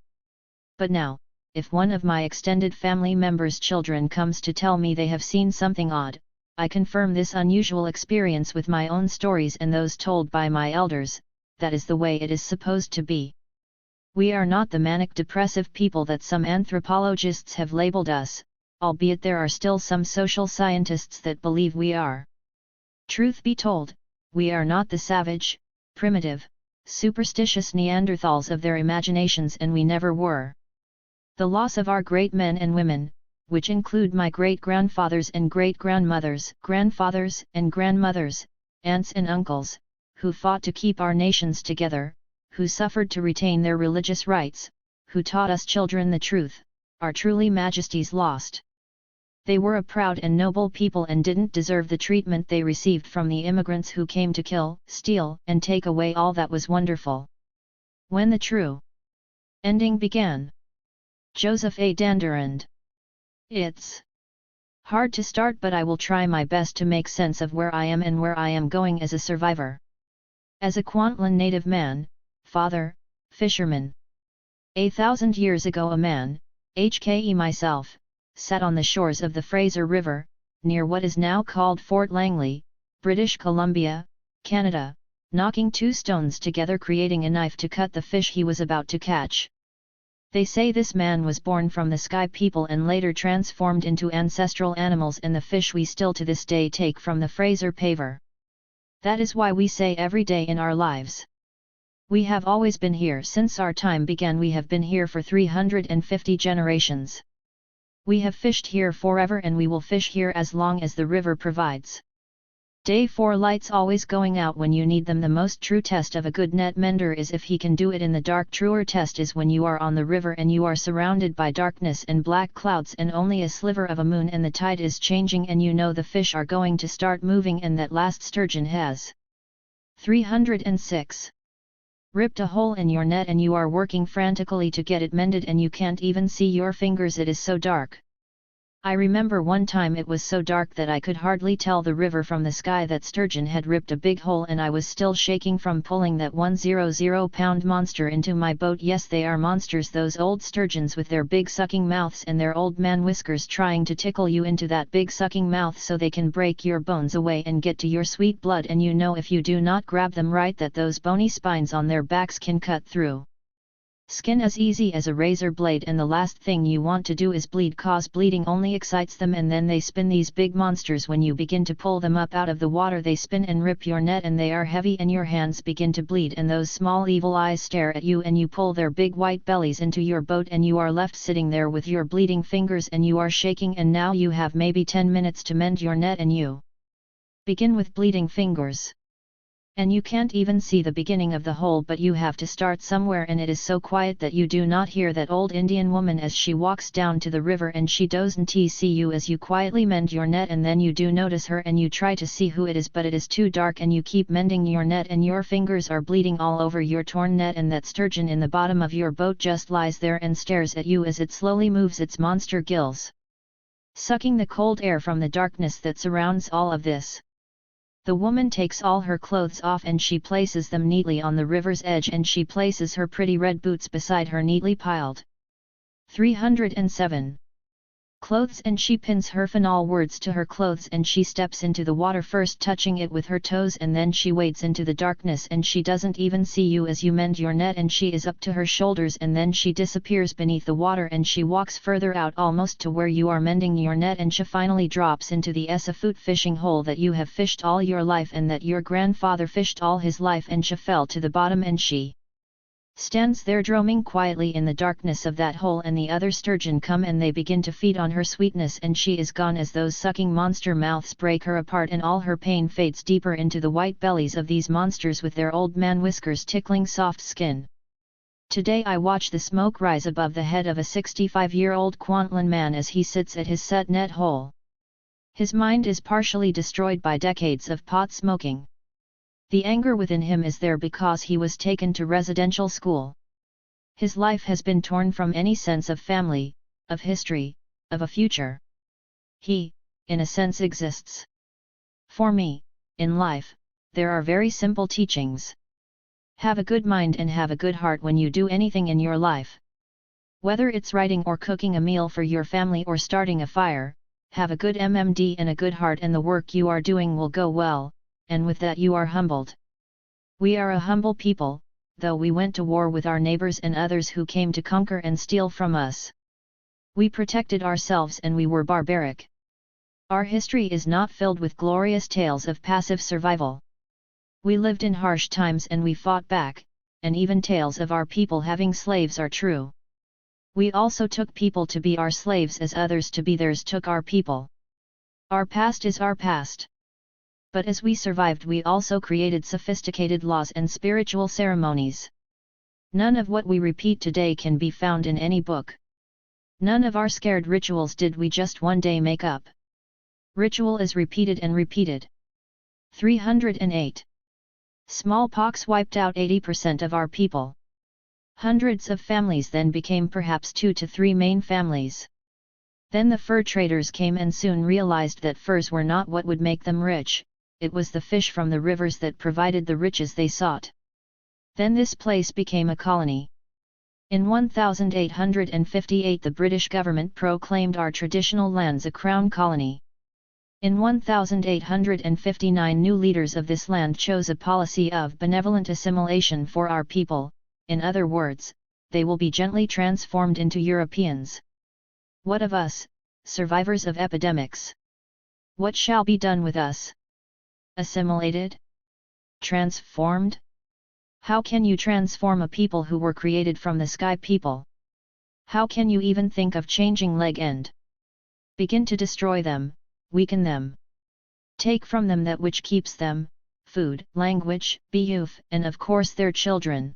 But now, if one of my extended family members' children comes to tell me they have seen something odd, I confirm this unusual experience with my own stories and those told by my elders. That is the way it is supposed to be. We are not the manic-depressive people that some anthropologists have labeled us, albeit there are still some social scientists that believe we are. Truth be told, we are not the savage, primitive, superstitious Neanderthals of their imaginations, and we never were. The loss of our great men and women, which include my great-grandfathers and great-grandmothers, grandfathers and grandmothers, aunts and uncles, who fought to keep our nations together, who suffered to retain their religious rights, who taught us children the truth, are truly Majesty's lost. They were a proud and noble people and didn't deserve the treatment they received from the immigrants who came to kill, steal, and take away all that was wonderful. When the true ending began. Joseph A. Dandurand. It's hard to start, but I will try my best to make sense of where I am and where I am going as a survivor. As a Kwantlen native man, father, fisherman. 1,000 years ago a man, HKE myself, sat on the shores of the Fraser River, near what is now called Fort Langley, British Columbia, Canada, knocking two stones together creating a knife to cut the fish he was about to catch. They say this man was born from the sky people and later transformed into ancestral animals and the fish we still to this day take from the Fraser Paver. That is why we say every day in our lives. We have always been here since our time began. We have been here for 350 generations. We have fished here forever and we will fish here as long as the river provides. Day 4 lights always going out when you need them. The most true test of a good net mender is if he can do it in the dark. Truer test is when you are on the river and you are surrounded by darkness and black clouds and only a sliver of a moon and the tide is changing and you know the fish are going to start moving and that last sturgeon has 306. Ripped a hole in your net and you are working frantically to get it mended and you can't even see your fingers, it is so dark. I remember one time it was so dark that I could hardly tell the river from the sky. That sturgeon had ripped a big hole and I was still shaking from pulling that 100-pound monster into my boat. Yes, they are monsters, those old sturgeons with their big sucking mouths and their old man whiskers trying to tickle you into that big sucking mouth so they can break your bones away and get to your sweet blood, and you know if you do not grab them right that those bony spines on their backs can cut through skin as easy as a razor blade, and the last thing you want to do is bleed, cause bleeding only excites them and then they spin, these big monsters. When you begin to pull them up out of the water they spin and rip your net and they are heavy and your hands begin to bleed and those small evil eyes stare at you and you pull their big white bellies into your boat and you are left sitting there with your bleeding fingers and you are shaking, and now you have maybe 10 minutes to mend your net and you begin with bleeding fingers. And you can't even see the beginning of the hole, but you have to start somewhere and it is so quiet that you do not hear that old Indian woman as she walks down to the river and she doesn't see you as you quietly mend your net, and then you do notice her and you try to see who it is but it is too dark and you keep mending your net and your fingers are bleeding all over your torn net, and that sturgeon in the bottom of your boat just lies there and stares at you as it slowly moves its monster gills, sucking the cold air from the darkness that surrounds all of this. The woman takes all her clothes off and she places them neatly on the river's edge and she places her pretty red boots beside her neatly piled 307 clothes and she pins her final words to her clothes and she steps into the water, first touching it with her toes and then she wades into the darkness and she doesn't even see you as you mend your net and she is up to her shoulders and then she disappears beneath the water and she walks further out almost to where you are mending your net and she finally drops into the Esafut fishing hole that you have fished all your life and that your grandfather fished all his life, and she fell to the bottom and she stands there droning quietly in the darkness of that hole, and the other sturgeon come and they begin to feed on her sweetness and she is gone as those sucking monster mouths break her apart and all her pain fades deeper into the white bellies of these monsters with their old man whiskers tickling soft skin. Today I watch the smoke rise above the head of a 65-year-old Kwantlen man as he sits at his set net hole. His mind is partially destroyed by decades of pot smoking. The anger within him is there because he was taken to residential school. His life has been torn from any sense of family, of history, of a future. He, in a sense, exists. For me, in life, there are very simple teachings. Have a good mind and have a good heart when you do anything in your life. Whether it's writing or cooking a meal for your family or starting a fire, have a good MMD and a good heart and the work you are doing will go well, and with that you are humbled. We are a humble people, though we went to war with our neighbors and others who came to conquer and steal from us. We protected ourselves and we were barbaric. Our history is not filled with glorious tales of passive survival. We lived in harsh times and we fought back, and even tales of our people having slaves are true. We also took people to be our slaves as others to be theirs took our people. Our past is our past. But as we survived we also created sophisticated laws and spiritual ceremonies. None of what we repeat today can be found in any book. None of our scared rituals did we just one day make up. Ritual is repeated and repeated. 308. Smallpox wiped out 80% of our people. Hundreds of families then became perhaps 2 to 3 main families. Then the fur traders came and soon realized that furs were not what would make them rich, it was the fish from the rivers that provided the riches they sought. Then this place became a colony. In 1858 the British government proclaimed our traditional lands a crown colony. In 1859 new leaders of this land chose a policy of benevolent assimilation for our people, in other words, they will be gently transformed into Europeans. What of us, survivors of epidemics? What shall be done with us? Assimilated? Transformed? How can you transform a people who were created from the sky people? How can you even think of changing leg end? Begin to destroy them, weaken them. Take from them that which keeps them, food, language, youth, and of course their children.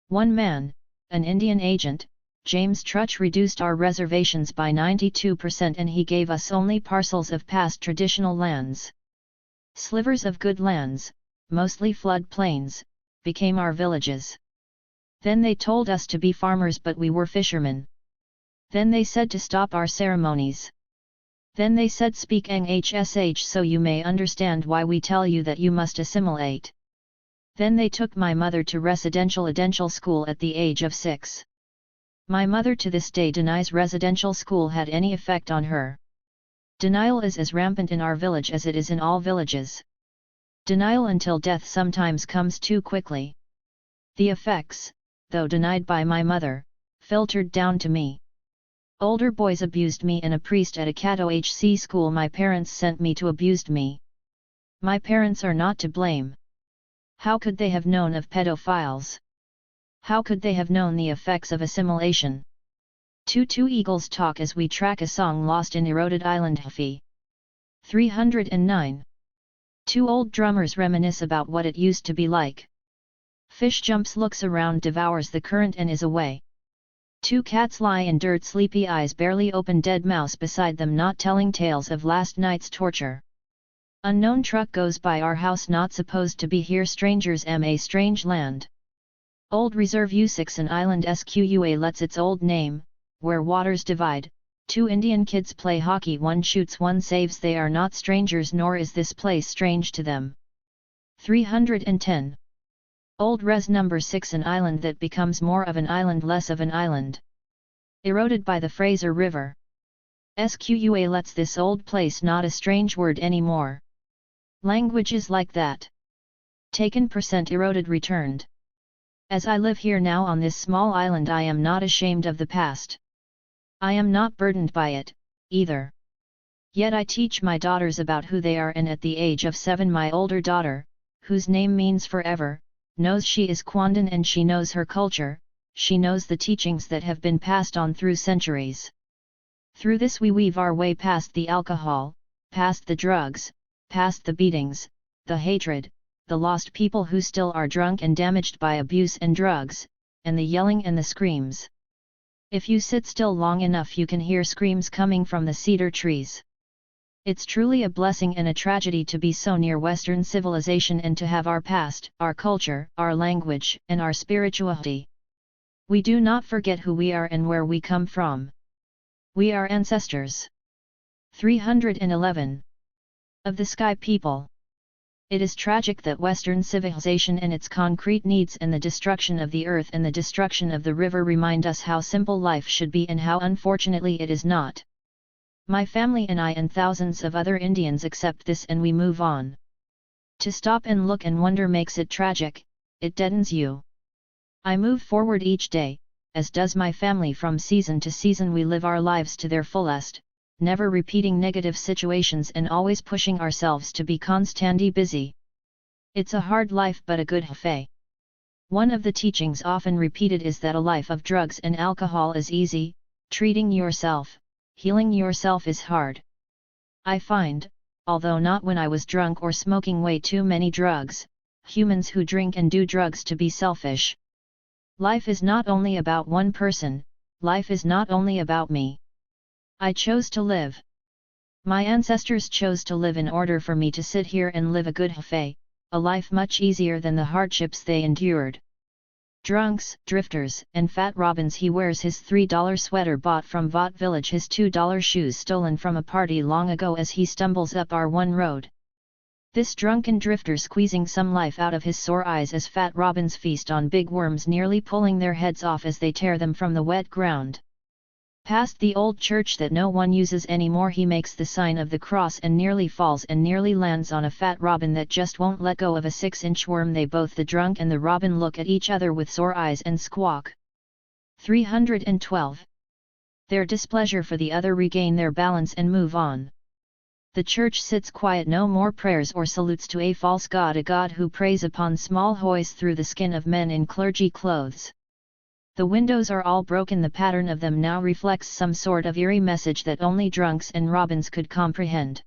One man, an Indian agent, James Trutch, reduced our reservations by 92% and he gave us only parcels of past traditional lands. Slivers of good lands, mostly flood plains, became our villages. Then they told us to be farmers but we were fishermen. Then they said to stop our ceremonies. Then they said speak NHSH so you may understand why we tell you that you must assimilate. Then they took my mother to residential school at the age of 6. My mother to this day denies residential school had any effect on her. Denial is as rampant in our village as it is in all villages. Denial until death sometimes comes too quickly. The effects, though denied by my mother, filtered down to me. Older boys abused me and a priest at a Cato HC school my parents sent me to abused me. My parents are not to blame. How could they have known of pedophiles? How could they have known the effects of assimilation? Two eagles talk as we track a song lost in eroded island Hafi. 309. Two old drummers reminisce about what it used to be like. Fish jumps, looks around, devours the current and is away. Two cats lie in dirt, sleepy eyes barely open, dead mouse beside them not telling tales of last night's torture. Unknown truck goes by our house, not supposed to be here, strangers a strange land. Old reserve U6 an island Sqa lets its old name, where waters divide, two Indian kids play hockey, one shoots one saves, they are not strangers nor is this place strange to them. 310. Old res number 6 an island that becomes more of an island less of an island. Eroded by the Fraser River. Sqa lets this old place not a strange word anymore. Language is like that. Taken % eroded returned. As I live here now on this small island I am not ashamed of the past. I am not burdened by it, either. Yet I teach my daughters about who they are, and at the age of 7 my older daughter, whose name means forever, knows she is Kwandan and she knows her culture, she knows the teachings that have been passed on through centuries. Through this we weave our way past the alcohol, past the drugs, past the beatings, the hatred, the lost people who still are drunk and damaged by abuse and drugs, and the yelling and the screams. If you sit still long enough you can hear screams coming from the cedar trees. It's truly a blessing and a tragedy to be so near Western civilization and to have our past, our culture, our language, and our spirituality. We do not forget who we are and where we come from. We are ancestors. 311. Of the Sky People. It is tragic that Western civilization and its concrete needs and the destruction of the earth and the destruction of the river remind us how simple life should be and how unfortunately it is not. My family and I and thousands of other Indians accept this and we move on. To stop and look and wonder makes it tragic, it deadens you. I move forward each day, as does my family. From season to season we live our lives to their fullest, never repeating negative situations and always pushing ourselves to be constantly busy. It's a hard life but a good hafe. One of the teachings often repeated is that a life of drugs and alcohol is easy, treating yourself, healing yourself is hard. I find, although not when I was drunk or smoking way too many drugs, humans who drink and do drugs to be selfish. Life is not only about one person, life is not only about me. I chose to live. My ancestors chose to live in order for me to sit here and live a good a life much easier than the hardships they endured. Drunks, drifters, and fat robins. He wears his $3 sweater bought from Vought Village, his $2 shoes stolen from a party long ago as he stumbles up our one road. This drunken drifter squeezing some life out of his sore eyes as fat robins feast on big worms, nearly pulling their heads off as they tear them from the wet ground. Past the old church that no one uses anymore, he makes the sign of the cross and nearly falls and nearly lands on a fat robin that just won't let go of a 6-inch worm. They both, the drunk and the robin, look at each other with sore eyes and squawk. 312. Their displeasure for the other regain their balance and move on. The church sits quiet, no more prayers or salutes to a false god, a god who preys upon small hoys through the skin of men in clergy clothes. The windows are all broken, the pattern of them now reflects some sort of eerie message that only drunks and robins could comprehend.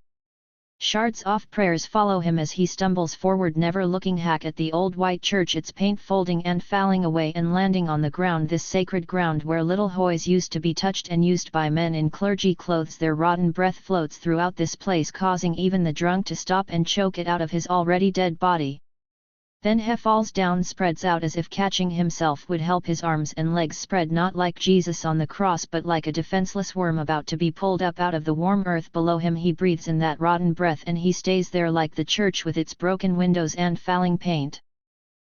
Shards of prayers follow him as he stumbles forward, never looking back at the old white church, its paint folding and falling away and landing on the ground, this sacred ground where little hoys used to be touched and used by men in clergy clothes. Their rotten breath floats throughout this place, causing even the drunk to stop and choke it out of his already dead body. Then he falls down, spreads out as if catching himself would help. His arms and legs spread not like Jesus on the cross but like a defenseless worm about to be pulled up out of the warm earth below him. He breathes in that rotten breath and he stays there like the church with its broken windows and falling paint.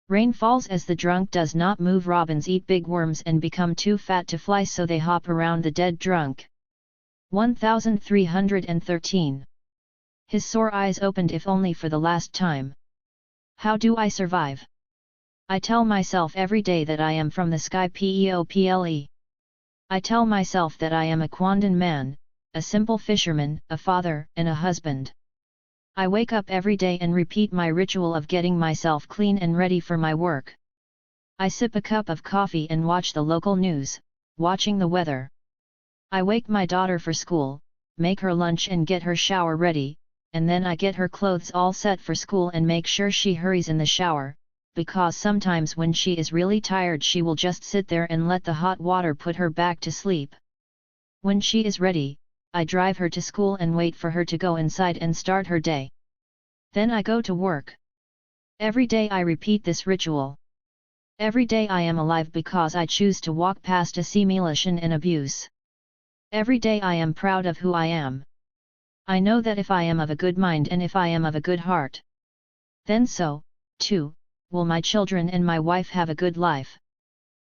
Rain falls as the drunk does not move. Robins eat big worms and become too fat to fly, so they hop around the dead drunk. 1313. His sore eyes opened, if only for the last time. How do I survive? I tell myself every day that I am from the sky, People. I tell myself that I am a Kwandan man, a simple fisherman, a father, and a husband. I wake up every day and repeat my ritual of getting myself clean and ready for my work. I sip a cup of coffee and watch the local news, watching the weather. I wake my daughter for school, make her lunch and get her shower ready, and then I get her clothes all set for school and make sure she hurries in the shower, because sometimes when she is really tired she will just sit there and let the hot water put her back to sleep. When she is ready, I drive her to school and wait for her to go inside and start her day. Then I go to work. Every day I repeat this ritual. Every day I am alive because I choose to walk past assimilation and abuse. Every day I am proud of who I am. I know that if I am of a good mind and if I am of a good heart, then so, too, will my children and my wife have a good life.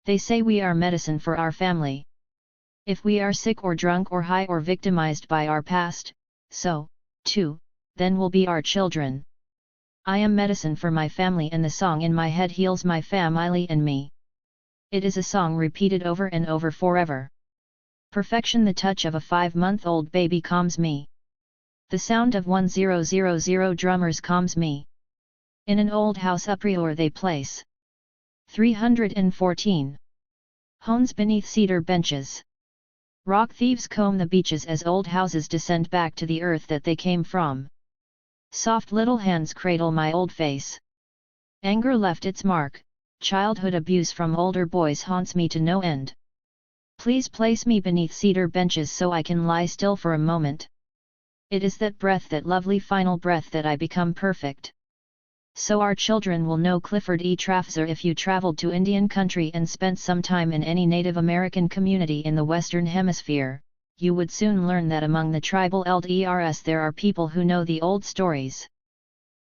They say we are medicine for our family. If we are sick or drunk or high or victimized by our past, so, too, then will be our children. I am medicine for my family and the song in my head heals my family and me. It is a song repeated over and over forever. Perfection. The touch of a 5-month-old baby calms me. The sound of 1000 drummers calms me. In an old house uproar they place. 314. Hones beneath cedar benches. Rock thieves comb the beaches as old houses descend back to the earth that they came from. Soft little hands cradle my old face. Anger left its mark, childhood abuse from older boys haunts me to no end. Please place me beneath cedar benches so I can lie still for a moment. It is that breath, that lovely final breath, that I become perfect. So our children will know Clifford E. Trafzer. If you traveled to Indian country and spent some time in any Native American community in the Western Hemisphere, you would soon learn that among the tribal elders there are people who know the old stories.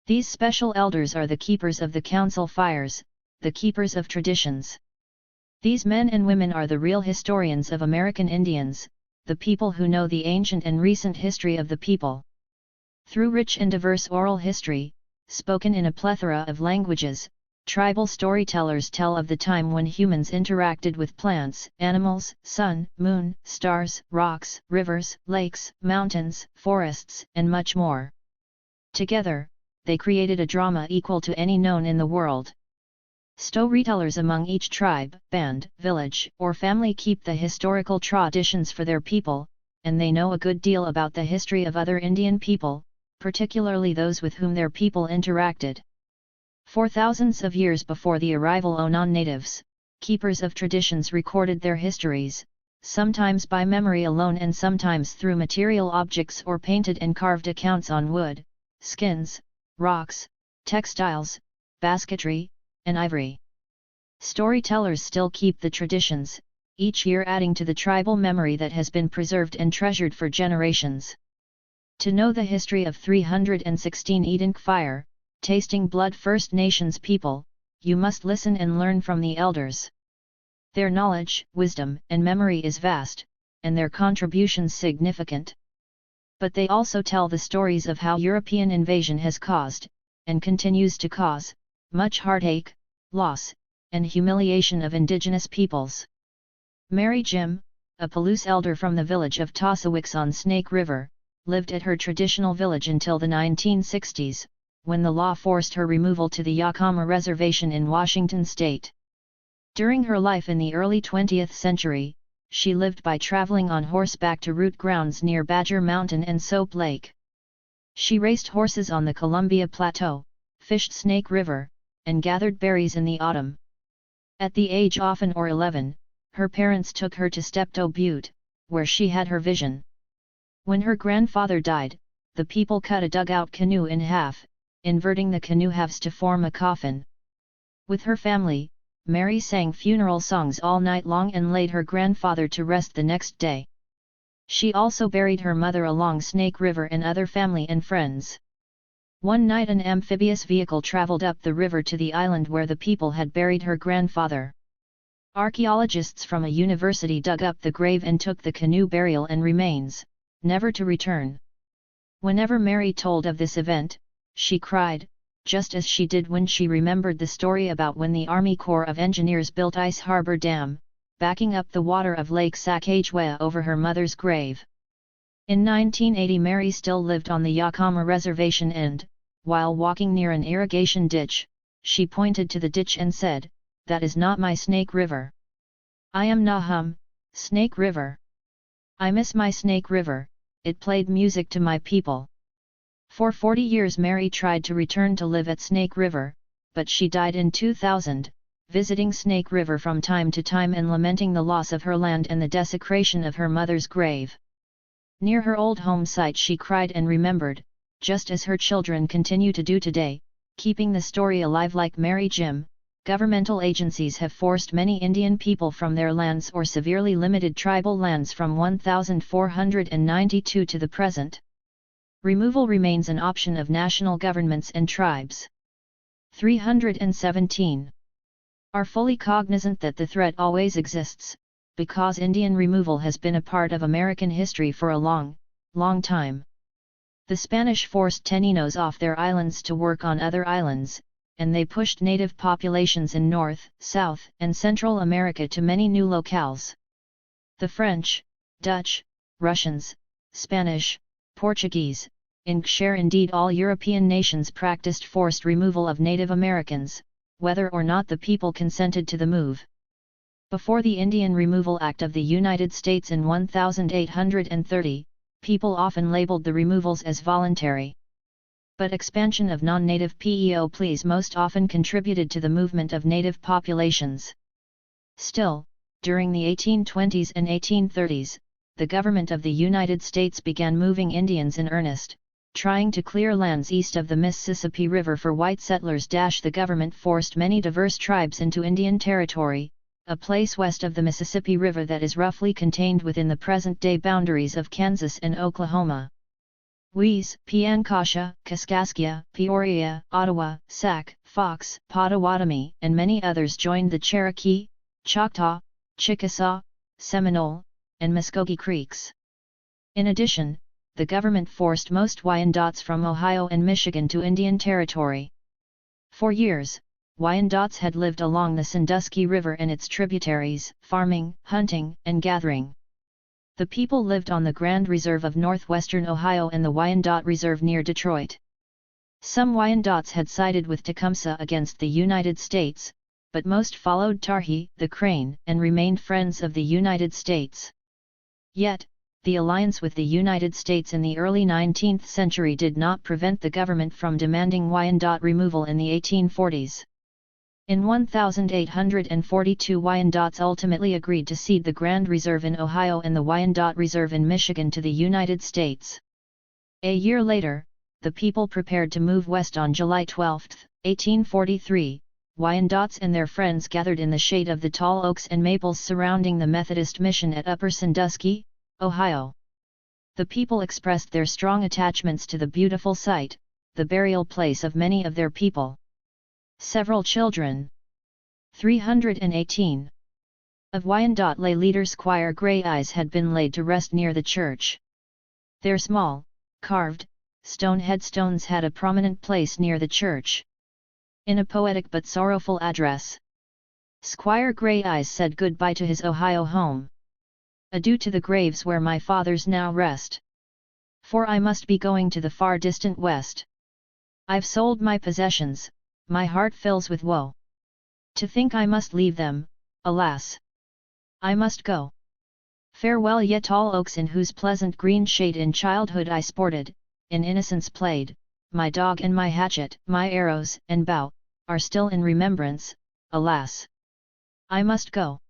These special elders are the keepers of the council fires, the keepers of traditions. These men and women are the real historians of American Indians, the people who know the ancient and recent history of the people. Through rich and diverse oral history, spoken in a plethora of languages, tribal storytellers tell of the time when humans interacted with plants, animals, sun, moon, stars, rocks, rivers, lakes, mountains, forests, and much more. Together, they created a drama equal to any known in the world. Storytellers among each tribe, band, village, or family keep the historical traditions for their people, and they know a good deal about the history of other Indian people, particularly those with whom their people interacted. For thousands of years before the arrival of non-natives, keepers of traditions recorded their histories, sometimes by memory alone and sometimes through material objects or painted and carved accounts on wood, skins, rocks, textiles, basketry, and ivory. Storytellers still keep the traditions, each year adding to the tribal memory that has been preserved and treasured for generations. To know the history of 316 Eating Fire, Tasting Blood First Nations people, you must listen and learn from the elders. Their knowledge, wisdom, and memory is vast, and their contributions significant. But they also tell the stories of how European invasion has caused, and continues to cause, much heartache, loss, and humiliation of indigenous peoples. MariJo, a Palouse elder from the village of Tossawix on Snake River, lived at her traditional village until the 1960s, when the law forced her removal to the Yakama Reservation in Washington state. During her life in the early 20th century, she lived by traveling on horseback to root grounds near Badger Mountain and Soap Lake. She raced horses on the Columbia Plateau, fished Snake River, and gathered berries in the autumn. At the age of 11, her parents took her to Steptoe Butte, where she had her vision. When her grandfather died, the people cut a dugout canoe in half, inverting the canoe halves to form a coffin. With her family, Mary sang funeral songs all night long and laid her grandfather to rest the next day. She also buried her mother along Snake River and other family and friends. One night an amphibious vehicle traveled up the river to the island where the people had buried her grandfather. Archaeologists from a university dug up the grave and took the canoe burial and remains, never to return. Whenever Mary told of this event, she cried, just as she did when she remembered the story about when the Army Corps of Engineers built Ice Harbor Dam, backing up the water of Lake Sacagawea over her mother's grave. In 1980 Mary still lived on the Yakama Reservation and, while walking near an irrigation ditch, she pointed to the ditch and said, "That is not my Snake River. I am Nahum, Snake River. I miss my Snake River, it played music to my people." For 40 years Mary tried to return to live at Snake River, but she died in 2000, visiting Snake River from time to time and lamenting the loss of her land and the desecration of her mother's grave. Near her old home site she cried and remembered, just as her children continue to do today, keeping the story alive like MariJo. Governmental agencies have forced many Indian people from their lands or severely limited tribal lands from 1492 to the present. Removal remains an option of national governments and tribes. 317. Are fully cognizant that the threat always exists, because Indian removal has been a part of American history for a long, long time. The Spanish forced Taínos off their islands to work on other islands, and they pushed native populations in North, South, and Central America to many new locales. The French, Dutch, Russians, Spanish, Portuguese, English, indeed all European nations practiced forced removal of Native Americans, whether or not the people consented to the move. Before the Indian Removal Act of the United States in 1830, people often labeled the removals as voluntary. But expansion of non-native peoples most often contributed to the movement of native populations. Still, during the 1820s and 1830s, the government of the United States began moving Indians in earnest, trying to clear lands east of the Mississippi River for white settlers. The government forced many diverse tribes into Indian Territory, a place west of the Mississippi River that is roughly contained within the present-day boundaries of Kansas and Oklahoma. Wees, Piankasha, Kaskaskia, Peoria, Ottawa, Sac, Fox, Potawatomi, and many others joined the Cherokee, Choctaw, Chickasaw, Seminole, and Muskogee Creeks. In addition, the government forced most Wyandots from Ohio and Michigan to Indian Territory. For years, Wyandots had lived along the Sandusky River and its tributaries, farming, hunting, and gathering. The people lived on the Grand Reserve of northwestern Ohio and the Wyandot Reserve near Detroit. Some Wyandots had sided with Tecumseh against the United States, but most followed Tarhi, the Crane, and remained friends of the United States. Yet, the alliance with the United States in the early 19th century did not prevent the government from demanding Wyandot removal in the 1840s. In 1842 Wyandottes ultimately agreed to cede the Grand Reserve in Ohio and the Wyandotte Reserve in Michigan to the United States. A year later, the people prepared to move west on July 12, 1843. Wyandottes and their friends gathered in the shade of the tall oaks and maples surrounding the Methodist mission at Upper Sandusky, Ohio. The people expressed their strong attachments to the beautiful site, the burial place of many of their people. Several children, 318, of Wyandotte lay leader Squire Grey Eyes had been laid to rest near the church. Their small, carved, stone headstones had a prominent place near the church. In a poetic but sorrowful address, Squire Grey Eyes said goodbye to his Ohio home. Adieu to the graves where my fathers now rest. For I must be going to the far distant west. I've sold my possessions, my heart fills with woe. To think I must leave them, alas! I must go. Farewell ye tall oaks in whose pleasant green shade in childhood I sported, in innocence played, my dog and my hatchet, my arrows and bow, are still in remembrance, alas! I must go.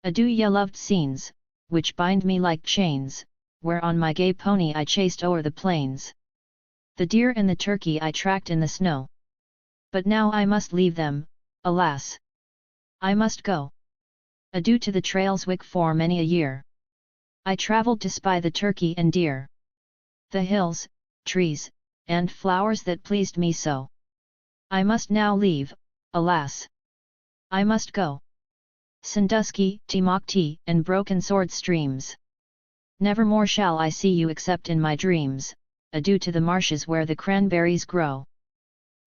Adieu ye loved scenes, which bind me like chains, where on my gay pony I chased o'er the plains. The deer and the turkey I tracked in the snow. But now I must leave them, alas! I must go. Adieu to the trails which for many a year I travelled to spy the turkey and deer. The hills, trees, and flowers that pleased me so. I must now leave, alas! I must go. Sandusky, Timoctee, and broken sword streams. Nevermore shall I see you except in my dreams. Adieu to the marshes where the cranberries grow.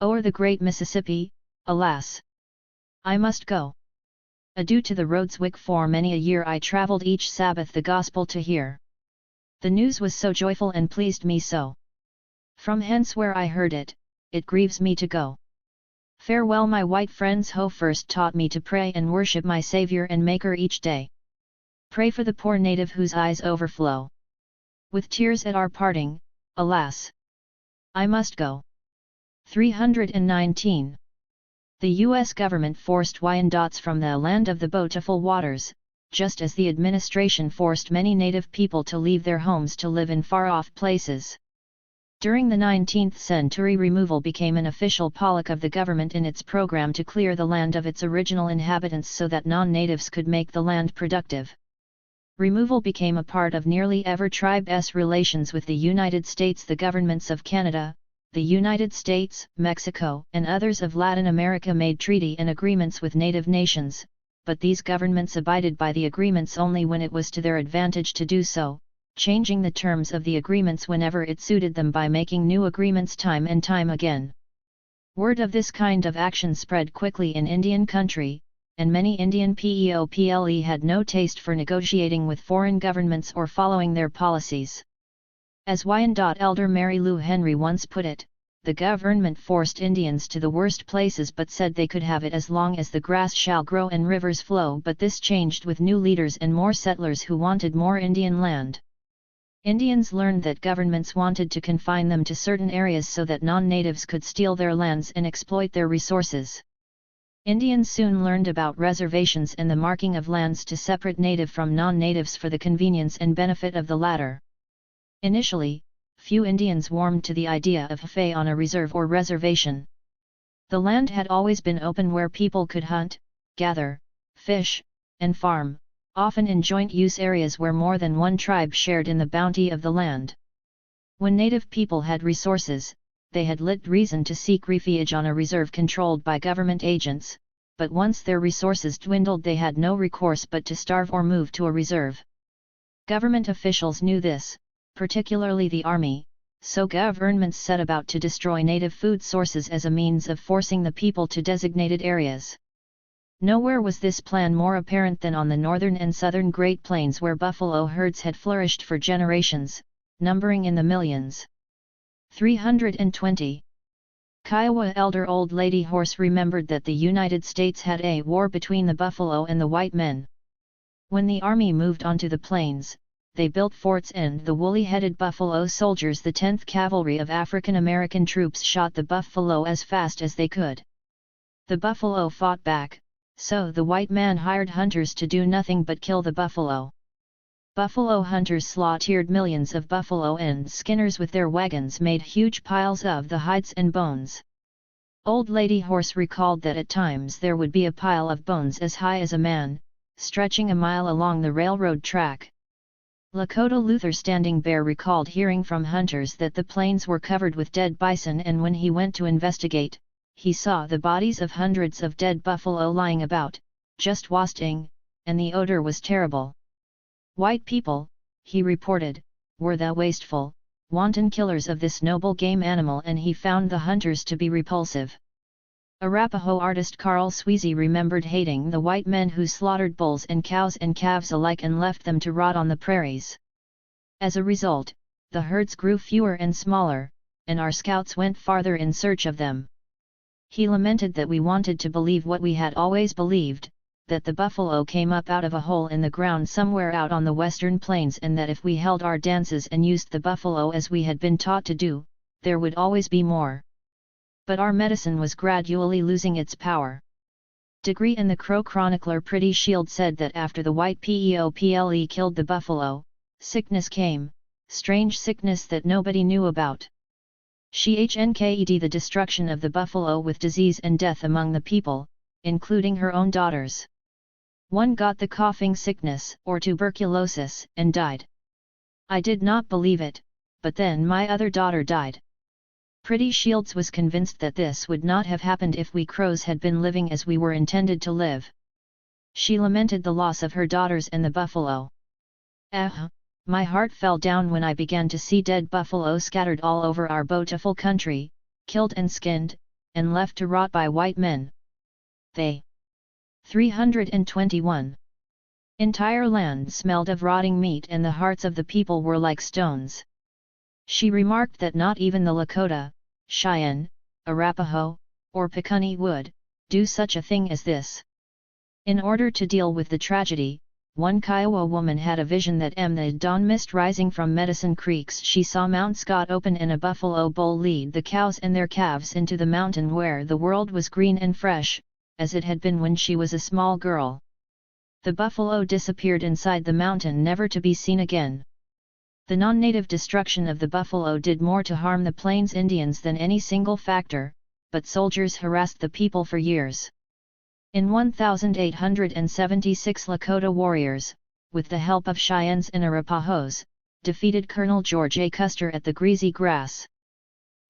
O'er the great Mississippi, alas! I must go. Adieu to the roads which for many a year I travelled each Sabbath the gospel to hear. The news was so joyful and pleased me so. From hence where I heard it, it grieves me to go. Farewell my white friends who first taught me to pray and worship my Saviour and Maker each day. Pray for the poor native whose eyes overflow with tears at our parting, alas! I must go. 319. The U.S. government forced Wyandottes from the land of the bountiful waters, just as the administration forced many native people to leave their homes to live in far-off places. During the 19th century, removal became an official policy of the government in its program to clear the land of its original inhabitants so that non-natives could make the land productive. Removal became a part of nearly every tribe's relations with the United States. The governments of Canada, the United States, Mexico, and others of Latin America made treaty and agreements with native nations, but these governments abided by the agreements only when it was to their advantage to do so, changing the terms of the agreements whenever it suited them by making new agreements time and time again. Word of this kind of action spread quickly in Indian country, and many Indian people had no taste for negotiating with foreign governments or following their policies. As Wyandotte elder Mary Lou Henry once put it, the government forced Indians to the worst places but said they could have it as long as the grass shall grow and rivers flow. But this changed with new leaders and more settlers who wanted more Indian land. Indians learned that governments wanted to confine them to certain areas so that non-natives could steal their lands and exploit their resources. Indians soon learned about reservations and the marking of lands to separate native from non-natives for the convenience and benefit of the latter. Initially, few Indians warmed to the idea of a on a reserve or reservation. The land had always been open where people could hunt, gather, fish, and farm, often in joint use areas where more than one tribe shared in the bounty of the land. When native people had resources, they had little reason to seek refuge on a reserve controlled by government agents, but once their resources dwindled they had no recourse but to starve or move to a reserve. Government officials knew this, particularly the army, so governments set about to destroy native food sources as a means of forcing the people to designated areas. Nowhere was this plan more apparent than on the northern and southern Great Plains where buffalo herds had flourished for generations, numbering in the millions. 320. Kiowa elder Old Lady Horse remembered that the United States had a war between the buffalo and the white men. When the army moved onto the plains, they built forts and the woolly-headed buffalo soldiers, the 10th Cavalry of African American troops, shot the buffalo as fast as they could. The buffalo fought back, so the white man hired hunters to do nothing but kill the buffalo. Buffalo hunters slaughtered millions of buffalo, and skinners with their wagons made huge piles of the hides and bones. Old Lady Horse recalled that at times there would be a pile of bones as high as a man, stretching a mile along the railroad track. Lakota Luther Standing Bear recalled hearing from hunters that the plains were covered with dead bison, and when he went to investigate, he saw the bodies of hundreds of dead buffalo lying about, just wasting, and the odor was terrible. White people, he reported, were the wasteful, wanton killers of this noble game animal, and he found the hunters to be repulsive. Arapaho artist Carl Sweezy remembered hating the white men who slaughtered bulls and cows and calves alike and left them to rot on the prairies. As a result, the herds grew fewer and smaller, and our scouts went farther in search of them. He lamented that we wanted to believe what we had always believed, that the buffalo came up out of a hole in the ground somewhere out on the western plains, and that if we held our dances and used the buffalo as we had been taught to do, there would always be more. But our medicine was gradually losing its power. Degree and the Crow chronicler Pretty Shield said that after the white people killed the buffalo, sickness came, strange sickness that nobody knew about. Chned the destruction of the buffalo with disease and death among the people, including her own daughters. One got the coughing sickness or tuberculosis and died. I did not believe it, but then my other daughter died. Pretty Shields was convinced that this would not have happened if we crows had been living as we were intended to live. She lamented the loss of her daughters and the buffalo. My heart fell down when I began to see dead buffalo scattered all over our beautiful country, killed and skinned, and left to rot by white men. They 321. Entire land smelled of rotting meat, and the hearts of the people were like stones. She remarked that not even the Lakota, Cheyenne, Arapaho, or Pikunni would do such a thing as this. In order to deal with the tragedy, one Kiowa woman had a vision that the dawn mist rising from Medicine Creeks. She saw Mount Scott open and a buffalo bull lead the cows and their calves into the mountain where the world was green and fresh, as it had been when she was a small girl. The buffalo disappeared inside the mountain, never to be seen again. The non-native destruction of the buffalo did more to harm the Plains Indians than any single factor, but soldiers harassed the people for years. In 1876, Lakota warriors, with the help of Cheyennes and Arapahos, defeated Colonel George A. Custer at the Greasy Grass.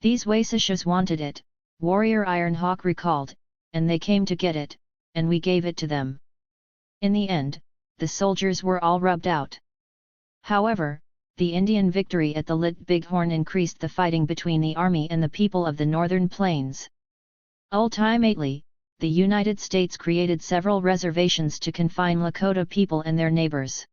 These Waisishas wanted it, warrior Ironhawk recalled, and they came to get it, and we gave it to them. In the end, the soldiers were all rubbed out. However, the Indian victory at the Lit Bighorn increased the fighting between the army and the people of the northern plains. Ultimately, the United States created several reservations to confine Lakota people and their neighbors.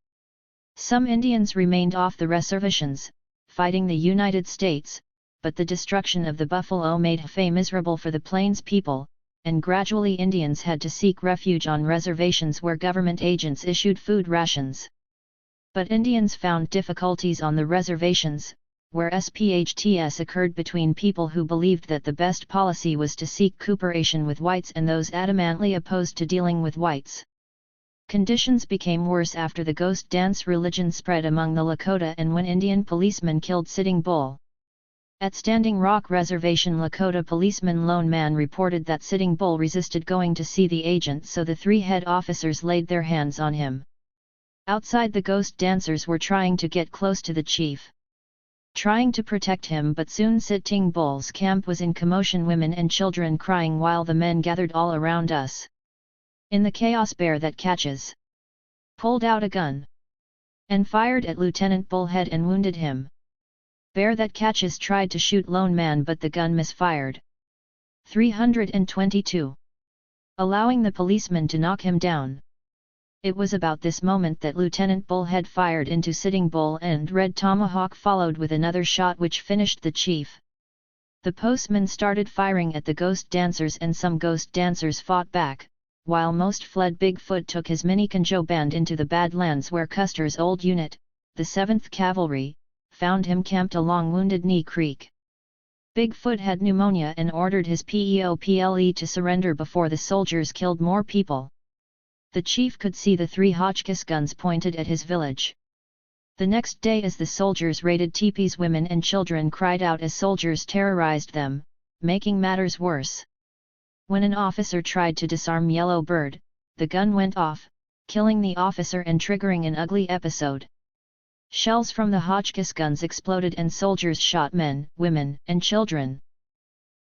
Some Indians remained off the reservations, fighting the United States, but the destruction of the buffalo made Hafay miserable for the plains people, and gradually Indians had to seek refuge on reservations where government agents issued food rations. But Indians found difficulties on the reservations, where SPHTS occurred between people who believed that the best policy was to seek cooperation with whites and those adamantly opposed to dealing with whites. Conditions became worse after the ghost dance religion spread among the Lakota and when Indian policemen killed Sitting Bull. At Standing Rock Reservation, Lakota policeman Lone Man reported that Sitting Bull resisted going to see the agent, so the three head officers laid their hands on him. Outside, the ghost dancers were trying to get close to the chief, trying to protect him, but soon Sitting Bull's camp was in commotion, women and children crying while the men gathered all around us. In the chaos, Bear That Catches pulled out a gun and fired at Lieutenant Bullhead and wounded him. Bear That Catches tried to shoot Lone Man, but the gun misfired. 322. Allowing the policeman to knock him down. It was about this moment that Lieutenant Bullhead fired into Sitting Bull, and Red Tomahawk followed with another shot which finished the chief. The postman started firing at the ghost dancers, and some ghost dancers fought back, while most fled. Bigfoot took his mini Conjo band into the Badlands, where Custer's old unit, the 7th Cavalry, found him camped along Wounded Knee Creek. Bigfoot had pneumonia and ordered his PEOPLE to surrender before the soldiers killed more people. The chief could see the 3 Hotchkiss guns pointed at his village. The next day as the soldiers raided teepees, women and children cried out as soldiers terrorized them, making matters worse. When an officer tried to disarm Yellow Bird, the gun went off, killing the officer and triggering an ugly episode. Shells from the Hotchkiss guns exploded and soldiers shot men, women, and children.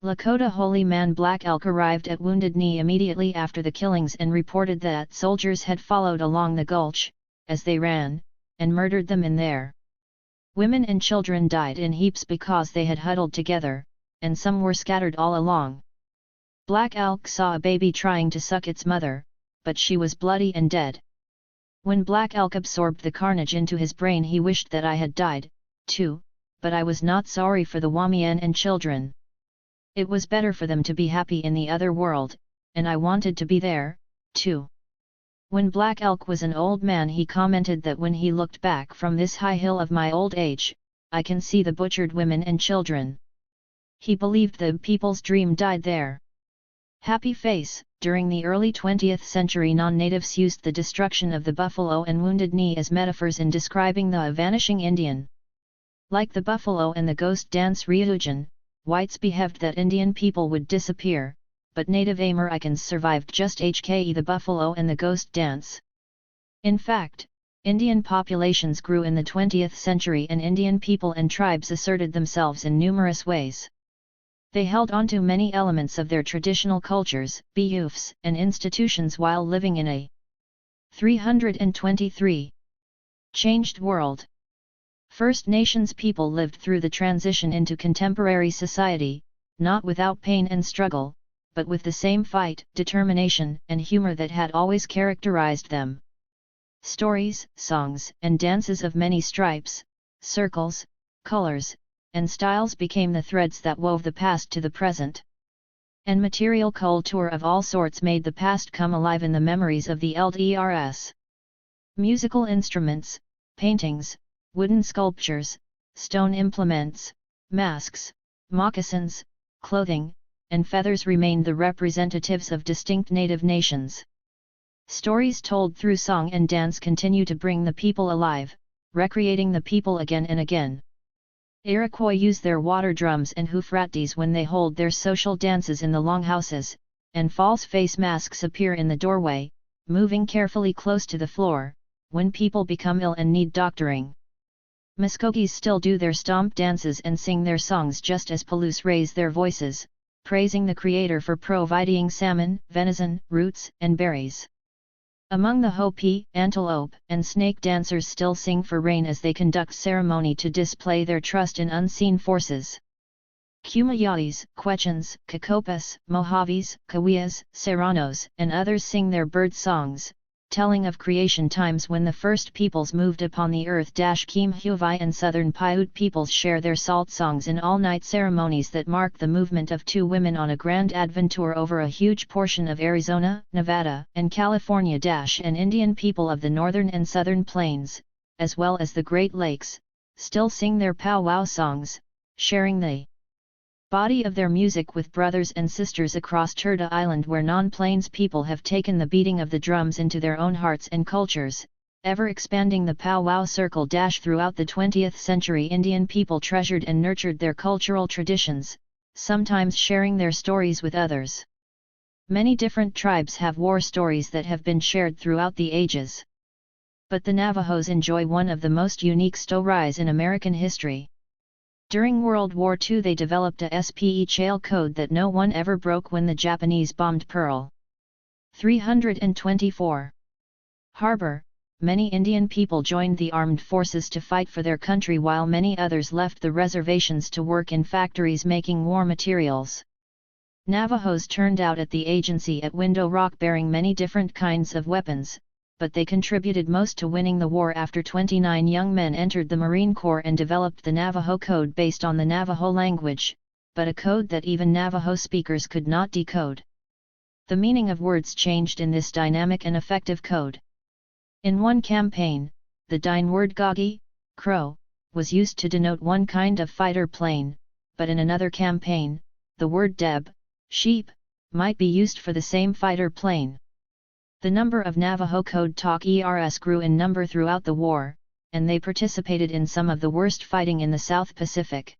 Lakota holy man Black Elk arrived at Wounded Knee immediately after the killings and reported that soldiers had followed along the gulch, as they ran, and murdered them in there. Women and children died in heaps because they had huddled together, and some were scattered all along. Black Elk saw a baby trying to suck its mother, but she was bloody and dead. When Black Elk absorbed the carnage into his brain, he wished that I had died, too, but I was not sorry for the Wamian and children. It was better for them to be happy in the other world, and I wanted to be there, too. When Black Elk was an old man, he commented that when he looked back from this high hill of my old age, I can see the butchered women and children. He believed the people's dream died there. Happy Face. During the early 20th century, non-natives used the destruction of the buffalo and Wounded Knee as metaphors in describing the vanishing Indian. Like the buffalo and the ghost dance Ryujin, whites behaved that Indian people would disappear, but native Americans survived just HKE the buffalo and the ghost dance. In fact, Indian populations grew in the 20th century and Indian people and tribes asserted themselves in numerous ways. They held onto many elements of their traditional cultures, beliefs, and institutions while living in a 323 changed world. First Nations people lived through the transition into contemporary society, not without pain and struggle, but with the same fight, determination, and humor that had always characterized them. Stories, songs, and dances of many stripes, circles, colors, and styles became the threads that wove the past to the present. And material culture of all sorts made the past come alive in the memories of the elders. Musical instruments, paintings, wooden sculptures, stone implements, masks, moccasins, clothing, and feathers remained the representatives of distinct native nations. Stories told through song and dance continue to bring the people alive, recreating the people again and again. Iroquois use their water drums and hoofratties when they hold their social dances in the longhouses, and false face masks appear in the doorway, moving carefully close to the floor, when people become ill and need doctoring. Muskogees still do their stomp dances and sing their songs just as Palouse raise their voices, praising the Creator for providing salmon, venison, roots, and berries. Among the Hopi, antelope, and snake dancers still sing for rain as they conduct ceremony to display their trust in unseen forces. Kumayatis, Quechans, Cacopas, Mojaves, Cahuillas, Serranos, and others sing their bird songs, telling of creation times when the first peoples moved upon the earth. Kim Huvai and southern Paiute peoples share their salt songs in all-night ceremonies that mark the movement of two women on a grand adventure over a huge portion of Arizona, Nevada, and California. And Indian people of the northern and southern plains, as well as the Great Lakes, still sing their powwow songs, sharing the body of their music with brothers and sisters across Turtle Island, where non-plains people have taken the beating of the drums into their own hearts and cultures, ever expanding the powwow circle. Throughout the 20th century, Indian people treasured and nurtured their cultural traditions, sometimes sharing their stories with others. Many different tribes have war stories that have been shared throughout the ages. But the Navajos enjoy one of the most unique stories in American history. During World War II they developed a SPE code that no one ever broke when the Japanese bombed Pearl 324 Harbor. Many Indian people joined the armed forces to fight for their country while many others left the reservations to work in factories making war materials. Navajos turned out at the agency at Window Rock bearing many different kinds of weapons, but they contributed most to winning the war. After 29 young men entered the Marine Corps and developed the Navajo Code based on the Navajo language, but a code that even Navajo speakers could not decode. The meaning of words changed in this dynamic and effective code. In one campaign, the Dine word Gogi, crow, was used to denote one kind of fighter plane, but in another campaign, the word deb, sheep, might be used for the same fighter plane. The number of Navajo Code Talk ERS grew in number throughout the war, and they participated in some of the worst fighting in the South Pacific.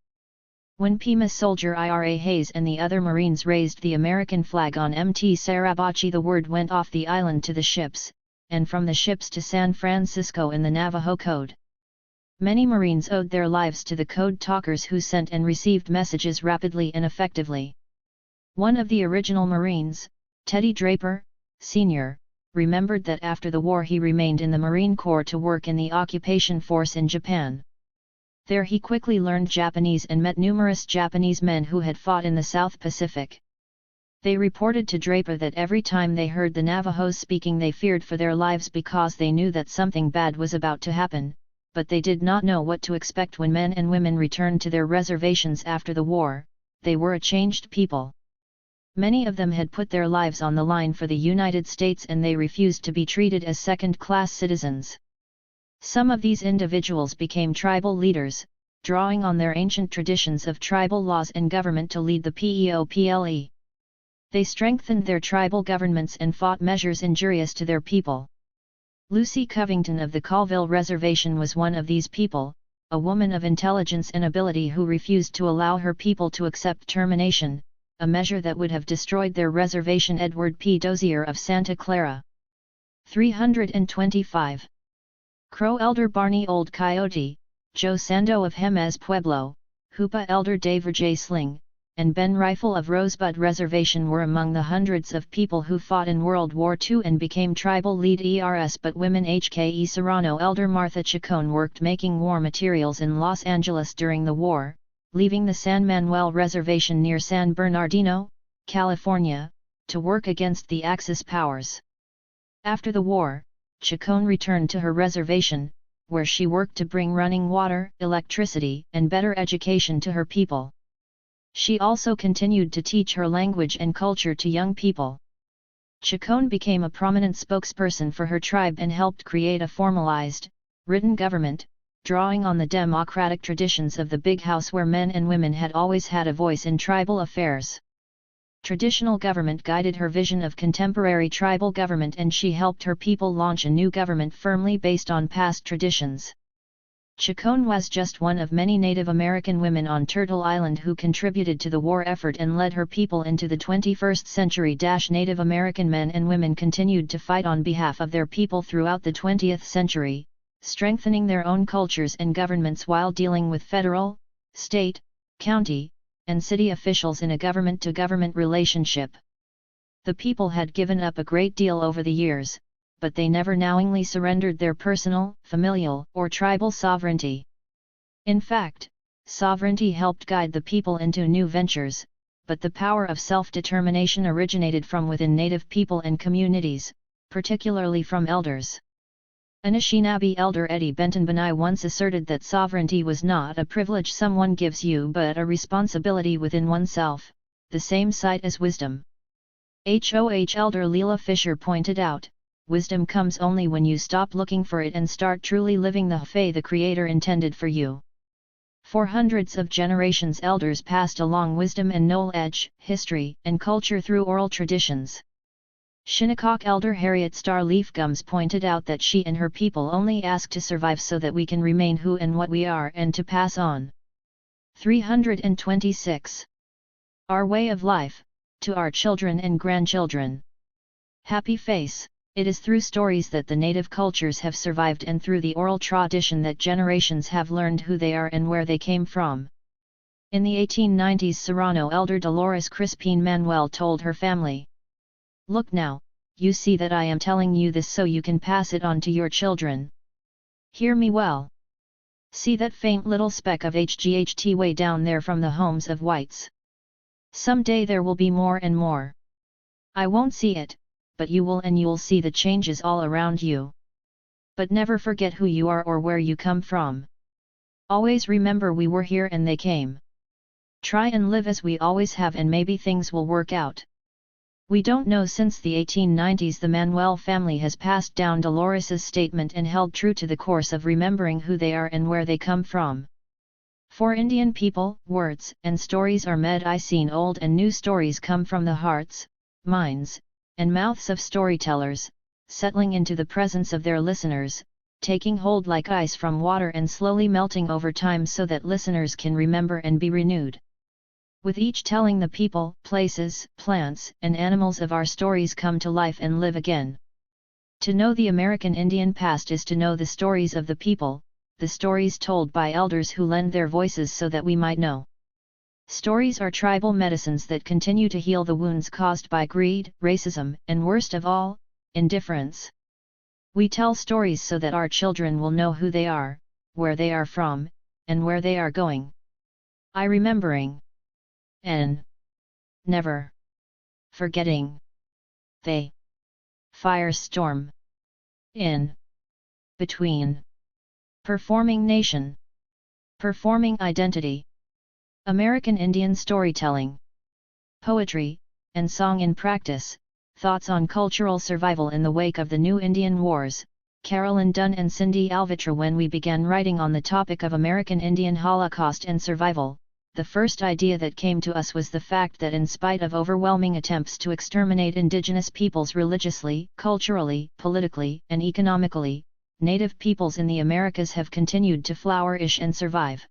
When Pima soldier Ira Hayes and the other Marines raised the American flag on Mt. Sarabachi, the word went off the island to the ships, and from the ships to San Francisco in the Navajo Code. Many Marines owed their lives to the code talkers who sent and received messages rapidly and effectively. One of the original Marines, Teddy Draper, Sr., remembered that after the war he remained in the Marine Corps to work in the occupation force in Japan. There he quickly learned Japanese and met numerous Japanese men who had fought in the South Pacific. They reported to Draper that every time they heard the Navajos speaking they feared for their lives because they knew that something bad was about to happen, but they did not know what to expect when men and women returned to their reservations after the war. They were a changed people. Many of them had put their lives on the line for the United States and they refused to be treated as second-class citizens. Some of these individuals became tribal leaders, drawing on their ancient traditions of tribal laws and government to lead the PEOPLE. They strengthened their tribal governments and fought measures injurious to their people. Lucy Covington of the Colville Reservation was one of these people, a woman of intelligence and ability who refused to allow her people to accept termination, a measure that would have destroyed their reservation. Edward P. Dozier of Santa Clara. 325. Crow Elder Barney Old Coyote, Joe Sando of Jemez Pueblo, Hoopa Elder Dave J. Sling, and Ben Rifle of Rosebud Reservation were among the hundreds of people who fought in World War II and became tribal lead ERS. But women HKE Serrano Elder Martha Chacon worked making war materials in Los Angeles during the war, leaving the San Manuel Reservation near San Bernardino, California, to work against the Axis powers. After the war, Chacon returned to her reservation, where she worked to bring running water, electricity, and better education to her people. She also continued to teach her language and culture to young people. Chacon became a prominent spokesperson for her tribe and helped create a formalized, written government, drawing on the democratic traditions of the Big House where men and women had always had a voice in tribal affairs. Traditional government guided her vision of contemporary tribal government and she helped her people launch a new government firmly based on past traditions. Chacon was just one of many Native American women on Turtle Island who contributed to the war effort and led her people into the 21st century. Native American men and women continued to fight on behalf of their people throughout the 20th century, strengthening their own cultures and governments while dealing with federal, state, county, and city officials in a government-to-government relationship. The people had given up a great deal over the years, but they never knowingly surrendered their personal, familial, or tribal sovereignty. In fact, sovereignty helped guide the people into new ventures, but the power of self-determination originated from within Native people and communities, particularly from elders. Anishinaabe elder Eddie Benton Benai once asserted that sovereignty was not a privilege someone gives you but a responsibility within oneself, the same sight as wisdom. HOH elder Leela Fisher pointed out, wisdom comes only when you stop looking for it and start truly living the Hfe the Creator intended for you. For hundreds of generations elders passed along wisdom and knowledge, history, and culture through oral traditions. Shinnecock elder Harriet Starleaf Gums pointed out that she and her people only ask to survive so that we can remain who and what we are and to pass on. 326. Our way of life, to our children and grandchildren. Happy face, it is through stories that the native cultures have survived and through the oral tradition that generations have learned who they are and where they came from. In the 1890s Serrano elder Dolores Crispin Manuel told her family, "Look now, you see that I am telling you this so you can pass it on to your children. Hear me well. See that faint little speck of HGHT way down there from the homes of whites. Someday there will be more and more. I won't see it, but you will and you'll see the changes all around you. But never forget who you are or where you come from. Always remember we were here and they came. Try and live as we always have and maybe things will work out." We don't know. Since the 1890s the Manuel family has passed down Dolores's statement and held true to the course of remembering who they are and where they come from. For Indian people, words and stories are medicine. Old and new stories come from the hearts, minds, and mouths of storytellers, settling into the presence of their listeners, taking hold like ice from water and slowly melting over time so that listeners can remember and be renewed. With each telling, the people, places, plants, and animals of our stories come to life and live again. To know the American Indian past is to know the stories of the people, the stories told by elders who lend their voices so that we might know. Stories are tribal medicines that continue to heal the wounds caused by greed, racism, and worst of all, indifference. We tell stories so that our children will know who they are, where they are from, and where they are going. I remembering. N. Never. Forgetting. They. Firestorm. In. Between. Performing nation. Performing identity. American Indian storytelling. Poetry, and song in practice, thoughts on cultural survival in the wake of the new Indian Wars. Carolyn Dunn and Cindy Alvitra. When we began writing on the topic of American Indian Holocaust and survival, the first idea that came to us was the fact that in spite of overwhelming attempts to exterminate indigenous peoples religiously, culturally, politically, and economically, Native peoples in the Americas have continued to flourish and survive.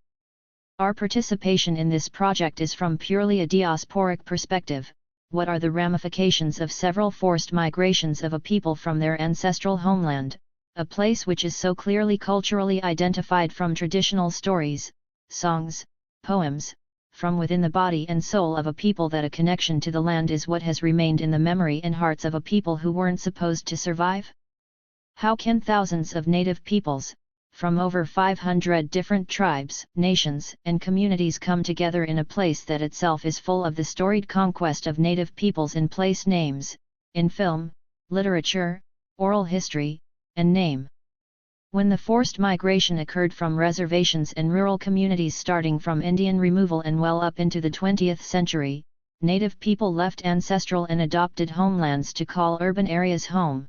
Our participation in this project is from purely a diasporic perspective. What are the ramifications of several forced migrations of a people from their ancestral homeland, a place which is so clearly culturally identified from traditional stories, songs, poems, from within the body and soul of a people, that a connection to the land is what has remained in the memory and hearts of a people who weren't supposed to survive? How can thousands of Native peoples, from over 500 different tribes, nations, and communities come together in a place that itself is full of the storied conquest of Native peoples in place names, in film, literature, oral history, and name? When the forced migration occurred from reservations and rural communities starting from Indian removal and well up into the 20th century, Native people left ancestral and adopted homelands to call urban areas home.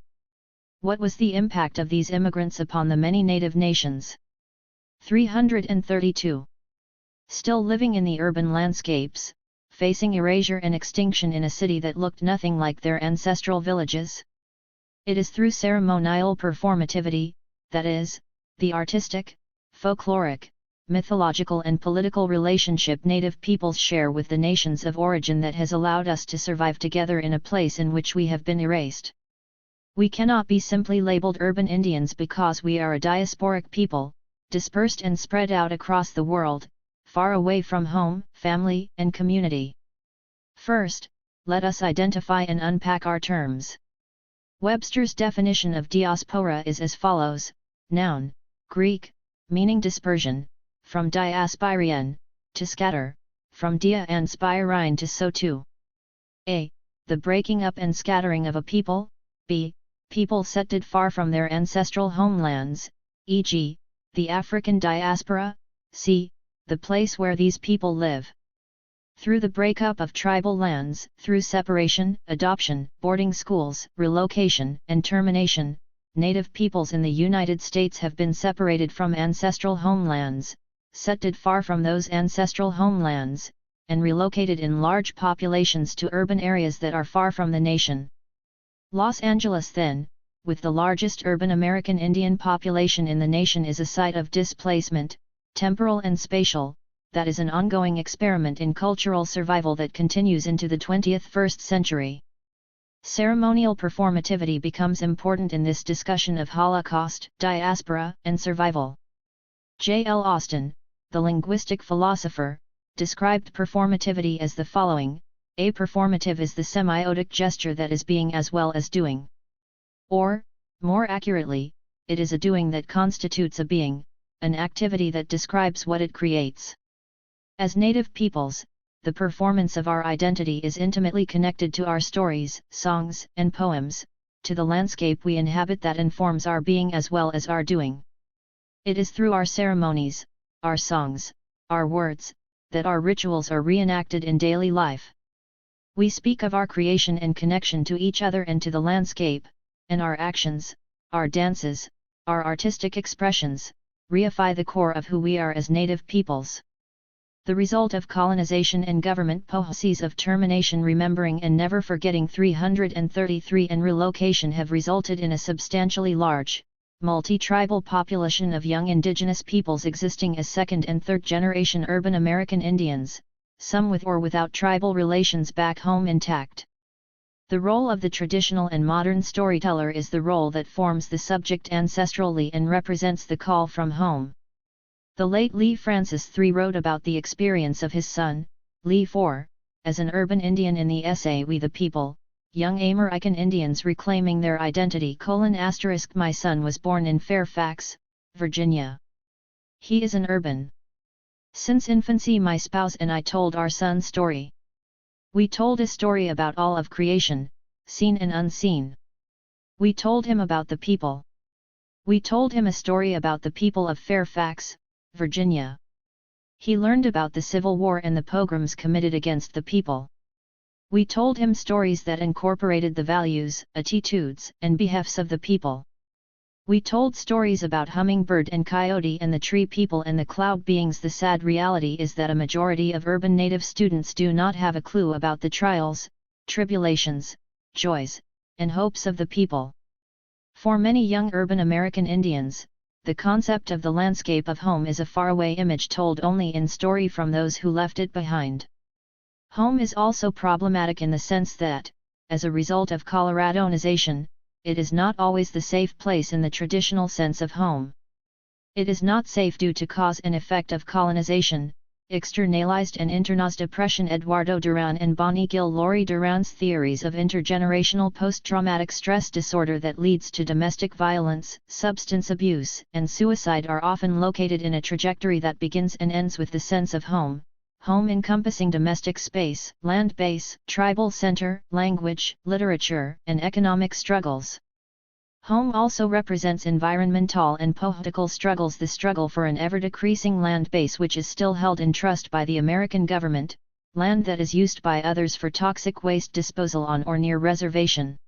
What was the impact of these immigrants upon the many Native nations? 332. Still living in the urban landscapes, facing erasure and extinction in a city that looked nothing like their ancestral villages? It is through ceremonial performativity, that is, the artistic, folkloric, mythological and political relationship Native peoples share with the nations of origin, that has allowed us to survive together in a place in which we have been erased. We cannot be simply labeled urban Indians because we are a diasporic people, dispersed and spread out across the world, far away from home, family, and community. First, let us identify and unpack our terms. Webster's definition of diaspora is as follows: noun, Greek, meaning dispersion, from diaspirien, to scatter, from dia and spirein, to sow to. A. The breaking up and scattering of a people. B. People settled far from their ancestral homelands, e.g., the African diaspora. C. The place where these people live. Through the breakup of tribal lands, through separation, adoption, boarding schools, relocation, and termination, Native peoples in the United States have been separated from ancestral homelands, settled far from those ancestral homelands, and relocated in large populations to urban areas that are far from the nation. Los Angeles, then, with the largest urban American Indian population in the nation, is a site of displacement, temporal and spatial, that is an ongoing experiment in cultural survival that continues into the 21st century. Ceremonial performativity becomes important in this discussion of Holocaust, diaspora, and survival. J. L. Austin, the linguistic philosopher, described performativity as the following: a performative is the semiotic gesture that is being as well as doing. Or, more accurately, it is a doing that constitutes a being, an activity that describes what it creates. As Native peoples, the performance of our identity is intimately connected to our stories, songs, and poems, to the landscape we inhabit that informs our being as well as our doing. It is through our ceremonies, our songs, our words, that our rituals are reenacted in daily life. We speak of our creation and connection to each other and to the landscape, and our actions, our dances, our artistic expressions, reify the core of who we are as Native peoples. The result of colonization and government policies of termination, remembering and never forgetting 333 and relocation have resulted in a substantially large, multi-tribal population of young indigenous peoples existing as second and third generation urban American Indians, some with or without tribal relations back home intact. The role of the traditional and modern storyteller is the role that forms the subject ancestrally and represents the call from home. The late Lee Francis III wrote about the experience of his son, Lee IV, as an urban Indian in the essay We the People, Young American Indians Reclaiming Their Identity: My son was born in Fairfax, Virginia. He is an urban. Since infancy my spouse and I told our son story. We told a story about all of creation, seen and unseen. We told him about the people. We told him a story about the people of Fairfax, Virginia. He learned about the Civil War and the pogroms committed against the people. We told him stories that incorporated the values, attitudes, and beliefs of the people. We told stories about hummingbird and coyote and the tree people and the cloud beings. The sad reality is that a majority of urban native students do not have a clue about the trials, tribulations, joys, and hopes of the people. For many young urban American Indians, the concept of the landscape of home is a faraway image told only in story from those who left it behind. Home is also problematic in the sense that, as a result of Coloradonization, it is not always the safe place in the traditional sense of home. It is not safe due to cause and effect of colonization, externalized and internalized oppression. Eduardo Duran and Bonnie Gill. Lori Duran's theories of intergenerational post-traumatic stress disorder that leads to domestic violence, substance abuse, and suicide are often located in a trajectory that begins and ends with the sense of home, home encompassing domestic space, land base, tribal center, language, literature, and economic struggles. Home also represents environmental and political struggles. The struggle for an ever-decreasing land base which is still held in trust by the American government, land that is used by others for toxic waste disposal on or near reservation.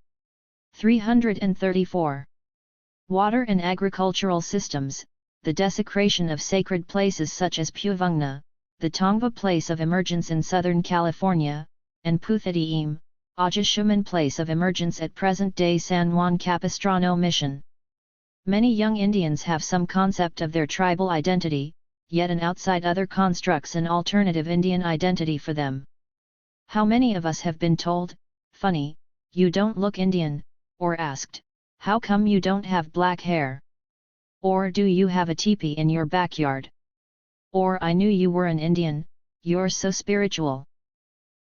334. Water and agricultural systems, the desecration of sacred places such as Puvungna, the Tongva place of emergence in Southern California, and Puthadiim, Ajashuman place of emergence at present-day San Juan Capistrano Mission. Many young Indians have some concept of their tribal identity, yet an outside other constructs an alternative Indian identity for them. How many of us have been told, "Funny, you don't look Indian," or asked, "How come you don't have black hair?" Or "Do you have a teepee in your backyard?" Or "I knew you were an Indian, you're so spiritual."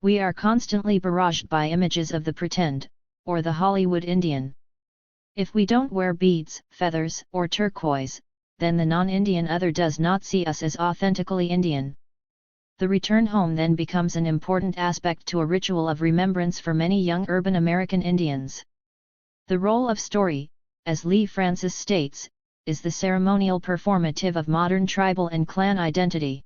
We are constantly barraged by images of the pretend, or the Hollywood Indian. If we don't wear beads, feathers, or turquoise, then the non-Indian other does not see us as authentically Indian. The return home then becomes an important aspect to a ritual of remembrance for many young urban American Indians. The role of story, as Lee Francis states, is the ceremonial performative of modern tribal and clan identity.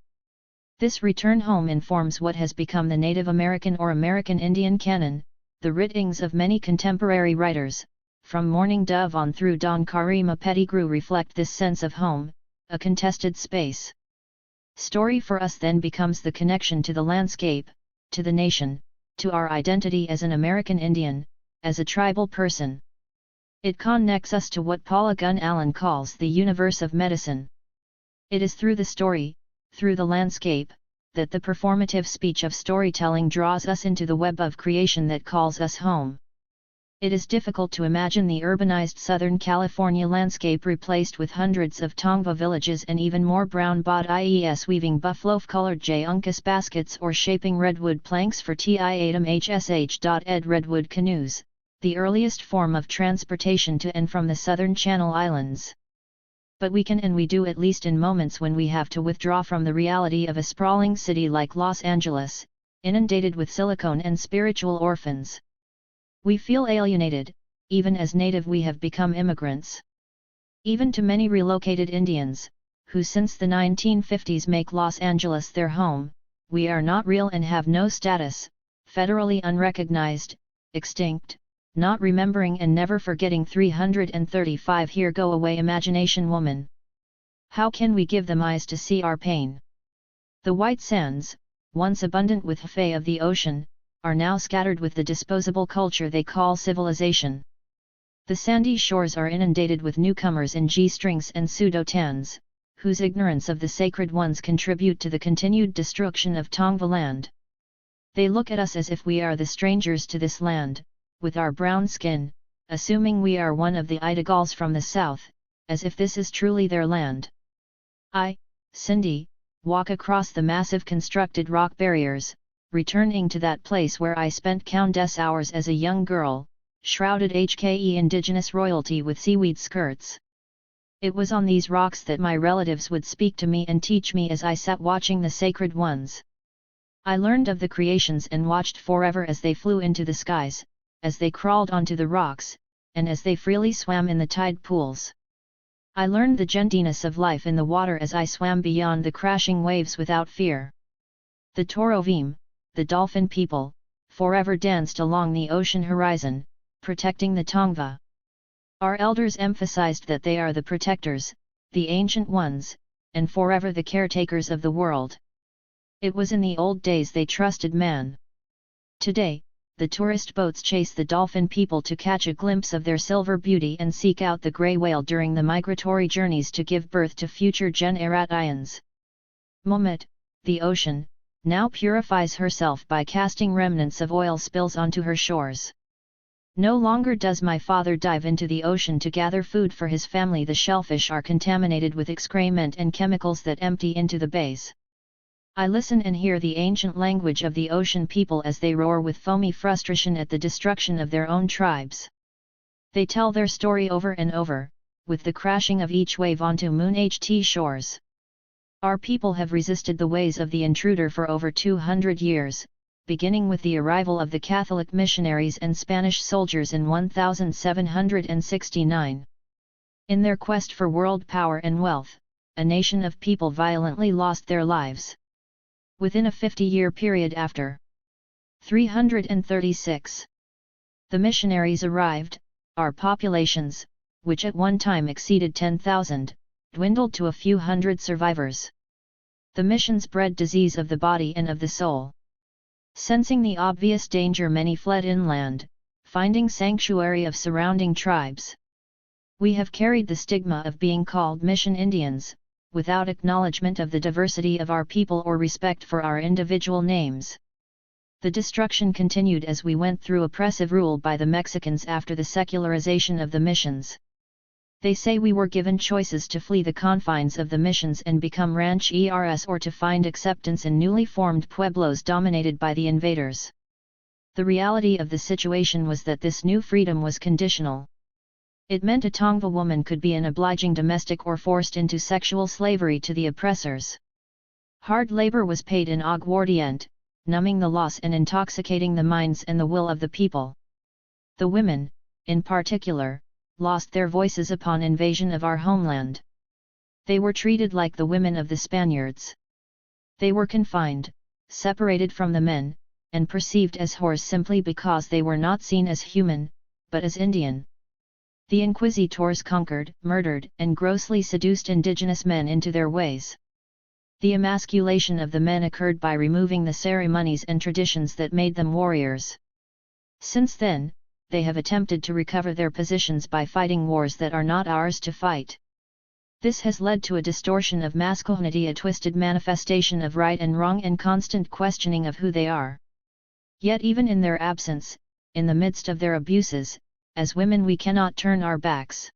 This return home informs what has become the Native American or American Indian canon. The writings of many contemporary writers, from Mourning Dove on through Don Karima Pettigrew, reflect this sense of home, a contested space. Story for us then becomes the connection to the landscape, to the nation, to our identity as an American Indian, as a tribal person. It connects us to what Paula Gunn Allen calls the universe of medicine. It is through the story, through the landscape, that the performative speech of storytelling draws us into the web of creation that calls us home. It is difficult to imagine the urbanized Southern California landscape replaced with hundreds of Tongva villages and even more brown bodies weaving buffalo-colored Uncas baskets or shaping redwood planks for TI-ATM-HSH.ed redwood canoes, the earliest form of transportation to and from the Southern Channel Islands. But we can and we do, at least in moments when we have to withdraw from the reality of a sprawling city like Los Angeles, inundated with silicone and spiritual orphans. We feel alienated, even as native we have become immigrants. Even to many relocated Indians, who since the 1950s make Los Angeles their home, we are not real and have no status, federally unrecognized, extinct, not remembering and never forgetting 335 here go away imagination woman. How can we give them eyes to see our pain? The white sands, once abundant with Hafei of the ocean, are now scattered with the disposable culture they call civilization. The sandy shores are inundated with newcomers in G-strings and pseudo-tans, whose ignorance of the sacred ones contribute to the continued destruction of Tongva land. They look at us as if we are the strangers to this land, with our brown skin, assuming we are one of the Idagals from the south, as if this is truly their land. I, Cindy, walk across the massive constructed rock barriers, returning to that place where I spent countless hours as a young girl, shrouded HKE indigenous royalty with seaweed skirts. It was on these rocks that my relatives would speak to me and teach me as I sat watching the sacred ones. I learned of the creations and watched forever as they flew into the skies, as they crawled onto the rocks, and as they freely swam in the tide pools. I learned the gentleness of life in the water as I swam beyond the crashing waves without fear. The Torovim, the dolphin people, forever danced along the ocean horizon, protecting the Tongva. Our elders emphasized that they are the protectors, the ancient ones, and forever the caretakers of the world. It was in the old days they trusted man. Today, the tourist boats chase the dolphin people to catch a glimpse of their silver beauty and seek out the grey whale during the migratory journeys to give birth to future generations. Momet, the ocean, now purifies herself by casting remnants of oil spills onto her shores. No longer does my father dive into the ocean to gather food for his family. The shellfish are contaminated with excrement and chemicals that empty into the bays. I listen and hear the ancient language of the ocean people as they roar with foamy frustration at the destruction of their own tribes. They tell their story over and over, with the crashing of each wave onto Moon HT shores. Our people have resisted the ways of the intruder for over 200 years, beginning with the arrival of the Catholic missionaries and Spanish soldiers in 1769. In their quest for world power and wealth, a nation of people violently lost their lives. Within a 50-year period after 336, the missionaries arrived, our populations, which at one time exceeded 10,000, dwindled to a few hundred survivors. The missions bred disease of the body and of the soul. Sensing the obvious danger, many fled inland, finding sanctuary of surrounding tribes. We have carried the stigma of being called Mission Indians, without acknowledgement of the diversity of our people or respect for our individual names. The destruction continued as we went through oppressive rule by the Mexicans after the secularization of the missions. They say we were given choices to flee the confines of the missions and become rancheros or to find acceptance in newly formed pueblos dominated by the invaders. The reality of the situation was that this new freedom was conditional. It meant a Tongva woman could be an obliging domestic or forced into sexual slavery to the oppressors. Hard labor was paid in aguardiente, numbing the loss and intoxicating the minds and the will of the people. The women, in particular, lost their voices upon invasion of our homeland. They were treated like the women of the Spaniards. They were confined, separated from the men, and perceived as whores simply because they were not seen as human, but as Indian. The inquisitors conquered, murdered, and grossly seduced indigenous men into their ways. The emasculation of the men occurred by removing the ceremonies and traditions that made them warriors. Since then, they have attempted to recover their positions by fighting wars that are not ours to fight. This has led to a distortion of masculinity, a twisted manifestation of right and wrong, and constant questioning of who they are. Yet even in their absence, in the midst of their abuses, as women we cannot turn our backs.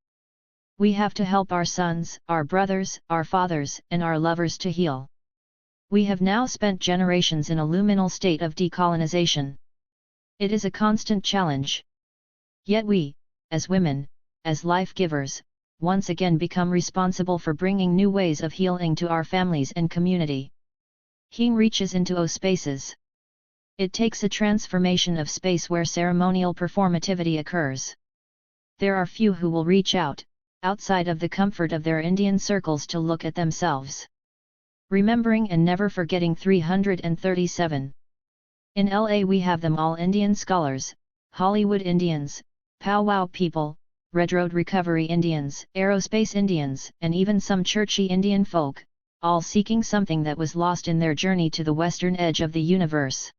We have to help our sons, our brothers, our fathers, and our lovers to heal. We have now spent generations in a luminal state of decolonization. It is a constant challenge. Yet we, as women, as life-givers, once again become responsible for bringing new ways of healing to our families and community. Healing reaches into spaces. It takes a transformation of space where ceremonial performativity occurs. There are few who will reach out, outside of the comfort of their Indian circles, to look at themselves. Remembering and never forgetting 337. In LA we have them all: Indian scholars, Hollywood Indians, powwow people, Red Road Recovery Indians, Aerospace Indians, and even some churchy Indian folk, all seeking something that was lost in their journey to the western edge of the universe.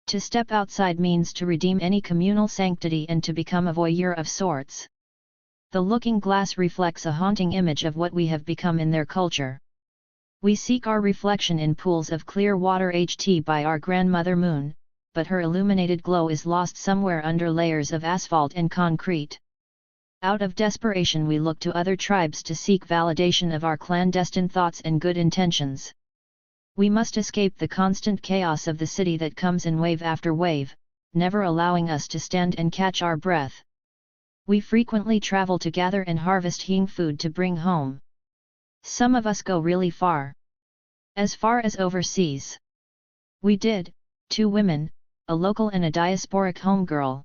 To step outside means to redeem any communal sanctity and to become a voyeur of sorts. The looking glass reflects a haunting image of what we have become in their culture. We seek our reflection in pools of clear water by our grandmother moon, but her illuminated glow is lost somewhere under layers of asphalt and concrete. Out of desperation we look to other tribes to seek validation of our clandestine thoughts and good intentions. We must escape the constant chaos of the city that comes in wave after wave, never allowing us to stand and catch our breath. We frequently travel to gather and harvest healing food to bring home. Some of us go really far. As far as overseas. We did, 2 women, a local and a diasporic homegirl.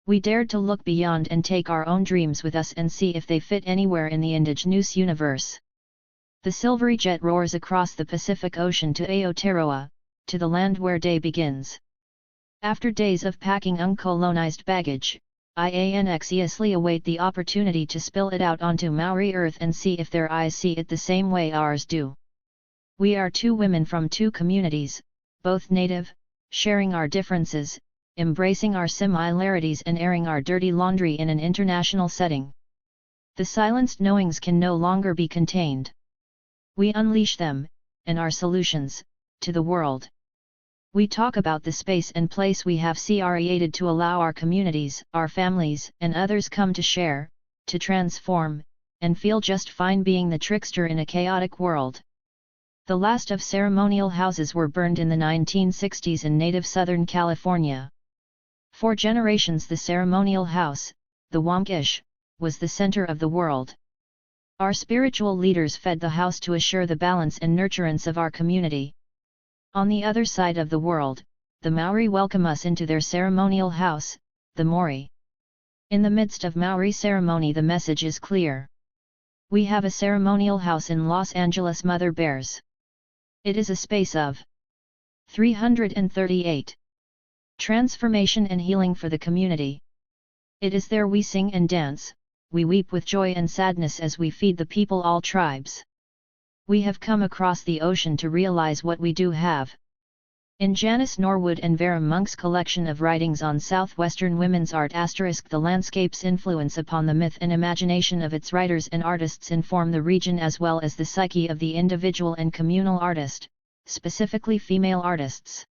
We dared to look beyond and take our own dreams with us and see if they fit anywhere in the indigenous universe. The silvery jet roars across the Pacific Ocean to Aotearoa, to the land where day begins. After days of packing uncolonized baggage, I anxiously await the opportunity to spill it out onto Maori earth and see if their eyes see it the same way ours do. We are 2 women from 2 communities, both native, sharing our differences, embracing our similarities and airing our dirty laundry in an international setting. The silenced knowings can no longer be contained. We unleash them, and our solutions, to the world. We talk about the space and place we have created to allow our communities, our families, and others come to share, to transform, and feel just fine being the trickster in a chaotic world. The last of ceremonial houses were burned in the 1960s in native Southern California. For generations the ceremonial house, the Wamkish, was the center of the world. Our spiritual leaders fed the house to assure the balance and nurturance of our community. On the other side of the world, the Maori welcome us into their ceremonial house, the Mori. In the midst of Maori ceremony the message is clear. We have a ceremonial house in Los Angeles Mother Bears. It is a space of 338. Transformation and healing for the community. It is there we sing and dance, we weep with joy and sadness as we feed the people all tribes. We have come across the ocean to realize what we do have. In Janice Norwood and Vera Monk's collection of writings on Southwestern women's art *, the landscape's influence upon the myth and imagination of its writers and artists inform the region as well as the psyche of the individual and communal artist, specifically female artists.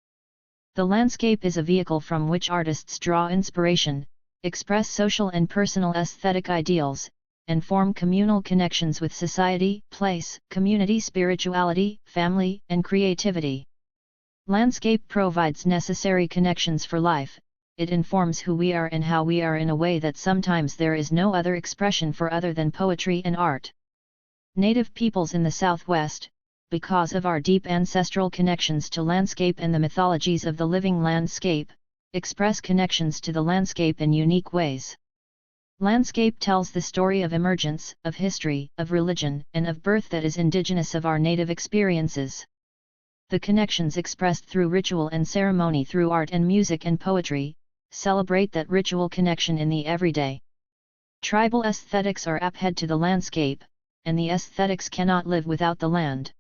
The landscape is a vehicle from which artists draw inspiration, express social and personal aesthetic ideals, and form communal connections with society, place, community, spirituality, family, and creativity. Landscape provides necessary connections for life. It informs who we are and how we are in a way that sometimes there is no other expression for other than poetry and art. Native peoples in the Southwest, because of our deep ancestral connections to landscape and the mythologies of the living landscape, express connections to the landscape in unique ways. Landscape tells the story of emergence, of history, of religion, and of birth that is indigenous of our native experiences. The connections expressed through ritual and ceremony through art and music and poetry, celebrate that ritual connection in the everyday. Tribal aesthetics are append to the landscape, and the aesthetics cannot live without the land.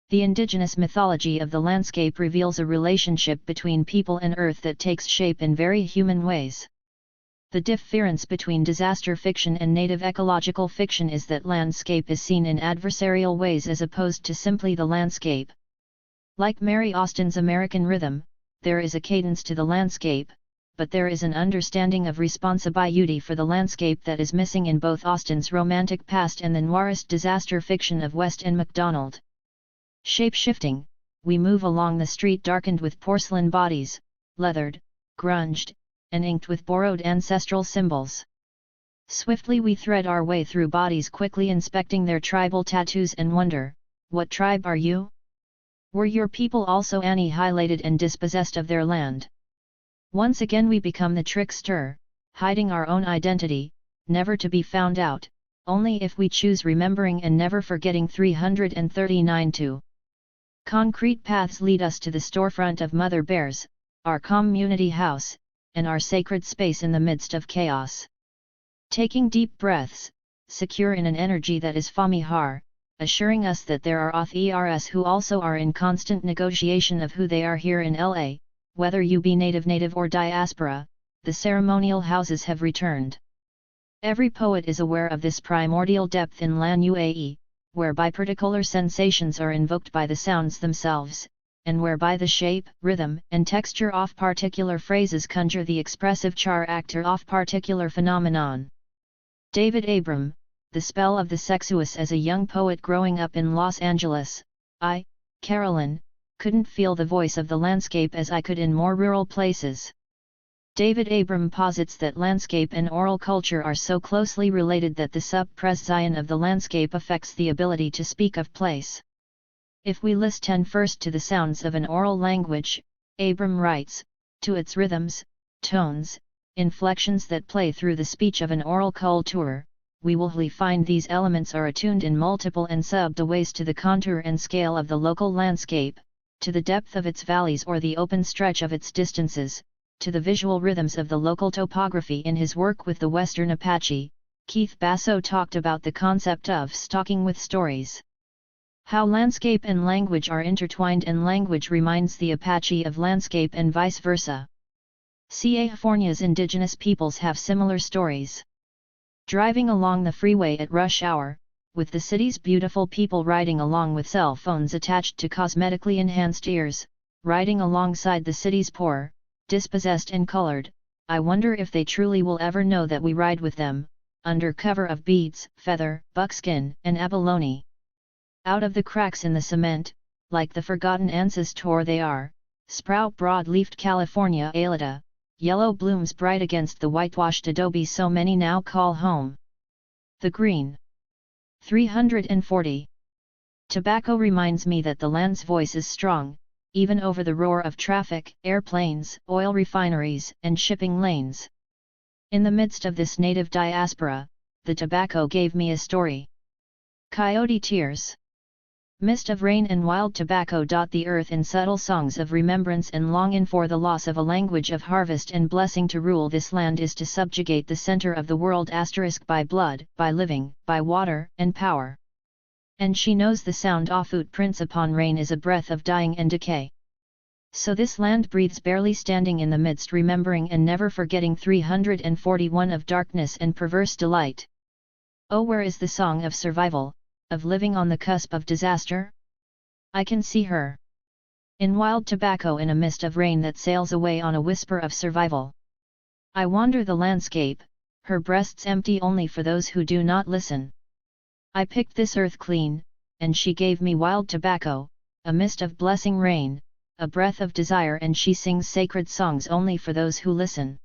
The indigenous mythology of the landscape reveals a relationship between people and earth that takes shape in very human ways. The difference between disaster fiction and native ecological fiction is that landscape is seen in adversarial ways as opposed to simply the landscape. Like Mary Austin's American Rhythm, there is a cadence to the landscape, but there is an understanding of responsibility for the landscape that is missing in both Austen's romantic past and the noirist disaster fiction of West and MacDonald. Shape-shifting, we move along the street darkened with porcelain bodies, leathered, grunged, and inked with borrowed ancestral symbols. Swiftly we thread our way through bodies quickly inspecting their tribal tattoos and wonder, what tribe are you? Were your people also annihilated and dispossessed of their land? Once again we become the trickster, hiding our own identity, never to be found out, only if we choose remembering and never forgetting. 339-2. Concrete paths lead us to the storefront of Mother Bears, our community house, and our sacred space in the midst of chaos. Taking deep breaths, secure in an energy that is famihar, assuring us that there are authors who also are in constant negotiation of who they are here in LA, whether you be native or diaspora, the ceremonial houses have returned. Every poet is aware of this primordial depth in Lan UAE, whereby particular sensations are invoked by the sounds themselves, and whereby the shape, rhythm, and texture of particular phrases conjure the expressive character of particular phenomenon. David Abram, The Spell of the Sexuous. As a young poet growing up in Los Angeles, I, Carolyn, couldn't feel the voice of the landscape as I could in more rural places. David Abram posits that landscape and oral culture are so closely related that the suppression of the landscape affects the ability to speak of place. If we listen first to the sounds of an oral language, Abram writes, to its rhythms, tones, inflections that play through the speech of an oral culture, we will find these elements are attuned in multiple and subtle ways to the contour and scale of the local landscape, to the depth of its valleys or the open stretch of its distances, to the visual rhythms of the local topography. In his work with the Western Apache, Keith Basso talked about the concept of stalking with stories. How landscape and language are intertwined, and language reminds the Apache of landscape and vice versa. California's indigenous peoples have similar stories. Driving along the freeway at rush hour, with the city's beautiful people riding along with cell phones attached to cosmetically enhanced ears, riding alongside the city's poor, dispossessed and colored, I wonder if they truly will ever know that we ride with them, under cover of beads, feather, buckskin, and abalone. Out of the cracks in the cement, like the forgotten ancestor they are, sprout broad-leafed California alida, yellow blooms bright against the whitewashed adobe so many now call home. The green. 340. Tobacco reminds me that the land's voice is strong, even over the roar of traffic, airplanes, oil refineries, and shipping lanes. In the midst of this native diaspora, the tobacco gave me a story. Coyote tears. Mist of rain and wild tobacco dot the earth in subtle songs of remembrance and longing for the loss of a language of harvest and blessing. To rule this land is to subjugate the center of the world by blood, by living, by water, and power. And she knows the sound of footprints upon rain is a breath of dying and decay. So this land breathes barely standing in the midst, remembering and never forgetting 341 of darkness and perverse delight. Oh, where is the song of survival, of living on the cusp of disaster? I can see her. In wild tobacco, in a mist of rain that sails away on a whisper of survival. I wander the landscape, her breasts empty only for those who do not listen. I picked this earth clean, and she gave me wild tobacco, a mist of blessing rain, a breath of desire, and she sings sacred songs only for those who listen.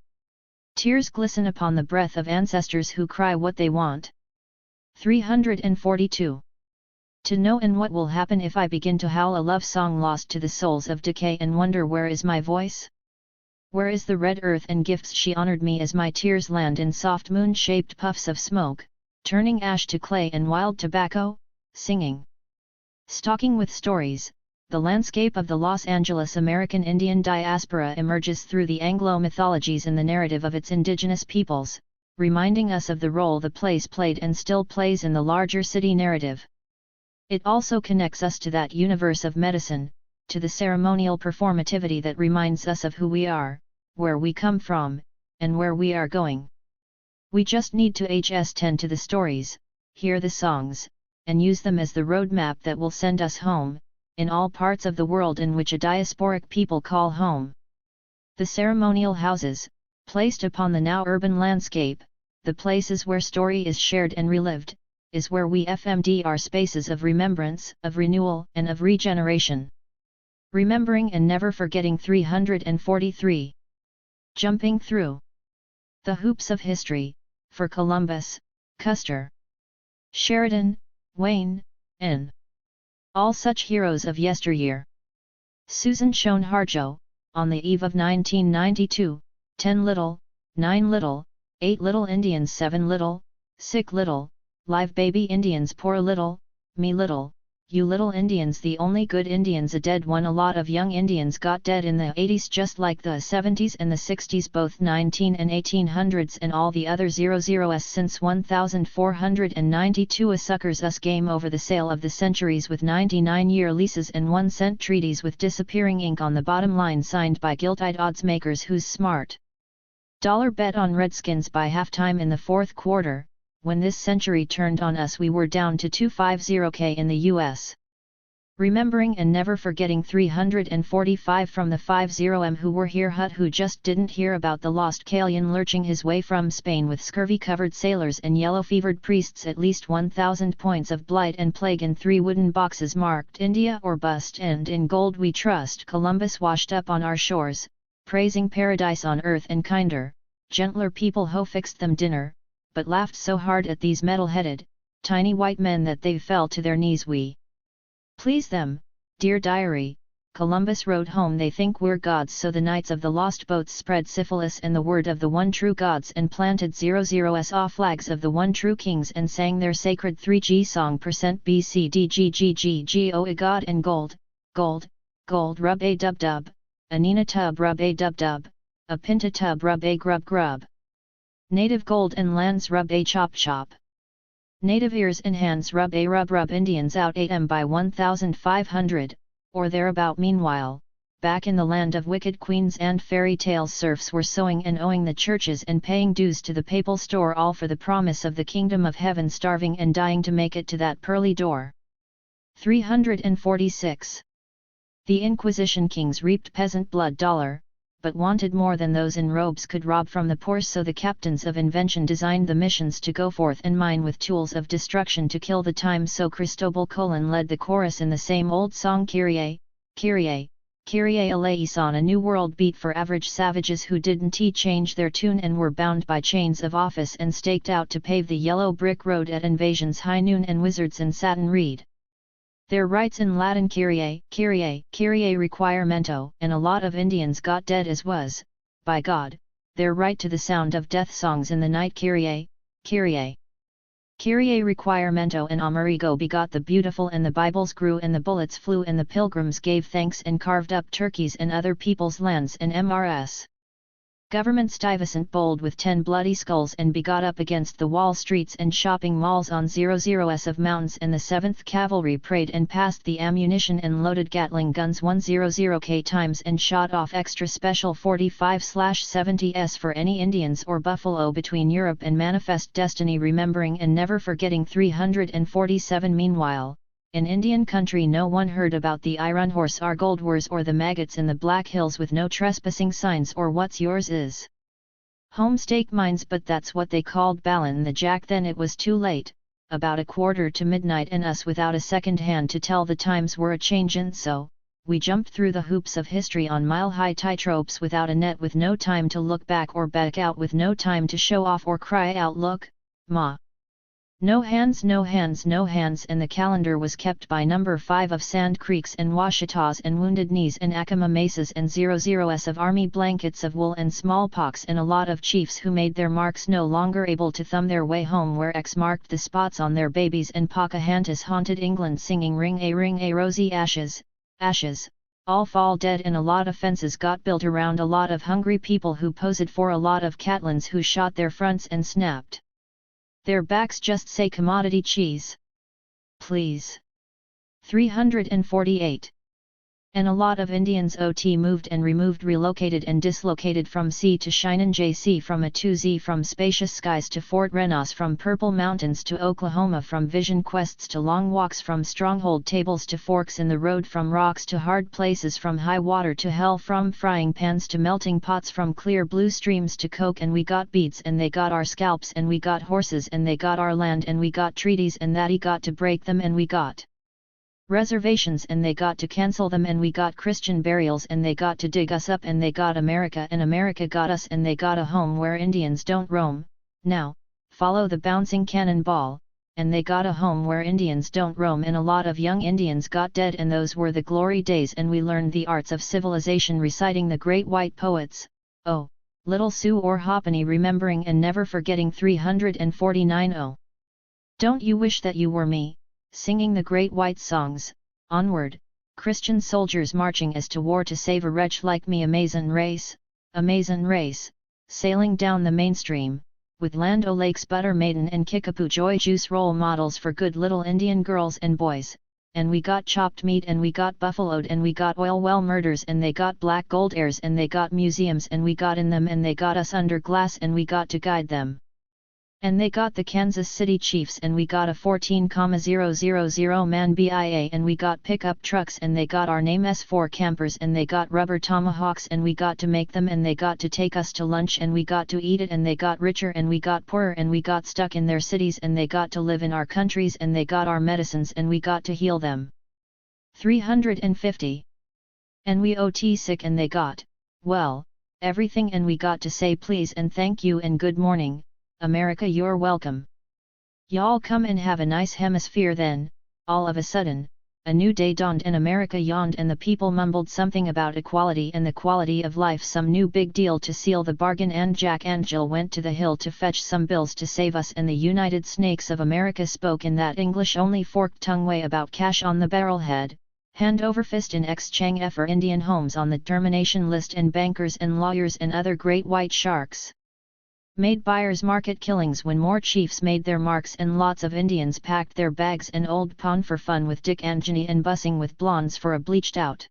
Tears glisten upon the breath of ancestors who cry what they want. 342. To know and what will happen if I begin to howl a love song lost to the souls of decay, and wonder where is my voice? Where is the red earth and gifts she honored me as my tears land in soft moon-shaped puffs of smoke, turning ash to clay and wild tobacco, singing. Stalking with stories, the landscape of the Los Angeles American Indian diaspora emerges through the Anglo mythologies in the narrative of its indigenous peoples, reminding us of the role the place played and still plays in the larger city narrative. It also connects us to that universe of medicine, to the ceremonial performativity that reminds us of who we are, where we come from, and where we are going. We just need to tend to the stories, hear the songs, and use them as the roadmap that will send us home, in all parts of the world in which a diasporic people call home. The ceremonial houses, placed upon the now urban landscape, the places where story is shared and relived, is where we FMD our spaces of remembrance, of renewal, and of regeneration. Remembering and never forgetting. 343. Jumping through the hoops of history, for Columbus, Custer, Sheridan, Wayne, and all such heroes of yesteryear. Susan Schoen Harjo, on the eve of 1992, 10 little, 9 little, 8 little Indians, 7 little, sick little, live baby Indians, poor little, me little, you little Indians, the only good Indians a dead one. A lot of young Indians got dead in the 80s just like the 70s and the 60s, both 19 and 1800s, and all the other 00s since 1492. A suckers us game over the sale of the centuries with 99-year leases and 1-cent treaties with disappearing ink on the bottom line, signed by gilt-eyed odds makers whose smart dollar bet on Redskins by halftime in the fourth quarter. When this century turned on us, we were down to 250k in the US. Remembering and never forgetting 345 from the 50m who were here, who just didn't hear about the lost Kalian lurching his way from Spain with scurvy-covered sailors and yellow-fevered priests. At least 1,000 points of blight and plague in 3 wooden boxes marked India or bust, and in gold we trust Columbus washed up on our shores, praising paradise on earth and kinder, gentler people who fixed them dinner, but laughed so hard at these metal-headed, tiny white men that they fell to their knees. We please them, dear diary. Columbus wrote home, they think we're gods, so the knights of the lost boats spread syphilis and the word of the one true gods, and planted 00s off flags of the one true kings, and sang their sacred 3G song %BCDGGGGO a god and gold, gold, gold rub a dub dub, a Nina tub rub a dub dub, a Pinta tub rub a grub grub. Native gold and lands rub a chop chop. Native ears and hands rub a rub rub. Indians out 8m by 1500, or thereabout. Meanwhile, back in the land of wicked queens and fairy tales, serfs were sewing and owing the churches and paying dues to the papal store, all for the promise of the kingdom of heaven, starving and dying to make it to that pearly door. 346. The Inquisition kings reaped peasant blood dollar, but wanted more than those in robes could rob from the poor, so the captains of invention designed the missions to go forth and mine with tools of destruction to kill the time. So Cristobal Colon led the chorus in the same old song, Kyrie, Kyrie, Kyrie eleison, a new world beat for average savages who didn't change their tune and were bound by chains of office and staked out to pave the yellow brick road at invasion's high noon, and wizards in satin read their rights in Latin, Kyrie, Kyrie, Kyrie requiremento, and a lot of Indians got dead, as was, by God, their right to the sound of death songs in the night. Kyrie, Kyrie, Kyrie requiremento and MariJo begot the beautiful, and the Bibles grew and the bullets flew, and the pilgrims gave thanks and carved up turkeys and other people's lands, and MRS. Government stuyvesant bold with 10 bloody skulls, and begot up against the wall streets and shopping malls on 00s of mountains, and the 7th Cavalry prayed and passed the ammunition and loaded Gatling guns 100k times and shot off extra special 45/70s for any Indians or buffalo between Europe and Manifest Destiny. Remembering and never forgetting 347. Meanwhile, in Indian country no one heard about the iron horse, our gold wars, or the maggots in the Black Hills with no trespassing signs, or what's yours is homestake mines, but that's what they called Balin the Jack. Then it was too late, about a quarter to midnight, and us without a second hand to tell the times were a changin', so we jumped through the hoops of history on mile-high tightropes without a net, with no time to look back or back out, with no time to show off or cry out, look, ma! No hands, no hands, no hands. And the calendar was kept by number 5 of Sand Creeks and Washitas and Wounded Knees and Acoma Mesas and 00s of army blankets of wool and smallpox, and a lot of chiefs who made their marks no longer able to thumb their way home, where X marked the spots on their babies, and Pocahontas haunted England singing ring a rosy ashes, ashes, all fall dead. And a lot of fences got built around a lot of hungry people who posed for a lot of Catlins who shot their fronts and snapped their backs. Just say commodity cheese, please. 348. And a lot of Indians OT moved and removed, relocated and dislocated from sea to Shinan JC, from A to Z, from spacious skies to Fort Renos, from purple mountains to Oklahoma, from vision quests to long walks, from stronghold tables to forks in the road, from rocks to hard places, from high water to hell, from frying pans to melting pots, from clear blue streams to coke. And we got beads and they got our scalps, and we got horses and they got our land, and we got treaties and that he got to break them, and we got reservations and they got to cancel them, and we got Christian burials and they got to dig us up, and they got America and America got us, and they got a home where Indians don't roam. Now, follow the bouncing cannonball, and they got a home where Indians don't roam. And a lot of young Indians got dead, and those were the glory days, and we learned the arts of civilization reciting the great white poets, oh, Little Sioux or Hoppany. Remembering and never forgetting 349. Oh, don't you wish that you were me, singing the great white songs, onward, Christian soldiers marching as to war to save a wretch like me. Amazin' race, sailing down the mainstream, with Land O'Lakes Butter Maiden and Kickapoo Joy Juice role models for good little Indian girls and boys, and we got chopped meat and we got buffaloed and we got oil well murders and they got black gold heirs and they got museums and we got in them and they got us under glass and we got to guide them. And they got the Kansas City Chiefs and we got a 14,000 man BIA and we got pickup trucks and they got our name S4 campers and they got rubber tomahawks and we got to make them and they got to take us to lunch and we got to eat it and they got richer and we got poorer and we got stuck in their cities and they got to live in our countries and they got our medicines and we got to heal them. 350. And we OT sick and they got, well, everything and we got to say please and thank you and good morning. America, you're welcome. Y'all come and have a nice hemisphere. Then, all of a sudden, a new day dawned and America yawned and the people mumbled something about equality and the quality of life, some new big deal to seal the bargain, and Jack and Jill went to the hill to fetch some bills to save us, and the United Snakes of America spoke in that English-only forked tongue way about cash on the barrelhead, hand over fist in exchange for Indian homes on the termination list and bankers and lawyers and other great white sharks. Made buyers market killings when more chiefs made their marks and lots of Indians packed their bags and old pawn for fun with Dick and Jenny and bussing with blondes for a bleached out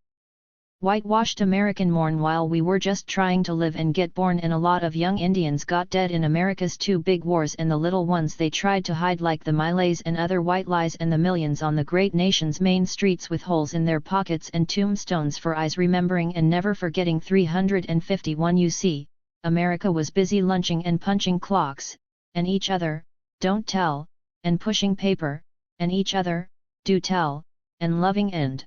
whitewashed American morn while we were just trying to live and get born, and a lot of young Indians got dead in America's two big wars and the little ones they tried to hide like the Malays and other white lies, and the millions on the great nation's main streets with holes in their pockets and tombstones for eyes, remembering and never forgetting 351. You see, America was busy lunching and punching clocks, and each other, don't tell, and pushing paper, and each other, do tell, and loving and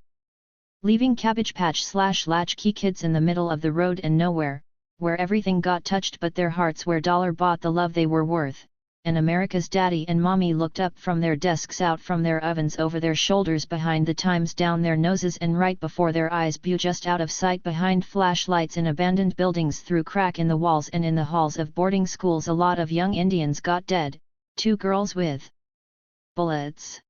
leaving Cabbage Patch / latchkey kids in the middle of the road and nowhere, where everything got touched but their hearts, where dollar bought the love they were worth, and America's daddy and mommy looked up from their desks, out from their ovens, over their shoulders, behind the times, down their noses and right before their eyes, just out of sight behind flashlights in abandoned buildings, through crack in the walls and in the halls of boarding schools. A lot of young Indians got dead, 2 girls with bullets,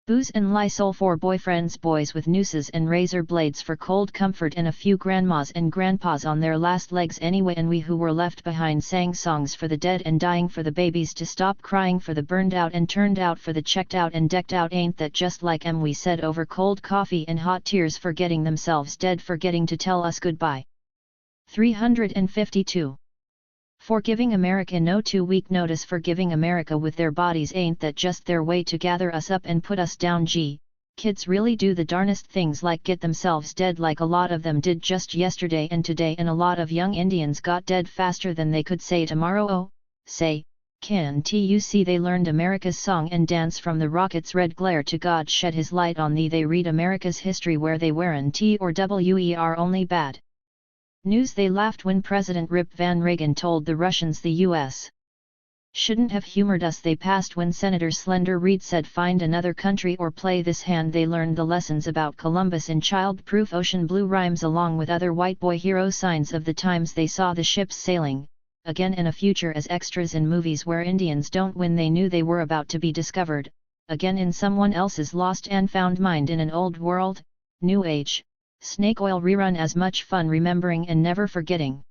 booze and Lysol, 4 boyfriends, boys with nooses and razor blades for cold comfort, and a few grandmas and grandpas on their last legs anyway, and we who were left behind sang songs for the dead and dying, for the babies to stop crying, for the burned out and turned out, for the checked out and decked out. Ain't that just like em? We said over cold coffee and hot tears, forgetting themselves dead, forgetting to tell us goodbye. 352. For giving America no 2-week notice, for giving America with their bodies. Ain't that just their way to gather us up and put us down? Gee, kids really do the darnest things, like get themselves dead, like a lot of them did just yesterday and today, and a lot of young Indians got dead faster than they could say tomorrow. Oh, say, can't you see they learned America's song and dance from the rocket's red glare to God shed his light on thee? They read America's history where they weren't or wer only bad news. They laughed when President Rip Van Reagan told the Russians the U.S. shouldn't have humored us. They passed when Senator Slender Reed said find another country or play this hand. They learned the lessons about Columbus in child-proof ocean blue rhymes, along with other white boy hero signs of the times. They saw the ships sailing again in a future as extras in movies where Indians don't win. They knew they were about to be discovered again in someone else's lost and found mind in an old world, new age. Snake oil rerun. As much fun remembering and never forgetting.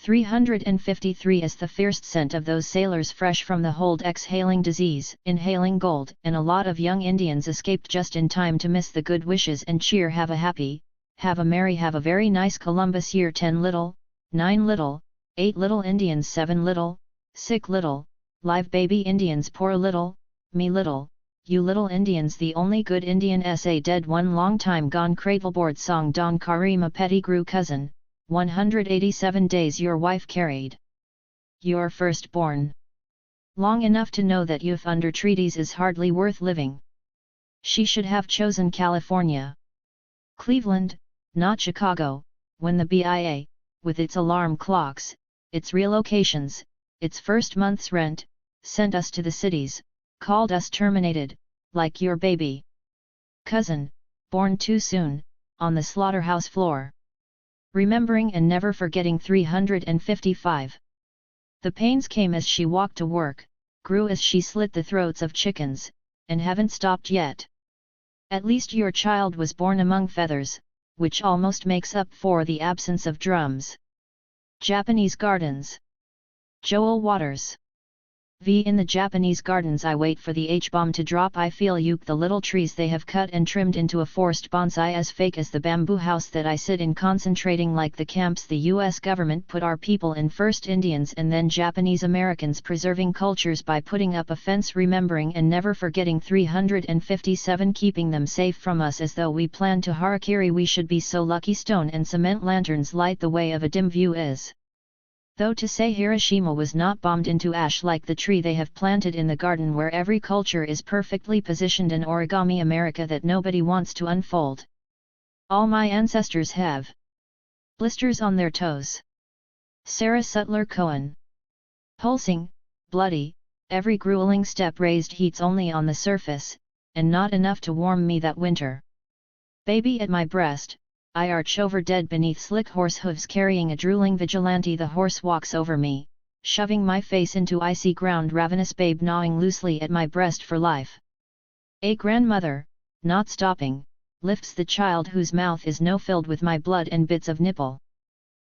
353 As the fierce scent of those sailors fresh from the hold, exhaling disease, inhaling gold, and a lot of young Indians escaped just in time to miss the good wishes and cheer. Have a happy, have a merry, have a very nice Columbus year. 10 little, 9 little, 8 little Indians, 7 little, sick little, live baby Indians, poor little, me little, you little Indians, the only good Indian SA dead, one long time gone. Cradleboard song. Don Karima Pettigrew cousin, 187 days your wife carried your firstborn. Long enough to know that youth under treaties is hardly worth living. She should have chosen California, Cleveland, not Chicago, when the BIA, with its alarm clocks, its relocations, its first month's rent, sent us to the cities, called us terminated, like your baby cousin, born too soon, on the slaughterhouse floor. Remembering and never forgetting. 355. The pains came as she walked to work, grew as she slit the throats of chickens, and haven't stopped yet. At least your child was born among feathers, which almost makes up for the absence of drums. Japanese Gardens. Joel Waters. In the Japanese gardens I wait for the H-bomb to drop. I feel the little trees they have cut and trimmed into a forced bonsai as fake as the bamboo house that I sit in, concentrating like the camps the US government put our people in, first Indians and then Japanese Americans, preserving cultures by putting up a fence, remembering and never forgetting 357, keeping them safe from us as though we plan to harakiri. We should be so lucky. Stone and cement lanterns light the way of a dim view is. Though to say Hiroshima was not bombed into ash like the tree they have planted in the garden where every culture is perfectly positioned, an origami America that nobody wants to unfold. All my ancestors have blisters on their toes. Sarah Sutler Cohen. Pulsing, bloody, every grueling step raised heats only on the surface, and not enough to warm me that winter. Baby at my breast, I arch over dead beneath slick horse hooves, carrying a drooling vigilante. The horse walks over me, shoving my face into icy ground. Ravenous babe gnawing loosely at my breast for life. A grandmother, not stopping, lifts the child whose mouth is no filled with my blood and bits of nipple.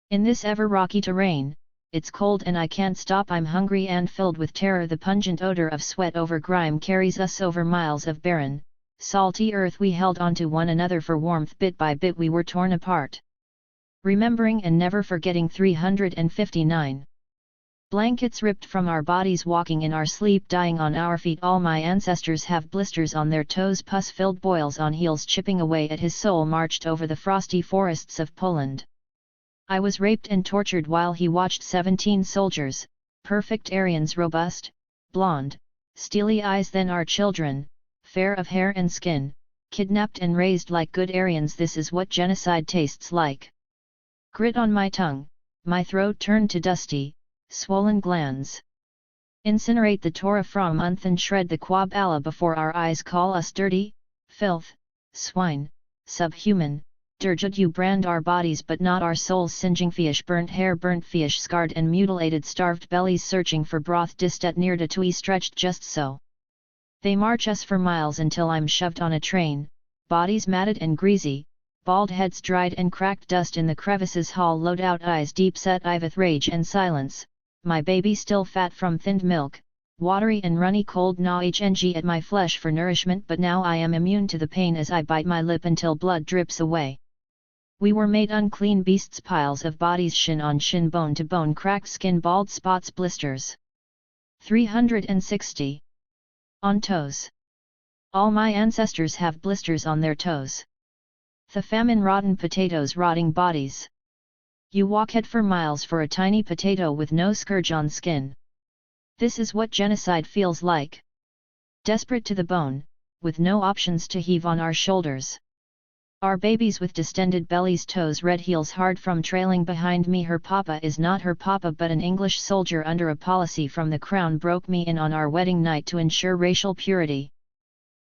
In this ever rocky terrain, it's cold and I can't stop. I'm hungry and filled with terror. The pungent odor of sweat over grime carries us over miles of barren, salty earth. We held onto one another for warmth. Bit by bit we were torn apart. Remembering and never forgetting 359. Blankets ripped from our bodies, walking in our sleep, dying on our feet. All my ancestors have blisters on their toes, pus-filled boils on heels chipping away at his soul. Marched over the frosty forests of Poland. I was raped and tortured while he watched 17 soldiers, perfect Aryans, robust, blonde, steely eyes. Then our children, fair of hair and skin, kidnapped and raised like good Aryans. This is what genocide tastes like. Grit on my tongue, my throat turned to dusty, swollen glands. Incinerate the Torah from month and shred the Quab Allah before our eyes. Call us dirty, filth, swine, subhuman, dirged. You brand our bodies but not our souls. Singeing fish, burnt hair, burnt fish, scarred and mutilated, starved bellies searching for broth. Distet near to tui stretched just so. They march us for miles until I'm shoved on a train, bodies matted and greasy, bald heads dried and cracked, dust in the crevices. Haul load out, eyes deep set I with rage and silence. My baby still fat from thinned milk, watery and runny cold. Gnaw hng at my flesh for nourishment, but now I am immune to the pain as I bite my lip until blood drips away. We were made unclean beasts, piles of bodies, shin on shin, bone to bone, cracked skin, bald spots, blisters. 360. On toes. All my ancestors have blisters on their toes. The famine, rotten potatoes, rotting bodies. You walk head for miles for a tiny potato with no scourge on skin. This is what genocide feels like. Desperate to the bone, with no options to heave on our shoulders. Our babies with distended bellies, toes, red heels, hard from trailing behind me. Her papa is not her papa but an English soldier under a policy from the crown. Broke me in on our wedding night to ensure racial purity.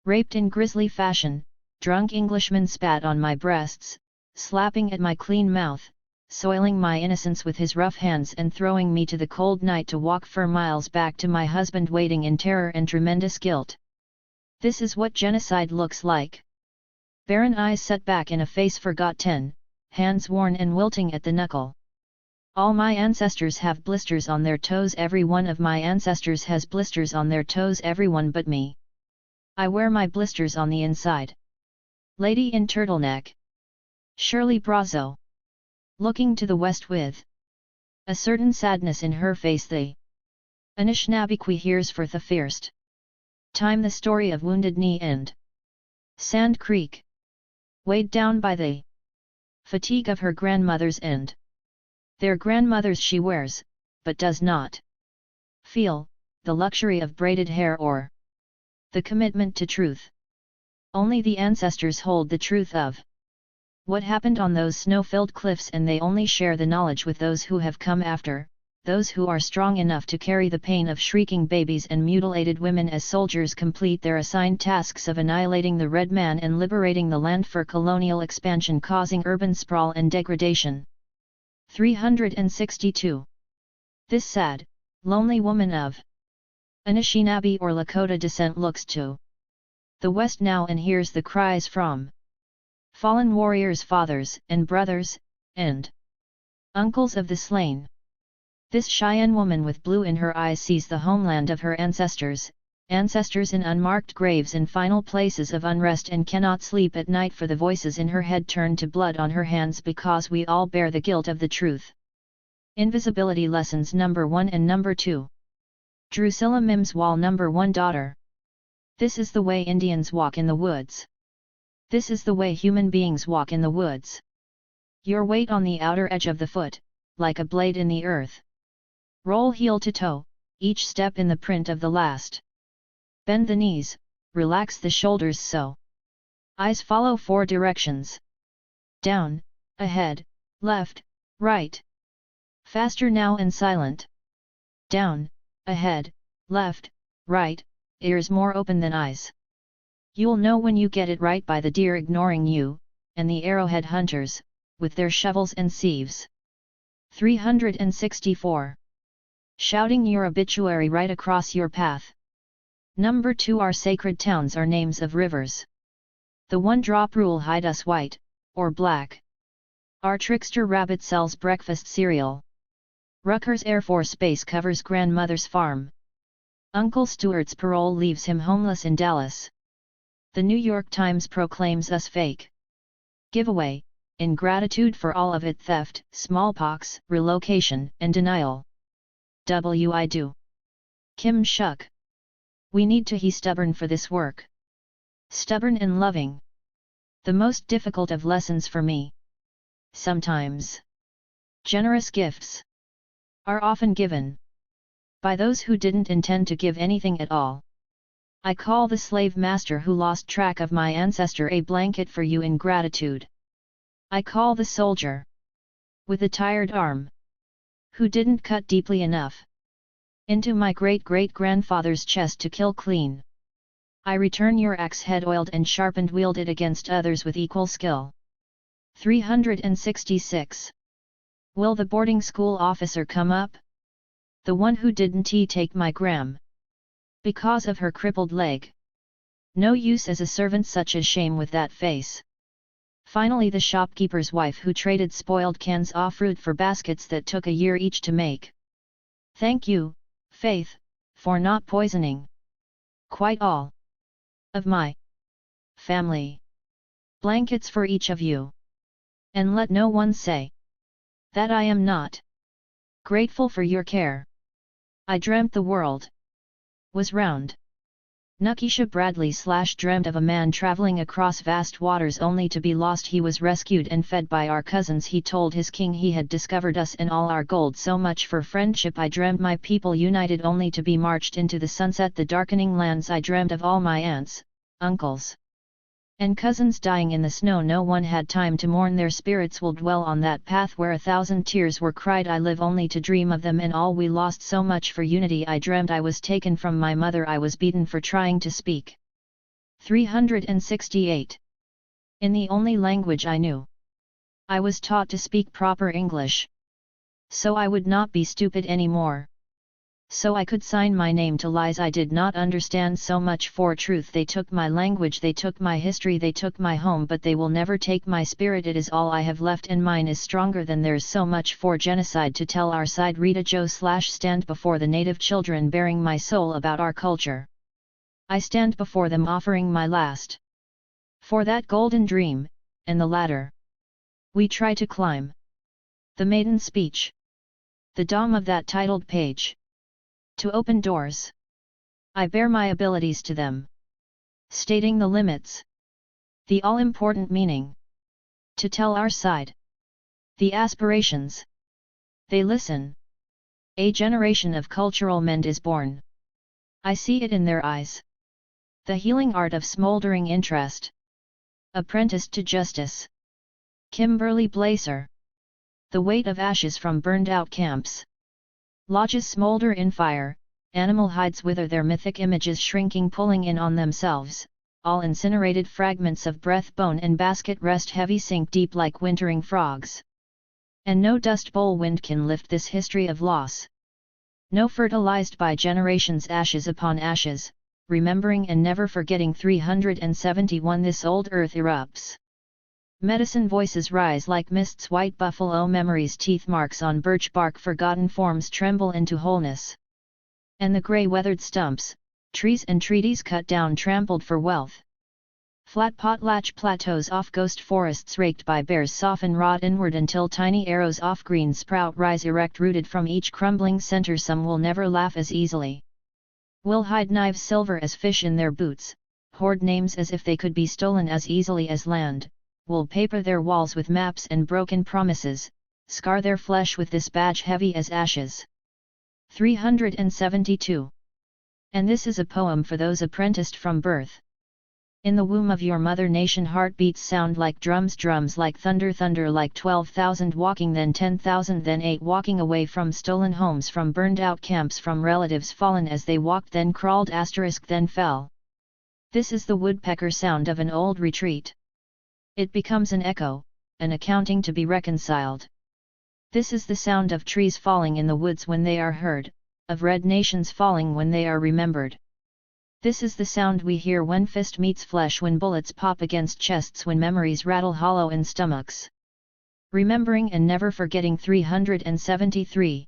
Raped in grisly fashion, drunk Englishmen spat on my breasts, slapping at my clean mouth, soiling my innocence with his rough hands and throwing me to the cold night to walk for miles back to my husband, waiting in terror and tremendous guilt. This is what genocide looks like. Barren eyes set back in a face forgotten, hands worn and wilting at the knuckle. All my ancestors have blisters on their toes. Every one of my ancestors has blisters on their toes, everyone but me. I wear my blisters on the inside. Lady in turtleneck. Shirley Brazo. Looking to the west with a certain sadness in her face. The Anishinaabe hears for the first time the story of Wounded Knee and Sand Creek. Weighed down by the fatigue of her grandmothers and their grandmothers, she wears, but does not feel, the luxury of braided hair or the commitment to truth. Only the ancestors hold the truth of what happened on those snow-filled cliffs, and they only share the knowledge with those who have come after, those who are strong enough to carry the pain of shrieking babies and mutilated women as soldiers complete their assigned tasks of annihilating the red man and liberating the land for colonial expansion, causing urban sprawl and degradation. 362. This sad, lonely woman of Anishinaabe or Lakota descent looks to the west now and hears the cries from fallen warriors' fathers and brothers, and uncles of the slain. This Cheyenne woman with blue in her eyes sees the homeland of her ancestors in unmarked graves in final places of unrest, and cannot sleep at night for the voices in her head turn to blood on her hands, because we all bear the guilt of the truth. Invisibility Lessons Number 1 and Number 2. Drusilla Mims Wall Number 1 Daughter. This is the way Indians walk in the woods. This is the way human beings walk in the woods. Your weight on the outer edge of the foot, like a blade in the earth. Roll heel to toe, each step in the print of the last. Bend the knees, relax the shoulders so. Eyes follow 4 directions. Down, ahead, left, right. Faster now and silent. Down, ahead, left, right, ears more open than eyes. You'll know when you get it right by the deer ignoring you, and the arrowhead hunters, with their shovels and sieves. 364. Shouting your obituary right across your path. Number 2. Our sacred towns are names of rivers. The one-drop rule: hide us white, or black. Our trickster rabbit sells breakfast cereal. Rutgers Air Force Base covers grandmother's farm. Uncle Stewart's parole leaves him homeless in Dallas. The New York Times proclaims us fake. Giveaway, in gratitude for all of it: theft, smallpox, relocation, and denial. I do. Kim Shuck. We need to be stubborn for this work. Stubborn and loving. The most difficult of lessons for me. Sometimes. Generous gifts are often given by those who didn't intend to give anything at all. I call the slave master who lost track of my ancestor a blanket for you in gratitude. I call the soldier with a tired arm who didn't cut deeply enough into my great-great-grandfather's chest to kill clean. I return your axe head oiled and sharpened, wield it against others with equal skill. 366. Will the boarding school officer come up? The one who didn't take my gram because of her crippled leg. No use as a servant, such a shame with that face. Finally, the shopkeeper's wife who traded spoiled cans of fruit for baskets that took a year each to make. Thank you, Faith, for not poisoning quite all of my family. Blankets for each of you. And let no one say that I am not grateful for your care. I dreamt the world was round. Nukisha Bradley / dreamt of a man traveling across vast waters only to be lost. He was rescued and fed by our cousins. He told his king he had discovered us and all our gold. So much for friendship. I dreamt my people united only to be marched into the sunset, the darkening lands. I dreamt of all my aunts, uncles, and cousins dying in the snow. No one had time to mourn. Their spirits will dwell on that path where 1,000 tears were cried. I live only to dream of them and all we lost. So much for unity. I dreamt I was taken from my mother. I was beaten for trying to speak. 368. In the only language I knew, I was taught to speak proper English, so I would not be stupid anymore. So I could sign my name to lies I did not understand. So much for truth. They took my language, they took my history, they took my home, but they will never take my spirit. It is all I have left and mine is stronger than theirs. So much for genocide. To tell our side. MariJo / stand before the native children bearing my soul about our culture. I stand before them offering my last for that golden dream, and the ladder we try to climb. The maiden speech. The dome of that titled page. To open doors. I bear my abilities to them. Stating the limits. The all-important meaning. To tell our side. The aspirations. They listen. A generation of cultural men is born. I see it in their eyes. The healing art of smoldering interest. Apprenticed to justice. Kimberly Blazer. The weight of ashes from burned-out camps. Lodges smolder in fire, animal hides wither, their mythic images shrinking, pulling in on themselves, all incinerated fragments of breath, bone and basket rest heavy, sink deep like wintering frogs. And no dust bowl wind can lift this history of loss. No fertilized by generations, ashes upon ashes, remembering and never forgetting 371 This old earth erupts. Medicine voices rise like mists, white buffalo memories, teeth marks on birch bark, forgotten forms tremble into wholeness. And the grey weathered stumps, trees and treaties cut down, trampled for wealth. Flat potlatch plateaus off ghost forests raked by bears soften, rot inward until tiny arrows off green sprout, rise erect rooted from each crumbling center. Some will never laugh as easily. Will hide knives silver as fish in their boots, hoard names as if they could be stolen as easily as land, will paper their walls with maps and broken promises, scar their flesh with this badge heavy as ashes. 372. And this is a poem for those apprenticed from birth. In the womb of your mother nation heartbeats sound like drums, drums like thunder, thunder like 12,000 walking, then 10,000, then 8 walking away from stolen homes, from burned out camps, from relatives fallen as they walked, then crawled, then fell. This is the woodpecker sound of an old retreat. It becomes an echo, an accounting to be reconciled. This is the sound of trees falling in the woods when they are heard, of red nations falling when they are remembered. This is the sound we hear when fist meets flesh, when bullets pop against chests, when memories rattle hollow in stomachs. Remembering and never forgetting 373.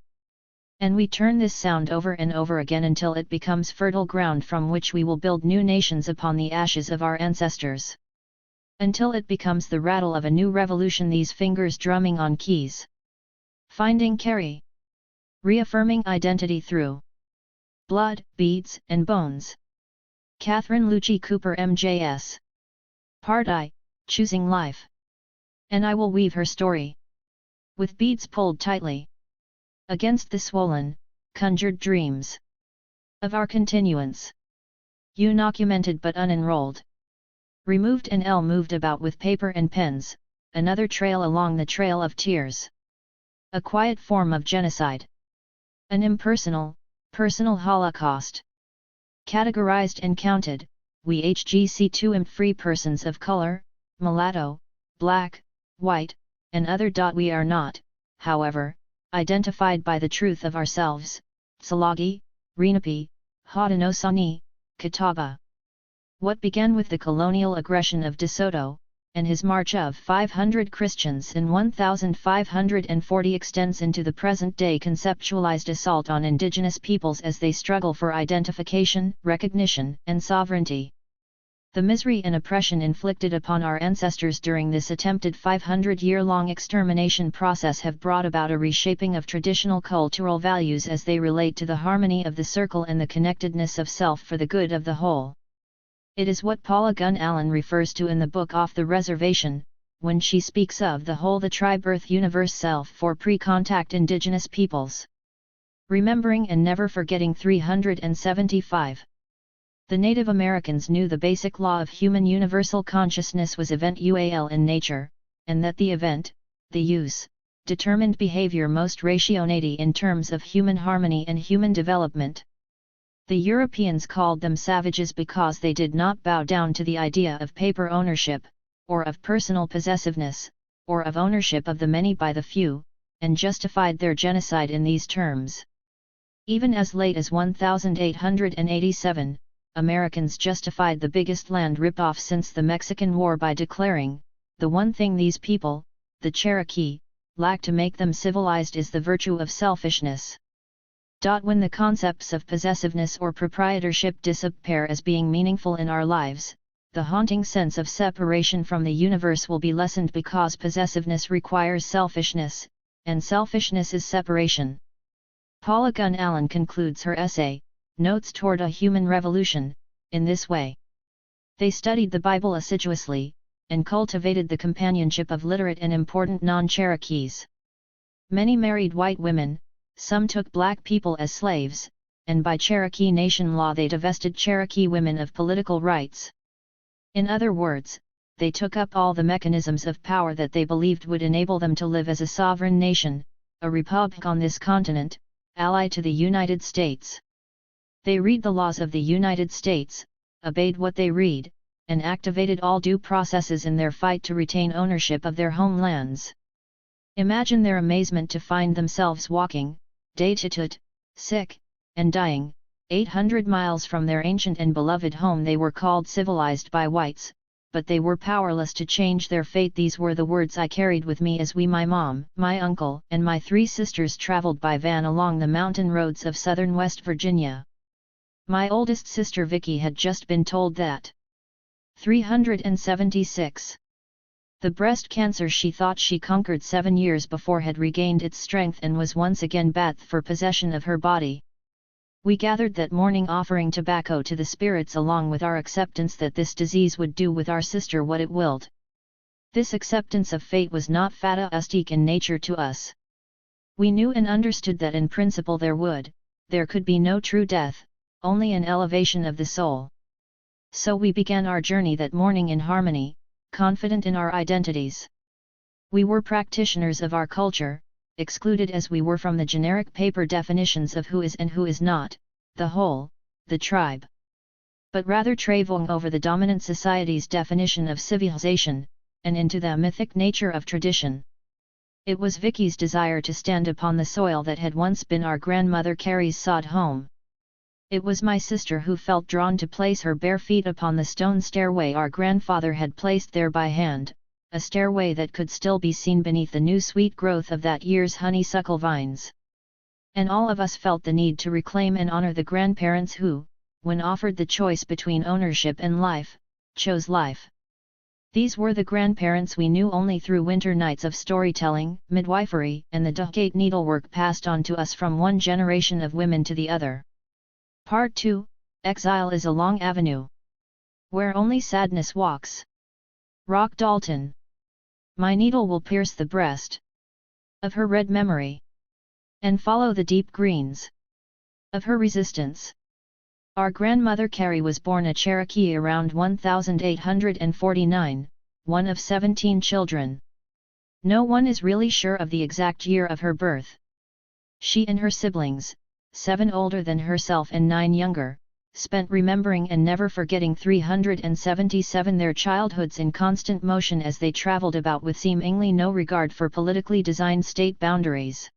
And we turn this sound over and over again until it becomes fertile ground from which we will build new nations upon the ashes of our ancestors. Until it becomes the rattle of a new revolution, these fingers drumming on keys. Finding carry. Reaffirming identity through blood, beads, and bones. Catherine Lucci Cooper, MJS. Part I, Choosing Life. And I will weave her story. With beads pulled tightly against the swollen, conjured dreams of our continuance. Unocumented but unenrolled. Removed and moved about with paper and pens, another trail along the trail of tears. A quiet form of genocide. An impersonal, personal holocaust. Categorized and counted, we HGC2 free persons of color, mulatto, black, white, and other. We are not, however, identified by the truth of ourselves, Tsalagi, Rinapi, Haudenosaunee, Catawba. What began with the colonial aggression of De Soto, and his march of 500 Christians in 1540 extends into the present-day conceptualized assault on indigenous peoples as they struggle for identification, recognition, and sovereignty. The misery and oppression inflicted upon our ancestors during this attempted 500-year-long extermination process have brought about a reshaping of traditional cultural values as they relate to the harmony of the circle and the connectedness of self for the good of the whole. It is what Paula Gunn Allen refers to in the book Off the Reservation, when she speaks of the whole, the tribe, earth, universe, self for pre-contact indigenous peoples. Remembering and never forgetting 375. The Native Americans knew the basic law of human universal consciousness was event UAL in nature, and that the event, the use, determined behavior most rationati in terms of human harmony and human development. The Europeans called them savages because they did not bow down to the idea of paper ownership, or of personal possessiveness, or of ownership of the many by the few, and justified their genocide in these terms. Even as late as 1887, Americans justified the biggest land rip-off since the Mexican War by declaring, the one thing these people, the Cherokee, lack to make them civilized is the virtue of selfishness. When the concepts of possessiveness or proprietorship disappear as being meaningful in our lives, the haunting sense of separation from the universe will be lessened because possessiveness requires selfishness, and selfishness is separation. Paula Gunn Allen concludes her essay, Notes Toward a Human Revolution, in this way. They studied the Bible assiduously, and cultivated the companionship of literate and important non-Cherokees. Many married white women, some took black people as slaves, and by Cherokee Nation law they divested Cherokee women of political rights. In other words, they took up all the mechanisms of power that they believed would enable them to live as a sovereign nation, a republic on this continent, ally to the United States. They read the laws of the United States, obeyed what they read, and activated all due processes in their fight to retain ownership of their homelands. Imagine their amazement to find themselves walking, destitute, sick, and dying, 800 miles from their ancient and beloved home they were called civilized by whites, but they were powerless to change their fate. These were the words I carried with me as we, my mom, my uncle, and my 3 sisters traveled by van along the mountain roads of southern West Virginia. My oldest sister Vicky had just been told that 376. The breast cancer she thought she conquered 7 years before had regained its strength and was once again battling for possession of her body. We gathered that morning offering tobacco to the spirits along with our acceptance that this disease would do with our sister what it willed. This acceptance of fate was not fatalistic in nature to us. We knew and understood that in principle there could be no true death, only an elevation of the soul. So we began our journey that morning in harmony, confident in our identities. We were practitioners of our culture, excluded as we were from the generic paper definitions of who is and who is not, the whole, the tribe. But rather traveling over the dominant society's definition of civilization, and into the mythic nature of tradition. It was Vicky's desire to stand upon the soil that had once been our grandmother Carrie's sod home. It was my sister who felt drawn to place her bare feet upon the stone stairway our grandfather had placed there by hand, a stairway that could still be seen beneath the new sweet growth of that year's honeysuckle vines. And all of us felt the need to reclaim and honor the grandparents who, when offered the choice between ownership and life, chose life. These were the grandparents we knew only through winter nights of storytelling, midwifery, and the decade needlework passed on to us from one generation of women to the other. Part 2, Exile is a Long Avenue. Where Only Sadness Walks. Rock Dalton. My needle will pierce the breast of her red memory, and follow the deep greens of her resistance. Our grandmother Carrie was born a Cherokee around 1849, one of 17 children. No one is really sure of the exact year of her birth. She and her siblings, 7 older than herself and 9 younger, spent remembering and never forgetting 377 their childhoods in constant motion as they traveled about with seemingly no regard for politically designed state boundaries.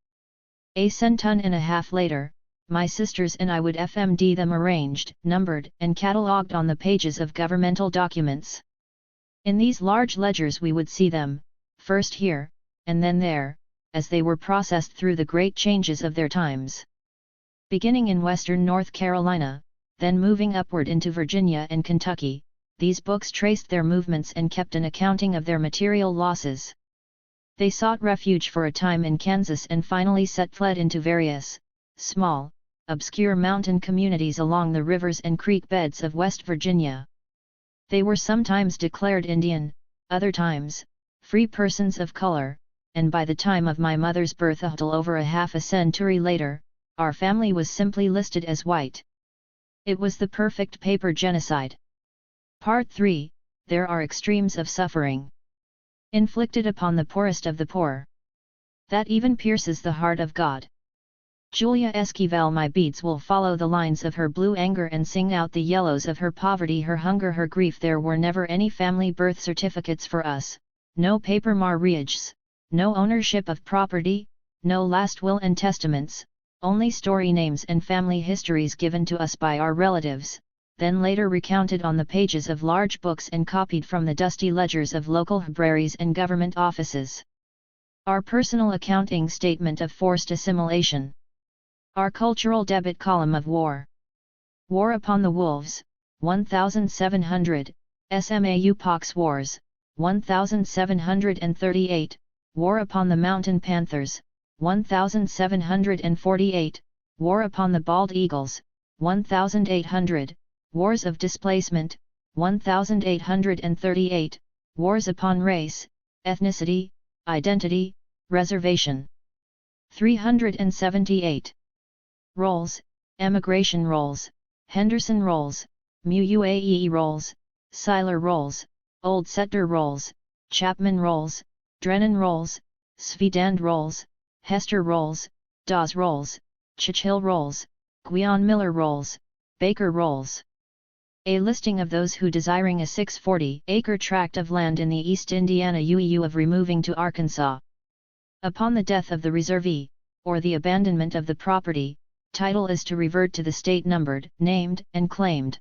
A century and a half later, my sisters and I would FMD them arranged, numbered, and catalogued on the pages of governmental documents. In these large ledgers we would see them, first here, and then there, as they were processed through the great changes of their times. Beginning in western North Carolina, then moving upward into Virginia and Kentucky, these books traced their movements and kept an accounting of their material losses. They sought refuge for a time in Kansas and finally fled into various, small, obscure mountain communities along the rivers and creek beds of West Virginia. They were sometimes declared Indian, other times, free persons of color, and by the time of my mother's birth a little over a half a century later, our family was simply listed as white. It was the perfect paper genocide. Part 3, There are extremes of suffering inflicted upon the poorest of the poor. That even pierces the heart of God. Julia Esquivel. My beads will follow the lines of her blue anger and sing out the yellows of her poverty, her hunger, her grief. There were never any family birth certificates for us, no paper marriages, no ownership of property, no last will and testaments, only story names and family histories given to us by our relatives, then later recounted on the pages of large books and copied from the dusty ledgers of local libraries and government offices. Our personal accounting statement of forced assimilation. Our cultural debit column of war. War upon the Wolves, 1700, SMAU Pox Wars, 1738, War upon the Mountain Panthers, 1748, War upon the Bald Eagles, 1800, Wars of Displacement, 1838, Wars upon Race, Ethnicity, Identity, Reservation. 378. Rolls, Emigration Rolls, Henderson Rolls, MUAE Rolls, Seiler Rolls, Old Settler Rolls, Chapman Rolls, Drennan Rolls, Svedand Rolls, Hester Rolls, Dawes Rolls, Churchill Rolls, Guion Miller Rolls, Baker Rolls. A listing of those who desiring a 640-acre tract of land in the East Indiana UEU of removing to Arkansas. Upon the death of the reservee, or the abandonment of the property, title is to revert to the state numbered, named, and claimed.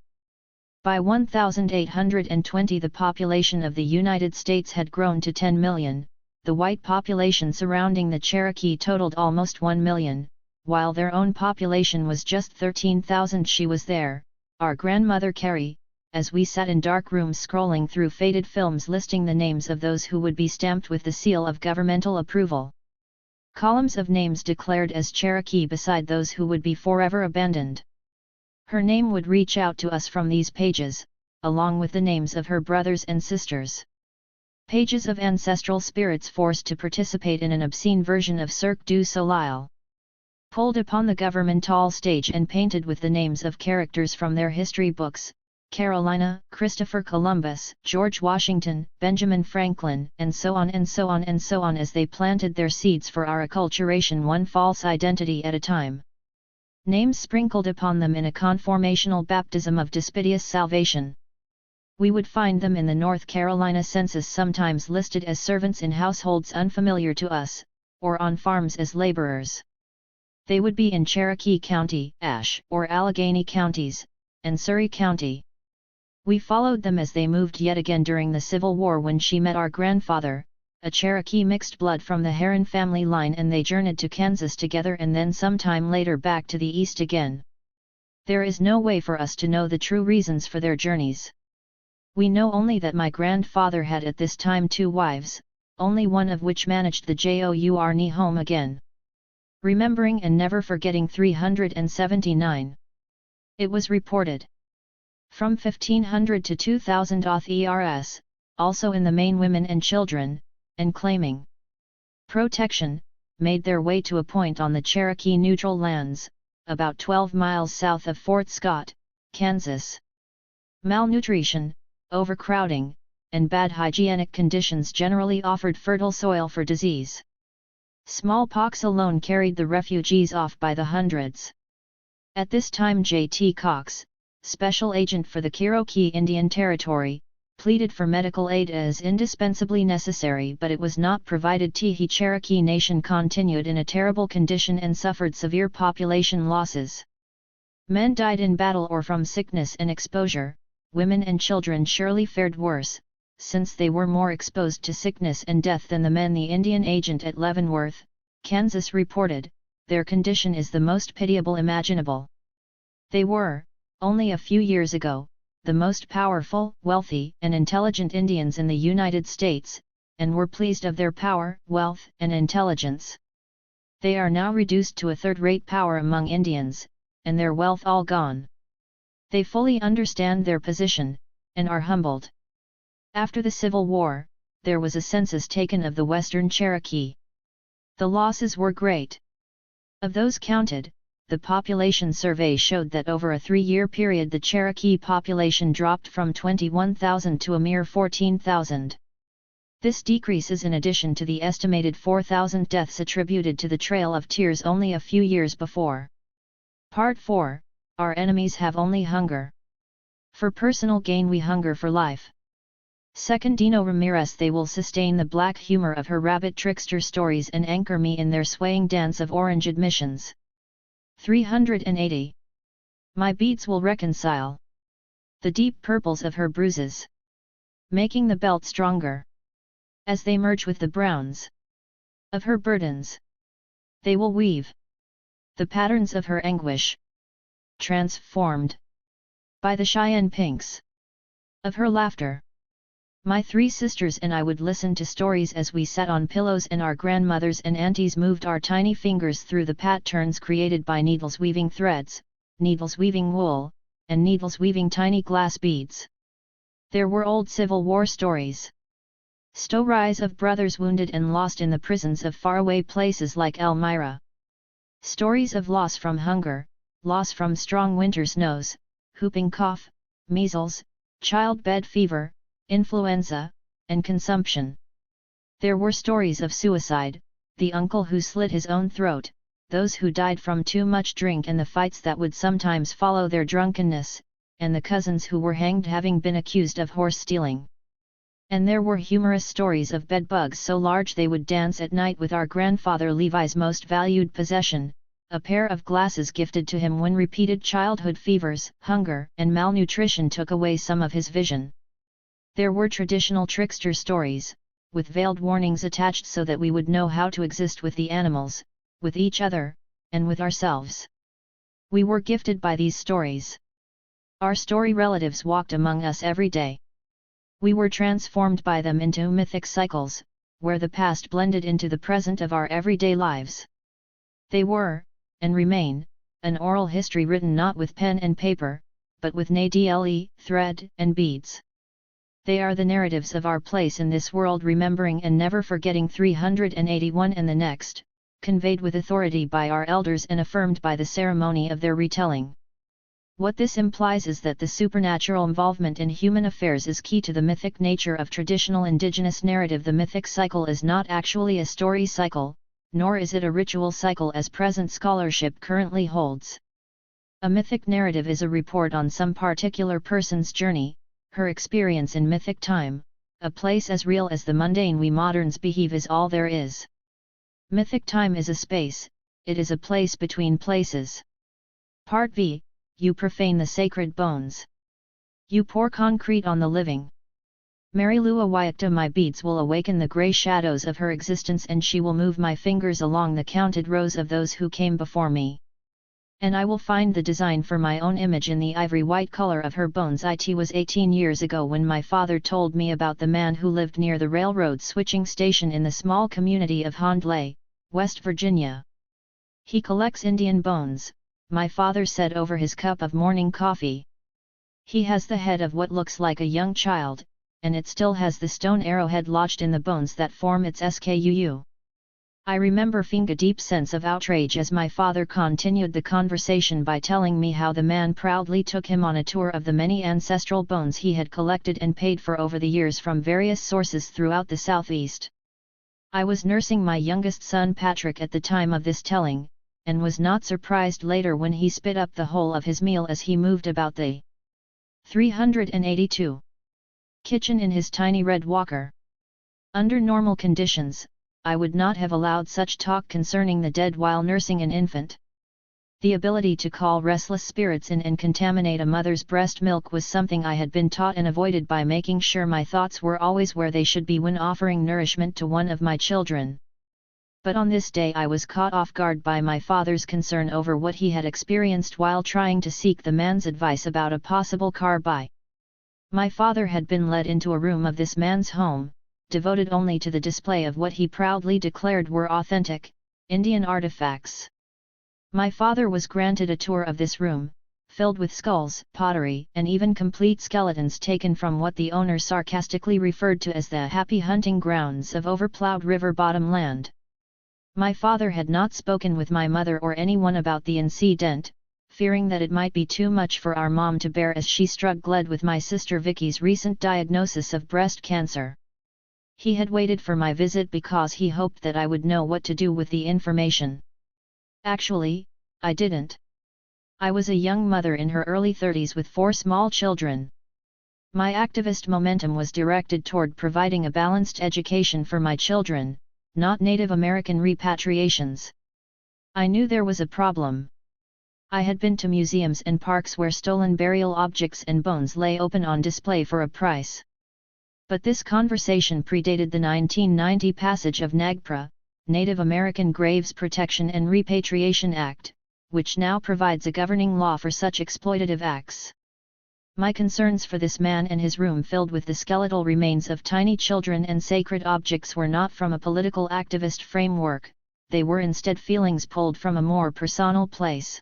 By 1820 the population of the United States had grown to 10 million, the white population surrounding the Cherokee totaled almost 1 million, while their own population was just 13,000. She was there, our grandmother Carrie, as we sat in dark rooms scrolling through faded films listing the names of those who would be stamped with the seal of governmental approval. Columns of names declared as Cherokee beside those who would be forever abandoned. Her name would reach out to us from these pages, along with the names of her brothers and sisters. Pages of ancestral spirits forced to participate in an obscene version of Cirque du Soleil. Pulled upon the governmental stage and painted with the names of characters from their history books, Carolina, Christopher Columbus, George Washington, Benjamin Franklin, and so on and so on and so on as they planted their seeds for our acculturation one false identity at a time. Names sprinkled upon them in a conformational baptism of dispiteous salvation. We would find them in the North Carolina census sometimes listed as servants in households unfamiliar to us, or on farms as laborers. They would be in Cherokee County, Ashe, or Allegheny counties, and Surry County. We followed them as they moved yet again during the Civil War when she met our grandfather, a Cherokee mixed blood from the Heron family line, and they journeyed to Kansas together and then sometime later back to the east again. There is no way for us to know the true reasons for their journeys. We know only that my grandfather had at this time 2 wives, only one of which managed the Journey home again. Remembering and never forgetting 379. It was reported. From 1500 to 2000 ERS, also in the main women and children, and claiming protection, made their way to a point on the Cherokee Neutral Lands, about 12 miles south of Fort Scott, Kansas. Malnutrition, overcrowding, and bad hygienic conditions generally offered fertile soil for disease. Smallpox alone carried the refugees off by the hundreds. At this time J.T. Cox, special agent for the Cherokee Indian Territory, pleaded for medical aid as indispensably necessary, but it was not provided. The Cherokee Nation continued in a terrible condition and suffered severe population losses. Men died in battle or from sickness and exposure. Women and children surely fared worse, since they were more exposed to sickness and death than the men. The Indian agent at Leavenworth, Kansas reported, their condition is the most pitiable imaginable. They were, only a few years ago, the most powerful, wealthy, and intelligent Indians in the United States, and were pleased of their power, wealth, and intelligence. They are now reduced to a third-rate power among Indians, and their wealth all gone. They fully understand their position, and are humbled. After the Civil War, there was a census taken of the Western Cherokee. The losses were great. Of those counted, the population survey showed that over a 3-year period the Cherokee population dropped from 21,000 to a mere 14,000. This decrease is in addition to the estimated 4,000 deaths attributed to the Trail of Tears only a few years before. Part 4. Our enemies have only hunger. For personal gain we hunger for life. Second Dino Ramirez. They will sustain the black humor of her rabbit trickster stories and anchor me in their swaying dance of orange admissions. 380. My beads will reconcile the deep purples of her bruises, making the belt stronger. As they merge with the browns of her burdens, they will weave the patterns of her anguish, transformed by the Cheyenne pinks of her laughter. My 3 sisters and I would listen to stories as we sat on pillows, and our grandmothers and aunties moved our tiny fingers through the patterns created by needles weaving threads, needles weaving wool, and needles weaving tiny glass beads. There were old Civil War stories. Stories of brothers wounded and lost in the prisons of faraway places like Elmira. Stories of loss from hunger, loss from strong winter snows, whooping cough, measles, childbed fever, influenza, and consumption. There were stories of suicide, the uncle who slit his own throat, those who died from too much drink and the fights that would sometimes follow their drunkenness, and the cousins who were hanged having been accused of horse stealing. And there were humorous stories of bed bugs so large they would dance at night with our grandfather Levi's most valued possession, a pair of glasses gifted to him when repeated childhood fevers, hunger, and malnutrition took away some of his vision. There were traditional trickster stories, with veiled warnings attached so that we would know how to exist with the animals, with each other, and with ourselves. We were gifted by these stories. Our story relatives walked among us every day. We were transformed by them into mythic cycles, where the past blended into the present of our everyday lives. They were, and remain, an oral history written not with pen and paper, but with needle, thread, and beads. They are the narratives of our place in this world, remembering and never forgetting 381 and the next, conveyed with authority by our elders and affirmed by the ceremony of their retelling. What this implies is that the supernatural involvement in human affairs is key to the mythic nature of traditional indigenous narrative. The mythic cycle is not actually a story cycle, nor is it a ritual cycle as present scholarship currently holds. A mythic narrative is a report on some particular person's journey, her experience in mythic time. A place as real as the mundane we moderns behave is all there is. Mythic time is a space, it is a place between places. Part V. You profane the sacred bones. You pour concrete on the living. Marilua Wayakta, my beads will awaken the grey shadows of her existence, and she will move my fingers along the counted rows of those who came before me. And I will find the design for my own image in the ivory white color of her bones. It was 18 years ago when my father told me about the man who lived near the railroad switching station in the small community of Hondley, West Virginia. He collects Indian bones, my father said over his cup of morning coffee. He has the head of what looks like a young child, and it still has the stone arrowhead lodged in the bones that form its skuu. I remember feeling a deep sense of outrage as my father continued the conversation by telling me how the man proudly took him on a tour of the many ancestral bones he had collected and paid for over the years from various sources throughout the Southeast. I was nursing my youngest son Patrick at the time of this telling, and was not surprised later when he spit up the whole of his meal as he moved about the 382 kitchen in his tiny red walker. Under normal conditions, I would not have allowed such talk concerning the dead while nursing an infant. The ability to call restless spirits in and contaminate a mother's breast milk was something I had been taught and avoided by making sure my thoughts were always where they should be when offering nourishment to one of my children. But on this day I was caught off guard by my father's concern over what he had experienced while trying to seek the man's advice about a possible car buy. My father had been led into a room of this man's home, devoted only to the display of what he proudly declared were authentic, Indian artifacts. My father was granted a tour of this room, filled with skulls, pottery, and even complete skeletons taken from what the owner sarcastically referred to as the happy hunting grounds of overplowed river bottom land. My father had not spoken with my mother or anyone about the incident, fearing that it might be too much for our mom to bear as she struggled with my sister Vicky's recent diagnosis of breast cancer. He had waited for my visit because he hoped that I would know what to do with the information. Actually, I didn't. I was a young mother in her early 30s with 4 small children. My activist momentum was directed toward providing a balanced education for my children, not Native American repatriations. I knew there was a problem. I had been to museums and parks where stolen burial objects and bones lay open on display for a price. But this conversation predated the 1990 passage of NAGPRA, Native American Graves Protection and Repatriation Act, which now provides a governing law for such exploitative acts. My concerns for this man and his room filled with the skeletal remains of tiny children and sacred objects were not from a political activist framework, they were instead feelings pulled from a more personal place.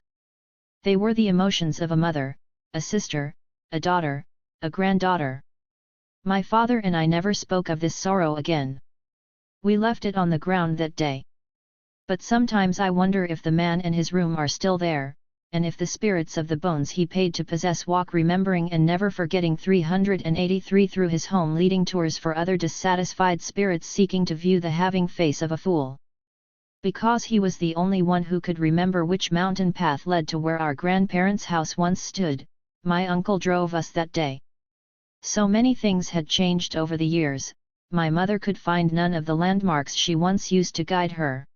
They were the emotions of a mother, a sister, a daughter, a granddaughter. My father and I never spoke of this sorrow again. We left it on the ground that day. But sometimes I wonder if the man and his room are still there, and if the spirits of the bones he paid to possess walk remembering and never forgetting 383 through his home, leading tours for other dissatisfied spirits seeking to view the having face of a fool. Because he was the only one who could remember which mountain path led to where our grandparents' house once stood, my uncle drove us that day. So many things had changed over the years, my mother could find none of the landmarks she once used to guide her.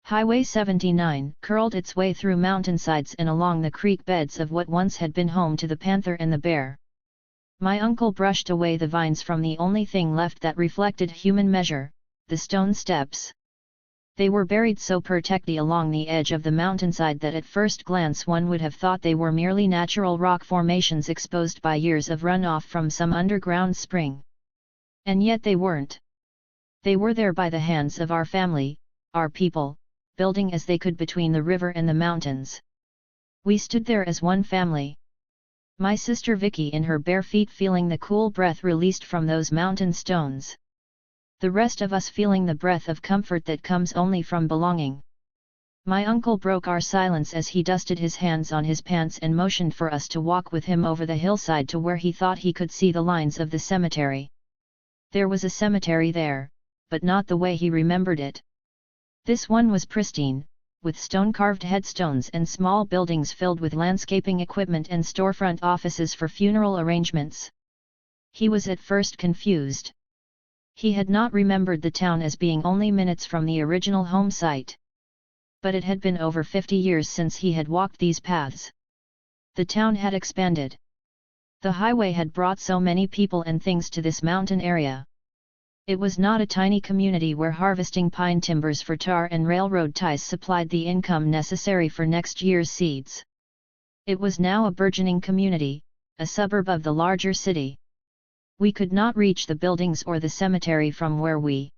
Highway 79 curled its way through mountainsides and along the creek beds of what once had been home to the panther and the bear. My uncle brushed away the vines from the only thing left that reflected human measure, the stone steps. They were buried so perfectly along the edge of the mountainside that at first glance one would have thought they were merely natural rock formations exposed by years of runoff from some underground spring. And yet they weren't. They were there by the hands of our family, our people, building as they could between the river and the mountains. We stood there as one family. My sister Vicky in her bare feet feeling the cool breath released from those mountain stones. The rest of us feeling the breath of comfort that comes only from belonging. My uncle broke our silence as he dusted his hands on his pants and motioned for us to walk with him over the hillside to where he thought he could see the lines of the cemetery. There was a cemetery there, but not the way he remembered it. This one was pristine, with stone-carved headstones and small buildings filled with landscaping equipment and storefront offices for funeral arrangements. He was at first confused. He had not remembered the town as being only minutes from the original home site. But it had been over 50 years since he had walked these paths. The town had expanded. The highway had brought so many people and things to this mountain area. It was not a tiny community where harvesting pine timbers for tar and railroad ties supplied the income necessary for next year's seeds. It was now a burgeoning community, a suburb of the larger city. We could not reach the buildings or the cemetery from where we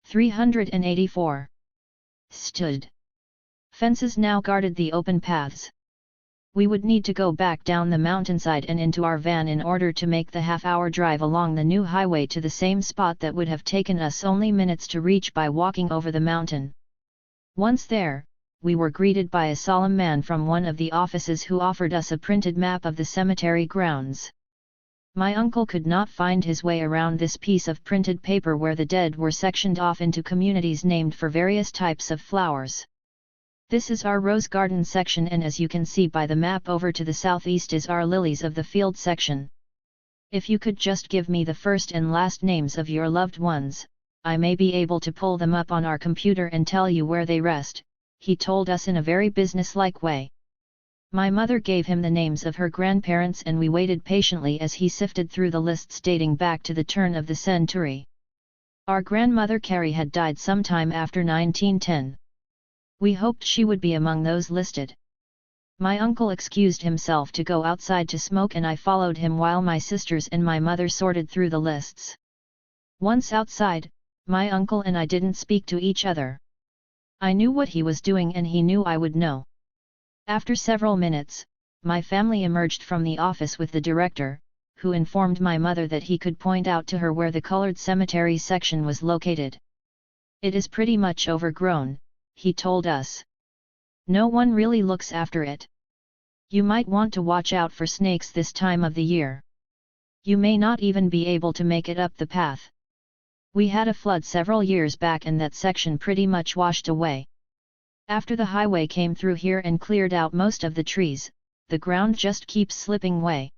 384 stood. Fences now guarded the open paths. We would need to go back down the mountainside and into our van in order to make the half-hour drive along the new highway to the same spot that would have taken us only minutes to reach by walking over the mountain. Once there, we were greeted by a solemn man from one of the offices who offered us a printed map of the cemetery grounds. My uncle could not find his way around this piece of printed paper where the dead were sectioned off into communities named for various types of flowers. This is our rose garden section, and as you can see by the map over to the southeast is our lilies of the field section. If you could just give me the first and last names of your loved ones, I may be able to pull them up on our computer and tell you where they rest, he told us in a very businesslike way. My mother gave him the names of her grandparents and we waited patiently as he sifted through the lists dating back to the turn of the century. Our grandmother Carrie had died sometime after 1910. We hoped she would be among those listed. My uncle excused himself to go outside to smoke and I followed him while my sisters and my mother sorted through the lists. Once outside, my uncle and I didn't speak to each other. I knew what he was doing and he knew I would know. After several minutes, my family emerged from the office with the director, who informed my mother that he could point out to her where the colored cemetery section was located. It is pretty much overgrown, he told us. No one really looks after it. You might want to watch out for snakes this time of the year. You may not even be able to make it up the path. We had a flood several years back and that section pretty much washed away. After the highway came through here and cleared out most of the trees, the ground just keeps slipping away.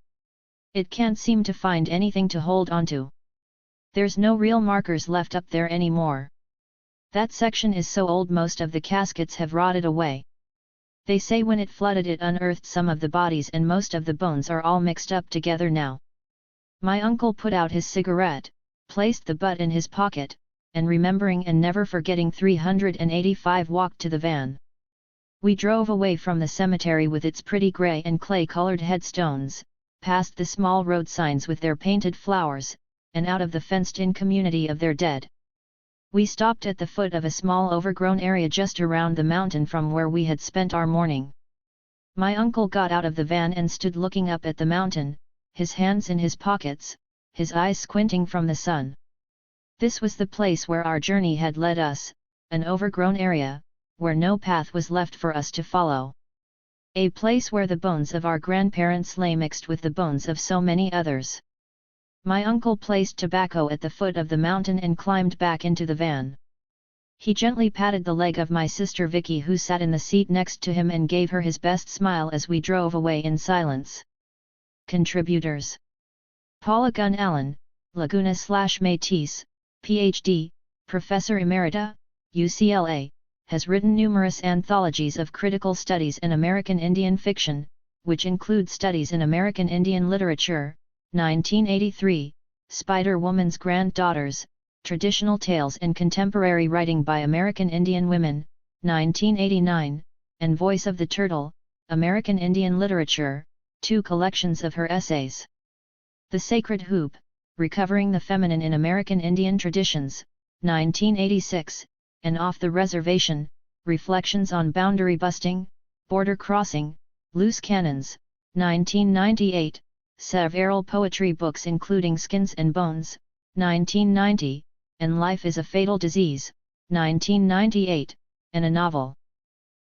It can't seem to find anything to hold onto. There's no real markers left up there anymore. That section is so old most of the caskets have rotted away. They say when it flooded it unearthed some of the bodies and most of the bones are all mixed up together now. My uncle put out his cigarette, placed the butt in his pocket, and remembering and never forgetting 385 walked to the van. We drove away from the cemetery with its pretty gray and clay-colored headstones, past the small road signs with their painted flowers, and out of the fenced-in community of their dead. We stopped at the foot of a small overgrown area just around the mountain from where we had spent our morning. My uncle got out of the van and stood looking up at the mountain, his hands in his pockets, his eyes squinting from the sun. This was the place where our journey had led us, an overgrown area, where no path was left for us to follow. A place where the bones of our grandparents lay mixed with the bones of so many others. My uncle placed tobacco at the foot of the mountain and climbed back into the van. He gently patted the leg of my sister Vicky who sat in the seat next to him and gave her his best smile as we drove away in silence. Contributors: Paula Gunn Allen, Laguna/Métis, Ph.D., Professor Emerita, UCLA, has written numerous anthologies of critical studies in American Indian fiction, which include Studies in American Indian Literature, 1983, Spider Woman's Granddaughters, Traditional Tales and Contemporary Writing by American Indian Women, 1989, and Voice of the Turtle, American Indian Literature, 2 collections of her essays. The Sacred Hoop, Recovering the Feminine in American Indian Traditions, 1986, and Off the Reservation, Reflections on Boundary Busting, Border Crossing, Loose Cannons, 1998, several poetry books including Skins and Bones, 1990, and Life is a Fatal Disease, 1998, and a novel,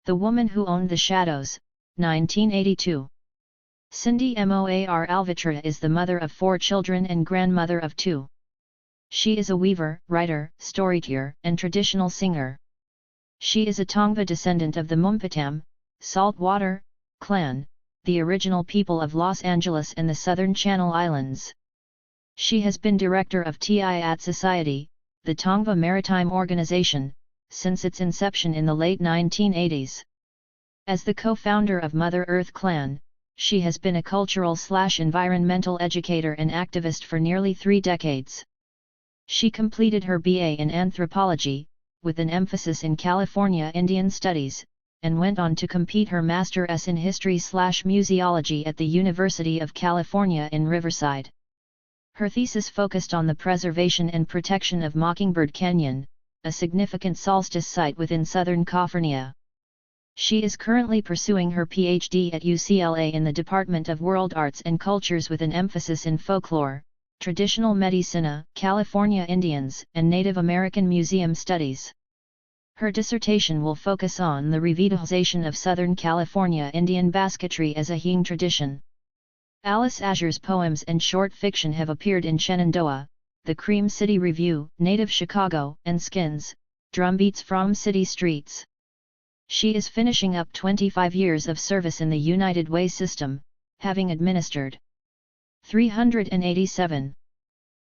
The Woman Who Owned the Shadows, 1982. Cindy Moar Alvitra is the mother of 4 children and grandmother of 2. She is a weaver, writer, storyteller, and traditional singer. She is a Tongva descendant of the Mumpatam, Saltwater, clan, the original people of Los Angeles and the Southern Channel Islands. She has been director of TIAT Society, the Tongva Maritime Organization, since its inception in the late 1980s. As the co-founder of Mother Earth Clan, she has been a cultural/environmental educator and activist for nearly 3 decades. She completed her BA in anthropology, with an emphasis in California Indian Studies, and went on to complete her Master's in History/Museology at the University of California in Riverside. Her thesis focused on the preservation and protection of Mockingbird Canyon, a significant solstice site within southern California. She is currently pursuing her PhD at UCLA in the Department of World Arts and Cultures with an emphasis in folklore, traditional medicina, California Indians, and Native American museum studies. Her dissertation will focus on the revitalization of Southern California Indian basketry as a healing tradition. Alice Azure's poems and short fiction have appeared in Shenandoah, The Cream City Review, Native Chicago, and Skins, Drumbeats from City Streets. She is finishing up 25 years of service in the United Way system, having administered 387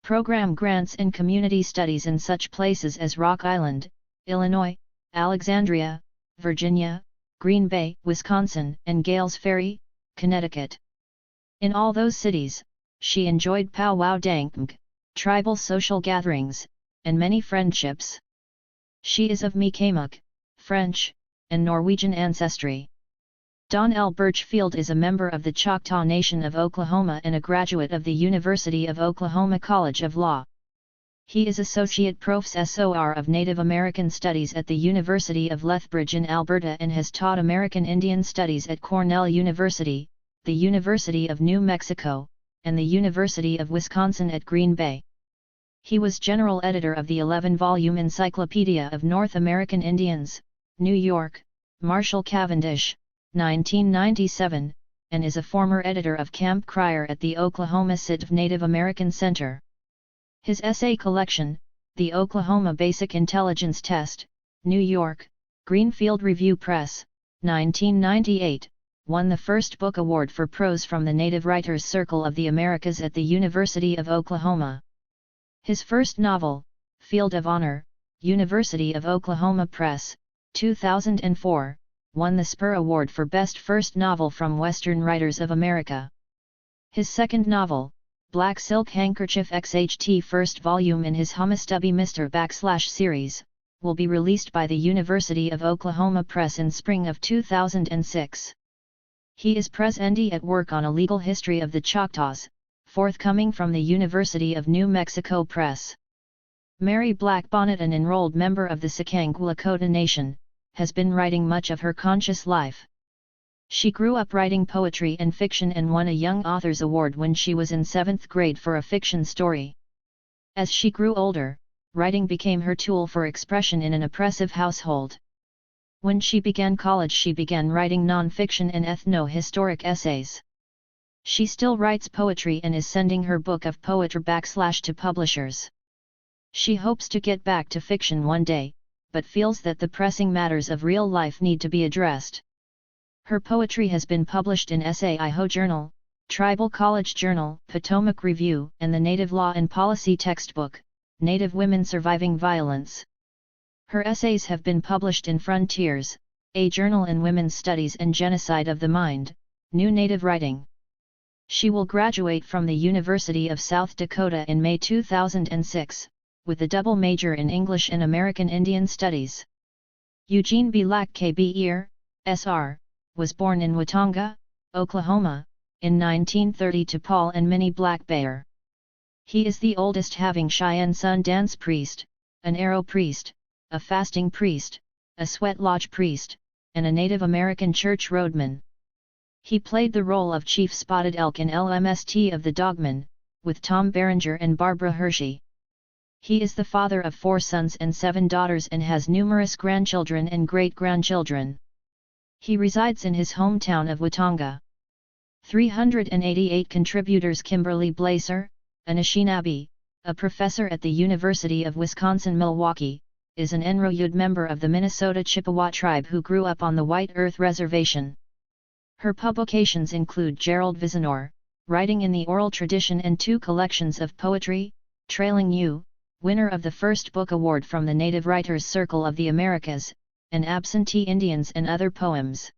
program grants and community studies in such places as Rock Island, Illinois, Alexandria, Virginia, Green Bay, Wisconsin, and Gales Ferry, Connecticut. In all those cities, she enjoyed powwow dank, tribal social gatherings, and many friendships. She is of Mi'kmaq, French, and Norwegian ancestry. Don L. Birchfield is a member of the Choctaw Nation of Oklahoma and a graduate of the University of Oklahoma College of Law. He is Associate Professor of Native American Studies at the University of Lethbridge in Alberta and has taught American Indian Studies at Cornell University, the University of New Mexico, and the University of Wisconsin at Green Bay. He was general editor of the 11-volume Encyclopedia of North American Indians, New York, Marshall Cavendish, 1997, and is a former editor of Camp Crier at the Oklahoma City Native American Center. His essay collection, The Oklahoma Basic Intelligence Test, New York, Greenfield Review Press, 1998, won the first book award for prose from the Native Writers Circle of the Americas at the University of Oklahoma. His first novel, Field of Honor, University of Oklahoma Press, 2004, won the Spur Award for Best First Novel from Western Writers of America. His second novel, Black Silk Handkerchief XHT first volume in his Humastubby Mr. / series, will be released by the University of Oklahoma Press in spring of 2006. He is presently at work on a legal history of the Choctaws, forthcoming from the University of New Mexico Press. Mary Blackbonnet, an enrolled member of the Sakang Lakota Nation, has been writing much of her conscious life. She grew up writing poetry and fiction and won a Young Authors Award when she was in 7th grade for a fiction story. As she grew older, writing became her tool for expression in an oppressive household. When she began college, she began writing non-fiction and ethno-historic essays. She still writes poetry and is sending her book of poetry / to publishers. She hopes to get back to fiction one day, but feels that the pressing matters of real life need to be addressed. Her poetry has been published in SAIHO Journal, Tribal College Journal, Potomac Review, and the Native Law and Policy textbook, Native Women Surviving Violence. Her essays have been published in Frontiers, a journal in women's studies and genocide of the mind, New Native Writing. She will graduate from the University of South Dakota in May 2006, with a double major in English and American Indian Studies. Eugene B. Lack K.B. Sr., was born in Watonga, Oklahoma, in 1930 to Paul and Minnie Black Bear. He is the oldest, having Cheyenne Sun Dance Priest, an Arrow Priest, a Fasting Priest, a Sweat Lodge Priest, and a Native American Church Roadman. He played the role of Chief Spotted Elk in LMST of the Dogman, with Tom Berenger and Barbara Hershey. He is the father of 4 sons and 7 daughters and has numerous grandchildren and great-grandchildren. He resides in his hometown of Watonga. 388 contributors. Kimberly Blaser, Anishinaabe, a professor at the University of Wisconsin-Milwaukee, is an Enroyud member of the Minnesota Chippewa tribe who grew up on the White Earth Reservation. Her publications include Gerald Vizenor, Writing in the Oral Tradition, and 2 collections of poetry, Trailing You, winner of the first book award from the Native Writers Circle of the Americas, and Absentee Indians and Other Poems.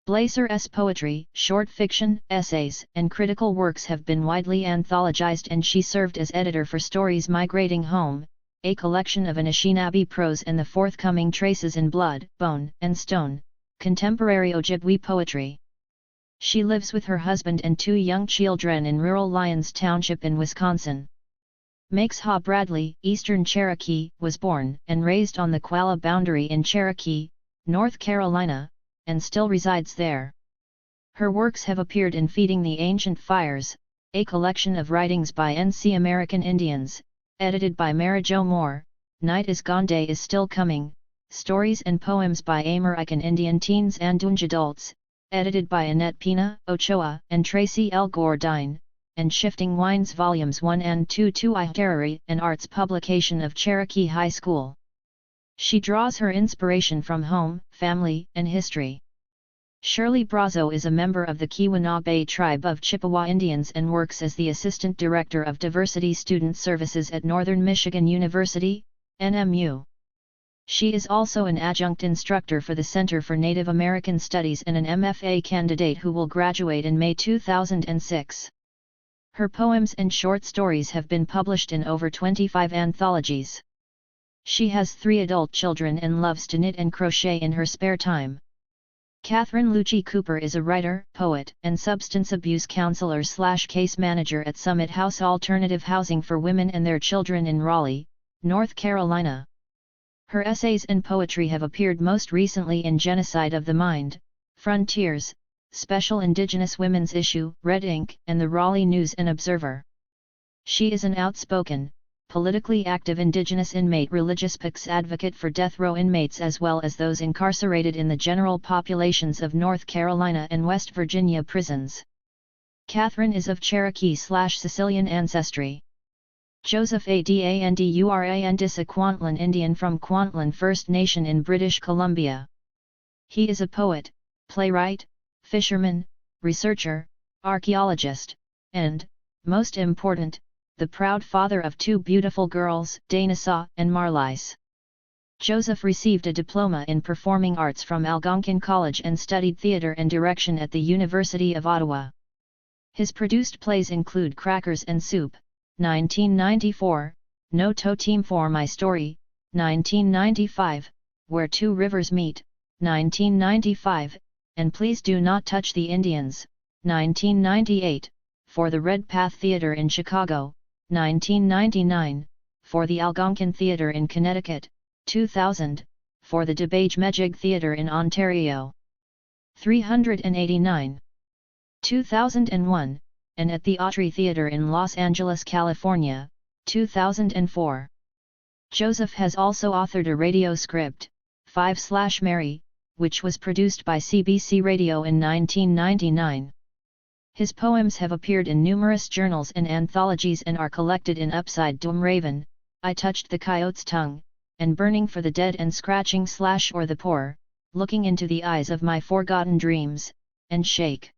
Blaser's poetry, short fiction, essays, and critical works have been widely anthologized, and she served as editor for Stories Migrating Home, a collection of Anishinaabe prose, and the forthcoming Traces in Blood, Bone, and Stone, contemporary Ojibwe poetry. She lives with her husband and 2 young children in rural Lyons Township in Wisconsin. Makes Ha Bradley, Eastern Cherokee, was born and raised on the Qualla boundary in Cherokee, North Carolina, and still resides there. Her works have appeared in Feeding the Ancient Fires, a collection of writings by NC American Indians, edited by MariJo Moore, Night is Gone, Day is Still Coming, Stories and Poems by American Indian Teens and Young Adults, edited by Annette Pina Ochoa and Tracy L. Gordine, and Shifting Winds Volumes 1 and 2 to Literary and Arts publication of Cherokee High School. She draws her inspiration from home, family, and history. Shirley Brazo is a member of the Keweenaw tribe of Chippewa Indians and works as the Assistant Director of Diversity Student Services at Northern Michigan University, NMU. She is also an adjunct instructor for the Center for Native American Studies and an MFA candidate who will graduate in May 2006. Her poems and short stories have been published in over 25 anthologies. She has 3 adult children and loves to knit and crochet in her spare time. Catherine Lucci Cooper is a writer, poet, and substance abuse counselor/case manager at Summit House Alternative Housing for Women and Their Children in Raleigh, North Carolina. Her essays and poetry have appeared most recently in Genocide of the Mind, Frontiers, Special Indigenous Women's Issue, Red Ink, and the Raleigh News and Observer. She is an outspoken, politically active Indigenous inmate religious PICS advocate for death row inmates as well as those incarcerated in the general populations of North Carolina and West Virginia prisons. Catherine is of Cherokee/Sicilian ancestry. Joseph Adanduran a Kwantlen Indian from Kwantlen First Nation in British Columbia. He is a poet, playwright, fisherman, researcher, archaeologist, and, most important, the proud father of 2 beautiful girls, Danasa and Marlies. Joseph received a diploma in performing arts from Algonquin College and studied theatre and direction at the University of Ottawa. His produced plays include Crackers and Soup, 1994, No Totem for My Story, 1995, Where Two Rivers Meet, 1995, and Please Do Not Touch the Indians, 1998, for the Red Path Theatre in Chicago, 1999, for the Algonquin Theatre in Connecticut, 2000, for the DeBage-Mejig Theatre in Ontario. 389. 2001, and at the Autry Theatre in Los Angeles, California, 2004. Joseph has also authored a radio script, 5/Mary, which was produced by CBC Radio in 1999. His poems have appeared in numerous journals and anthologies and are collected in Upside Down Raven, I Touched the Coyote's Tongue, and Burning for the Dead and Scratching/or the Poor, Looking into the Eyes of My Forgotten Dreams, and Shake.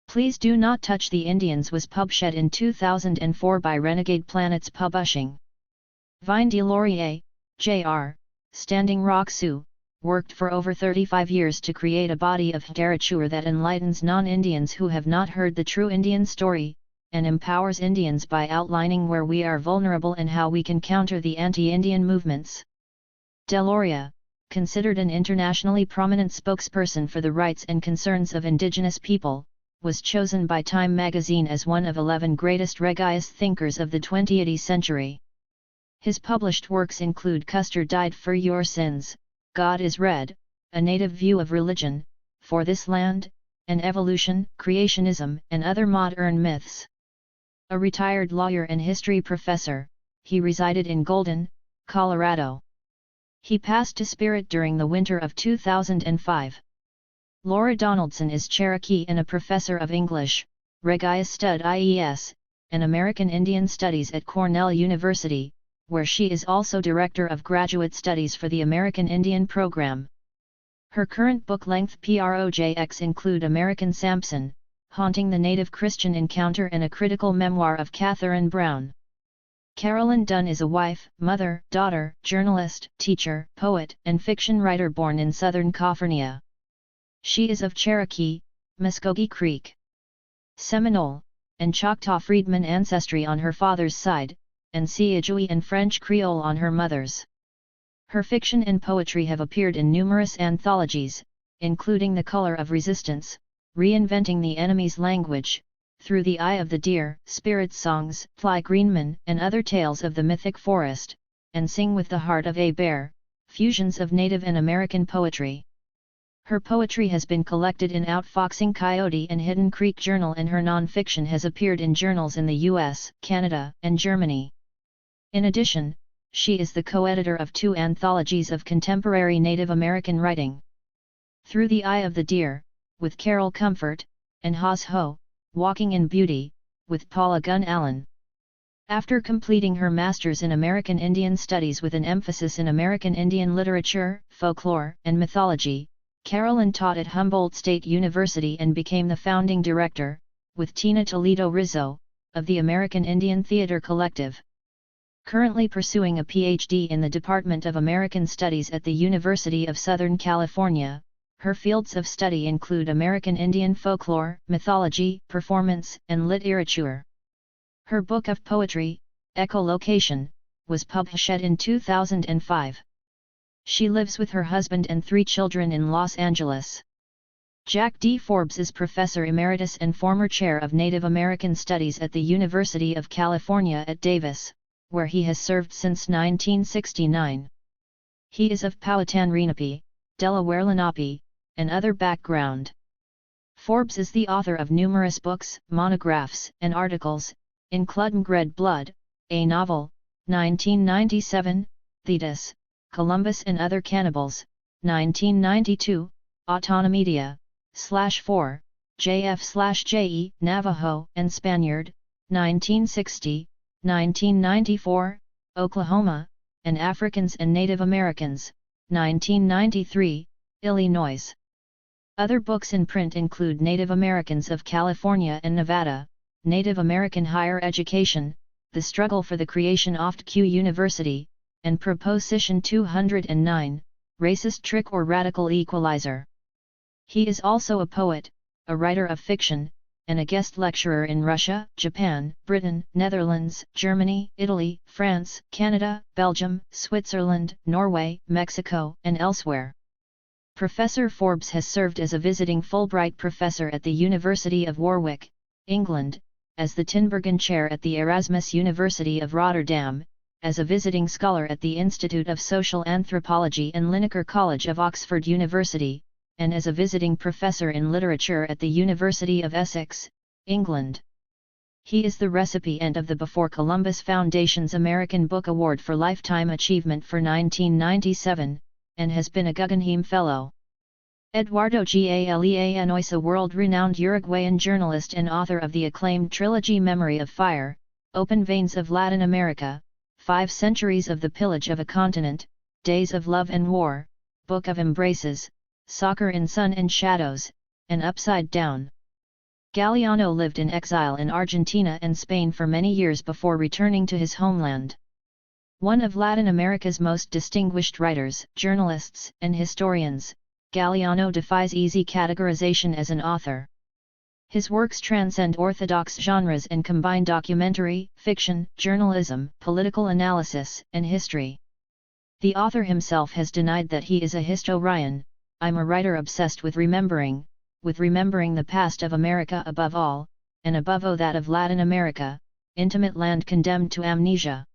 Please Do Not Touch the Indians was published in 2004 by Renegade Planets Publishing. Vine de Laurier, Jr., Standing Rock Sioux, worked for over 35 years to create a body of literature that enlightens non-Indians who have not heard the true Indian story, and empowers Indians by outlining where we are vulnerable and how we can counter the anti-Indian movements. Deloria, considered an internationally prominent spokesperson for the rights and concerns of indigenous people, was chosen by Time magazine as one of 11 greatest Regius thinkers of the 20th century. His published works include Custer Died for Your Sins, God is Red, A Native View of Religion, For This Land, and Evolution, Creationism, and Other Modern Myths. A retired lawyer and history professor, he resided in Golden, Colorado. He passed to spirit during the winter of 2005. Laura Donaldson is Cherokee and a professor of English, Regius Stud IES, and American Indian Studies at Cornell University, where she is also Director of Graduate Studies for the American Indian Program. Her current book-length projects include American Samson, Haunting the Native Christian Encounter, and a critical memoir of Catherine Brown. Carolyn Dunn is a wife, mother, daughter, journalist, teacher, poet, and fiction writer born in Southern California. She is of Cherokee, Muskogee Creek, Seminole, and Choctaw Freedman ancestry on her father's side, and Siouxsie and French Creole on her mother's. Her fiction and poetry have appeared in numerous anthologies, including The Color of Resistance, Reinventing the Enemy's Language, Through the Eye of the Deer, Spirit Songs, Fly Greenman, and Other Tales of the Mythic Forest, and Sing with the Heart of a Bear, fusions of Native and American poetry. Her poetry has been collected in Outfoxing Coyote and Hidden Creek Journal, and her non-fiction has appeared in journals in the US, Canada, and Germany. In addition, she is the co-editor of 2 anthologies of contemporary Native American writing. Through the Eye of the Deer, with Carol Comfort, and Haas Ho, Walking in Beauty, with Paula Gunn Allen. After completing her Master's in American Indian Studies with an emphasis in American Indian literature, folklore, and mythology, Carolyn taught at Humboldt State University and became the founding director, with Tina Toledo Rizzo, of the American Indian Theater Collective. Currently pursuing a PhD in the Department of American Studies at the University of Southern California, her fields of study include American Indian folklore, mythology, performance, and literature. Her book of poetry, Echolocation, was published in 2005. She lives with her husband and 3 children in Los Angeles. Jack D. Forbes is Professor Emeritus and former Chair of Native American Studies at the University of California at Davis, where he has served since 1969. He is of Powhatan Lenape, Delaware Lenape, and other background. Forbes is the author of numerous books, monographs, and articles, including Red Blood, a novel, 1997, Thetis, Columbus and Other Cannibals, 1992, Autonomedia, /4, JF/JE, Navajo and Spaniard, 1960, 1994, Oklahoma, and Africans and Native Americans, 1993, Illinois. Other books in print include Native Americans of California and Nevada, Native American Higher Education, The Struggle for the Creation of Q University, and Proposition 209, Racist Trick or Radical Equalizer. He is also a poet, a writer of fiction, and a guest lecturer in Russia, Japan, Britain, Netherlands, Germany, Italy, France, Canada, Belgium, Switzerland, Norway, Mexico, and elsewhere. Professor Forbes has served as a visiting Fulbright professor at the University of Warwick, England, as the Tinbergen Chair at the Erasmus University of Rotterdam, as a visiting scholar at the Institute of Social Anthropology and Linacre College of Oxford University, and as a visiting professor in literature at the University of Essex, England. He is the recipient of the Before Columbus Foundation's American Book Award for Lifetime Achievement for 1997, and has been a Guggenheim Fellow. Eduardo Galeano is a world-renowned Uruguayan journalist and author of the acclaimed trilogy Memory of Fire, Open Veins of Latin America, 5 Centuries of the Pillage of a Continent, Days of Love and War, Book of Embraces, Soccer in Sun and Shadows, and Upside Down. Galeano lived in exile in Argentina and Spain for many years before returning to his homeland. One of Latin America's most distinguished writers, journalists, and historians, Galeano defies easy categorization as an author. His works transcend orthodox genres and combine documentary, fiction, journalism, political analysis, and history. The author himself has denied that he is a historian. "I'm a writer obsessed with remembering the past of America above all, and above all that of Latin America, intimate land condemned to amnesia."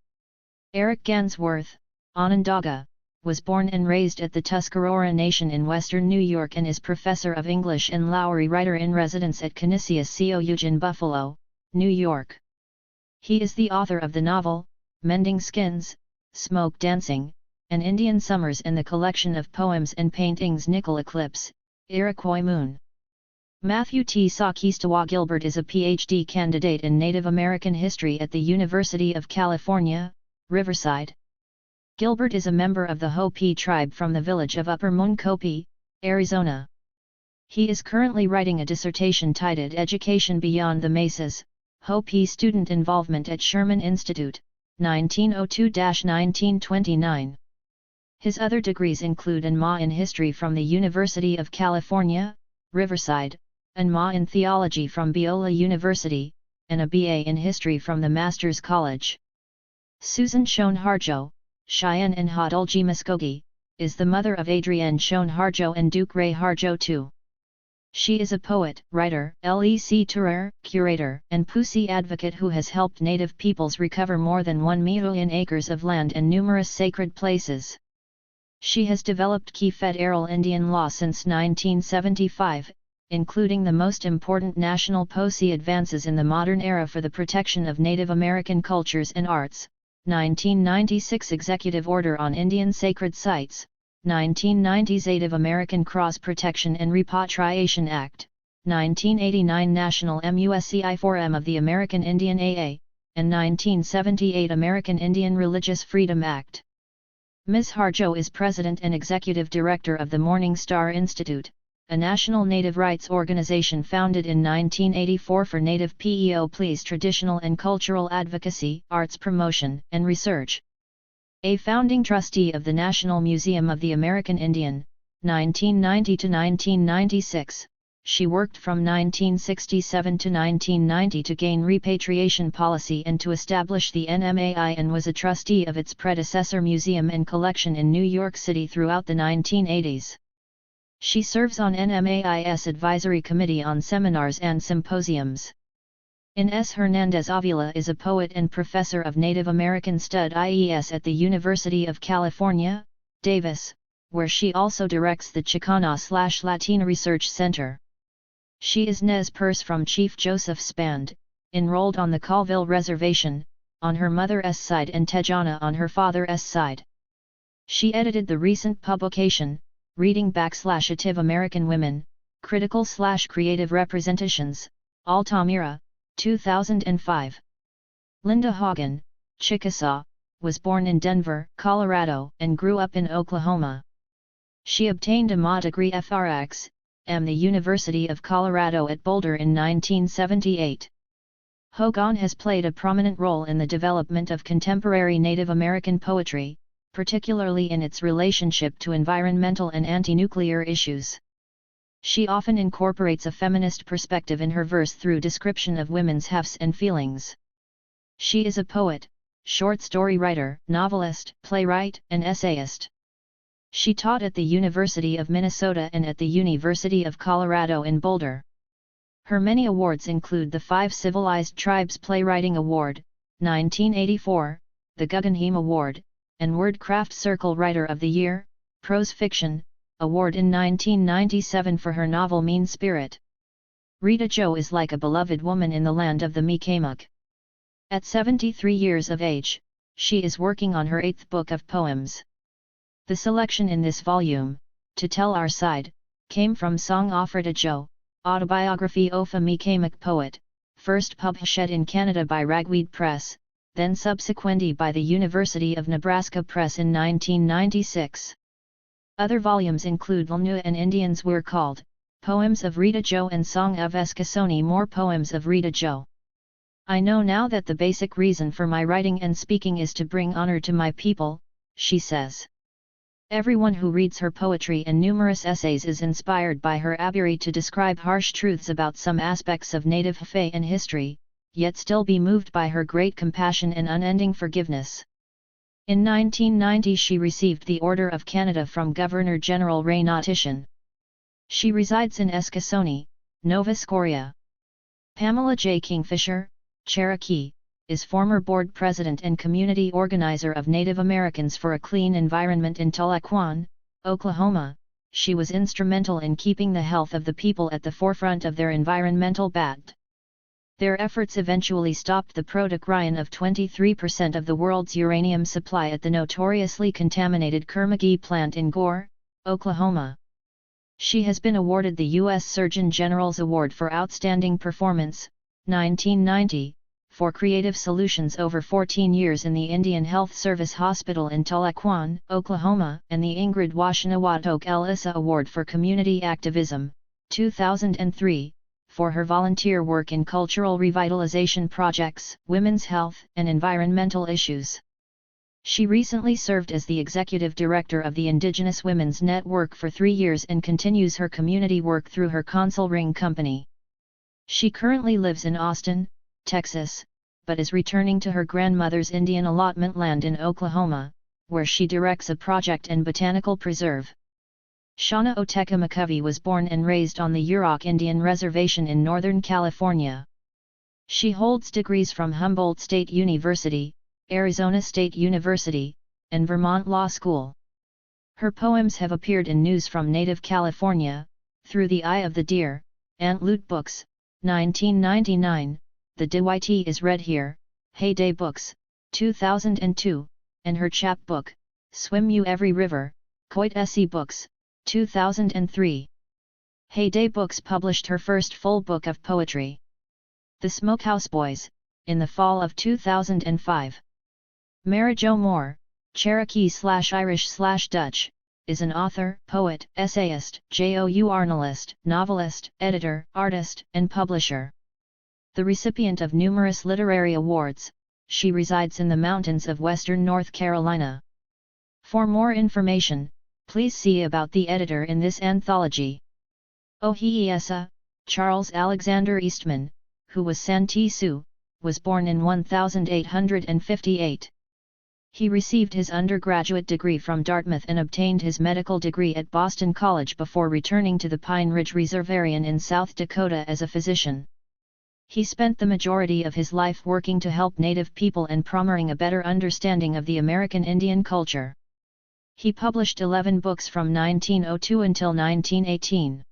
Eric Gansworth, Onondaga, was born and raised at the Tuscarora Nation in western New York and is professor of English and Lowry Writer-in-Residence at Canisius College in Buffalo, New York. He is the author of the novel, Mending Skins, Smoke Dancing, and Indian Summers and the collection of poems and paintings Nickel Eclipse, Iroquois Moon. Matthew T. Sakistawa Gilbert is a Ph.D. candidate in Native American history at the University of California, Riverside. Gilbert is a member of the Hopi tribe from the village of Upper Moenkopi, Arizona. He is currently writing a dissertation titled Education Beyond the Mesas, Hopi Student Involvement at Sherman Institute, 1902–1929. His other degrees include an MA in History from the University of California, Riverside, an MA in Theology from Biola University, and a BA in History from the Masters College. Susan Shone Harjo, Cheyenne and Hadolji Muskogee, is the mother of Adrienne Shone Harjo and Duke Ray Harjo II. She is a poet, writer, lecturer, curator, and Pussy advocate who has helped Native peoples recover more than 1 million acres of land and numerous sacred places. She has developed key federal Indian law since 1975, including the most important national policy advances in the modern era for the protection of Native American cultures and arts, 1996 Executive Order on Indian Sacred Sites, 1990s Native American Cross Protection and Repatriation Act, 1989 National MUSCI Forum of the American Indian AA, and 1978 American Indian Religious Freedom Act. Ms. Harjo is President and Executive Director of the Morning Star Institute, a national Native rights organization founded in 1984 for Native peoples' traditional and cultural advocacy, arts promotion, and research. A founding trustee of the National Museum of the American Indian, 1990 to 1996, she worked from 1967 to 1990 to gain repatriation policy and to establish the NMAI and was a trustee of its predecessor museum and collection in New York City throughout the 1980s. She serves on NMAI's Advisory Committee on Seminars and Symposiums. Inés Hernández Avila is a poet and professor of Native American Studies at the University of California, Davis, where she also directs the Chicana/Latina Research Center. She is Nez Perce from Chief Joseph's Band, enrolled on the Colville Reservation, on her mother's side and Tejana on her father's side. She edited the recent publication, Reading/Native American Women, Critical/Creative Representations, Altamira, 2005. Linda Hagen, Chickasaw, was born in Denver, Colorado, and grew up in Oklahoma. She obtained a MA degree FRX, M. the University of Colorado at Boulder in 1978. Hogan has played a prominent role in the development of contemporary Native American poetry, particularly in its relationship to environmental and anti-nuclear issues. She often incorporates a feminist perspective in her verse through description of women's hefts and feelings. She is a poet, short story writer, novelist, playwright, and essayist. She taught at the University of Minnesota and at the University of Colorado in Boulder. Her many awards include the 5 Civilized Tribes Playwriting Award, 1984, the Guggenheim Award, and Wordcraft Circle Writer of the Year, Prose Fiction, Award in 1997 for her novel Mean Spirit. MariJo is like a beloved woman in the land of the Mi'kmaq. At 73 years of age, she is working on her 8th book of poems. The selection in this volume, To Tell Our Side, came from Song MariJo, Autobiography of a Mi'kmaq Poet, first published in Canada by Ragweed Press, then subsequently by the University of Nebraska Press in 1996. Other volumes include Lnu and Indians Were Called, Poems of MariJo and Song of Eskasoni More Poems of MariJo. I know now that the basic reason for my writing and speaking is to bring honor to my people, she says. Everyone who reads her poetry and numerous essays is inspired by her ability to describe harsh truths about some aspects of native faith and history, yet still be moved by her great compassion and unending forgiveness. In 1990 she received the Order of Canada from Governor-General Ray Nautishan. She resides in Eskasoni, Nova Scotia. Pamela J. Kingfisher, Cherokee, is former board president and community organizer of Native Americans for a Clean Environment in Tahlequah, Oklahoma. She was instrumental in keeping the health of the people at the forefront of their environmental battle. Their efforts eventually stopped the production of 23% of the world's uranium supply at the notoriously contaminated Kerr-McGee plant in Gore, Oklahoma. She has been awarded the U.S. Surgeon General's Award for Outstanding Performance, 1990, for creative solutions over 14 years in the Indian Health Service Hospital in Tahlequah, Oklahoma, and the Ingrid Washinewatok Elissa Award for Community Activism, 2003, for her volunteer work in cultural revitalization projects, women's health, and environmental issues. She recently served as the executive director of the Indigenous Women's Network for 3 years and continues her community work through her Consol Ring company. She currently lives in Austin, Texas, but is returning to her grandmother's Indian allotment land in Oklahoma, where she directs a project and botanical preserve. Shauna Oteka McCovey was born and raised on the Yurok Indian Reservation in Northern California. She holds degrees from Humboldt State University, Arizona State University, and Vermont Law School. Her poems have appeared in News from Native California, Through the Eye of the Deer, Antloot Books, 1999, The Dwight is Read Here, Heyday Books, 2002, and her chapbook, Swim You Every River, Coit Essie Books, 2003. Heyday Books published her first full book of poetry, The Smokehouse Boys, in the fall of 2005. MariJo Moore, Cherokee/Irish/Dutch, is an author, poet, essayist, journalist, novelist, editor, artist, and publisher. The recipient of numerous literary awards, she resides in the mountains of western North Carolina. For more information, please see about the editor in this anthology. Ohiesa, Charles Alexander Eastman, who was Santee Sioux, was born in 1858. He received his undergraduate degree from Dartmouth and obtained his medical degree at Boston College before returning to the Pine Ridge Reservarium in South Dakota as a physician. He spent the majority of his life working to help Native people and promoting a better understanding of the American Indian culture. He published 11 books from 1902 until 1918.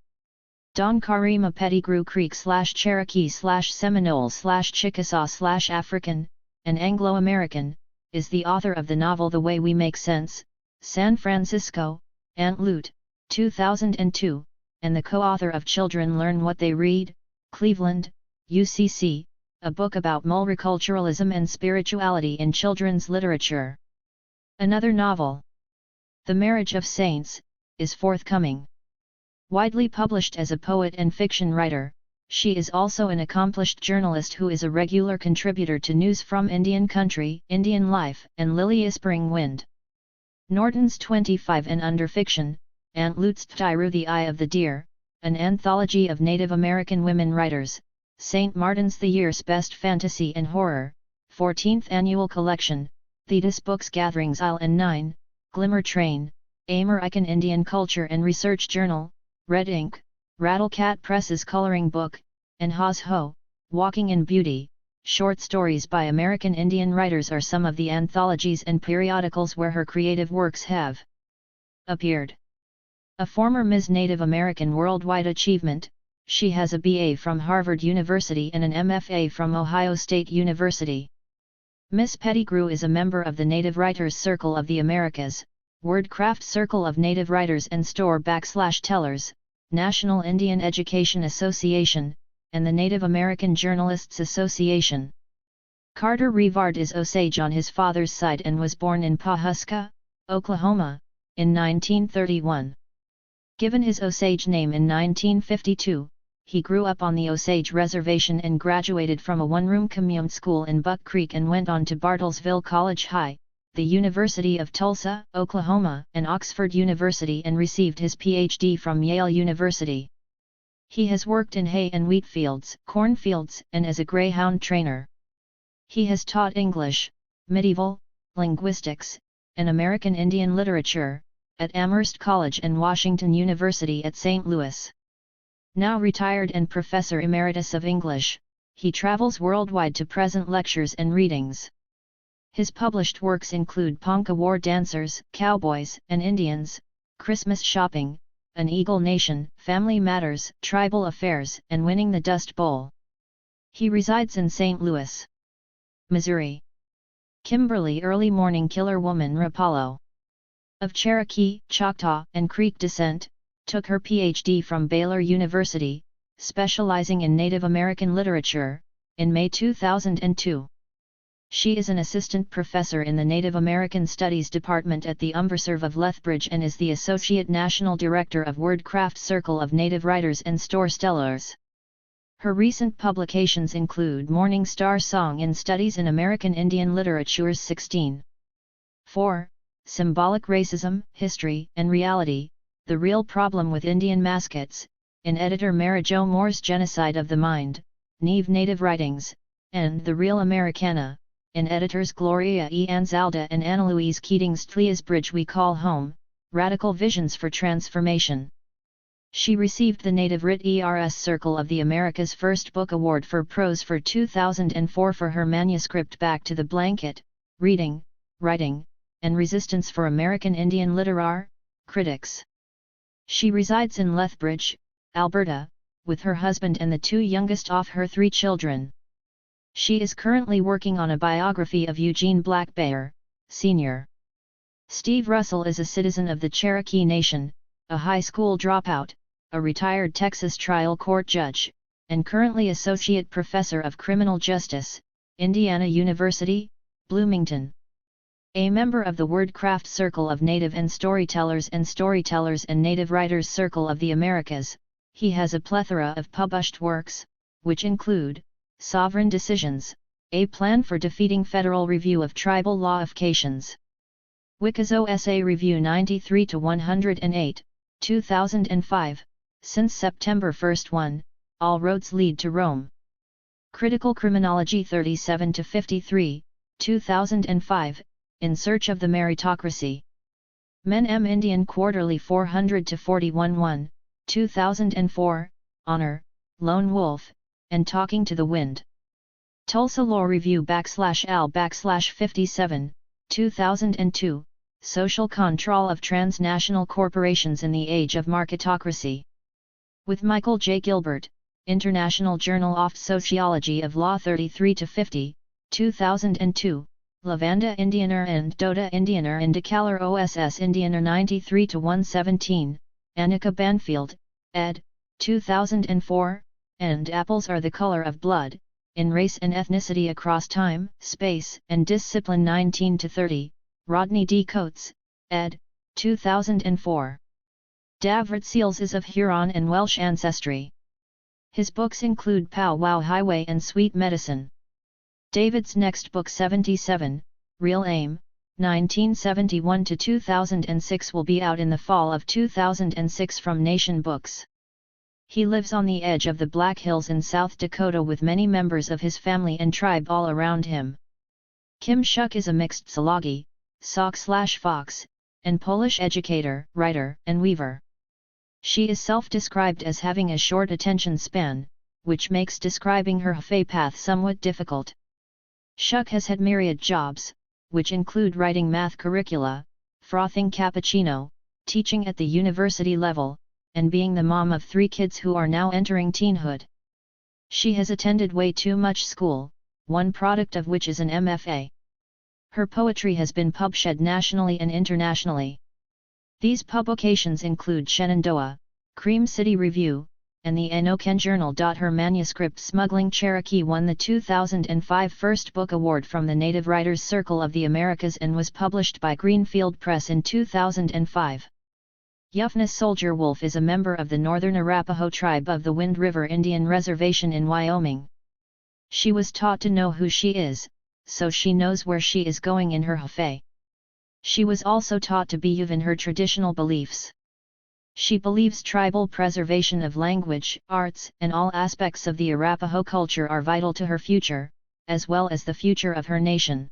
Don Karima Pettigrew Creek/Cherokee/Seminole/Chickasaw/African, and Anglo-American, is the author of the novel The Way We Make Sense, San Francisco, Antloot, 2002, and the co-author of Children Learn What They Read, Cleveland, UCC, a book about multiculturalism and spirituality in children's literature. Another novel, The Marriage of Saints, is forthcoming. Widely published as a poet and fiction writer, she is also an accomplished journalist who is a regular contributor to News from Indian Country, Indian Life, and Lily Spring Wind. Norton's 25 and Under Fiction, Antloot's Through the Eye of the Deer, an anthology of Native American women writers, St. Martin's The Year's Best Fantasy and Horror, 14th Annual Collection, Thetis Books Gatherings Isle and 9, Glimmer Train, American Indian Culture and Research Journal, Red Ink, Rattlecat Press's Coloring Book, and Ha's Ho, Walking in Beauty. Short stories by American Indian writers are some of the anthologies and periodicals where her creative works have appeared. A former Ms. Native American Worldwide Achievement, she has a BA from Harvard University and an MFA from Ohio State University. Miss Pettigrew is a member of the Native Writers Circle of the Americas, Wordcraft Circle of Native Writers and Store/Tellers, National Indian Education Association, and the Native American Journalists Association. Carter Revard is Osage on his father's side and was born in Pawhuska, Oklahoma, in 1931. Given his Osage name in 1952, he grew up on the Osage Reservation and graduated from a one-room commune school in Buck Creek and went on to Bartlesville College High, the University of Tulsa, Oklahoma, and Oxford University, and received his Ph.D. from Yale University. He has worked in hay and wheat fields, cornfields, and as a greyhound trainer. He has taught English, medieval, linguistics, and American Indian literature, at Amherst College and Washington University at St. Louis. Now retired and Professor Emeritus of English, he travels worldwide to present lectures and readings. His published works include Ponca War Dancers, Cowboys and Indians, Christmas Shopping, An Eagle Nation, Family Matters, Tribal Affairs, and Winning the Dust Bowl. He resides in St. Louis, Missouri. Kimberly Early Morning Killer Woman Rapallo, of Cherokee, Choctaw, and Creek descent, took her Ph.D. from Baylor University, specializing in Native American literature, in May 2002. She is an assistant professor in the Native American Studies Department at the UmberServe of Lethbridge and is the Associate National Director of WordCraft Circle of Native Writers and Storytellers. Her recent publications include Morning Star Song in Studies in American Indian Literatures 16. 4. Symbolic Racism, History, and Reality, The Real Problem with Indian Mascots, in editor MariJo Moore's Genocide of the Mind, Neve Native Writings, and The Real Americana, in editors Gloria E. Anzalda and Anna Louise Keating's Tlia's Bridge We Call Home, Radical Visions for Transformation. She received the Native Writ ERS Circle of the Americas First Book Award for Prose for 2004 for her manuscript Back to the Blanket, Reading, Writing, and Resistance for American Indian Literary Critics. She resides in Lethbridge, Alberta, with her husband and the two youngest of her 3 children. She is currently working on a biography of Eugene Blackbear, Sr. Steve Russell is a citizen of the Cherokee Nation, a high school dropout, a retired Texas trial court judge, and currently Associate Professor of Criminal Justice, Indiana University, Bloomington. A member of the WordCraft Circle of Native and Storytellers and Native Writers Circle of the Americas, he has a plethora of published works, which include Sovereign Decisions, A Plan for Defeating Federal Review of Tribal Lawifications. Wikizo Essay Review 93-108, 2005, since September 1, All Roads Lead to Rome. Critical Criminology 37-53, 2005, In Search of the Meritocracy. Men M. Indian Quarterly 400-41-1, 2004, Honor, Lone Wolf, and Talking to the Wind. Tulsa Law Review /Al/57, 2002, Social Control of Transnational Corporations in the Age of Marketocracy. With Michael J. Gilbert, International Journal of Sociology of Law 33-50, 2002, Lavanda Indianer and Dota Indianer Indicalar OSS Indianer 93-117, Annika Banfield, ed., 2004, and Apples Are the Color of Blood, in Race and Ethnicity Across Time, Space, and Discipline 19-30, Rodney D. Coates, ed., 2004. Davrit Seals is of Huron and Welsh ancestry. His books include Pow Wow Highway and Sweet Medicine. David's next book 77, Real Aim, 1971-2006 will be out in the fall of 2006 from Nation Books. He lives on the edge of the Black Hills in South Dakota with many members of his family and tribe all around him. Kim Shuck is a mixed Salagi, Sauk/Fox, and Polish educator, writer, and weaver. She is self-described as having a short attention span, which makes describing her Hafei path somewhat difficult. Shuck has had myriad jobs, which include writing math curricula, frothing cappuccino, teaching at the university level, and being the mom of 3 kids who are now entering teenhood. She has attended way too much school, one product of which is an MFA. Her poetry has been published nationally and internationally. These publications include Shenandoah, Cream City Review, and the Enoken Journal. Her manuscript Smuggling Cherokee won the 2005 First Book Award from the Native Writers Circle of the Americas and was published by Greenfield Press in 2005. Yufna Soldier Wolf is a member of the Northern Arapaho tribe of the Wind River Indian Reservation in Wyoming. She was taught to know who she is, so she knows where she is going in her Hafei. She was also taught to be Yuv in her traditional beliefs. She believes tribal preservation of language, arts, and all aspects of the Arapaho culture are vital to her future, as well as the future of her nation.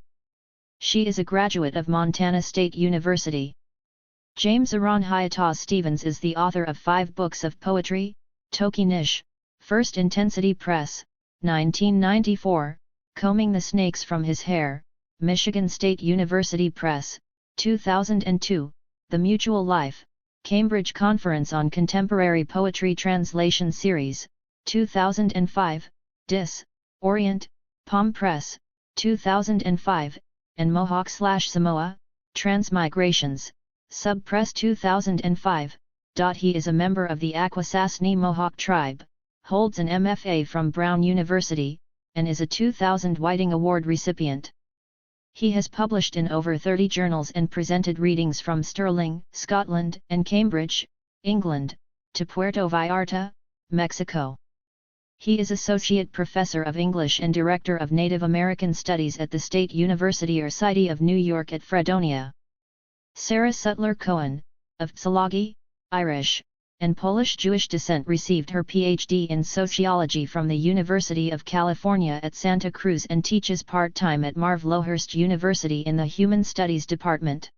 She is a graduate of Montana State University. James Aron Hayatah Stevens is the author of 5 books of poetry: Toki Nish, First Intensity Press, 1994, Combing the Snakes from His Hair, Michigan State University Press, 2002, The Mutual Life, Cambridge Conference on Contemporary Poetry Translation Series, 2005, Dis, Orient, Palm Press, 2005, and Mohawk/Samoa, Transmigrations, Sub Press 2005. He is a member of the Akwesasne Mohawk tribe, holds an MFA from Brown University, and is a 2000 Whiting Award recipient. He has published in over 30 journals and presented readings from Stirling, Scotland, and Cambridge, England, to Puerto Vallarta, Mexico. He is Associate Professor of English and Director of Native American Studies at the State University or City of New York at Fredonia. Sarah Sutler Cohen, of Psalagi, Irish, and Polish Jewish descent, received her Ph.D. in Sociology from the University of California at Santa Cruz and teaches part-time at Marv Lowhurst University in the Human Studies Department.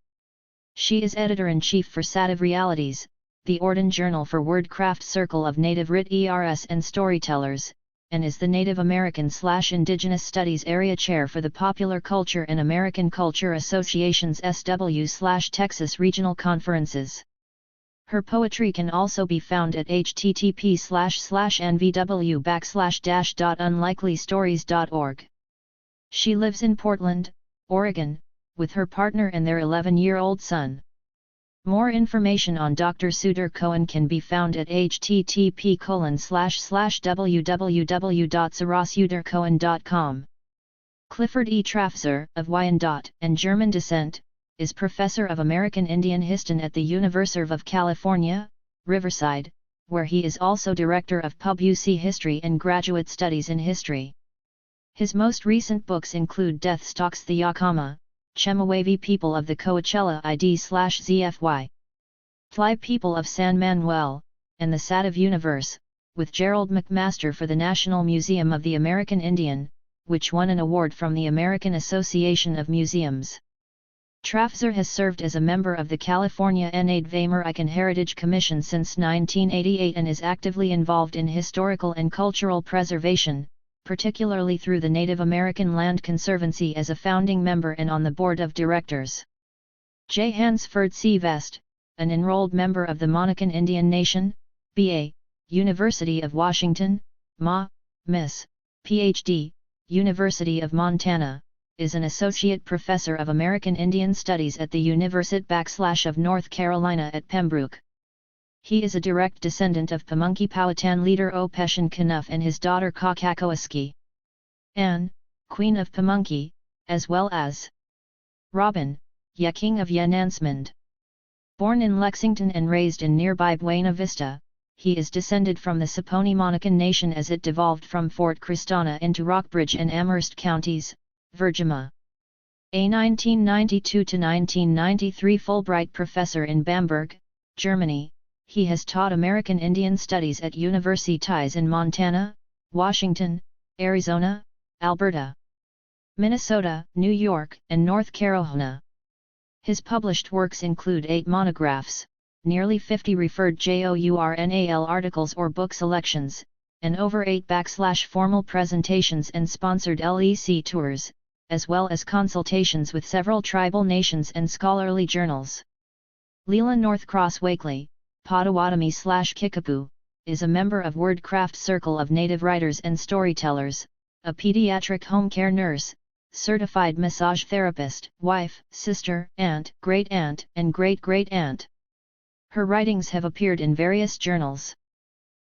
She is Editor-in-Chief for Sativ Realities, the Orden Journal for Wordcraft Circle of Native Writ ERS and Storytellers, and is the Native American/Indigenous Studies Area Chair for the Popular Culture and American Culture Association's SW/Texas Regional Conferences. Her poetry can also be found at http://nvw/unlikelystories.org. She lives in Portland, Oregon, with her partner and their 11-year-old son. More information on Dr. Sudhir Cohen can be found at http://www.sarahsudhircohen.com. Clifford E. Trafzer, of Wyandotte and German descent, is Professor of American Indian History at the University of California, Riverside, where he is also Director of Pub/UC History and Graduate Studies in History. His most recent books include Death Stalks the Yakama, Chemehuevi People of the Coachella ID/ZFY, Fly People of San Manuel, and the Sativ Universe, with Gerald McMaster for the National Museum of the American Indian, which won an award from the American Association of Museums. Trafzer has served as a member of the California Native American Heritage Commission since 1988 and is actively involved in historical and cultural preservation, particularly through the Native American Land Conservancy as a founding member and on the board of directors. J. Hansford C. Vest, an enrolled member of the Monacan Indian Nation, B.A., University of Washington, Ma. Miss, Ph.D., University of Montana, is an Associate Professor of American Indian Studies at the University of North Carolina at Pembroke. He is a direct descendant of Pamunkey Powhatan leader Opeshan Knuff and his daughter Kakakoaski Anne, Queen of Pamunkey, as well as Robin, King of Yenansmond. Born in Lexington and raised in nearby Buena Vista, he is descended from the Saponi Monacan Nation as it devolved from Fort Kristana into Rockbridge and Amherst counties, Virginia. A 1992–1993 Fulbright professor in Bamberg, Germany, he has taught American Indian Studies at universities in Montana, Washington, Arizona, Alberta, Minnesota, New York, and North Carolina. His published works include 8 monographs, nearly 50 referred journal articles or book selections, and over 8 formal presentations and sponsored LEC tours, as well as consultations with several tribal nations and scholarly journals. Leela Northcross Wakely, Potawatomi/Kickapoo, is a member of Wordcraft Circle of Native Writers and Storytellers, a pediatric home care nurse, certified massage therapist, wife, sister, aunt, great-aunt, and great-great-aunt. Her writings have appeared in various journals.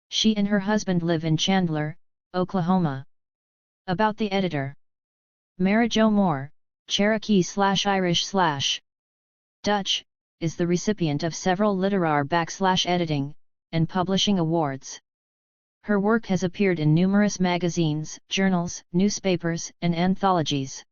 She and her husband live in Chandler, Oklahoma. About the editor. MariJo Moore, Cherokee/Irish/Dutch, is the recipient of several literary/editing and publishing awards. Her work has appeared in numerous magazines, journals, newspapers, and anthologies.